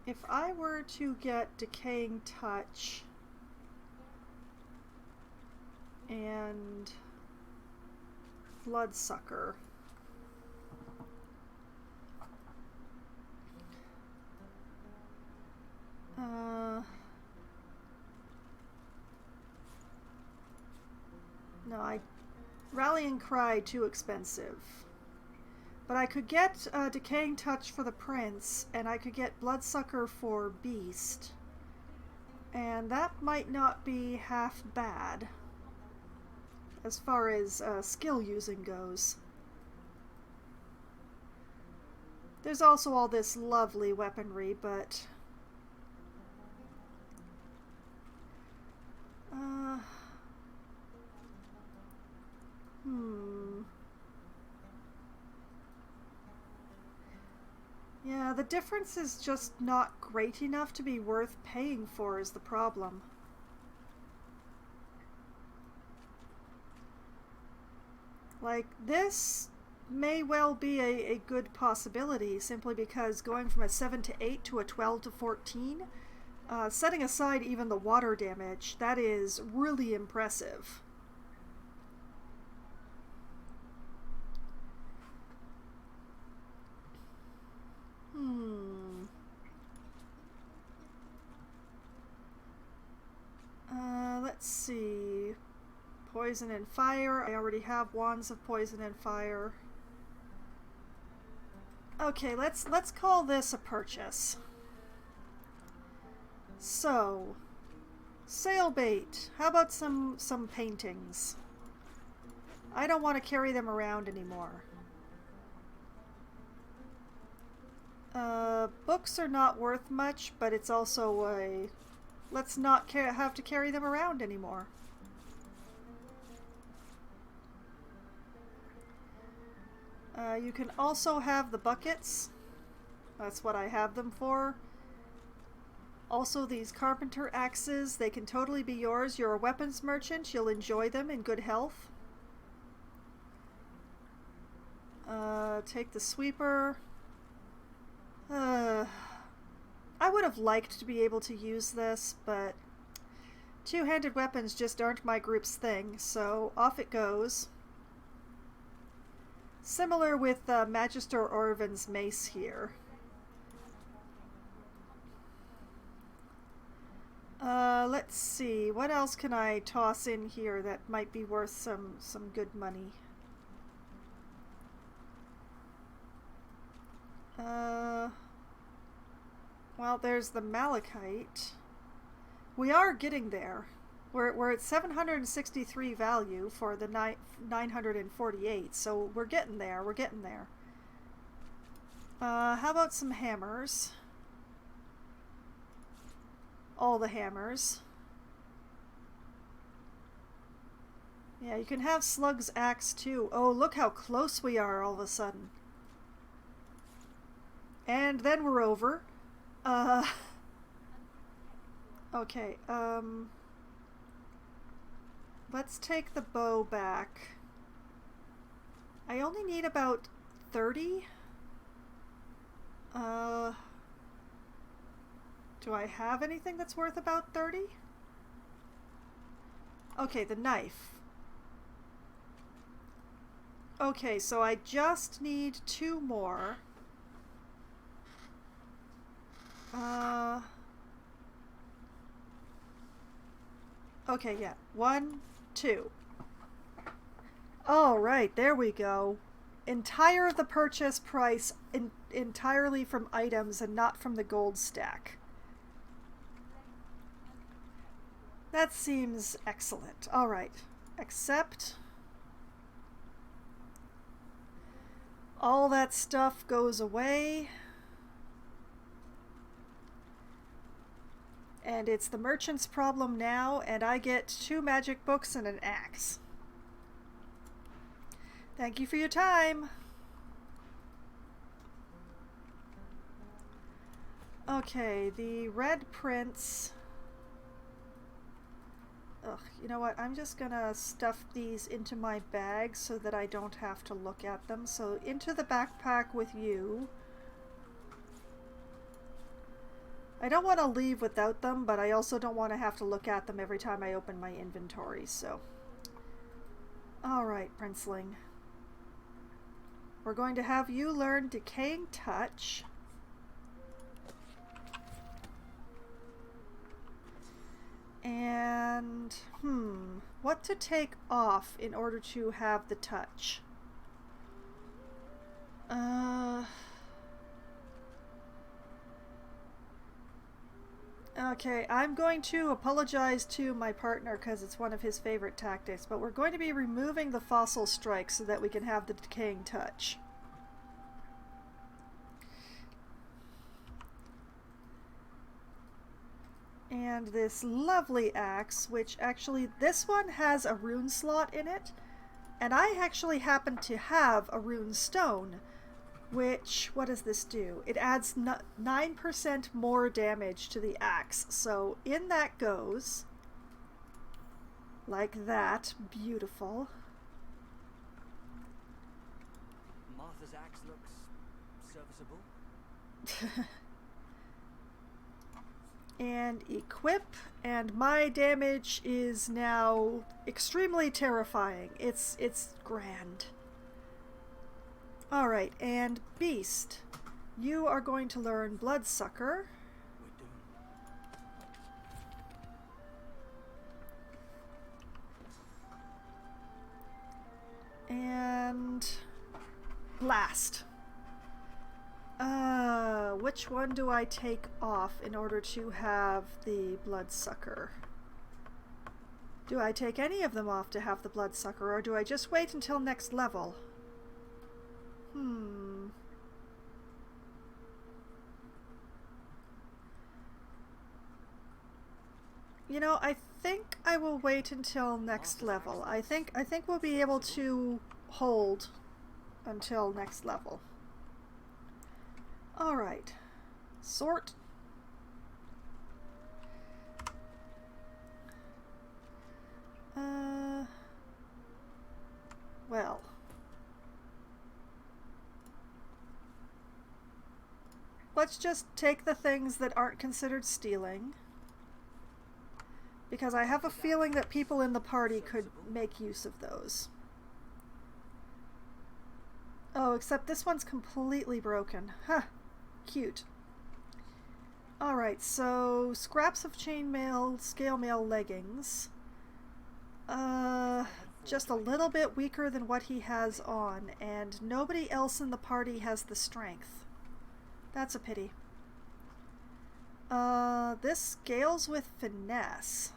If I were to get Decaying Touch and Bloodsucker, no, Rallying Cry, too expensive. But I could get Decaying Touch for the Prince, and I could get Bloodsucker for Beast. And that might not be half bad, as far as skill using goes. There's also all this lovely weaponry, but... Yeah, the difference is just not great enough to be worth paying for is the problem. Like, this may well be a good possibility, simply because going from a 7 to 8 to a 12 to 14, setting aside even the water damage, that is really impressive. Let's see. Poison and Fire. I already have Wands of Poison and Fire. Okay, let's call this a purchase. So, sailbait. How about some paintings? I don't want to carry them around anymore. Books are not worth much, but it's also a... Let's not have to carry them around anymore. You can also have the buckets. That's what I have them for. Also, these carpenter axes, they can totally be yours. You're a weapons merchant. You'll enjoy them in good health. Take the sweeper. I would have liked to be able to use this, but two-handed weapons just aren't my group's thing, so off it goes. Similar with Magister Orvin's mace here. Let's see, what else can I toss in here that might be worth some good money? Well, there's the malachite. We are getting there. We're at 763 value for the 948, so we're getting there, we're getting there. How about some hammers? All the hammers. Yeah, you can have Slug's axe too. Oh, look how close we are all of a sudden. And then we're over. Okay, let's take the bow back. I only need about 30. Do I have anything that's worth about 30? Okay, the knife. Okay, so I just need 2 more. Okay, yeah. 1, 2. All right, there we go. Entire of the purchase price entirely from items and not from the gold stack. That seems excellent. All right. Accept. All that stuff goes away. And it's the merchant's problem now, and I get 2 magic books and an axe. Thank you for your time. Okay, the red prints. Ugh, you know what? I'm just gonna stuff these into my bag so that I don't have to look at them. So into the backpack with you. I don't want to leave without them, but I also don't want to have to look at them every time I open my inventory, so. Alright, Princeling. We're going to have you learn Decaying Touch. And, what to take off in order to have the touch? Okay, I'm going to apologize to my partner because it's one of his favorite tactics, but we're going to be removing the Fossil Strike so that we can have the Decaying Touch. And this lovely axe, which actually, this one has a rune slot in it, and I actually happen to have a rune stone, which, what does this do? It adds 9% more damage to the axe, so in that goes. Like that. Beautiful. Martha's axe looks serviceable. And equip, and my damage is now extremely terrifying. It's grand. Alright, and Beast, you are going to learn Bloodsucker. And Blast. Which one do I take off in order to have the Bloodsucker? Do I take any of them off to have the Bloodsucker, or do I just wait until next level? You know, I think I will wait until next level. I think we'll be able to hold until next level. Alright. Sort. let's just take the things that aren't considered stealing. Because I have a feeling that people in the party could make use of those. Oh, except this one's completely broken. Huh. Cute. Alright, so scraps of chainmail, scale mail leggings. Just a little bit weaker than what he has on, and nobody else in the party has the strength. That's a pity. This scales with finesse.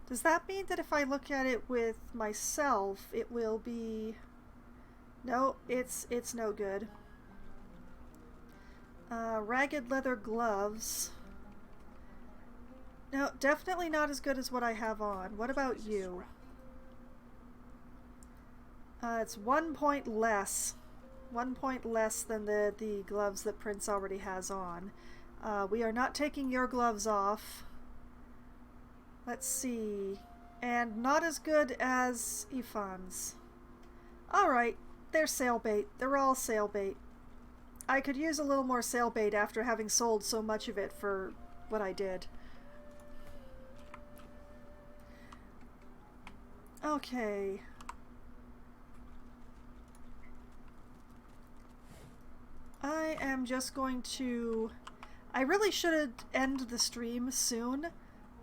Does that mean that if I look at it with myself, it will be... No, it's no good. Ragged leather gloves. No, definitely not as good as what I have on. What about you? It's 1 point less. 1 point less than the gloves that Prince already has on. We are not taking your gloves off. Let's see. And not as good as Ifan's. Alright, they're sailbait. They're all sailbait. I could use a little more sailbait after having sold so much of it for what I did. Okay. I am just going to... I really should end the stream soon,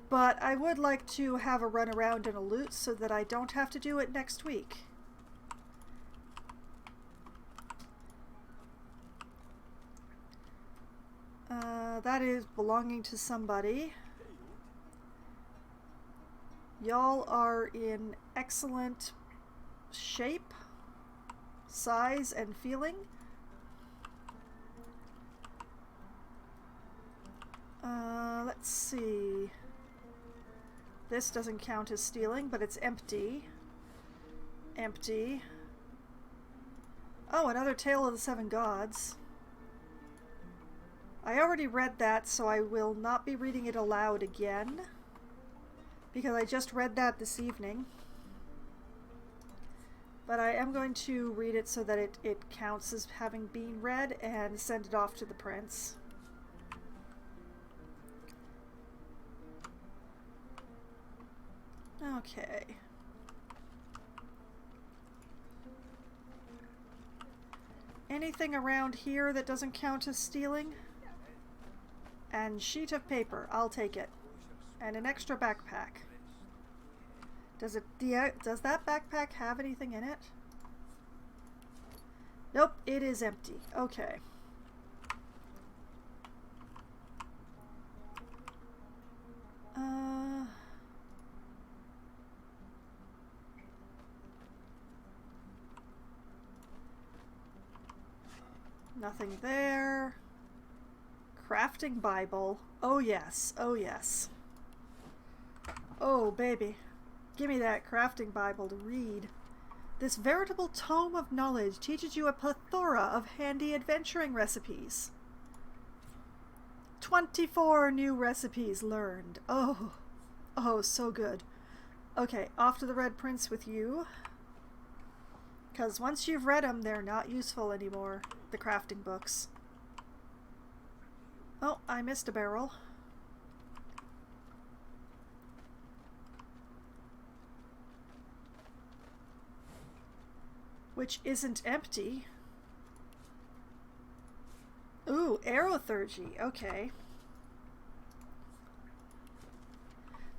but I would like to have a run around and a loot so that I don't have to do it next week. That is belonging to somebody. Y'all are in excellent shape, size, and feeling. Let's see. This doesn't count as stealing, but it's empty. Empty. Oh, another Tale of the Seven Gods. I already read that, so I will not be reading it aloud again, because I just read that this evening. But I am going to read it so that it counts as having been read and send it off to the prince. Okay. Anything around here that doesn't count as stealing? And sheet of paper, I'll take it. And an extra backpack. Does that backpack have anything in it? Nope, it is empty. Okay. Nothing there. Crafting Bible. Oh yes, oh yes. Oh baby, give me that crafting Bible to read. This veritable tome of knowledge teaches you a plethora of handy adventuring recipes. 24 new recipes learned. Oh, so good. Okay, off to the Red Prince with you. Because once you've read them, they're not useful anymore, the crafting books. Oh, I missed a barrel. Which isn't empty. Ooh, aerothergy. Okay.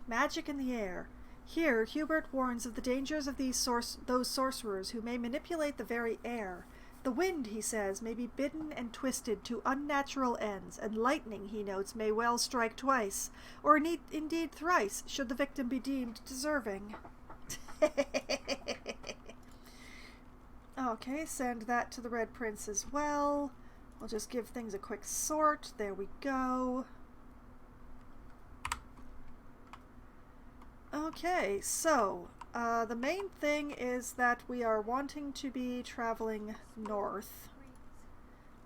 Magic in the air. Here, Hubert warns of the dangers of those sorcerers who may manipulate the very air. The wind, he says, may be bidden and twisted to unnatural ends, and lightning, he notes, may well strike twice, or indeed thrice, should the victim be deemed deserving. Okay, send that to the Red Prince as well. We'll just give things a quick sort. There we go. Okay, so the main thing is that we are wanting to be traveling north.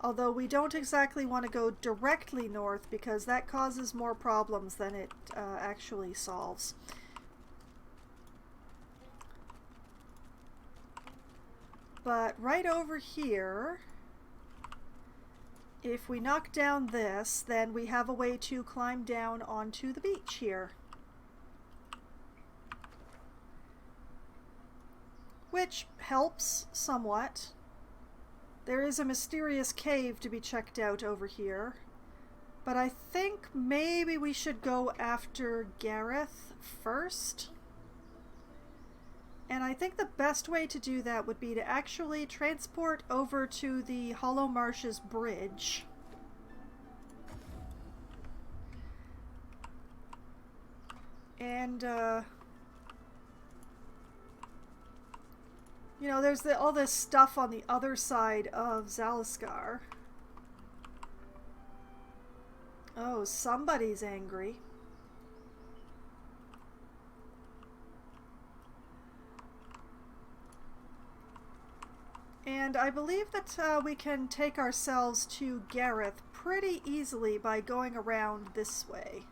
Although we don't exactly want to go directly north because that causes more problems than it actually solves. But right over here if we knock down this, then we have a way to climb down onto the beach here. Which helps somewhat. There is a mysterious cave to be checked out over here. But I think maybe we should go after Gareth first. And I think the best way to do that would be to actually transport over to the Hollow Marshes Bridge. And, you know, there's all this stuff on the other side of Zaliskar. Oh, somebody's angry. And I believe that we can take ourselves to Gareth pretty easily by going around this way.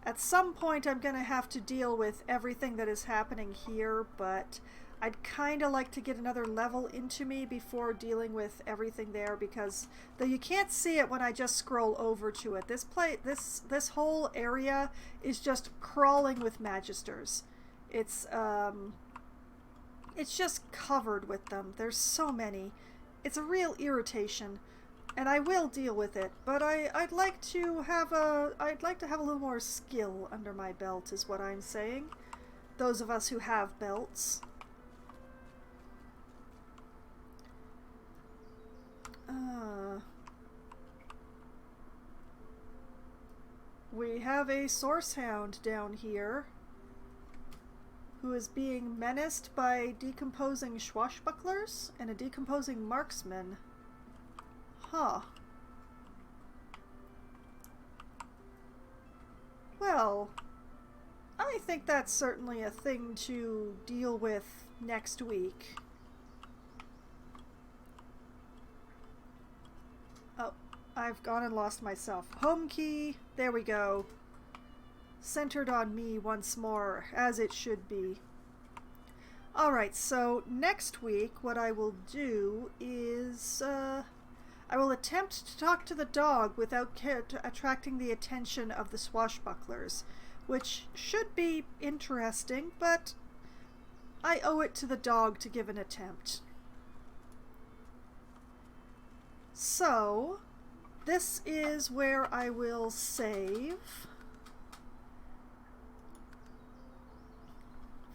At some point I'm going to have to deal with everything that is happening here, but I'd kind of like to get another level into me before dealing with everything there, because though you can't see it when I just scroll over to it, this whole area is just crawling with magisters. It's just covered with them. There's so many. It's a real irritation, and I will deal with it. But I'd like to have a little more skill under my belt, is what I'm saying. Those of us who have belts. We have a source hound down here who is being menaced by decomposing swashbucklers and a decomposing marksman. Huh. Well, I think that's certainly a thing to deal with next week. Oh, I've gone and lost myself. Home key. There we go. Centered on me once more, as it should be. Alright, so next week what I will do is I will attempt to talk to the dog without attracting the attention of the swashbucklers, which should be interesting, but I owe it to the dog to give an attempt. So, this is where I will save.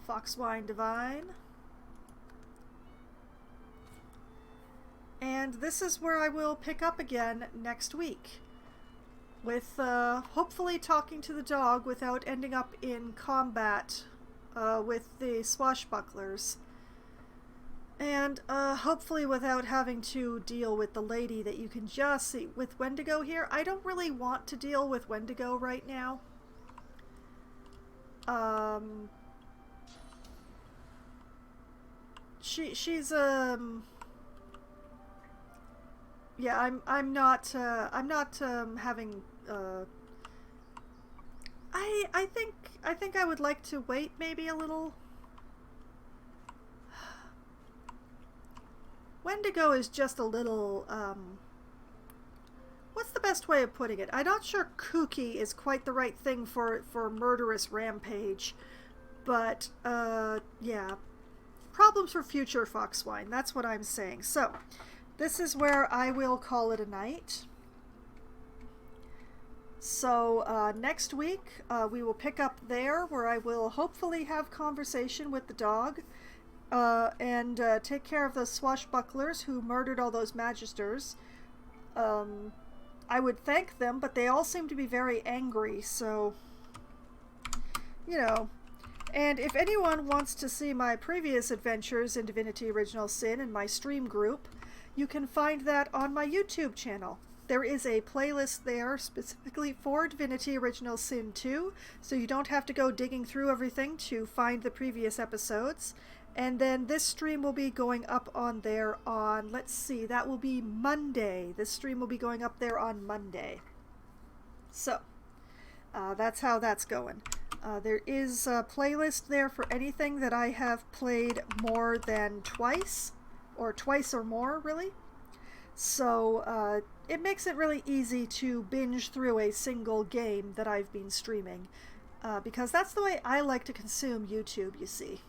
Foxwine Divine. And this is where I will pick up again next week, with hopefully talking to the dog without ending up in combat with the swashbucklers. And hopefully without having to deal with the lady that you can just see with Wendigo here. I don't really want to deal with Wendigo right now. She's yeah, I'm not having I think I would like to wait maybe a little. Wendigo is just a little what's the best way of putting it? I'm not sure kooky is quite the right thing for murderous rampage, but yeah. Problems for future, Foxwine. That's what I'm saying. So, this is where I will call it a night. So, next week, we will pick up there, where I will hopefully have conversation with the dog, and take care of those swashbucklers who murdered all those magisters. I would thank them, but they all seem to be very angry, so, you know. And if anyone wants to see my previous adventures in Divinity Original Sin in my stream group, you can find that on my YouTube channel. There is a playlist there specifically for Divinity Original Sin 2, so you don't have to go digging through everything to find the previous episodes. And then this stream will be going up on there on, let's see, that will be Monday. This stream will be going up there on Monday. So, that's how that's going. There is a playlist there for anything that I have played more than twice, or twice or more, really. So it makes it really easy to binge through a single game that I've been streaming, because that's the way I like to consume YouTube, you see.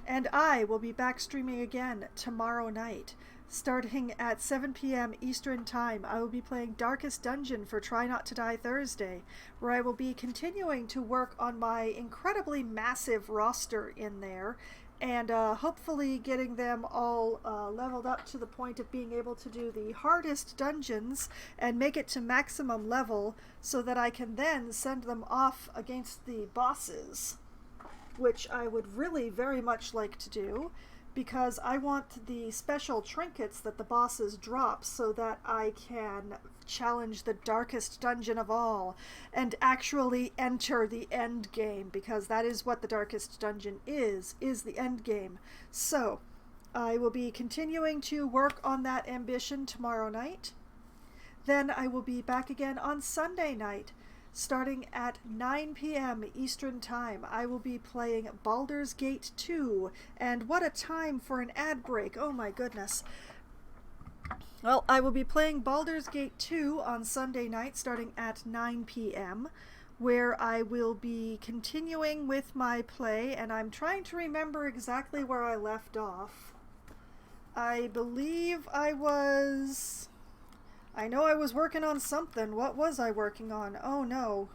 And I will be back streaming again tomorrow night, starting at 7 p.m. Eastern Time. I will be playing Darkest Dungeon for Try Not to Die Thursday, where I will be continuing to work on my incredibly massive roster in there, and hopefully getting them all leveled up to the point of being able to do the hardest dungeons and make it to maximum level, so that I can then send them off against the bosses, which I would really very much like to do, because I want the special trinkets that the bosses drop so that I can challenge the darkest dungeon of all and actually enter the end game, because that is what the darkest dungeon is the end game. So I will be continuing to work on that ambition tomorrow night. Then I will be back again on Sunday night, starting at 9 p.m. Eastern Time. I will be playing Baldur's Gate 2, and what a time for an ad break, oh my goodness. Well, I will be playing Baldur's Gate 2 on Sunday night, starting at 9 p.m., where I will be continuing with my play, and I'm trying to remember exactly where I left off. I believe I know I was working on something. What was I working on? Oh no.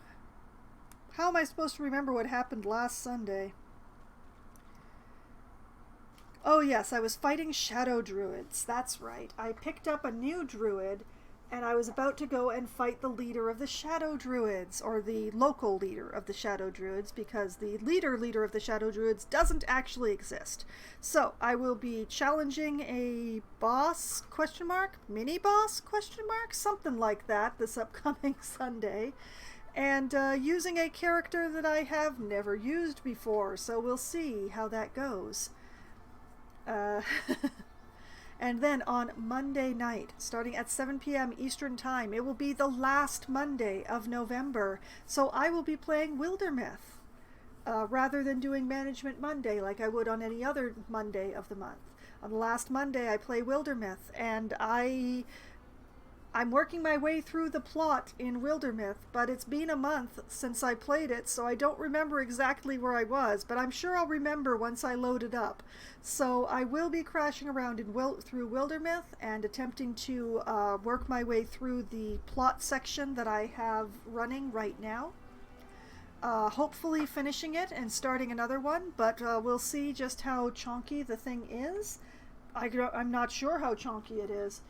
How am I supposed to remember what happened last Sunday? Oh yes, I was fighting shadow druids. That's right. I picked up a new druid, and I was about to go and fight the leader of the shadow druids, or the local leader of the shadow druids, because the leader of the shadow druids doesn't actually exist. So I will be challenging a boss, question mark, mini boss, question mark, something like that, this upcoming Sunday, and using a character that I have never used before, so we'll see how that goes. And then on Monday night, starting at 7 p.m. Eastern Time, it will be the last Monday of November, so I will be playing Wildermyth, rather than doing Management Monday like I would on any other Monday of the month. On the last Monday, I play Wildermyth, and I'm working my way through the plot in Wildermyth, but it's been a month since I played it, so I don't remember exactly where I was, but I'm sure I'll remember once I load it up. So I will be crashing around through Wildermyth and attempting to work my way through the plot section that I have running right now. Hopefully finishing it and starting another one, but we'll see just how chonky the thing is. I'm not sure how chonky it is.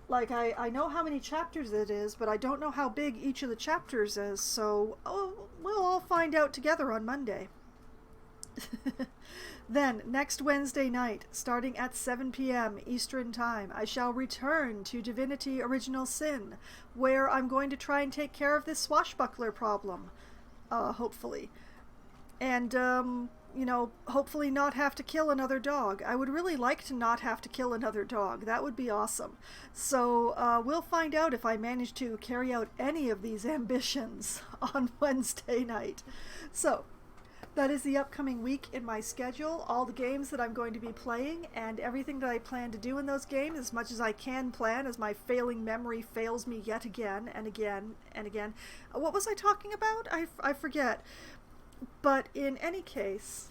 Like, I know how many chapters it is, but I don't know how big each of the chapters is, so we'll all find out together on Monday. Then, next Wednesday night, starting at 7 p.m. Eastern Time, I shall return to Divinity Original Sin, where I'm going to try and take care of this swashbuckler problem, hopefully. And, hopefully not have to kill another dog. I would really like to not have to kill another dog. That would be awesome. So we'll find out if I manage to carry out any of these ambitions on Wednesday night. So that is the upcoming week in my schedule, all the games that I'm going to be playing, and everything that I plan to do in those games, as much as I can plan, as my failing memory fails me yet again and again and again. What was I talking about? I forget. But in any case,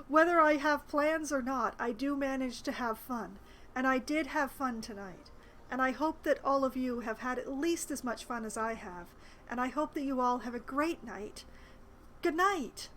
whether I have plans or not, I do manage to have fun. And I did have fun tonight. And I hope that all of you have had at least as much fun as I have. And I hope that you all have a great night. Good night!